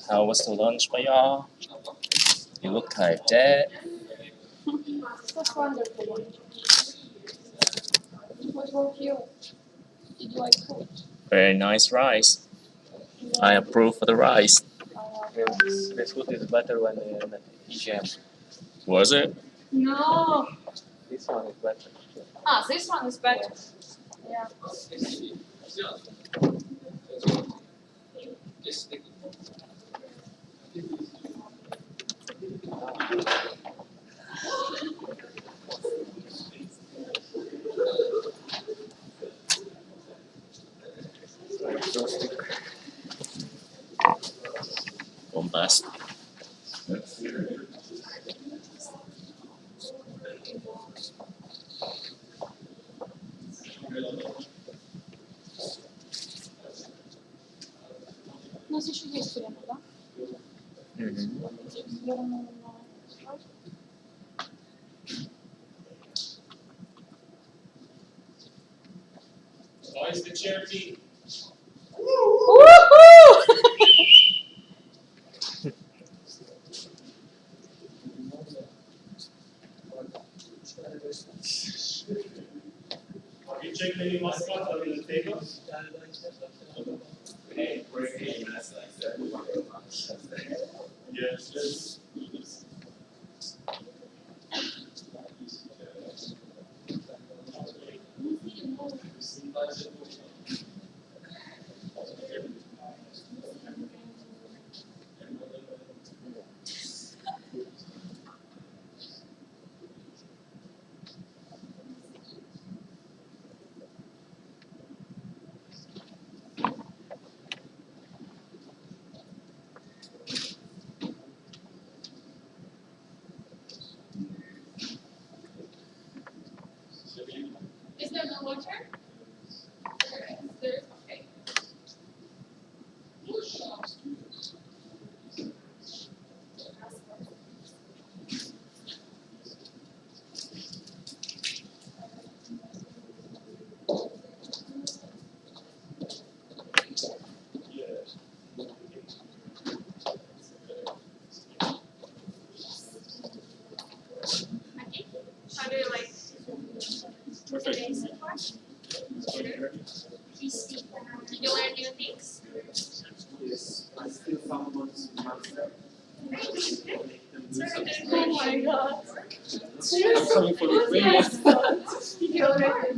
How was the lunch by y'all? You look tired, Dad. That's wonderful. What about you? Did you like food? Very nice rice. I approve for the rice. The food is better when in EGM. Was it? No. This one is better. Ah, this one is better. Yeah. Bombastic. У нас еще есть время, да? Boys, the charity. Have you checked any mascot on the table? Yes, let's do this. Is there no water? There's okay. How do you like today so far? Did you learn new things? Yes, I still someone's master. Oh my god. Sorry for the Yes. Did you already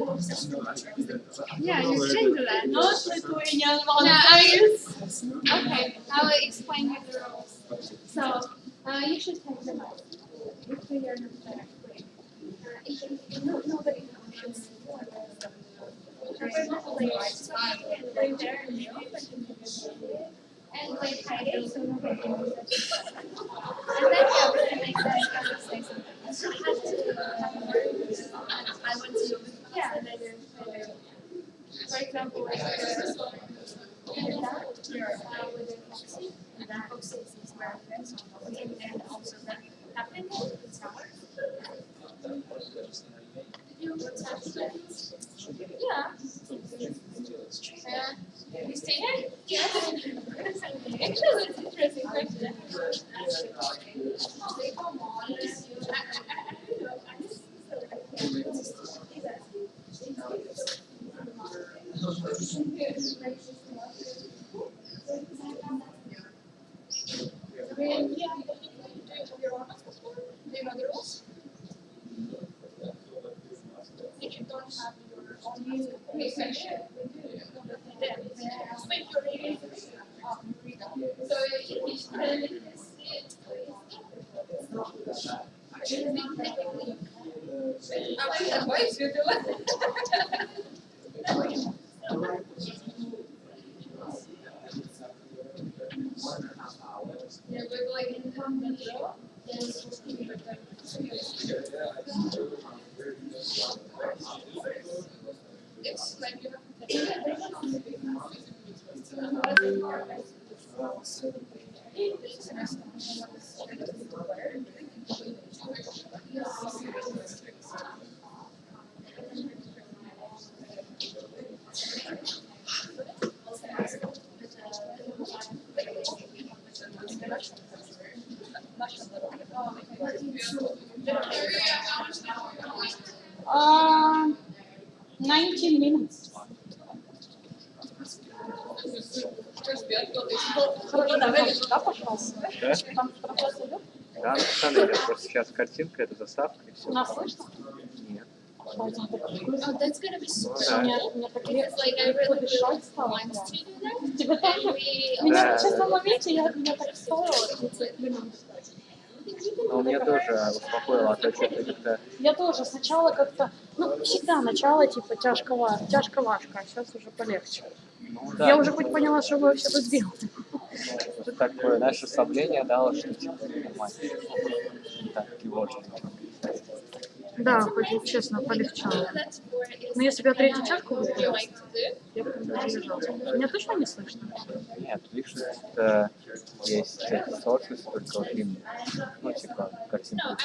Yeah, you changed that. Not Lithuanian volunteers. Okay, I will explain you the rules. So, you should take them out. If we are not there. Nobody knows. Lay there and like hide it so nobody knows that you're present. And then you have to make that say something. I want to, yeah, and then you're, for example, like you're that, with a foxy, and that foxy is where it is, and also that happened, it's not. Yeah. You stay here? Yeah. Actually, it's an interesting question. Come on. Do you know the rules? If you don't have your own section, make your reading. So if I like that voice you do. Yeah, we're like in the middle. It's like you 19 minutes. Хорошо, давай сюда, пожалуйста. Да? Там процесс идет? Да, написано идет. Просто сейчас картинка, это заставка и все. Нас слышно? Нет. Oh, that's gonna be super Да. helpful because like I really want to do that. Тебе тоже? And we Меня Да, сейчас да. на моменте, меня так стоило. Но мне тоже успокоило, а то что-то как-то... Я тоже сначала как-то, ну, всегда начало типа тяжко-важко, а сейчас уже полегче. Ну, да. Я уже хоть поняла, что вы вообще тут сделали. Это такое, знаешь, расслабление дало, что типа нормально. Не так тревожно. Да, хоть честно, полегчало. Но если бы я третью чашку выпила, я бы даже лежала. Меня точно не слышно? Нет, видишь, это есть sources, только вот им, ну, типа, картинку.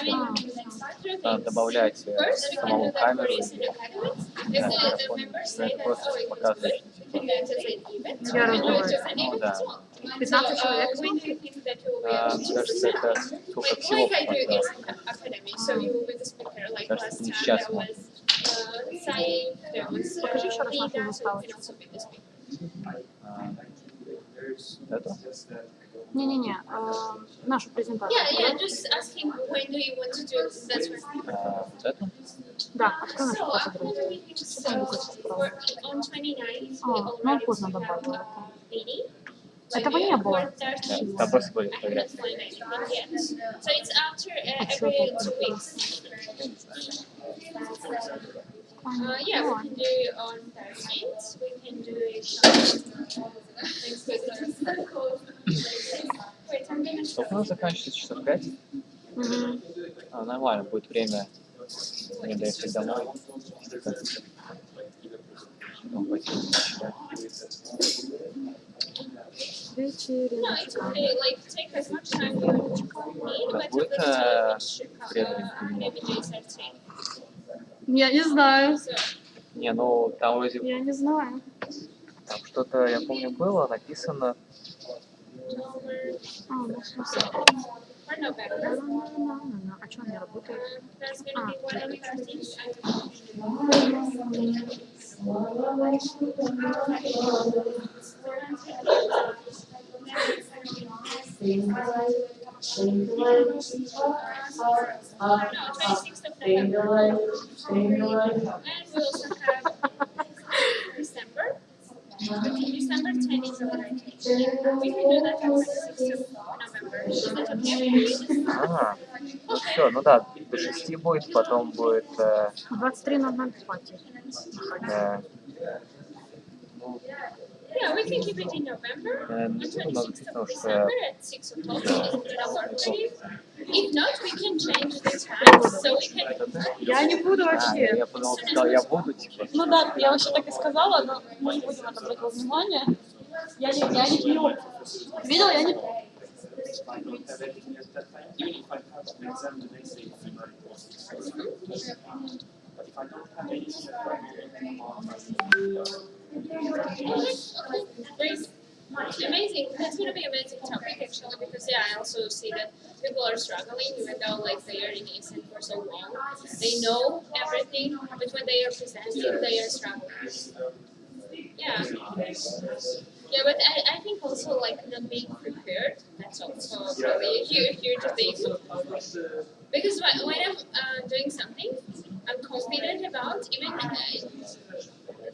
Надо добавлять самому камеру. Да, это просто показывает. Я разговариваю. Ну, да. 15 человек. Мне кажется, это сколько всего показалось. Кажется, не сейчас можно. Покажи еще раз нашу заставочку. Это? Не-не-не, нашу презентацию. Just asking when do you want to do that one? Вот это? Да, открой нашу So фотографию. Что там висит справа? on 29th А, ну поздно добавила это. 80. Этого не было. Там просто были фотографии. So it's after every 2 weeks. Yeah, we can do it on 13th. We can do it on Wait, I'm gonna Сколько у нас заканчивается? Часов 5? Мгм. Нормально, будет время мне доехать домой. Потом пойти почитать. No, it's okay. Like take as much time you need, but Будет let's времени maybe day 13. Я не знаю. Не, ну там вроде Я не знаю. там что-то, я помню, было написано. А, ну в смысле. Or November. Да-да-да-да-да. А что он не работает? There's gonna be one other thing. And we also have December. December 10 is our orientation. We can do that on 6th of November. Is that okay? А, ну все, ну да, до 6 будет, потом будет 23:00 платье. Yeah, we can keep it in November. On 26th of December at 6 o'clock. Is that work for you? If not, we can change the time so we can. Я не буду вообще. я подумал, сказал, я буду, типа. Ну да, я вообще так и сказала, но мы не будем это брать во внимание. Я не пью. Видел, я не пью. Amazing. That's going to be an amazing topic actually because yeah, I also see that people are struggling even though like they are in ESN for so long. They know everything, but when they are presenting, they are struggling. Yeah. Yeah, but I think also like not being prepared, that's also really a huge thing. Because when I'm doing something I'm confident about, even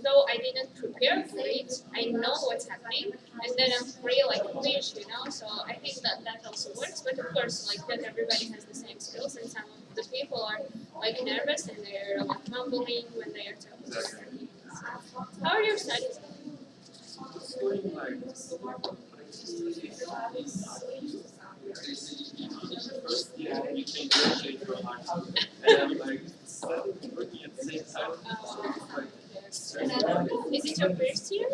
though I didn't prepare for it, I know what's happening, and then I'm free like a fish, you know. So I think that also works. But of course, like not everybody has the same skills, and some of the people are like nervous and they're like mumbling when they are talking. How are your studies? Is it your first year?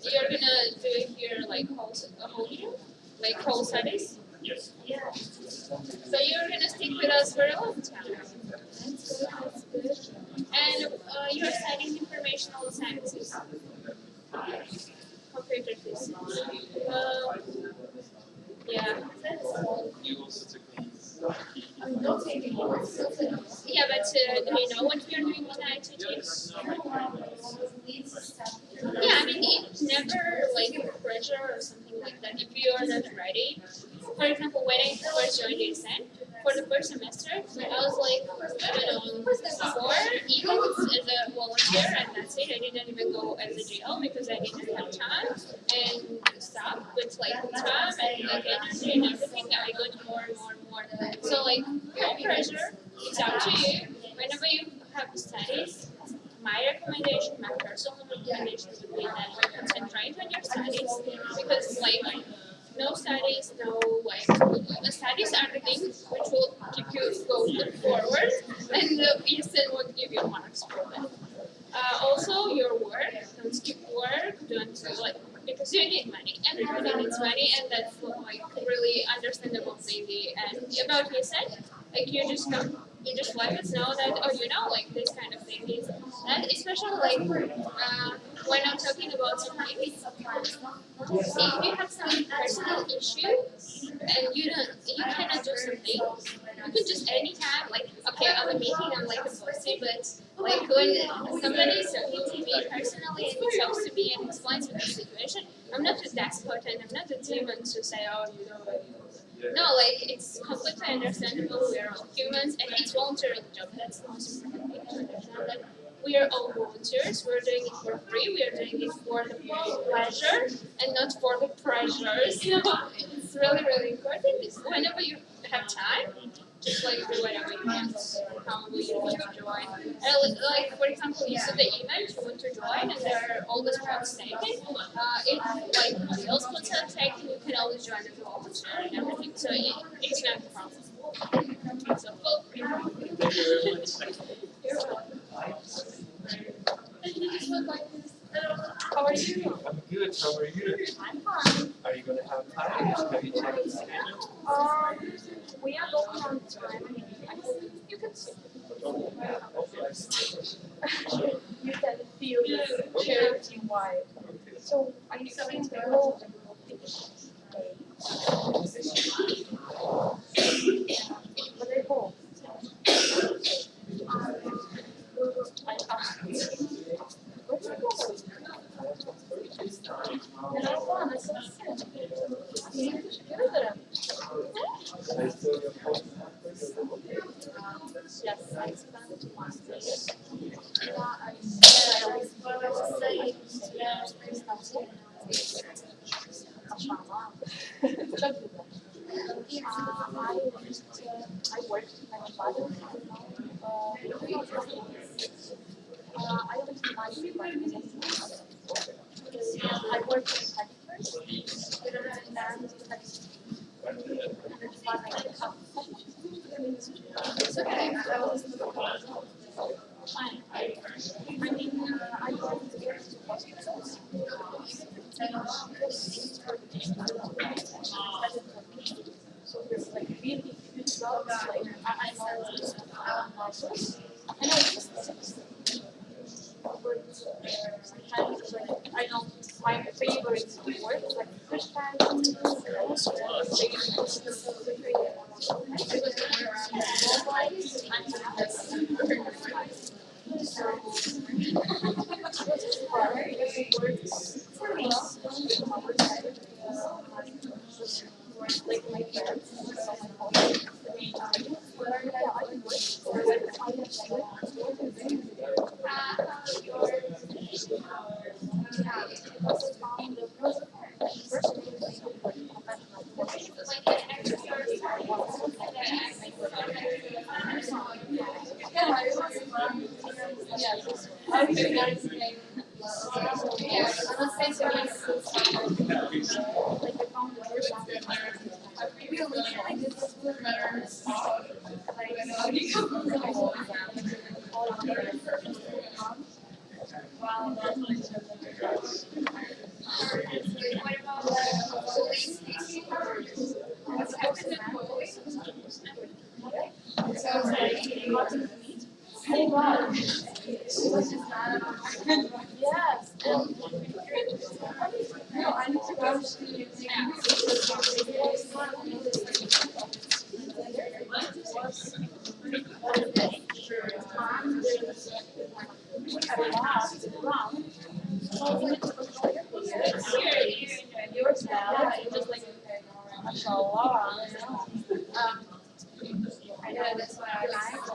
You're gonna do it here like a whole year? Like whole studies? Yes. So you're gonna stick with us for a long time. And you're studying informational sciences. Computer physics. Yeah. You also took these Yeah, but do you know what you're doing with ITT? Yeah, I mean, it's never like pressure or something like that if you are not ready. For example, when I first joined ESN, for the first semester, I was like, I don't know, 4 events as a volunteer, and that's it. I didn't even go as a GL because I didn't have time and stuff. With like time and like energy and everything, I got more and more and more. So like, no pressure. It's up to you. Whenever you have studies, my recommendation, my personal recommendation would be that concentrate on your studies because like no studies, no like the studies are the things which will keep you going forward and the ESN will give you marks for that. Also your work, don't skip work, don't like because you need money. Everybody needs money and that's like really understandable maybe and about ESN, like you just come you just let us know that, oh, you know, like this kind of thing is that, especially like when I'm talking about some things. See, if you have some personal issue and you cannot do something, you can just anytime, like, okay, on a meeting, I'm like a bossy, but like when somebody is talking to me personally and he talks to me and explains me the situation, I'm not a despot and I'm not a demon to say, oh, you know, no, like it's completely understandable. We are all humans, and it's voluntary job. That's the most important thing to understand. That we are all volunteers. We're doing it for free. We are doing it for the pleasure and not for the pressures. It's really, really important. Whenever you have time, just like do whatever you can. However you want to join. Like for example, you see the event, you want to join, and there are all the spots taken. If like real spots are taken, you can always join as a volunteer and everything. So it's not a problem. So feel free. Thank you very much. You're welcome. How are you? I'm good. How are you? I'm fine. Are you gonna have time? Have you checked the schedule? We are going on time. You can see. You can feel the charity vibe. So I think the whole but I hope. Yes, I spent 1 I worked in my father. I went to my department. I worked in editors fine. I mean, I went to hospitals. So there's like really huge jobs, like I know and I just sometimes like I know my favorite word is like fish patties and also Yeah, that's what I like.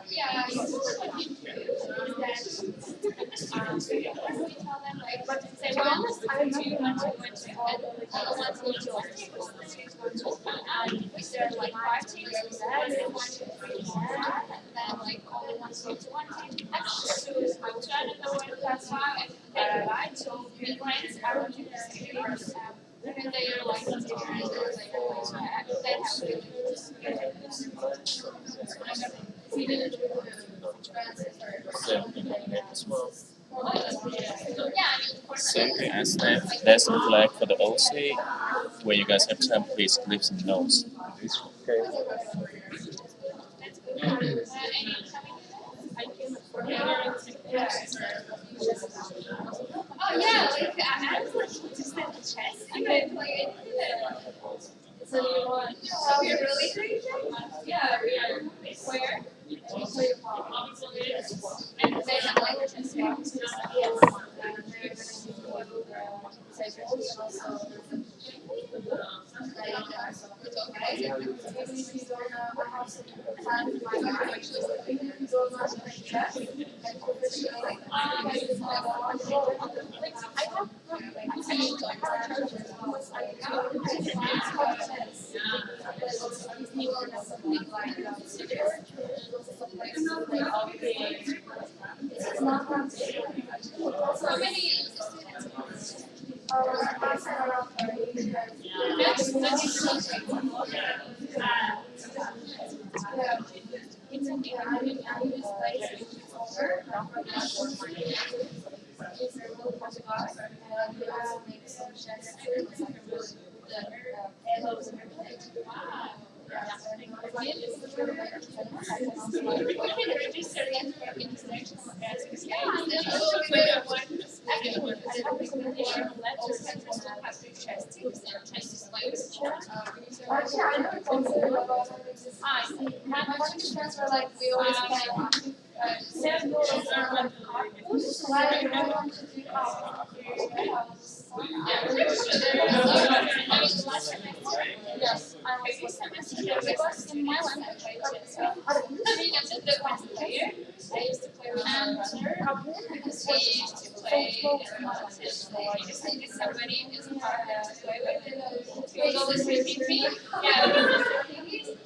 Yeah, we tell them like what to say. Well, I do you want to win to all the ones who want to and there are like 5 teams and then 1, 2, 3, 4, and then like all the ones who want to extra. So I'm trying to know what that's why and right. So big friends I want to see first. Even they are like different, they Same thing as that. There's a flag for the OC where you guys have templates, lips, and nose. Okay. Oh yeah, like I was like just at the chest. I could play it. So you want? So we're really crazy? Yeah, we are. Where? And they have languages. Yes. How many students? I used to play with my brother because he used to play I just needed somebody in his partner to play with. He was always repeating me. Yeah, we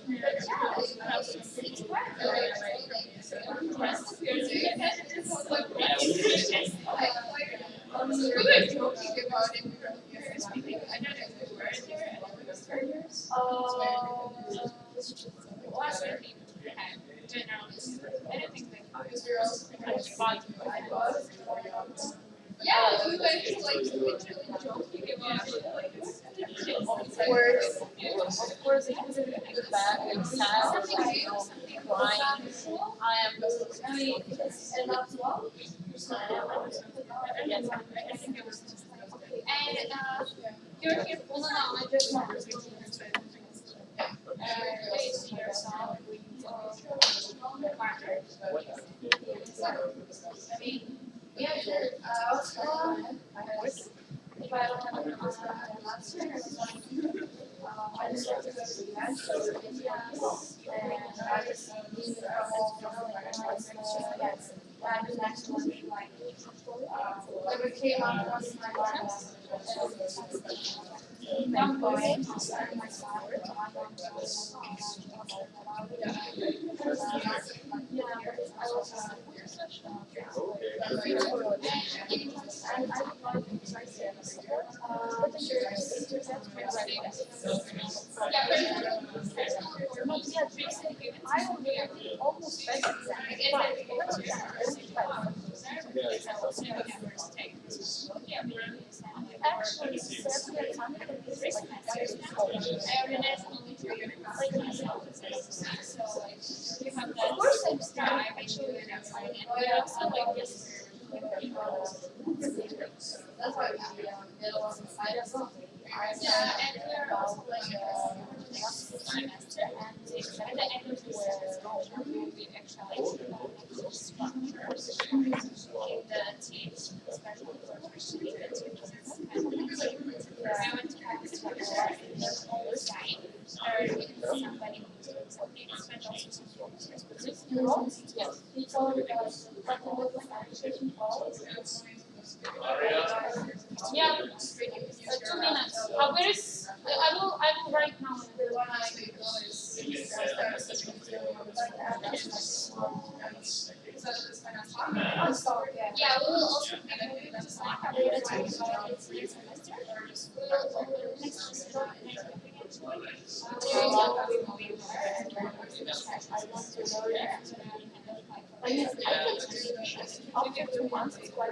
were joking about it. We were speaking. I don't know if we were there. Last week. I don't think yeah, we went to like literally joking about it. Of course, it was a bit bad and sad. Something new, something crying. I am really enough to love. Yes, I think it was just and you're here full of I just want yourself. I mean, yeah, sure. Also, if I don't have an last year, I just have to go to the US, so and I just need to I was actually like, whatever came out was my last. I'm going to start my salary. Actually, of course, I'm still actually also like this. That's why we middle of the side as well. Yeah, and we're also like semester and the end of the Europe, yes, before application calls. Yeah, 2 minutes. Where is, I will write now. Yeah, we will also be moving to Slack updated to next semester. After 2 months, it's quite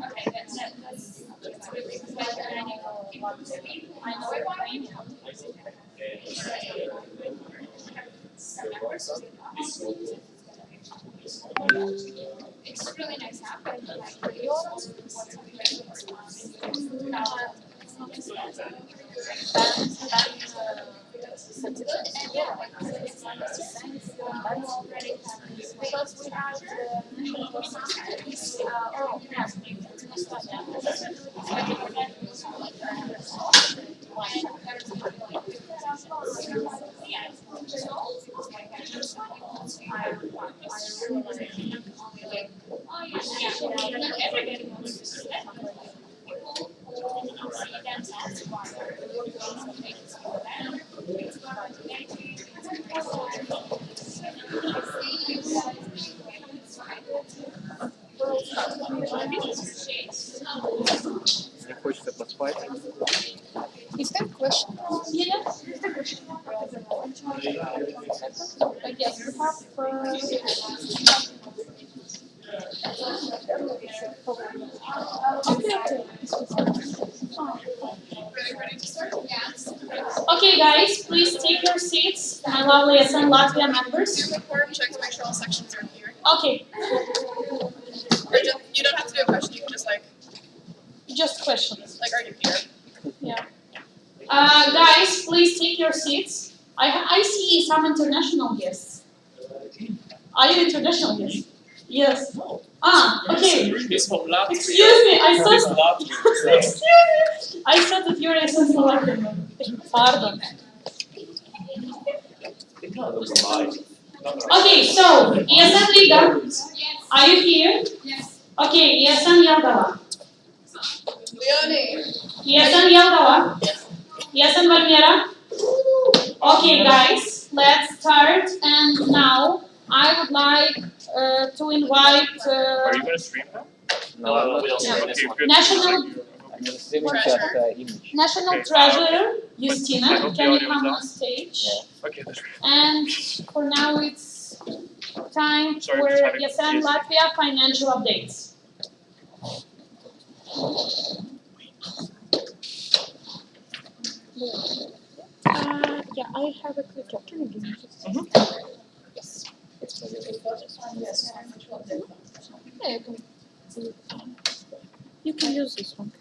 okay, that's really better. I know it's really nice app. I like videos, it's good, and yeah, it's nice to send already because we have Не хочется поспать. Is there a question? Yeah, is there a question? Like, yes, we Okay, guys, please take your seats, my lovely ESN Latvia members. Do a quorum check to make sure all sections are here. Okay. Or you don't have to do a question, you can Just questions. like, are you here? Yeah. Guys, please take your seats. I see some international guests. Are you international guests? Yes. Okay. It's from Latvia. Excuse me, I It's thought. Latvia. Excuse me, I thought that you were ESN Latvia. Pardon. Okay, so ESN Riga, are you here? Yes. Okay, ESN Jelgava. Leonie. ESN Jelgava. ESN Valmiera. Okay, guys, let's start. And now I would like to invite Are you going to stream now? No, we don't. Yeah. Okay, good. National Treasure. National Okay, Treasurer I Justina. hope Can the you audio come is on stage? Okay, that's great. And for now, it's time Sorry, for just having- ESN yes. Latvia financial updates. Yeah, I have a quick question again. Yes. Yeah, you can use this one.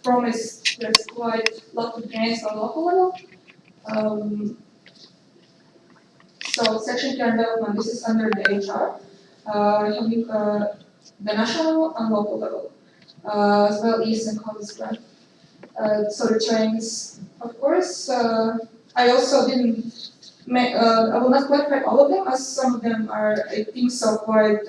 promise there's quite a lot of grants on local level. So section care development, this is under the HR, having the national and local level, as well ESN College grant. So the trainings, of course, I also didn't I will not clarify all of them, as some of them are, I think, so quite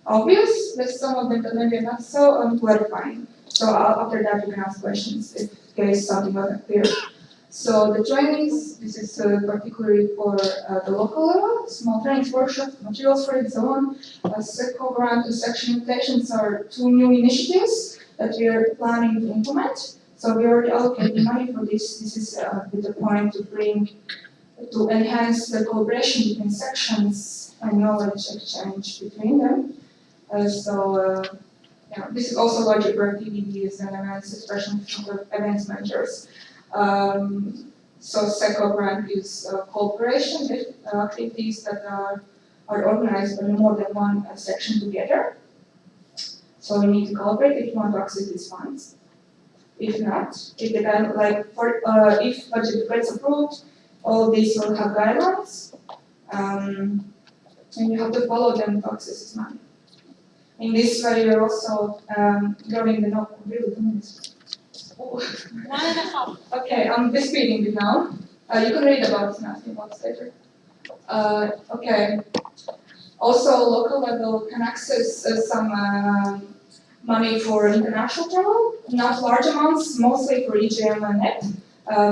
obvious, but some of them that maybe not so, I'm clarifying. So after that, you can ask questions if in case something wasn't clear. So the trainings, this is particularly for the local level, small trainings, workshops, materials for it, so on. SECO grant and section invitations are two new initiatives that we are planning to implement. So we already allocated money for this. This is with the point to enhance the collaboration between sections and knowledge exchange between them. Yeah, this is also larger for activities and events, especially for events managers. So SECO grant is cooperation with activities that are organized by more than one section together. So we need to collaborate if you want to access these funds. If not, if the if budget gets approved, all these will have guidelines, and you have to follow them to access this money. In this way, you're also growing the knowledge. Really, 2 minutes. 1.5. Okay, I'm just reading it now. You can read about it and ask me about it later. Okay. Also, local level can access some money for international travel, not large amounts, mostly for EGM and NET.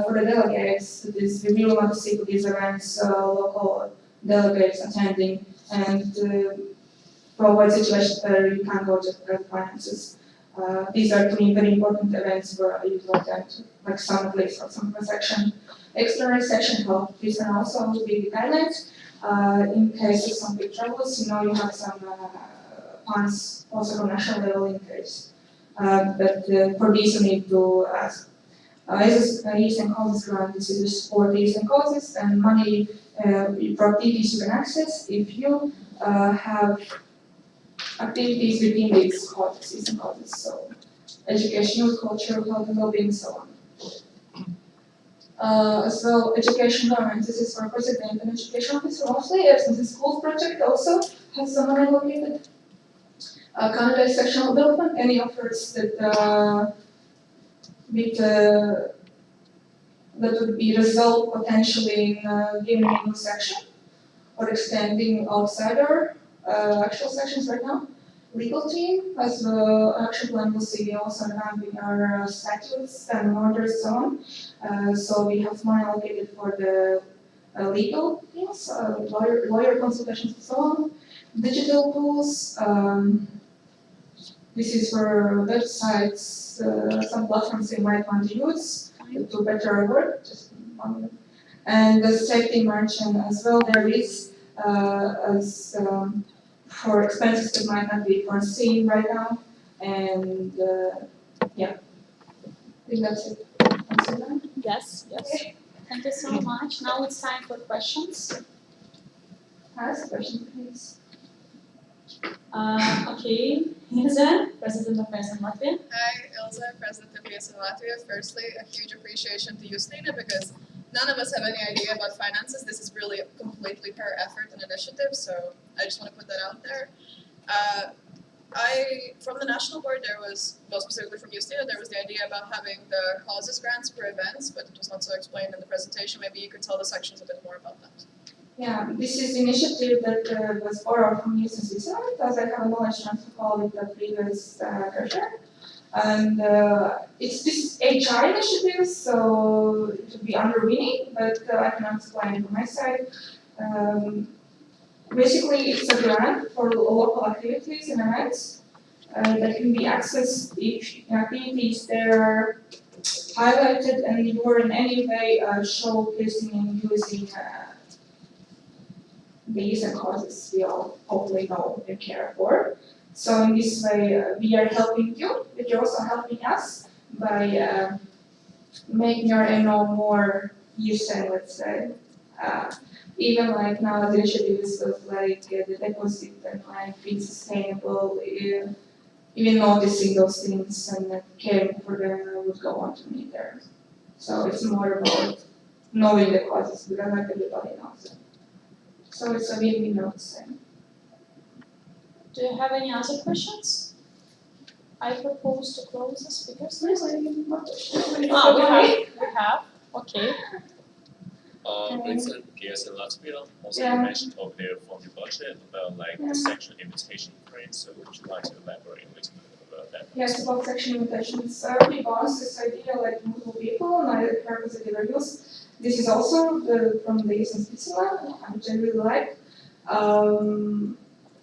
For the delegates, we really want to see for these events, local delegates attending and provide situations where you can't go just get finances. These are to me very important events where you do attend, like some place or some section. External section help. These can also be the guidelines. In case of some big travels, you have some funds also from national level in case. But for these, you need to ask. ESN causes grant, this is to support ESN causes and money for activities you can access if you have activities within these causes, ESN causes. So educational, cultural, health and well-being, so on. As well, education government, this is for president and education officer mostly, since the school project also has some money allocated. Canada sectional development, any efforts that that would be result potentially in giving a new section or extending outside our actual sections right now. Legal team, as the action plan will see, also having our statutes and orders, so on. So we have money allocated for the legal things, lawyer consultations, and so on. Digital tools. This is for websites, some platforms you might want to use to better work. Just 1 minute. And the safety margin as well. There is for expenses that might not be foreseen right now. And yeah, I think that's it. Yes, yes. Okay. Thank you so much. Now it's time for questions. Ask a question, please. Okay, Ilse, President of ESN Latvia. Hi, Ilse, President of ESN Latvia. Firstly, a huge appreciation to Justina because none of us have any idea about finances. This is really completely her effort and initiative, so I just want to put that out there. From the national board, there was, well, specifically from Justina, there was the idea about having the causes grants for events, but it was not so explained in the presentation. Maybe you could tell the sections a bit more about that. Yeah, this is initiative that was borrowed from ESN Switzerland, as I have a knowledge transfer call with the previous treasurer. And this is HR initiative, so it would be under Winnie, but I can explain from my side. Basically, it's a grant for local activities and events that can be accessed if activities that are highlighted and you are in any way showcasing and using the ESN causes we all hopefully know and care for. So in this way, we are helping you, but you're also helping us by making our NO more ESN, let's say. Even like now the initiatives of like the deposit and like being sustainable, even noticing those things and caring for them would go on to me there. So it's more about knowing the causes because not everybody knows it. So it's a win-win, I would say. Do you have any other questions? I propose to close the speakers list. We have, okay. Listen, ESN Latvia, also Yeah. you mentioned over there from the budget about like Yeah. the section invitation frame, so would you like to elaborate a little bit about that? Yes, about section invitations. We bounced this idea like multiple people, and I purpose the reviews. This is also from the ESN Switzerland, which I really like.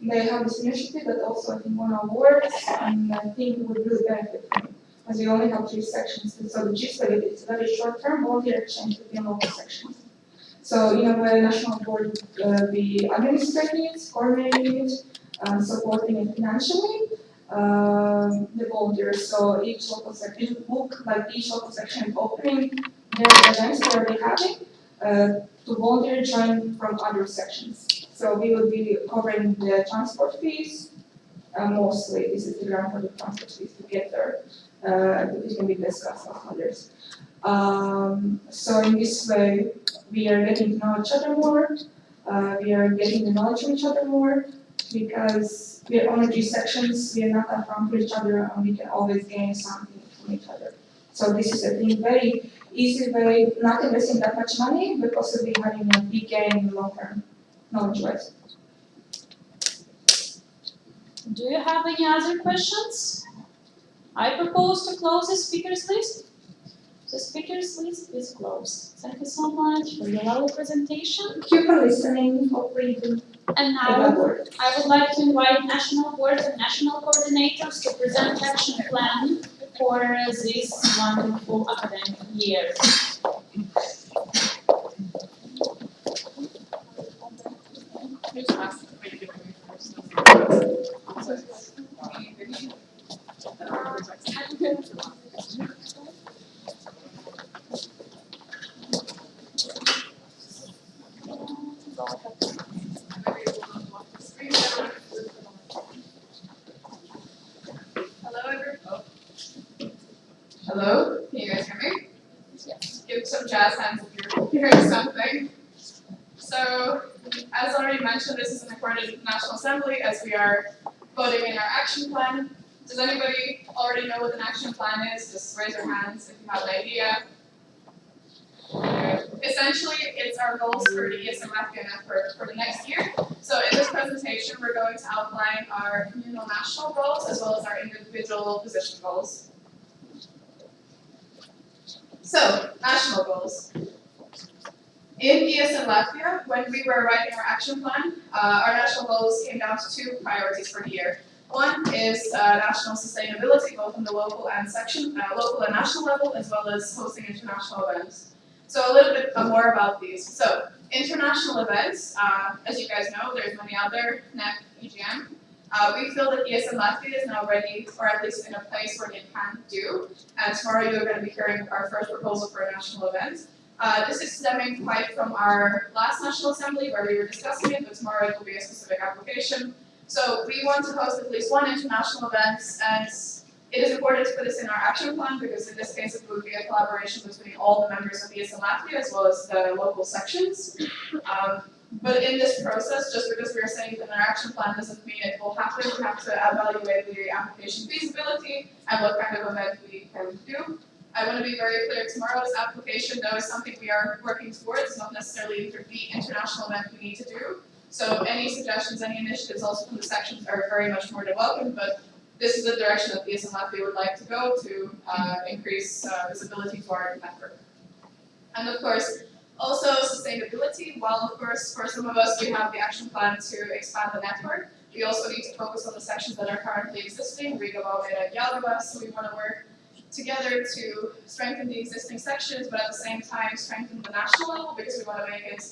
They have this initiative that also I think won awards, and I think would really benefit from it, as we only have 3 sections. And so the gist of it is a very short-term volunteer exchange between local sections. So, the national board would be administrating it, coordinating it, supporting it financially, the volunteers. So each local section book, like each local section opening their events they already having, to volunteer join from other sections. So we will be covering the transport fees, mostly. This is the grant for the transport fees to get there. It can be discussed with others. So in this way, we are getting to know each other more. We are getting the knowledge from each other more because we are only 3 sections. We are not that far from each other, and we can always gain something from each other. So this is, I think, very easy way, not investing that much money, but possibly having a big gain in the long term, knowledge-wise. Do you have any other questions? I propose to close the speakers list. The speakers list is closed. Thank you so much for your lovely presentation. Thank you for listening. Hopefully you can. And now I would like to invite national boards and national coordinators to present action plan for this wonderful academic year. Hello, can you guys hear me? Yes. Give some jazz hands if you're hearing something. So, as already mentioned, this is an recorded National Assembly as we are voting in our action plan. Does anybody already know what an action plan is? Just raise your hands if you have an idea. Essentially, it's our goals for the ESN Latvia network for the next year. So in this presentation, we're going to outline our communal national goals as well as our individual position goals. So, national goals. In ESN Latvia, when we were writing our action plan, our national goals came down to 2 priorities for the year. One is national sustainability, both on the local and local and national level, as well as hosting international events. So a little bit more about these. So, international events, as you guys know, there's many out there, NEC, EGM. We feel that ESN Latvia is now ready, or at least in a place where they can do. And tomorrow you're going to be hearing our first proposal for a national event. This is stemming quite from our last National Assembly where we were discussing it, but tomorrow it will be a specific application. So we want to host at least 1 international event, and it is important to put this in our action plan because in this case it would be a collaboration between all the members of ESN Latvia as well as the local sections. But in this process, just because we are saying that in our action plan doesn't mean it will happen, we have to evaluate the application feasibility and what kind of event we can do. I want to be very clear, tomorrow's application though is something we are working towards, it's not necessarily the international event we need to do. So any suggestions, any initiatives also from the sections are very much more than welcome, but this is the direction that ESN Latvia would like to go to increase visibility to our network. And of course, also sustainability, while of course for some of us we have the action plan to expand the network, we also need to focus on the sections that are currently existing, Riga, Valmiera, and Jelgava, so we want to work together to strengthen the existing sections, but at the same time strengthen the national level because we want to make it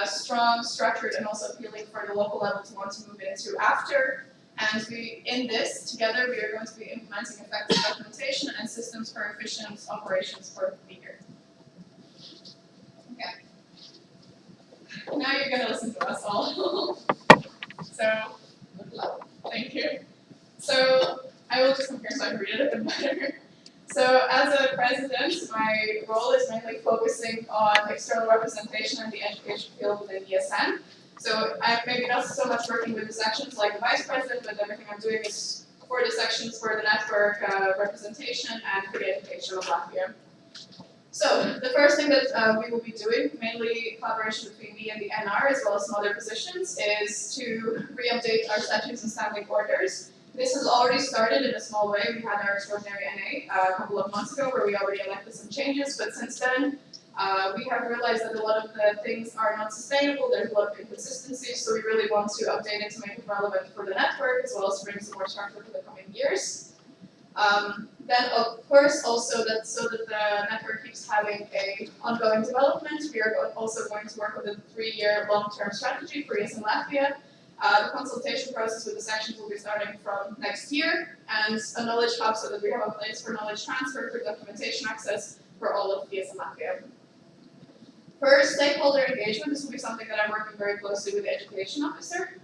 strong, structured, and also appealing for the local level to want to move into after. And in this, together, we are going to be implementing effective documentation and systems for efficient operations for the year. Okay. Now you're going to listen to us all. So, thank you. So, mainly focusing on external representation in the education field within ESN. So I'm maybe not so much working with the sections like the vice president, but everything I'm doing is for the sections for the network representation and for the education of Latvia. So the first thing that we will be doing, mainly collaboration between me and the NR as well as some other positions, is to re-update our statutes and standing orders. This has already started in a small way. We had our extraordinary NA a couple of months ago where we already elected some changes, but since then we have realized that a lot of the things are not sustainable, there's a lot of inconsistencies, so we really want to update it to make it relevant for the network as well as to bring some more structure for the coming years. Then of course also that so that the network keeps having a ongoing development, we are also going to work with a 3-year long-term strategy for ESN Latvia. The consultation process with the sections will be starting from next year, and a knowledge hub so that we have a place for knowledge transfer, for documentation access for all of ESN Latvia. For stakeholder engagement, this will be something that I'm working very closely with the education officer.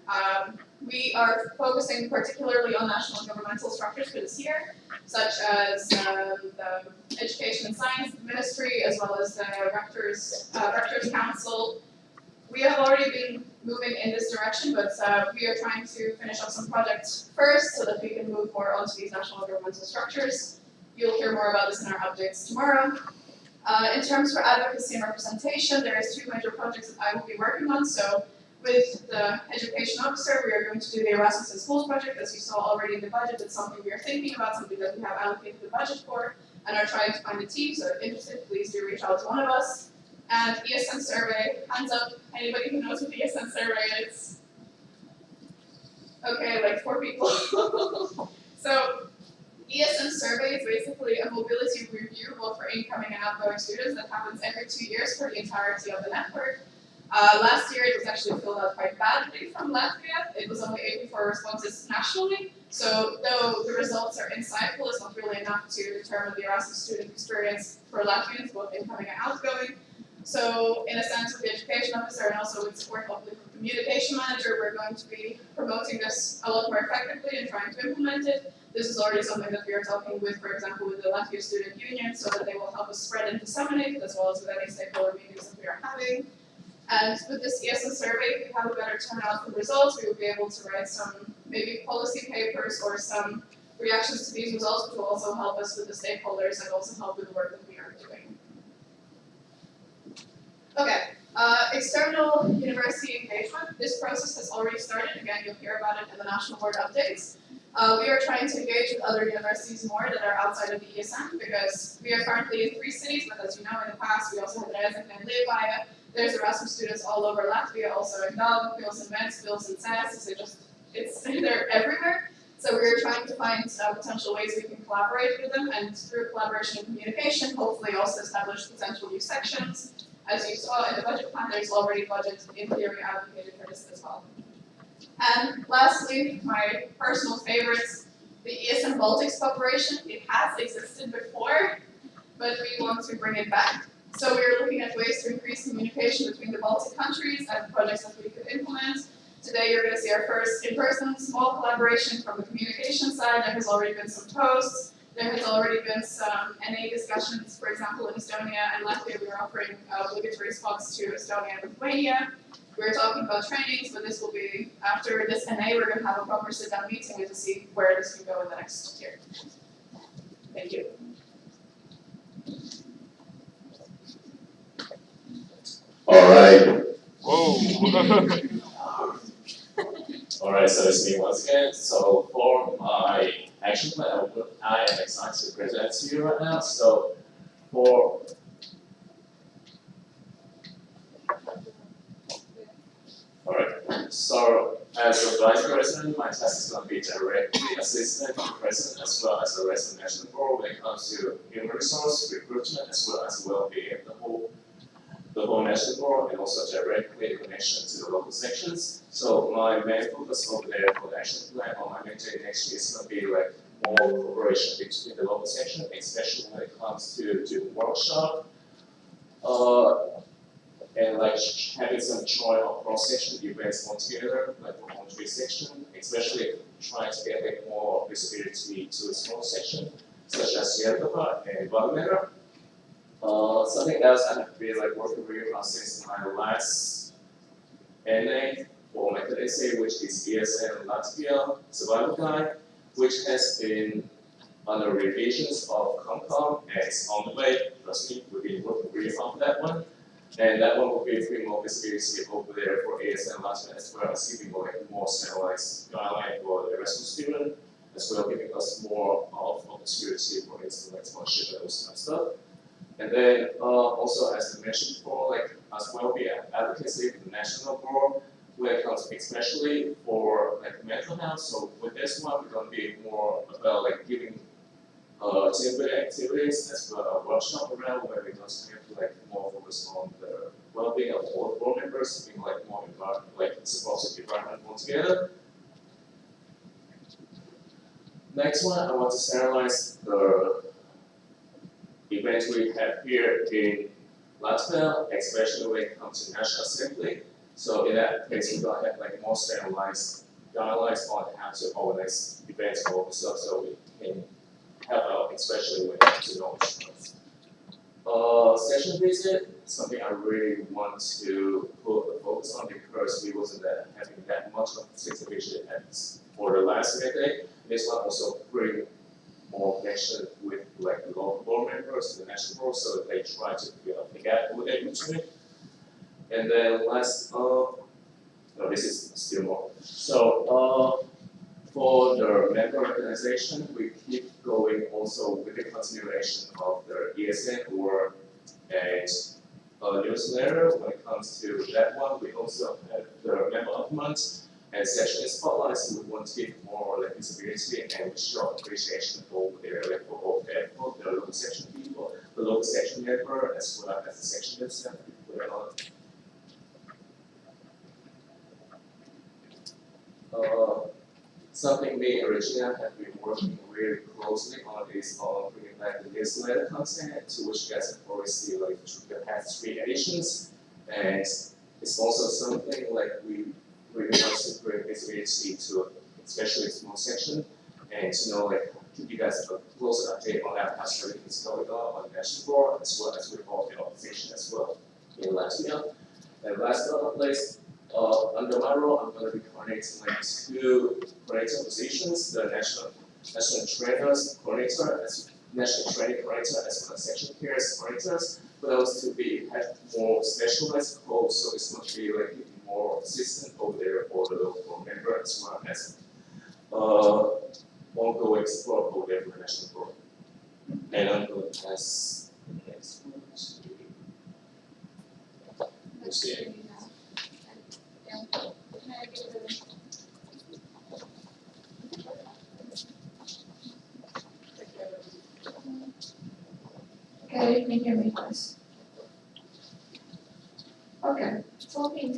We are focusing particularly on national governmental structures for this year, such as the Education and Science Ministry, as well as the Rectors Council. We have already been moving in this direction, but we are trying to finish up some projects first so that we can move more onto these national governmental structures. You'll hear more about this in our updates tomorrow. In terms for advocacy and representation, there is 2 major projects that I will be working on. So with the education officer, we are going to do the Erasmus in Schools project. As you saw already in the budget, it's something we are thinking about, something that we have allocated the budget for, and are trying to find a team. So if interested, please do reach out to one of us. And ESN survey, hands up, anybody who knows what the ESN survey is? Okay, like 4 people. So ESN survey is basically a mobility review both for incoming and outgoing students that happens every 2 years for the entirety of the network. Last year it was actually filled out quite badly from Latvia. It was only 84 responses nationally. So though the results are insightful, it's not really enough to determine the Erasmus student experience for Latvians, both incoming and outgoing. So in a sense, with the education officer and also with support of the communication manager, we're going to be promoting this a lot more effectively and trying to implement it. This is already something that we are talking with, for example, with the Latvia Student Union, so that they will help us spread and disseminate, as well as with any stakeholder meetings that we are having. And with this ESN survey, if we have a better turnout for results, we will be able to write some maybe policy papers or some reactions to these results, which will also help us with the stakeholders and also help with the work that we are doing. Okay, external university engagement. This process has already started. Again, you'll hear about it in the national board updates. We are trying to engage with other universities more that are outside of the ESN because we are currently in 3 cities, but as you know, in the past, we also have Dresden and Liepāja. There's Erasmus students all over Latvia, also in Daugavpils and Ventspils and Cēsis. They're everywhere. So we're trying to find potential ways we can collaborate with them, and through collaboration and communication, hopefully also establish potential new sections. As you saw in the budget plan, there's already budget in theory allocated for this as well. And lastly, my personal favorites, the ESN Baltics Cooperation. It has existed before, but we want to bring it back. So we are looking at ways to increase communication between the Baltic countries and projects that we could implement. Today you're going to see our first in-person small collaboration from the communication side. There has already been some posts. There has already been some NA discussions. For example, in Estonia and Latvia, we are offering obligatory spots to Estonia and Lithuania. We're talking about trainings, but this will be, after this NA, we're going to have a proper sit-down meeting and to see where this can go in the next year. Thank you. All right. Whoa. All right, so it's me once again. So for my action plan, I am excited to present to you right now. So for all right. So as a vice president, my task is going to be directly assistant to the president as well as the rest of the national board when it comes to human resource recruitment as well as well-being of the whole national board, and also directly the connection to the local sections. So my main focus over there for the action plan on my mentoring next year is going to be like more cooperation between the local section, especially when it comes to doing workshop, and like having some joint or cross-section events all together, like for all 3 sections, especially trying to get like more visibility to a small section, such as Jelgava and Valmiera. Something else I have been like working really hard since my last NA for my third essay, which is ESN Latvia Survival Guide, which has been under revisions of ComCom and it's on the way. Trust me, we've been working really hard on that one. And that one will be free more visibility over there for ESN Latvia as well as giving like more standardized guideline for the Erasmus student, as well giving us more of opportunity for instance like sponsorship and those kind of stuff. And then also as I mentioned before, like as well we have advocacy for the national board when it comes especially for like mental health. So with this one we're gonna be more about like giving team building activities as well a workshop around where we're going to like more focus on the well-being of all board members, being like more environment, like supportive environment altogether. Next one, I want to summarize the events we have here in Latvia, especially when it comes to National Assembly. So in that case, we're going to have like more standardized guidelines on how to organize events and all the stuff so we can help out, especially when it comes to knowledge. Session visit, something I really want to put a focus on because we wasn't having that much of session visit for the last meeting. This one also bring more connection with like the local board members, the national board, so that they try to figure out what they're doing. And then last, no, this is still more. So for the member organization, we keep going also with the continuation of the ESN or a newsletter. When it comes to that one, we also have the member of the month and section spotlights. We want to give more like visibility and show appreciation for their like for all the local section people, the local section member, as well as the section itself. Something me and Regina have been working really closely on is on bringing back the newsletter content, to which you guys have already seen like the past 3 editions, and it's also something like we really want to bring visibility to, especially small section, and to know like give you guys a closer update on how everything is going on the national board, as well as with all the organization as well in Latvia. And last but not least, under my role, I'm going to be coordinating like 2 coordinator positions: the national trainers coordinator, as national training coordinator, as well as section peers coordinators. For those to be have more specialized roles, so it's going to be like more assistant over there for the local member, as well as ongoing support over there for the national board. And I'm going to pass the next one to Lucia. Okay, you can hear me first. Okay, it's all being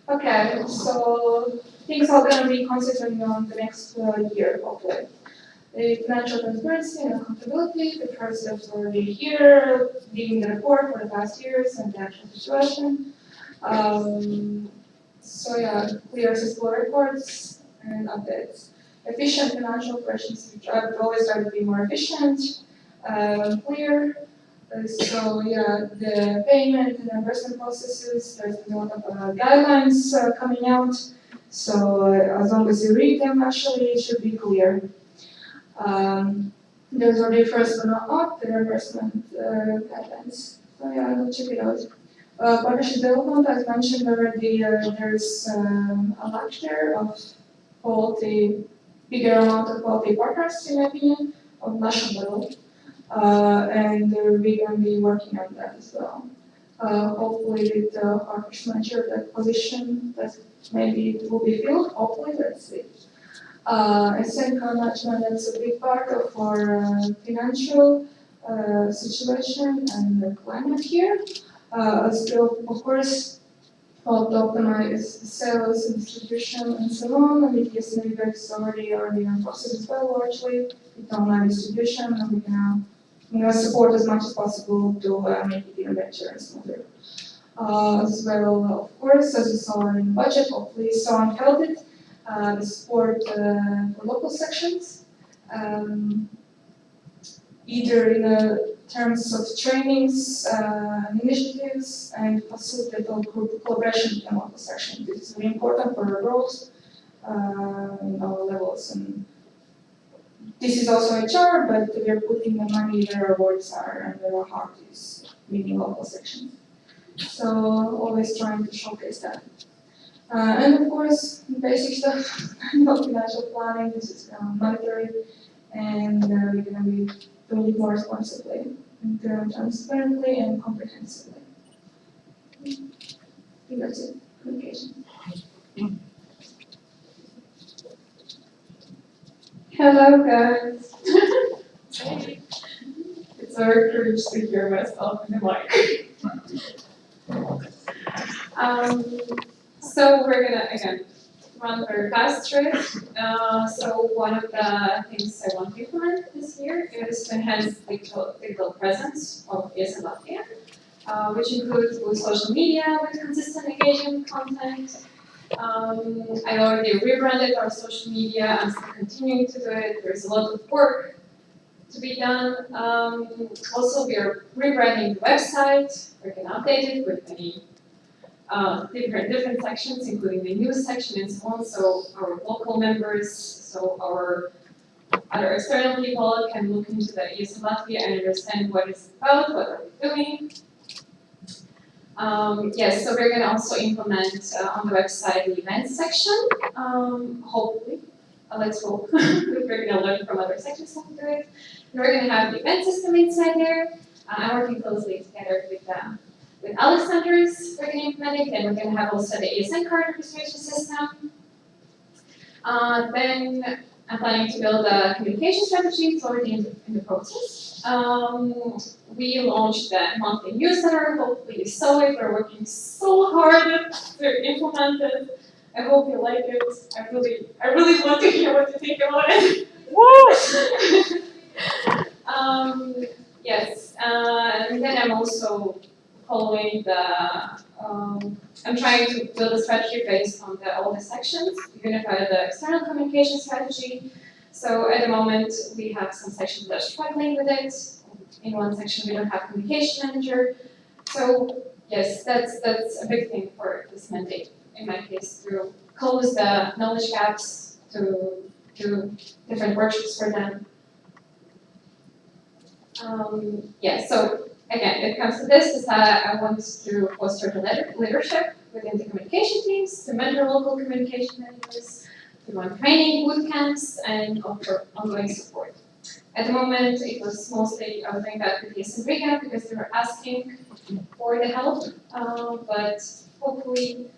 okay, so things are going to be concentrating on the next year, hopefully. The financial transparency and accountability, the president is already here, giving the report for the past years and the actual situation. So yeah, clear fiscal reports and updates. Efficient financial operations, which I would always try to be more efficient, clear. So yeah, the payment and reimbursement processes, there's a lot of guidelines coming out. So as long as you read them, actually, it should be clear. There's already first one up, the reimbursement guidelines. So yeah, I'll check it out. Partnership development, as mentioned already, there's a lecture of quality, bigger amount of quality partners, in my opinion, on national level. And we're going to be working on that as well. Hopefully with the partnership manager, that position, that maybe it will be filled, hopefully, let's see. ESN management, that's a big part of our financial situation and the climate here. Still, of course, how to optimize sales and distribution and so on. And the ESN is already in process as well, largely with online distribution, and we can support as much as possible to make it even better and smoother. As well, of course, as you saw in the budget, hopefully someone felt it, the support for local sections. either in terms of trainings and initiatives and facilitate collaboration between local sections. This is very important for our growth in all levels. And this is also HR, but we are putting the money where our words are and where our heart is, meaning local sections. So always trying to showcase that. And of course, basic stuff, not financial planning, this is monetary, and we're going to be doing it more responsibly, and transparently and comprehensively. I think that's it, communication. Hello guys. It's very cringe to hear myself in the mic. So we're gonna again run very fast through it. So one of the things I want to implement this year is to enhance digital presence of ESN Latvia, which includes both social media with consistent engagement content. I already rebranded our social media. I'm still continuing to do it. There's a lot of work to be done. Also, we are rebranding the website. We're going to update it with many different sections, including the news section and so on. So our local members, so our other external people can look into the ESN Latvia and understand what it's about, what are we doing. Yes, so we're going to also implement on the website the events section, hopefully. Let's hope. We're going to learn from other sections how to do it. And we're going to have the event system inside there. I'm working closely together with Alexander's. We're going to implement it. Then we're going to have also the ESN card registration system. Then I'm planning to build a communication strategy. It's already in the process. We launched the monthly newsletter. Hopefully you saw it. We're working so hard to implement it. I hope you like it. I really want to hear what you think about it. Yes, and then I'm also following the. I'm trying to build a strategy based on all the sections. We're going to have the external communication strategy. So at the moment, we have some sections that are struggling with it. In one section, we don't have communication manager. So yes, that's a big thing for this mandate. In my case, to close the knowledge gaps, to do different workshops for them. Yeah, so again, it comes to this, is that I want to foster the leadership within the communication teams, to mentor local communication managers, to run training, boot camps, and offer ongoing support. At the moment, it was mostly, I was doing that with ESN Riga because they were asking for the help, but hopefully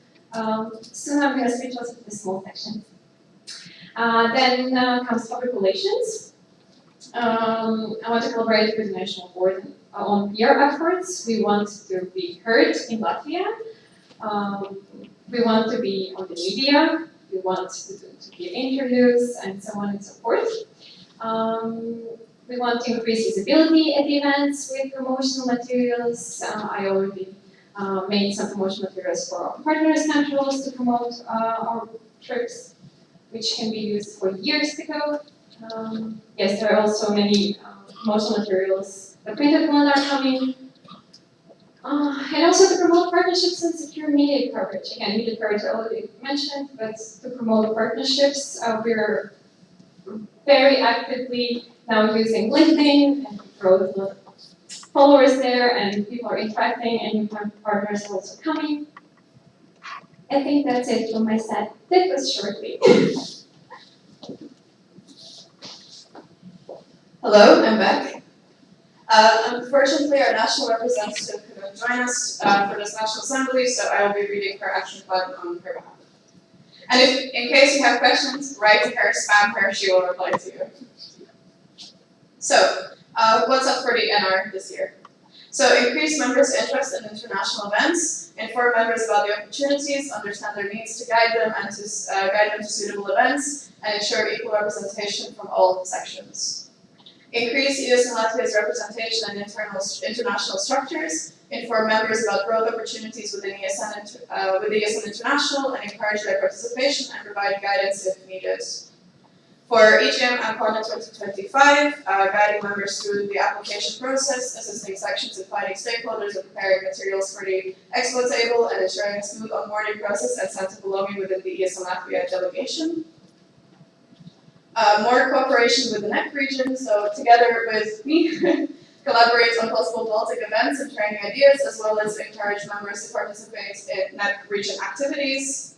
soon I'm going to switch also to the small section. Then comes public relations. I want to collaborate with the National Board on PR efforts. We want to be heard in Latvia. We want to be on the media. We want to give interviews and so on and so forth. We want to increase visibility at the events with promotional materials. I already made some promotional materials for our partners controls to promote our trips, which can be used for years to go. Yes, there are also many promotional materials. The printed ones are coming. And also to promote partnerships and secure media coverage. Again, media coverage I already mentioned, but to promote partnerships, we're very actively now using LinkedIn, and we grow a lot of followers there, and people are interacting, and new partners are also coming. I think that's it from my side. That was shortly. Hello, I'm back. Unfortunately, our national representative couldn't join us for this National Assembly, so I will be reading her action plan on her behalf. And if, in case you have questions, write to her, spam her, she will reply to you. So, what's up for the NR this year? So, increase members' interest in international events, inform members about the opportunities, understand their needs to guide them and to guide them to suitable events, and ensure equal representation from all sections. Increase ESN Latvia's representation in international structures, inform members about growth opportunities within ESN International, and encourage their participation and provide guidance if needed. For EGM and Partner 2025, guiding members through the application process, assisting sections in finding stakeholders and preparing materials for the expo table, and ensuring a smooth onboarding process and sense of belonging within the ESN Latvia delegation. More cooperation with the NEC region, so together with me, collaborate on possible Baltic events and training ideas, as well as encourage members to participate in NEC region activities.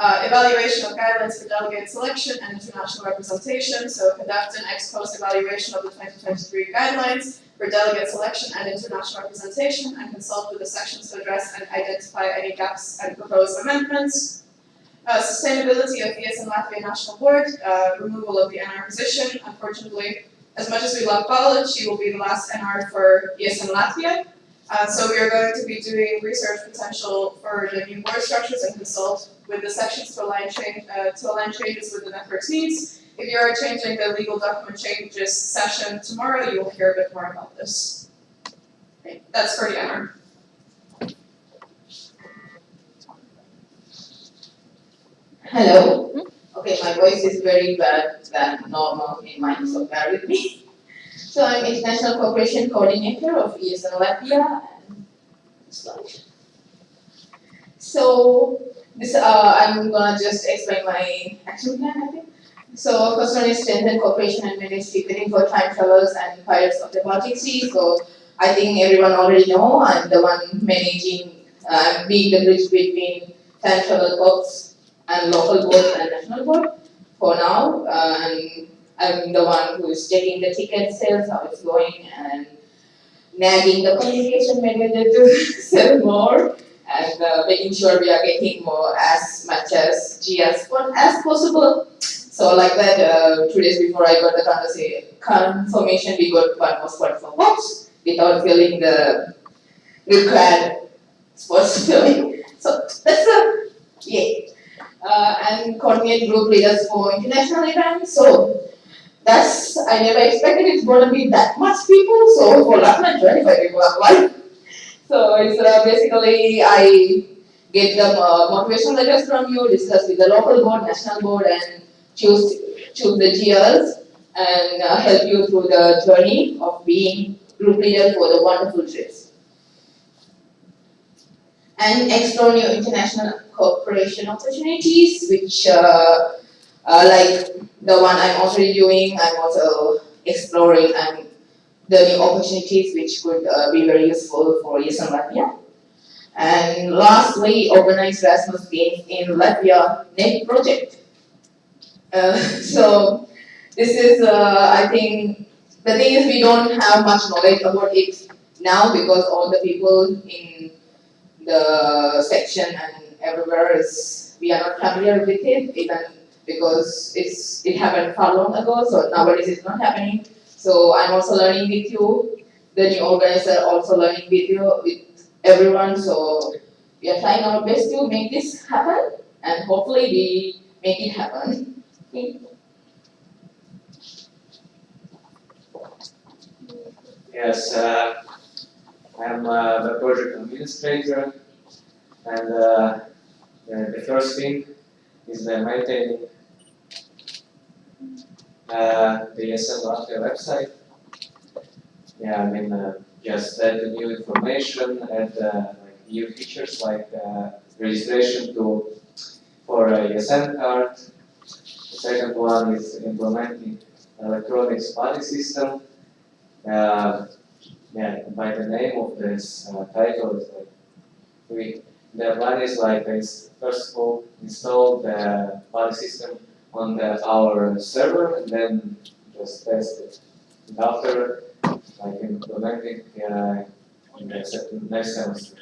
Evaluation of guidelines for delegate selection and international representation, so conduct an ex post evaluation of the 2023 guidelines for delegate selection and international representation, and consult with the sections to address and identify any gaps and propose amendments. Sustainability of ESN Latvia National Board, removal of the NR position. Unfortunately, as much as we love Paula, she will be the last NR for ESN Latvia. So we are going to be doing research potential for the new board structures and consult with the sections to align changes with the network's needs. If you are changing the legal document changes session tomorrow, you will hear a bit more about this. Okay, that's for the NR. Hello. Okay, my voice is very bad than normal in mine, so bear with me. So I'm International Cooperation Coordinator of ESN Latvia. So this I'm gonna just explain my action plan, I think. So first one is strengthen cooperation and manage ticketing for time travelers and pirates of the Baltic Sea. So I think everyone already know I'm the one managing, being the bridge between time travel boats and local board and national board for now, and I'm the one who is checking the ticket sales, how it's going, and nagging the communication manager to sell more, and making sure we are getting more as much as GS as possible. So like that, 2 days before I got the confirmation, we got one more spot for box without filling the required spots filling. So that's a yay. And coordinate group leaders for international events. So that's, I never expected it's going to be that much people. So for last night, 25 people apply. So it's basically I get them motivational letters from you, discuss with the local board, national board, and choose the GLs and help you through the journey of being group leader for the wonderful trips. And explore new international cooperation opportunities, which like the one I'm already doing, I'm also exploring and the new opportunities which could be very useful for ESN Latvia. And lastly, organize Erasmus Games in Latvia NEC project. So this is, I think, the thing is we don't have much knowledge about it now because all the people in the section and everywhere is, we are not familiar with it, even because it happened far long ago, so nowadays it's not happening. So I'm also learning with you, the new organizer also learning with you, with everyone, so we are trying our best to make this happen, and hopefully we make it happen. Okay. Yes, I'm the project administrator, and the first thing is maintaining the ESN Latvia website. Yeah, I mean, just add the new information, add like new features like registration for a ESN card. The second one is implementing electronic buddy system. Yeah, by the name of this title is like the plan is like first of all install the buddy system on our server and then just test it. And after like implementing in the next semester.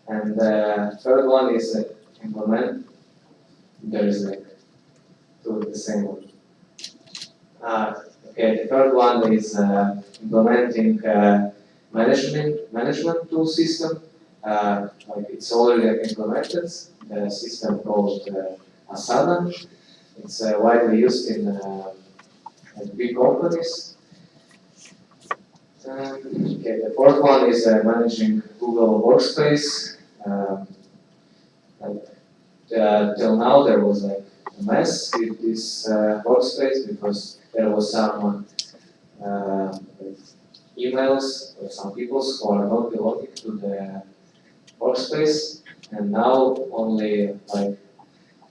And the third one is implement. There is like the same one. Okay, the third one is implementing management tool system. Like it's already implemented. The system called Asana. It's widely used in big companies. Okay, the fourth one is managing Google Workspace. Till now there was like a mess with this workspace because there was some emails of some people who are not belonging to the workspace, and now only like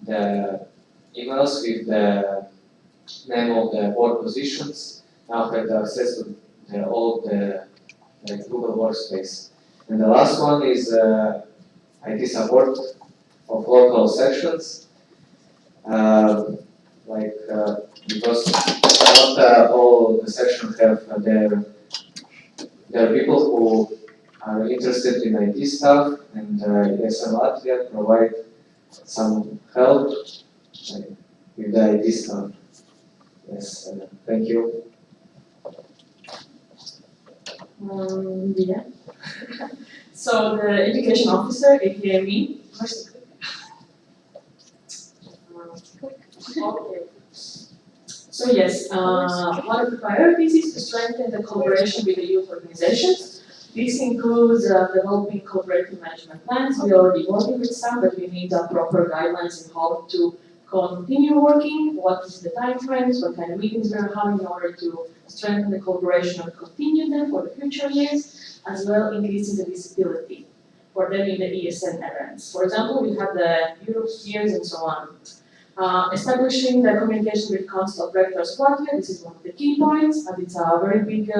the emails with the name of the board positions now have the access to all the Google Workspace. And the last one is IT support of local sections. Because not all the sections have their people who are interested in IT stuff, and ESN Latvia provide some help with the IT stuff. Yes, thank you. Yeah. So the education officer, aka me. Okay. So yes, one of the priorities is to strengthen the collaboration with the youth organizations. This includes developing cooperative management plans. We're already working with some, but we need proper guidelines in how to continue working, what is the time frames, what kind of meetings we're having in order to strengthen the collaboration and continue them for the future years, as well increasing the visibility for them in the ESN events. For example, we have the Europe years and so on. Establishing the communication with Council of Rectors of Latvia, this is one of the key points, and it's a very big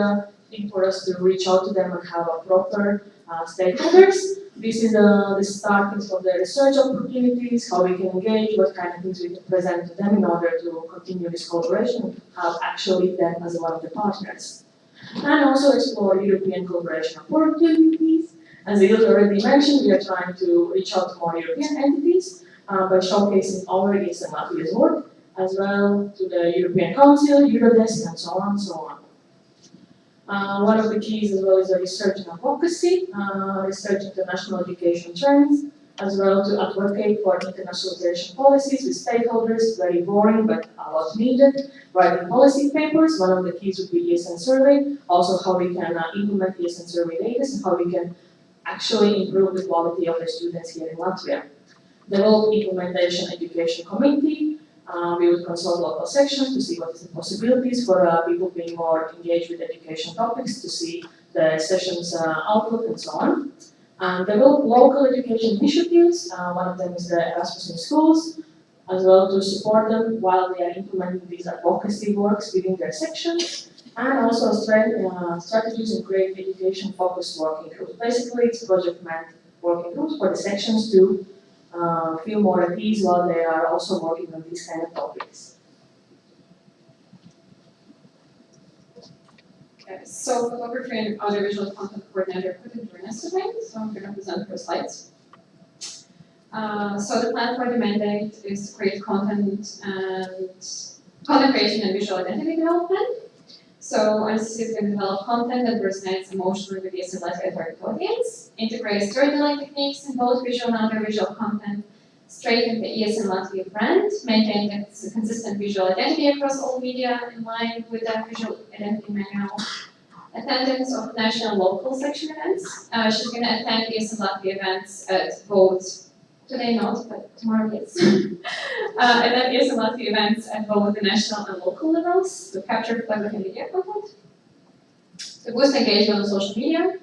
thing for us to reach out to them and have a proper stakeholders. This is the starting for the research opportunities, how we can engage, what kind of things we can present to them in order to continue this collaboration and have actually them as one of the partners. And also explore European collaboration opportunities. As Ilse already mentioned, we are trying to reach out to more European entities by showcasing our ESN Latvia's work, as well to the European Council, Eurodesk, and so on and so on. One of the keys as well is the research and advocacy, research international education trends, as well to advocate for internationalization policies with stakeholders, very boring but a lot needed. Writing policy papers, one of the keys would be ESN survey, also how we can implement ESN survey data and how we can actually improve the quality of the students here in Latvia. Develop implementation education committee. We would consult local sections to see what is the possibilities for people being more engaged with education topics, to see the sessions outlook and so on. Develop local education initiatives. One of them is the Erasmus in schools, as well to support them while they are implementing these advocacy works within their sections. And also strategies and create education-focused working groups. Basically, it's project-managed working groups for the sections to feel more at ease while they are also working on these kind of topics. Okay, so photography and audiovisual content coordinator couldn't join us today, so I'm going to present her slides. So the plan for the mandate is to create content creation and visual identity development. So NCC is going to develop content that resonates emotionally with the ESN Latvia target audience, integrate storytelling techniques in both visual and audiovisual content, strengthen the ESN Latvia brand, maintain a consistent visual identity across all media in line with the visual identity manual, attendance of national and local section events. She's going to attend ESN Latvia events at both, today not, but tomorrow yes. And then ESN Latvia events at both the national and local levels to capture photography and video content, to boost engagement on social media,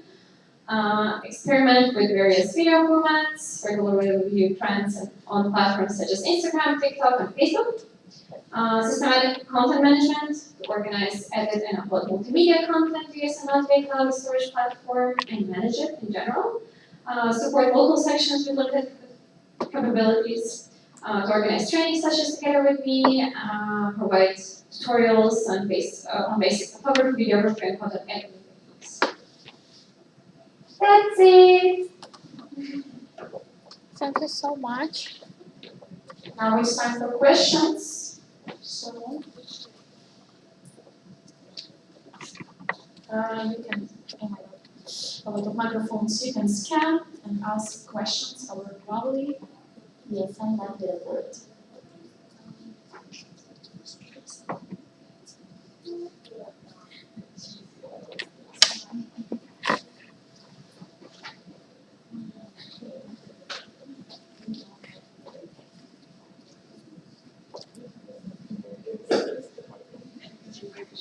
experiment with various video formats, regularly review trends on platforms such as Instagram, TikTok, and Facebook, systematic content management, to organize, edit, and upload multimedia content to ESN Latvia cloud storage platform and manage it in general, support local sections with limited capabilities, to organize training sessions together with me, provide tutorials on basic photography, videography, and content editing. That's it. Thank you so much. Now it's time for questions. So you can a lot of microphones you can scan and ask questions over verbally. Yes, I like the word.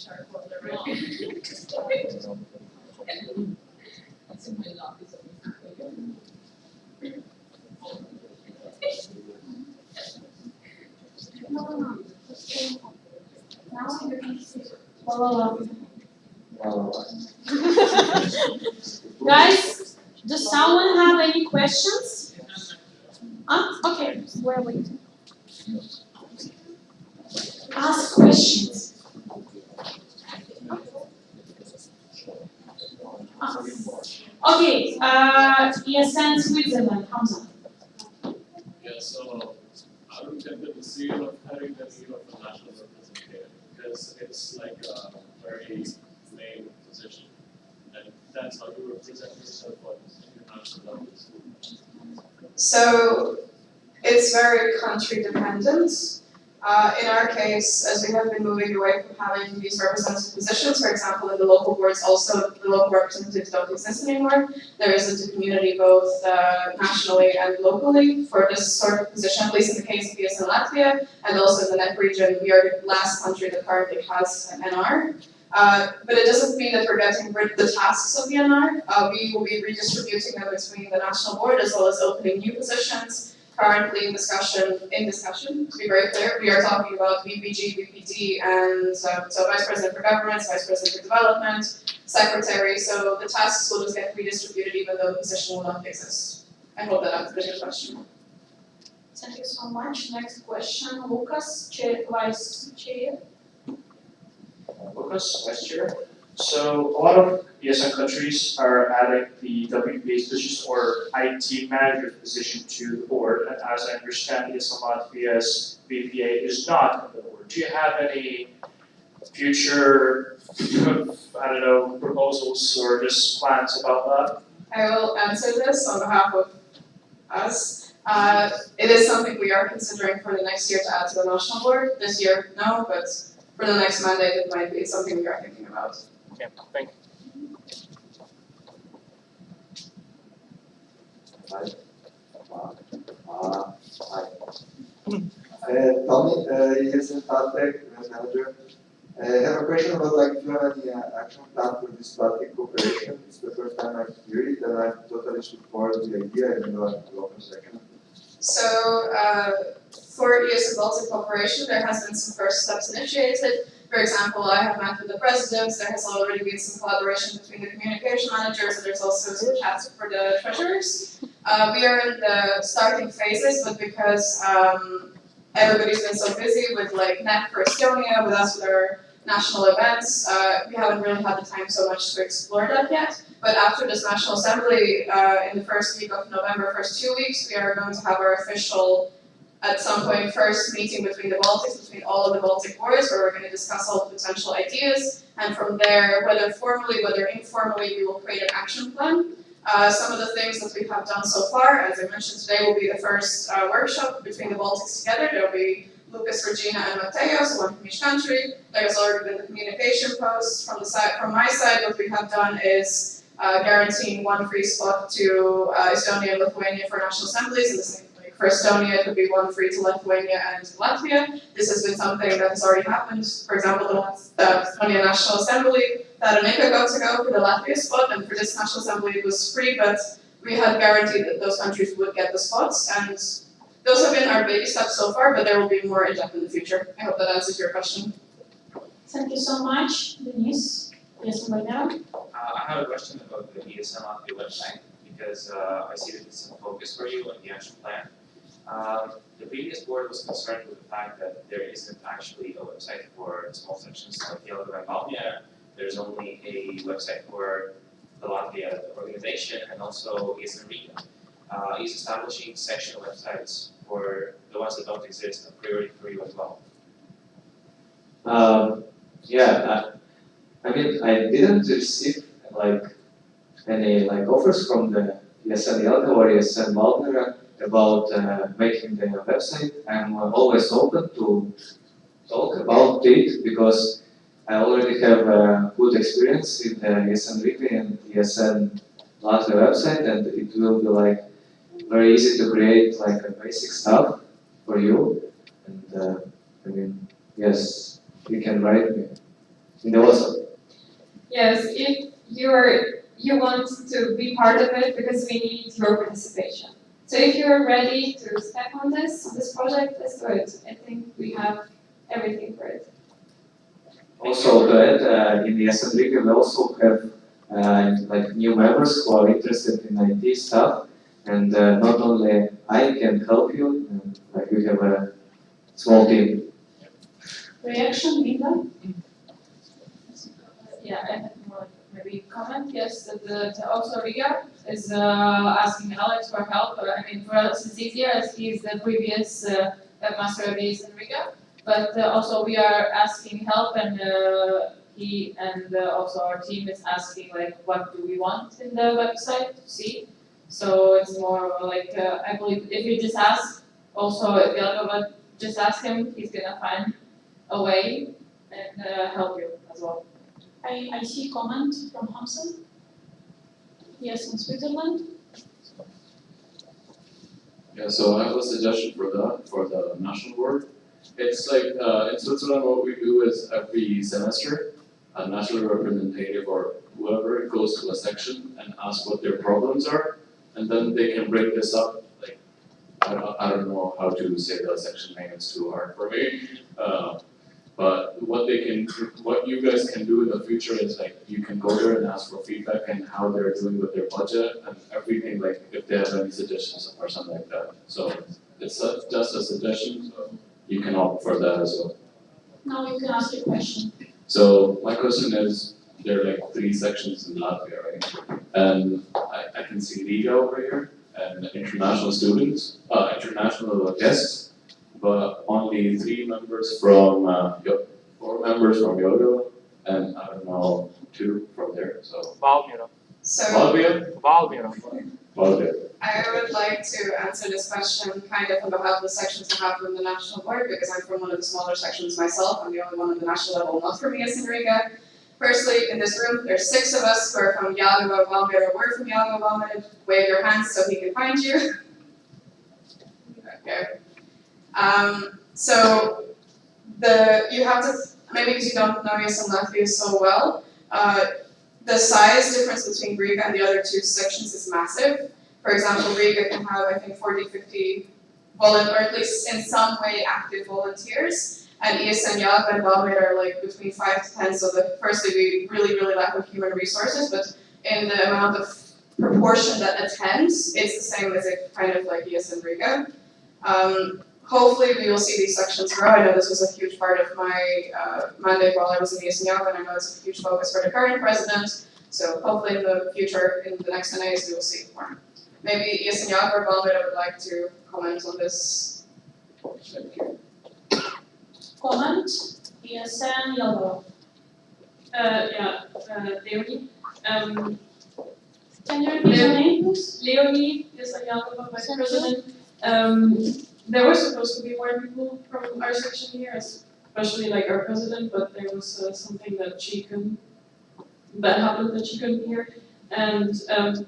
sharp for the wrong. That's in my lobby, so now you can see. Guys, does someone have any questions? Okay. Where are we? Ask questions. Okay, ESN Switzerland, Hamza. Yeah, so I would get the decision of having the need of a national representative because it's like a very main position. And that's how you represent yourself on international levels. So it's very country dependent. In our case, as we have been moving away from having these representative positions, for example, in the local boards, also the local representatives don't exist anymore. There isn't a community both nationally and locally for this sort of position, at least in the case of ESN Latvia, and also in the NEP region, we are the last country that currently has an NR. But it doesn't mean that we're getting rid of the tasks of the NR. We will be redistributing them between the national board as well as opening new positions. Currently in discussion, to be very clear, we are talking about VPG, VPD, and so Vice President for Governance, Vice President for Development, Secretary, so the tasks will just get redistributed even though the position will not exist. I hope that answers your question. Thank you so much. Next question, Lucas, Vice Chair. Lucas, Vice Chair. So a lot of ESN countries are adding the WPA position or IT manager position to the board, and as I understand, ESN Latvia's BPA is not on the board. Do you have any future, proposals or just plans about that? I will answer this on behalf of us. It is something we are considering for the next year to add to the national board. This year, no, but for the next mandate, it might be something we are thinking about. Okay, thank you. Hi. Tommy, ESN Tech manager. I have a question about if you have any action plan for this Baltic cooperation. It's the first time I hear it, and I totally support the idea in the local section. So, for ESN Baltic cooperation, there has been some first steps initiated. For example, I have met with the presidents, there has already been some collaboration between the communication managers, and there's also some chats for the treasurers. We are in the starting phases, but because everybody's been so busy with NEP for Estonia, with us with our national events, we haven't really had the time so much to explore that yet. But after this National Assembly, in the first week of November, first 2 weeks, we are going to have our official, at some point, first meeting between the Baltics, between all of the Baltic boards, where we're going to discuss all the potential ideas. And from there, whether formally, whether informally, we will create an action plan. Some of the things that we have done so far, as I mentioned today, will be the first workshop between the Baltics together. There will be Lucas, Regina, and Matteo, so one from each country. There has already been the communication post. From my side, what we have done is guaranteeing one free spot to Estonia and Lithuania for national assemblies, and the same for Estonia, it would be one free to Lithuania and Latvia. This has been something that has already happened. For example, the Estonia National Assembly, that Anika got to go for the Latvia spot, and for this National Assembly it was free, but we had guaranteed that those countries would get the spots, and those have been our baby steps so far, but there will be more in depth in the future. I hope that answers your question. Thank you so much, Denise. Yes, right now. I have a question about the ESN Latvia website, because I see that it's a focus for you on the action plan. The previous board was concerned with the fact that there isn't actually a website for small sections like Jelgava and Valmiera. There's only a website for the Latvia organization and also ESN region. Is establishing sectional websites for the ones that don't exist a priority for you as well? I mean, I didn't receive any offers from the ESN Jelgava or ESN Valmiera about making the website. I'm always open to talk about it because I already have a good experience in the ESN Riga and ESN Latvia website, and it will be very easy to create a basic stuff for you. And I mean, yes, you can write me. in the WhatsApp. Yes, if you want to be part of it, because we need your participation. So if you're ready to step on this project, let's do it. I think we have everything for it. Also, to add, in the ESN League, we also have like new members who are interested in IT stuff, and not only I can help you, like we have a small team. Reaction, Linda? Yeah, I have more maybe comment. Yes, that also Riga is asking Alex for help. I mean, for us it's easier as he is the previous master of ESN Riga. But also we are asking help, and he and also our team is asking like what do we want in the website to see. So it's more like I believe if you just ask, also if Jelgova just ask him, he's gonna find a way and help you as well. I see comment from Hamza. Yes, in Switzerland. Yeah, so I have a suggestion for that, for the national board. It's like, in Switzerland, what we do is every semester, a national representative or whoever goes to a section and asks what their problems are, and then they can break this up, like, I don't know how to say the section name, it's too hard for me. But what you guys can do in the future is like, you can go there and ask for feedback and how they're doing with their budget and everything, like if they have any suggestions or something like that. So it's just a suggestion, so you can opt for that as well. Now you can ask your question. So my question is, there are like 3 sections in Latvia, right? And I can see Liga over here and international students, international guests, but only 3 members from, 4 members from Yoga, and I don't know, 2 from there, so. Valmiera. So Valmiera. I would like to answer this question kind of on behalf of the sections I have from the national board, because I'm from one of the smaller sections myself. I'm the only one on the national level not from ESN Riga. Firstly, in this room, there's 6 of us who are from Jelgava, Valmiera. We're from Jelgava, Valmiera. Wave your hands so he can find you. Okay. So you have to, maybe because you don't know ESN Latvia so well, the size difference between Riga and the other 2 sections is massive. For example, Riga can have, I think, 40, 50 or at least in some way active volunteers, and ESN Jelgava and Valmiera are like between 5 to 10, so firstly we really lack of human resources, but in the amount of proportion that attends, it's the same as it kind of like ESN Riga. Hopefully we will see these sections grow. I know this was a huge part of my mandate while I was in ESN Jelgava, and I know it's a huge focus for the current president, so hopefully in the future, in the next NAs, we will see more. Maybe ESN Jelgava or Valmiera would like to comment on this. Thank you. Comment? ESN Jelgava. Leonie. Can you repeat your name, please? Leonie, ESN Jelgava Vice President. There were supposed to be more people from our section here, especially like our president, but there was something that happened that she couldn't hear. And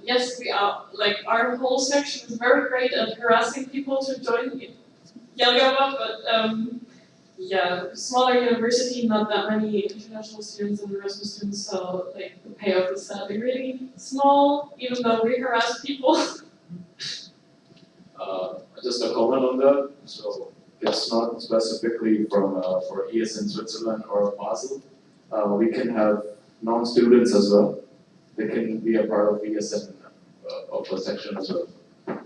yes, we are, like, our whole section is very great at harassing people to join Jelgava, but yeah, smaller university, not that many international students and Erasmus students, so like the payoff is sadly really small, even though we harass people. Just a comment on that. So it's not specifically from for ESN Switzerland or Basel. We can have non-students as well. They can be a part of ESN of the section as well.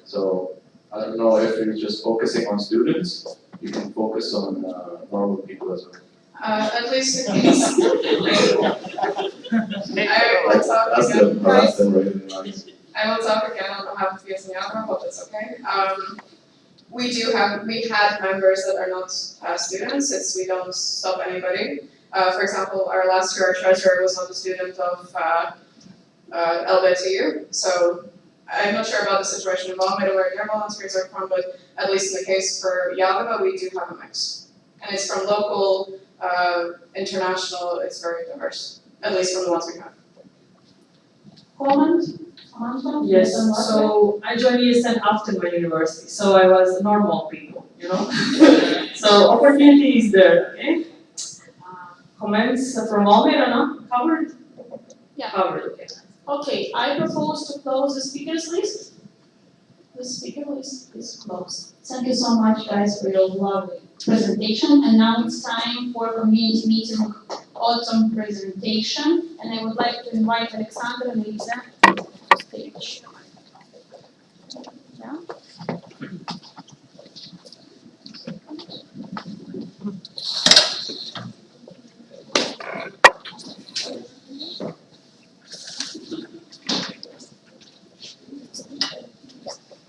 So I don't know if you're just focusing on students. You can focus on normal people as well. At least in case. I will talk again on behalf of ESN Jelgava, but that's okay. We had members that are not students. We don't stop anybody. For example, our last year, our treasurer was not a student of LBTU, so I'm not sure about the situation in Valmiera where their volunteers are from, but at least in the case for Jelgava, we do have a mix. And it's from local, international, it's very diverse, at least from the ones we have. Comment? Yes, so I joined ESN after my university, so I was normal people, you know? So opportunity is there, okay? comments from Almir or not? Covered? Yeah. Covered, okay. Okay, I propose to close the speakers list. The speaker list is closed. Thank you so much, guys, for your lovely presentation. And now it's time for community meeting autumn presentation. And I would like to invite Alexander and Lisa to stage. Yeah.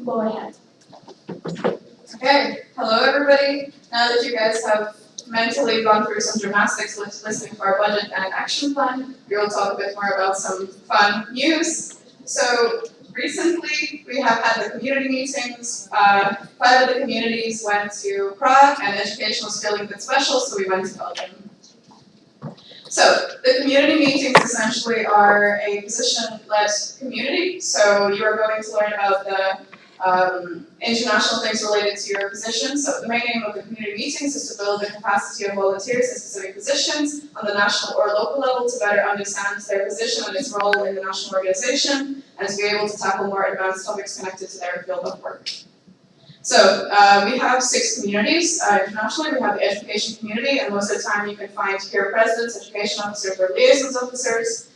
Go ahead. Okay, hello everybody. Now that you guys have mentally gone through some gymnastics listening to our budget and action plan, we will talk a bit more about some fun news. So recently we have had the community meetings. 5 of the communities went to Prague and education was feeling a bit special, so we went to Belgium. So the community meetings essentially are a position-led community. So you are going to learn about the international things related to your position. So the main aim of the community meetings is to build the capacity of volunteers in specific positions on the national or local level to better understand their position and its role in the national organization and to be able to tackle more advanced topics connected to their field of work. So we have 6 communities internationally. We have the education community, and most of the time you can find here presidents, education officers, or liaisons officers.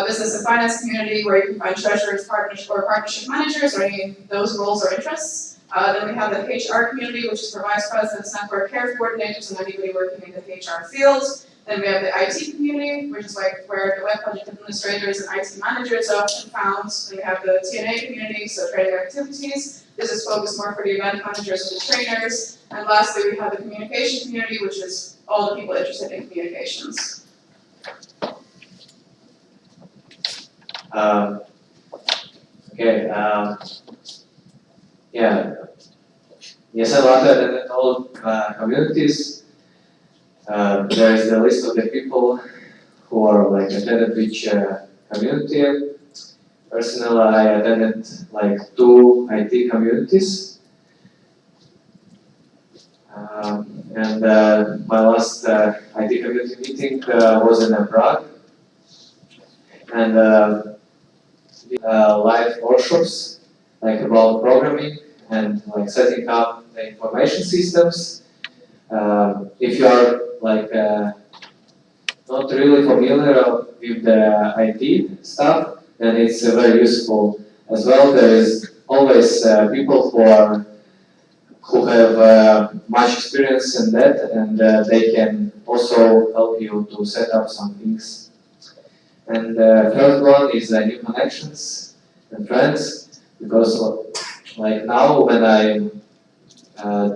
Business and finance community, where you can find treasurers, partnership managers, or any of those roles or interests. Then we have the HR community, which is for vice presidents, network care coordinators, and anybody working in the HR field. Then we have the IT community, which is like where the web project administrators and IT managers are often found. Then we have the TNA community, so training activities. This is focused more for the event managers and the trainers. And lastly, we have the communication community, which is all the people interested in communications. ESN Latvia and all communities. There is the list of the people who are like attended which community. Personally, I attended like 2 IT communities. And my last IT community meeting was in Prague. And live workshops like about programming and like setting up the information systems. If you are like not really familiar with the IT stuff, then it's very useful as well. There is always people who have much experience in that, and they can also help you to set up some things. And the third one is new connections and friends, because like now when I'm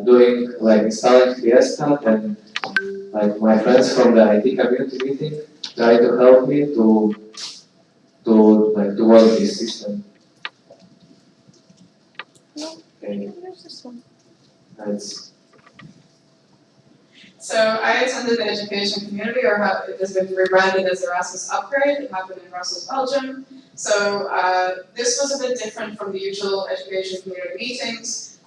doing like installing Fiesta, then like my friends from the IT community meeting try to help me to work this system. Okay. So I attended the education community, or how it has been rebranded as Erasmus Upgrade. It happened in Brussels, Belgium. So this was a bit different from the usual education community meetings.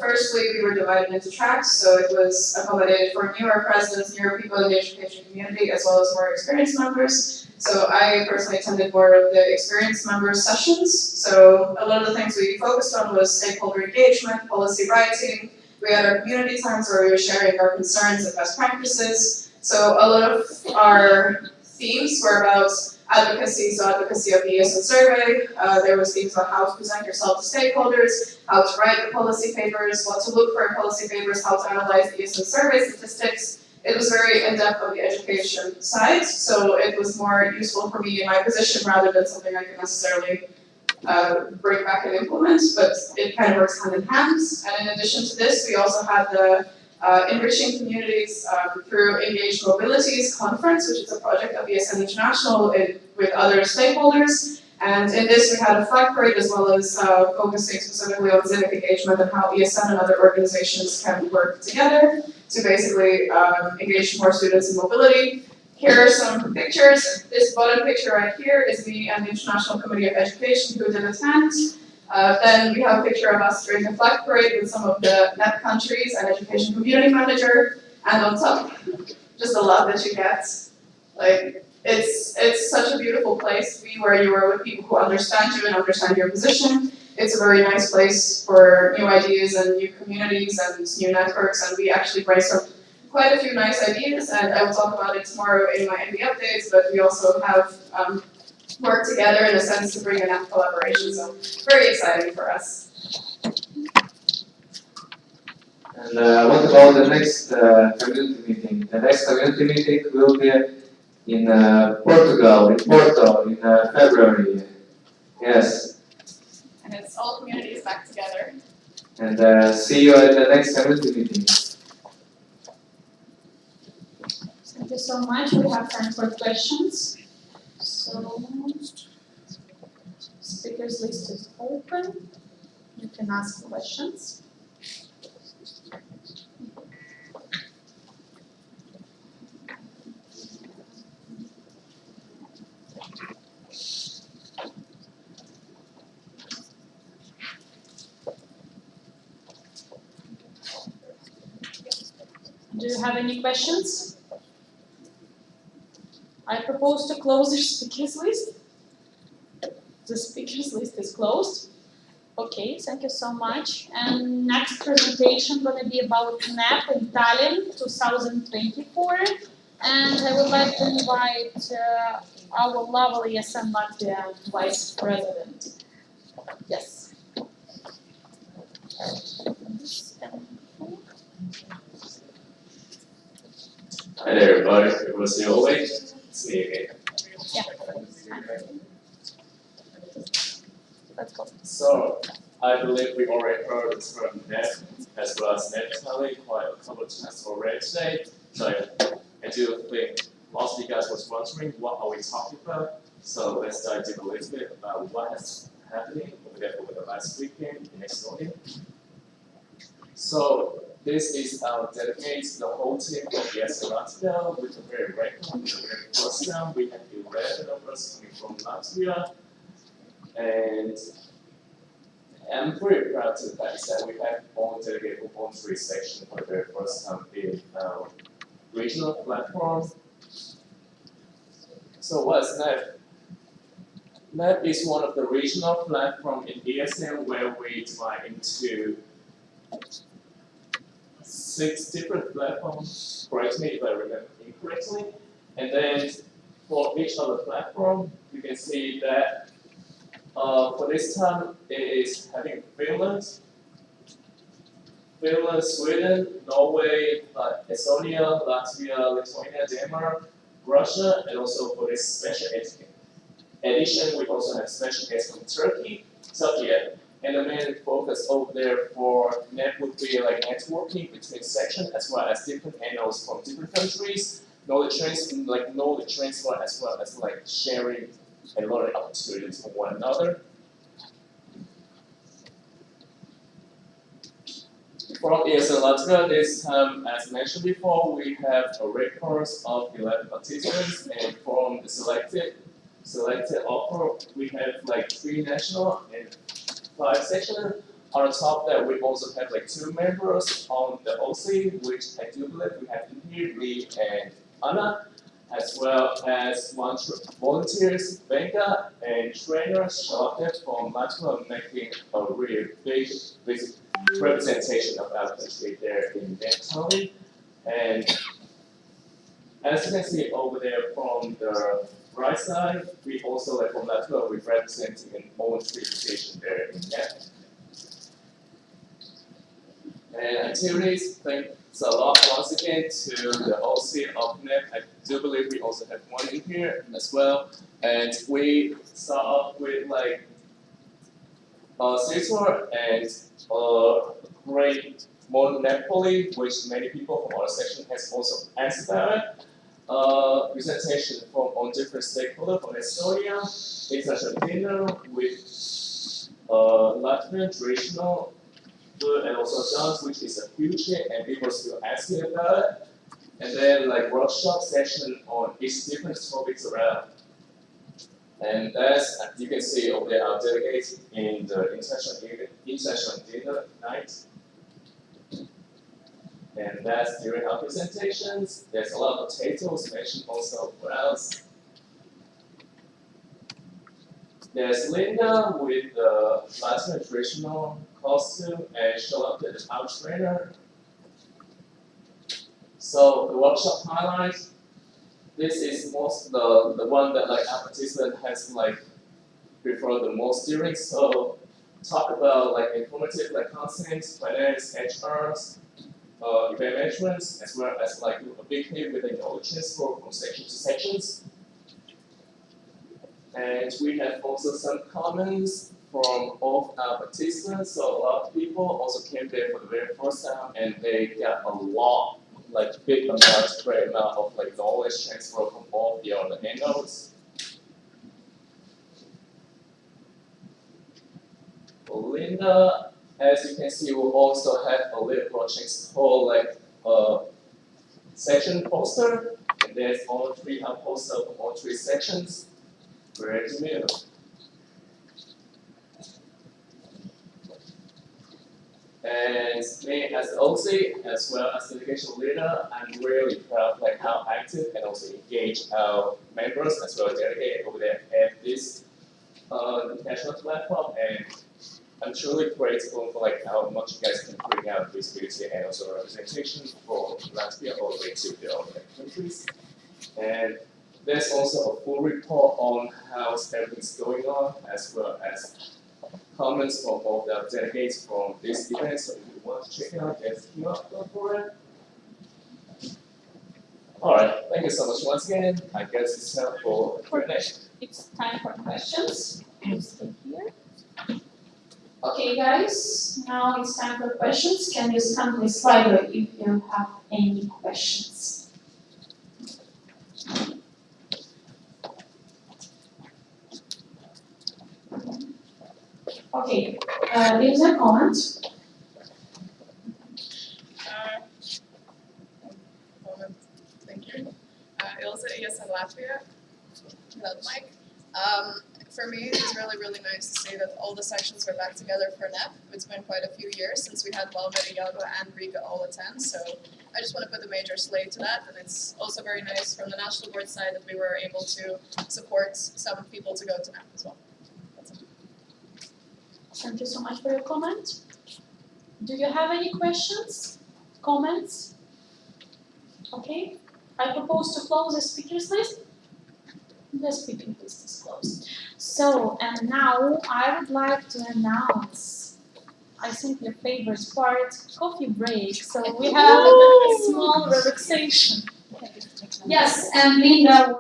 Firstly, we were divided into tracks, so it was accommodated for newer presidents, newer people in the education community, as well as more experienced members. So I personally attended more of the experienced members sessions. So a lot of the things we focused on was stakeholder engagement, policy writing. We had our community times where we were sharing our concerns and best practices. So a lot of our themes were about advocacy, so advocacy of the ESN survey. There was themes about how to present yourself to stakeholders, how to write the policy papers, what to look for in policy papers, how to analyze the ESN survey statistics. It was very in-depth on the education side, so it was more useful for me in my position rather than something I could necessarily bring back and implement, but it kind of works hand in hand. And in addition to this, we also had the Enriching Communities through Engaged Mobilities Conference, which is a project of ESN International with other stakeholders. And in this, we had a flag parade as well as focusing specifically on civic engagement and how ESN and other organizations can work together to basically engage more students in mobility. Here are some pictures. This bottom picture right here is me and the International Committee of Education who did attend. Then we have a picture of us during the flag parade with some of the NEP countries and education community manager. And on top, just the love that you get. Like, it's such a beautiful place to be where you are with people who understand you and understand your position. It's a very nice place for new ideas and new communities and new networks, and we actually brainstormed quite a few nice ideas, and I will talk about it tomorrow in my MD updates, but we also have worked together in a sense to bring in that collaboration, so very exciting for us. And what about the next community meeting? The next community meeting will be in Portugal, in Porto, in February. Yes. And it's all communities back together. And see you at the next community meeting. Thank you so much. We have time for questions. So, speakers list is open. You can ask questions. Do you have any questions? I propose to close the speakers list. The speakers list is closed. Okay, thank you so much. And next presentation gonna be about NAP in Tallinn 2024. And I would like to invite our lovely ESN Latvia Vice President. Yes. Hi there, everybody. It was the old way. It's me again. Yeah. Let's go. So, I believe we already heard the term net as well as net tally quite a couple of times already today. So, I do think most of you guys was wondering what are we talking about. So, let's dive deep a little bit about what is happening over there over the last weekend in Estonia. So, this is our dedicated the whole team of ESN Latvia with a very record. The very first time we have 11 of us coming from Latvia, and I'm very proud to the fact that we have only dedicated football 3 section for the very first time in our regional platform. So what's NEP? NEP is one of the regional platforms in ESN where we divide into 6 different platforms, correct me if I remember incorrectly. And then for each of the platform, you can see that for this time it is having Finland, Sweden, Norway, Estonia, Latvia, Lithuania, Denmark, Russia, and also for this special edition, we also have special guests from Turkey. And the main focus over there for NEP would be like networking between sections as well as different NOs from different countries, knowledge transfer as well as like sharing and learning opportunities from one another. From ESN Latvia, this time, as mentioned before, we have a record of 11 participants, and from the selected offer, we have like 3 national and 5 sectional. On top of that, we also have like 2 members on the OC, which I do believe we have in here, me and Anna, as well as 1 volunteers, Venga, and trainer Charlotte from Latvia, making a really big representation of our country there in Estonia. And as you can see over there from the right side, we also, like from Latvia, we're representing an own position there in NEP. And activities, thanks a lot once again to the OC of NEP. I do believe we also have one in here as well. And we start off with like city tour and great modern Napoli, which many people from our section has also asked about. Presentation from on different stakeholders from Estonia, international dinner with Latvian traditional food and also dance, which is a huge hit and people still asking about it. And then like workshop session on each different topics around. And that's, as you can see over there, our delegates in the international dinner night. And that's during our presentations. There's a lot of potatoes mentioned also. What else? There's Linda with the Latvian traditional costume and Charlotte the our trainer. So the workshop highlights. This is most the one that like our participant has like preferred the most during. So talk about like informative like content, finance, HRs, event management, as well as like a big hit with the knowledge transfer from section to sections. And we have also some comments from all of our participants. So a lot of people also came there for the very first time, and they got a lot, like big amount, great amount of like knowledge transfer from all the other handouts. Linda, as you can see, we also have a little project called like section poster, and there's all three poster from all three sections. Great to meet you. And me as the OC, as well as delegation leader, I'm really proud of like how active and also engaged our members as well as delegates over there at this national platform. And I'm truly grateful for like how much you guys can bring out visibility and also representation for Latvia all the way to the other countries. And there's also a full report on how everything's going on, as well as comments from all the delegates from this event. So if you want to check it out, there's a QR code for it. Alright, thank you so much once again. I guess it's time for Q&A. It's time for questions. Please stay here. Okay, guys, now it's time for questions. Can you scan the Slido if you have any questions? Okay, leave a comment. Thank you. Ilse, ESN Latvia. That mic. For me, it's really, really nice to see that all the sections are back together for NEP. It's been quite a few years since we had Valmir, Iago, and Riga all attend, so I just want to put a major slate to that. And it's also very nice from the national board side that we were able to support some people to go to NEP as well. Thank you so much for your comment. Do you have any questions, comments? Okay, I propose to close the speakers list. The speaking list is closed. So, and now I would like to announce, I think your favorite part, coffee break. So we have a small relaxation. Yes, and Linda.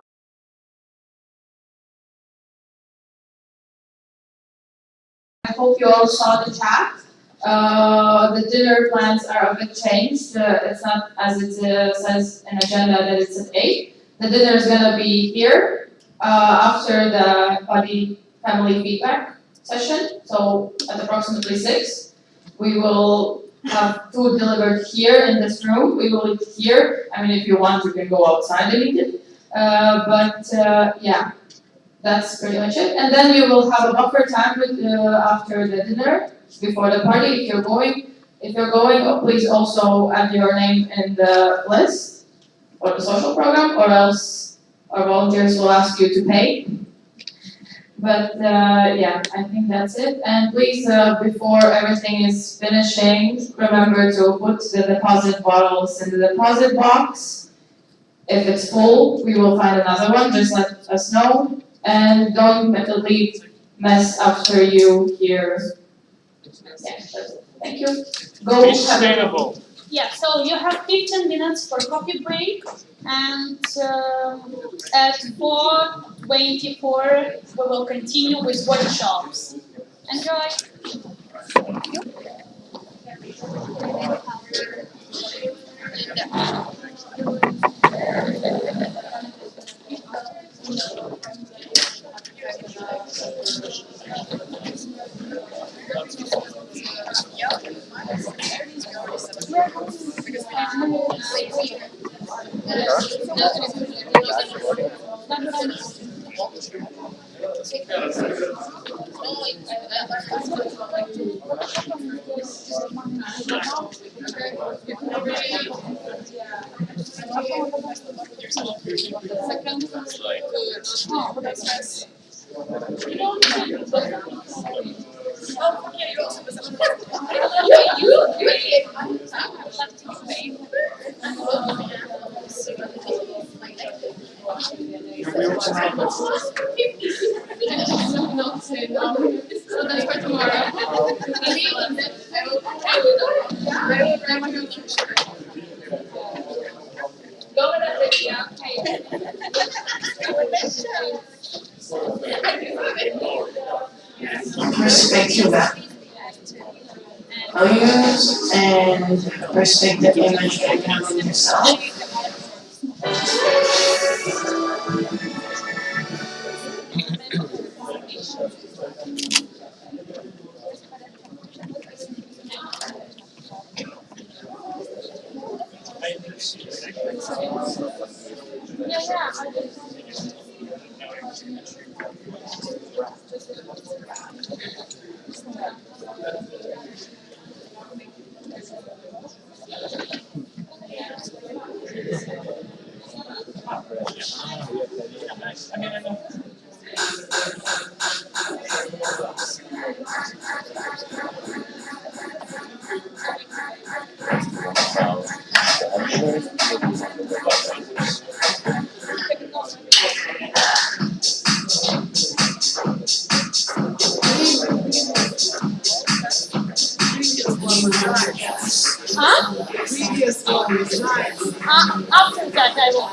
I hope you all saw the chat. The dinner plans are a bit changed. It's not as it says in agenda that it's at 8. The dinner is going to be here after the body family feedback session. So at approximately 6, we will have food delivered here in this room. We will eat here. I mean, if you want, you can go outside and eat it. Yeah. That's pretty much it. And then you will have a buffer time with, after the dinner, before the party, if you're going. If you're going, please also add your name in the list or the social program, or else our volunteers will ask you to pay. But yeah, I think that's it. And please, before everything is finishing, remember to put the deposit bottles in the deposit box. If it's full, we will find another one, just let us know. And don't leave mess after you here. Yeah, that's it. Thank you. Go. Be sustainable. Yeah, so you have 15 minutes for coffee break, and at 4:24 we will continue with workshops. Enjoy. Perspective values and perspective image that you have of yourself. After that, I will.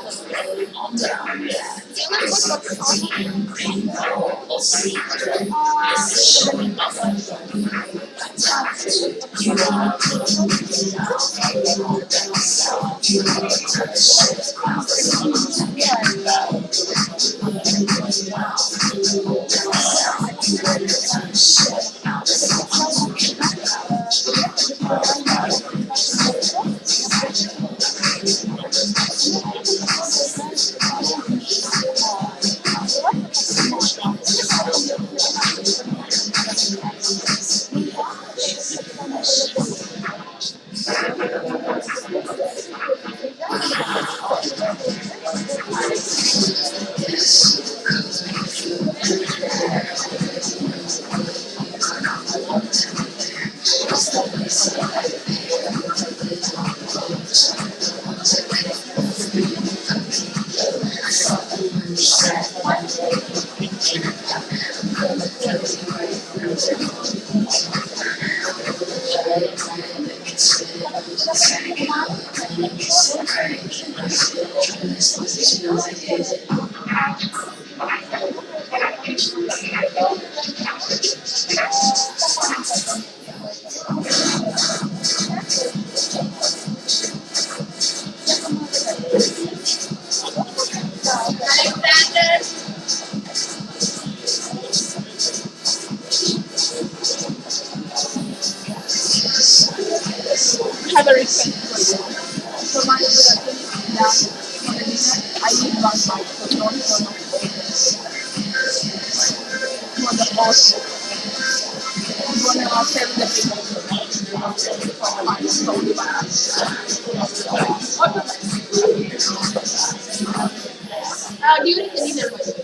Have a request for you. So my I need one mic, so don't turn off for the boss. I'm gonna tell the people for my story. During the dinner,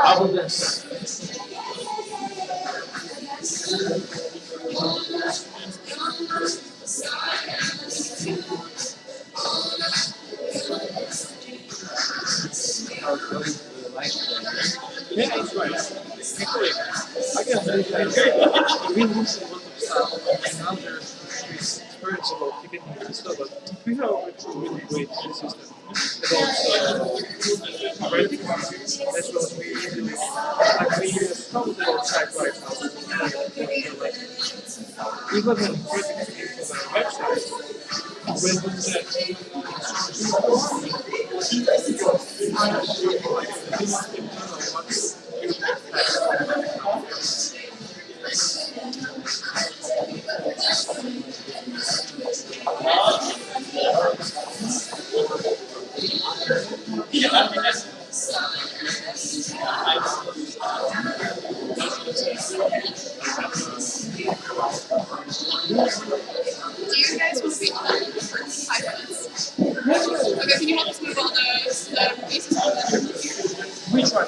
How about this? we lose a lot of stuff, and now there's this urge about keeping the stuff, but we have actually really great system about renting as well as we usually, like we come to outside right now, like, even when creating things on our website, when we Do you guys want to be on for 5 minutes? Okay, can you help us move all the pieces? we try.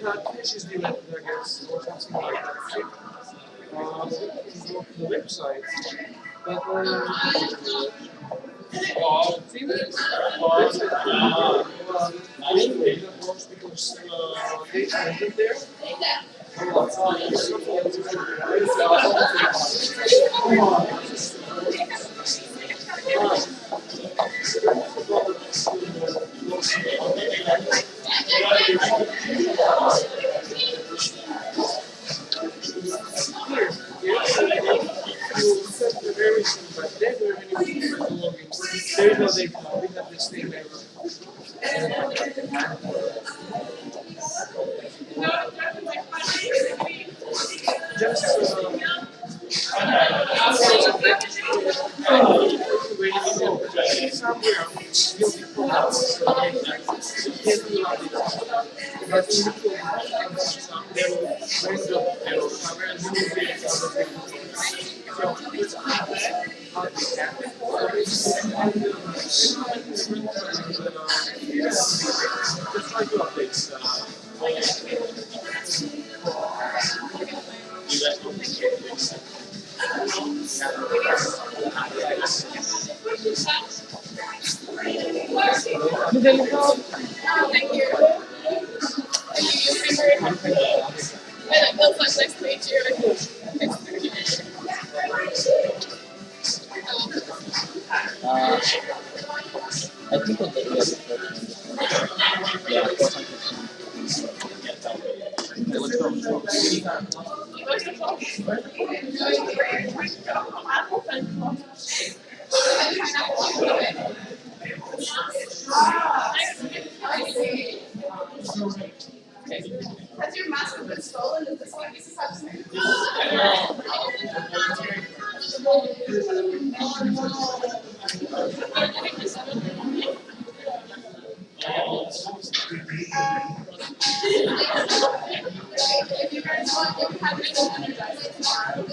Catfish is the method, I guess, or something like that. You go to the website, but because they ended there. There is no data, we have this thing there. Just somewhere you'll be pulled out. But you will there will bring up error somewhere and you will be able to it's not bad, but it's happening. Just try to update you guys don't think it. Thank you. And it feels like nice to meet you. I think we'll get this. Yeah, let's Has your mask been stolen? Is this why this is happening? If you guys want, you can have it energized tomorrow.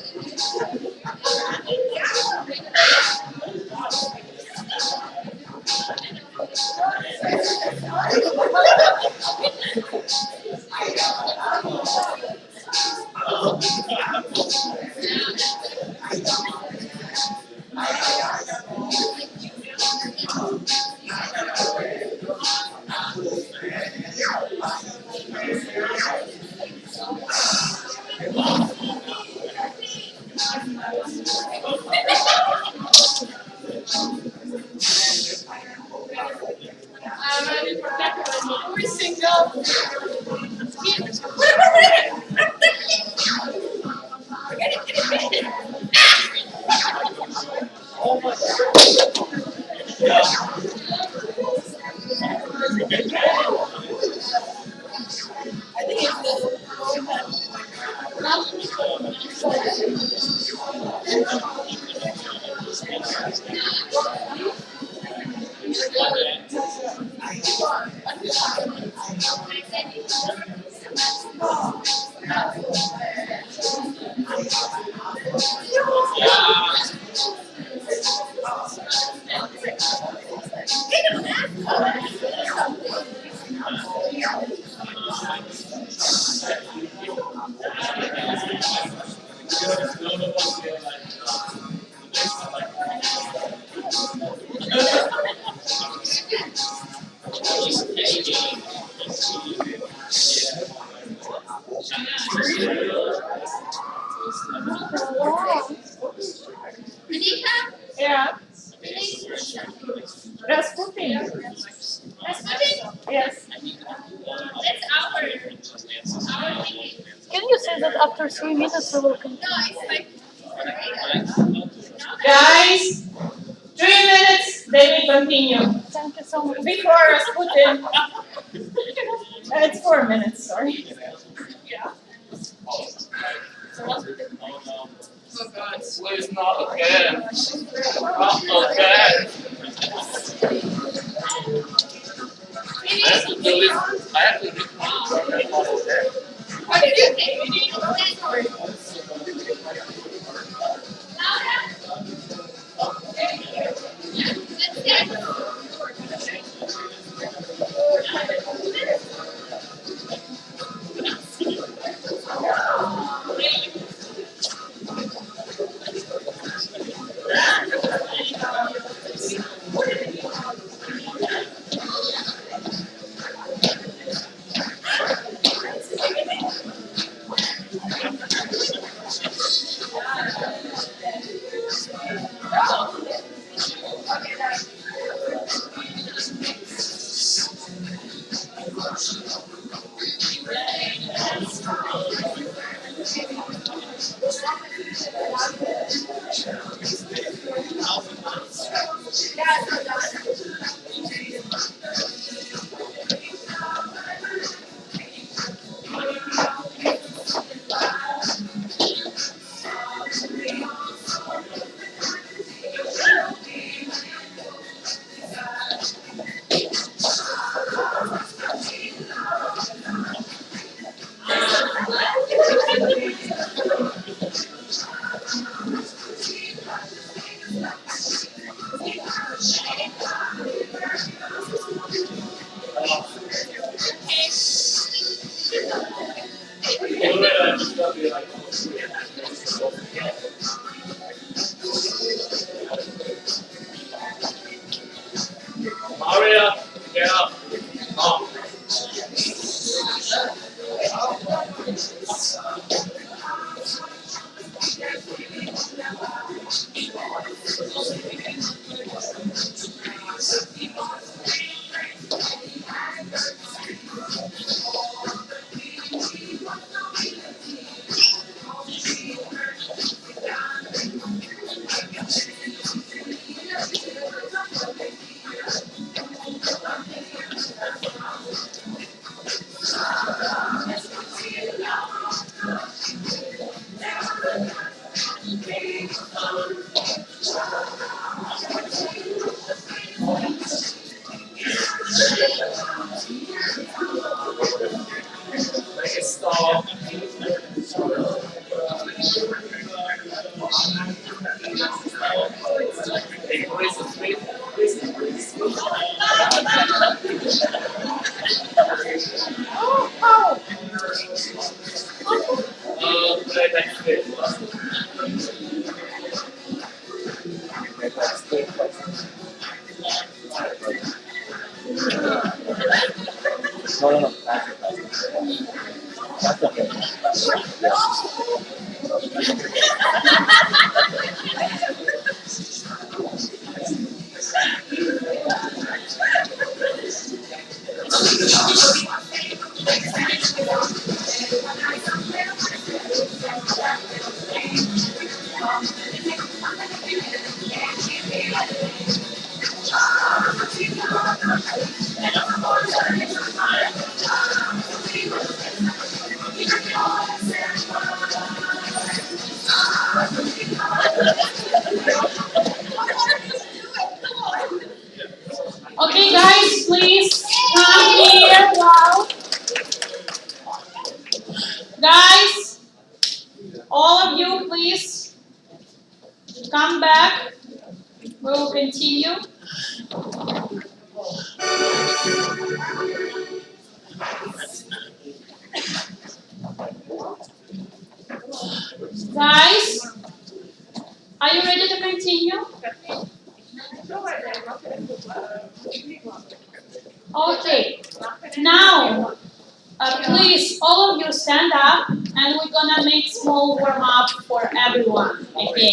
Yeah. Rasputin. Yes. Can you say that after 3 minutes we will continue? Guys, 3 minutes, then we continue. Thank you so much. Before Rasputin. It's 4 minutes, sorry. Oh God. Please not again. Not again. I have to do this. I have to do this. What did you think? Maria, get up. Come. Make it stop. Increase the speed. Play next bit. No. That's okay. Okay, guys, please come here. Wow. Guys, all of you, please come back. We will continue. Guys, are you ready to continue? Okay. Now, please, all of you stand up, and we're gonna make small warm up for everyone. Okay.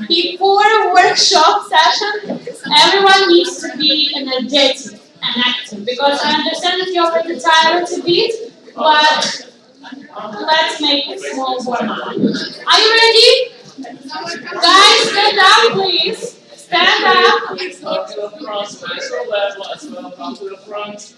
Before workshop session, everyone needs to be energetic and active because I understand that you're already tired a bit, but let's make a small warm up. Are you ready? Guys, stand up, please. Stand up. Please come to the front, smash your left, let's come to the front.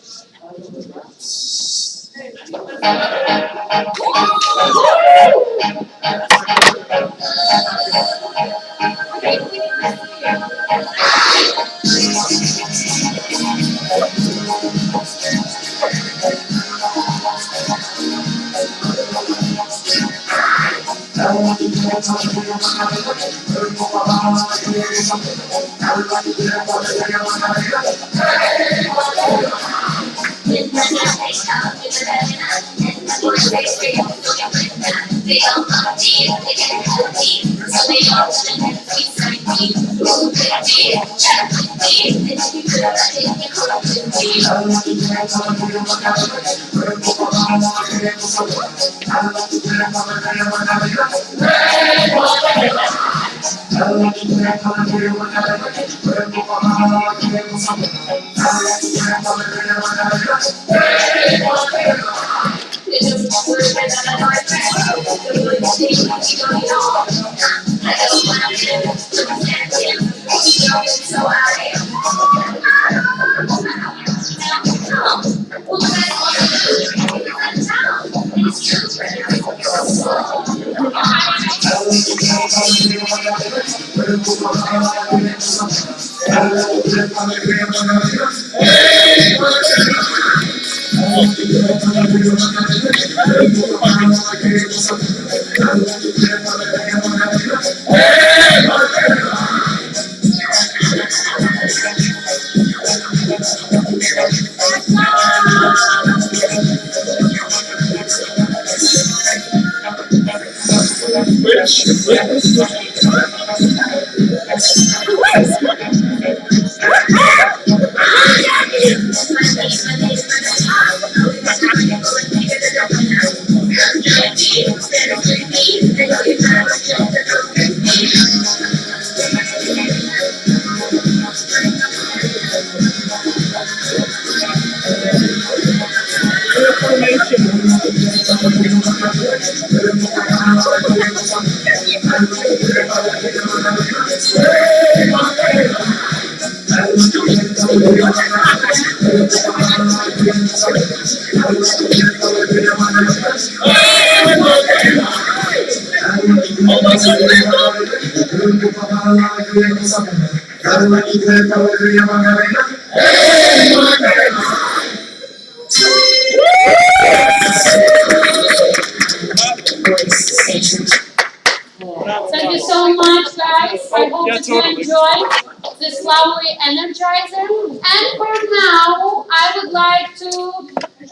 Thank you so much, guys. I hope that you enjoyed this lovely energizer. And for now, I would like to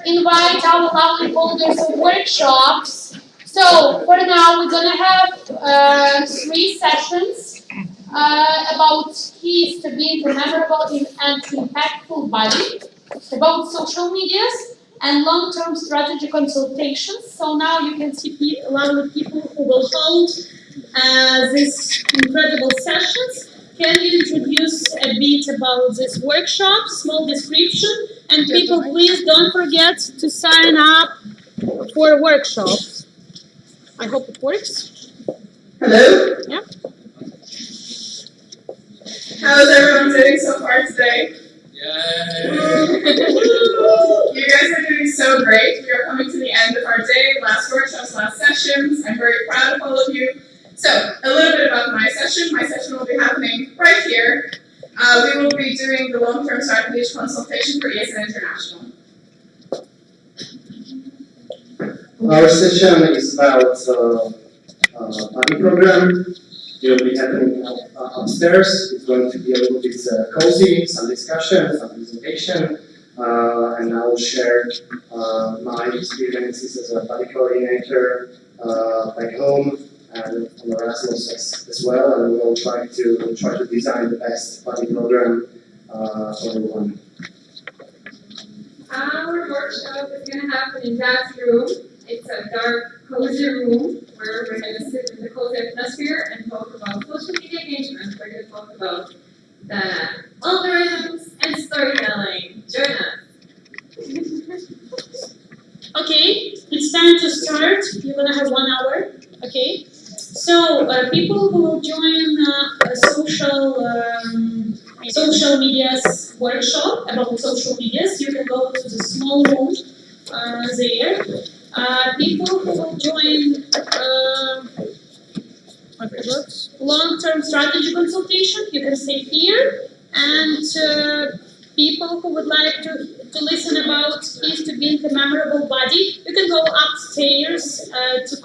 invite our lovely holders of workshops. So for now, we're gonna have 3 sessions. about keys to being a memorable and impactful body, about social medias, and long-term strategy consultations. So now you can see a lot of people who will hold these incredible sessions. Can you introduce a bit about this workshop, small description, and people please don't forget to sign up for workshops. I hope it works. Hello? Yeah. How's everyone doing so far today? You guys are doing so great. We are coming to the end of our day, last workshops, last sessions. I'm very proud of all of you. So, a little bit about my session. My session will be happening right here. We will be doing the long-term strategy consultation for ESN International. Our session is about buddy program. It will be happening upstairs. It's going to be a little bit cozy, some discussion, some presentation, and I will share my experiences as a buddy coordinator back home and on Erasmus as well, and we will try to design the best buddy program for everyone. Our workshop is going to happen in that room. It's a dark, cozy room where we're going to sit in the cozy atmosphere and talk about social media engagement. We're going to talk about the algorithms and storytelling. Join us. Okay, it's time to start. You're gonna have 1 hour. Okay, so people who will join a social medias workshop about social medias, you can go to the small room there. People who will join long-term strategy consultation, you can stay here, and people who would like to listen about keys to being a memorable body, you can go upstairs to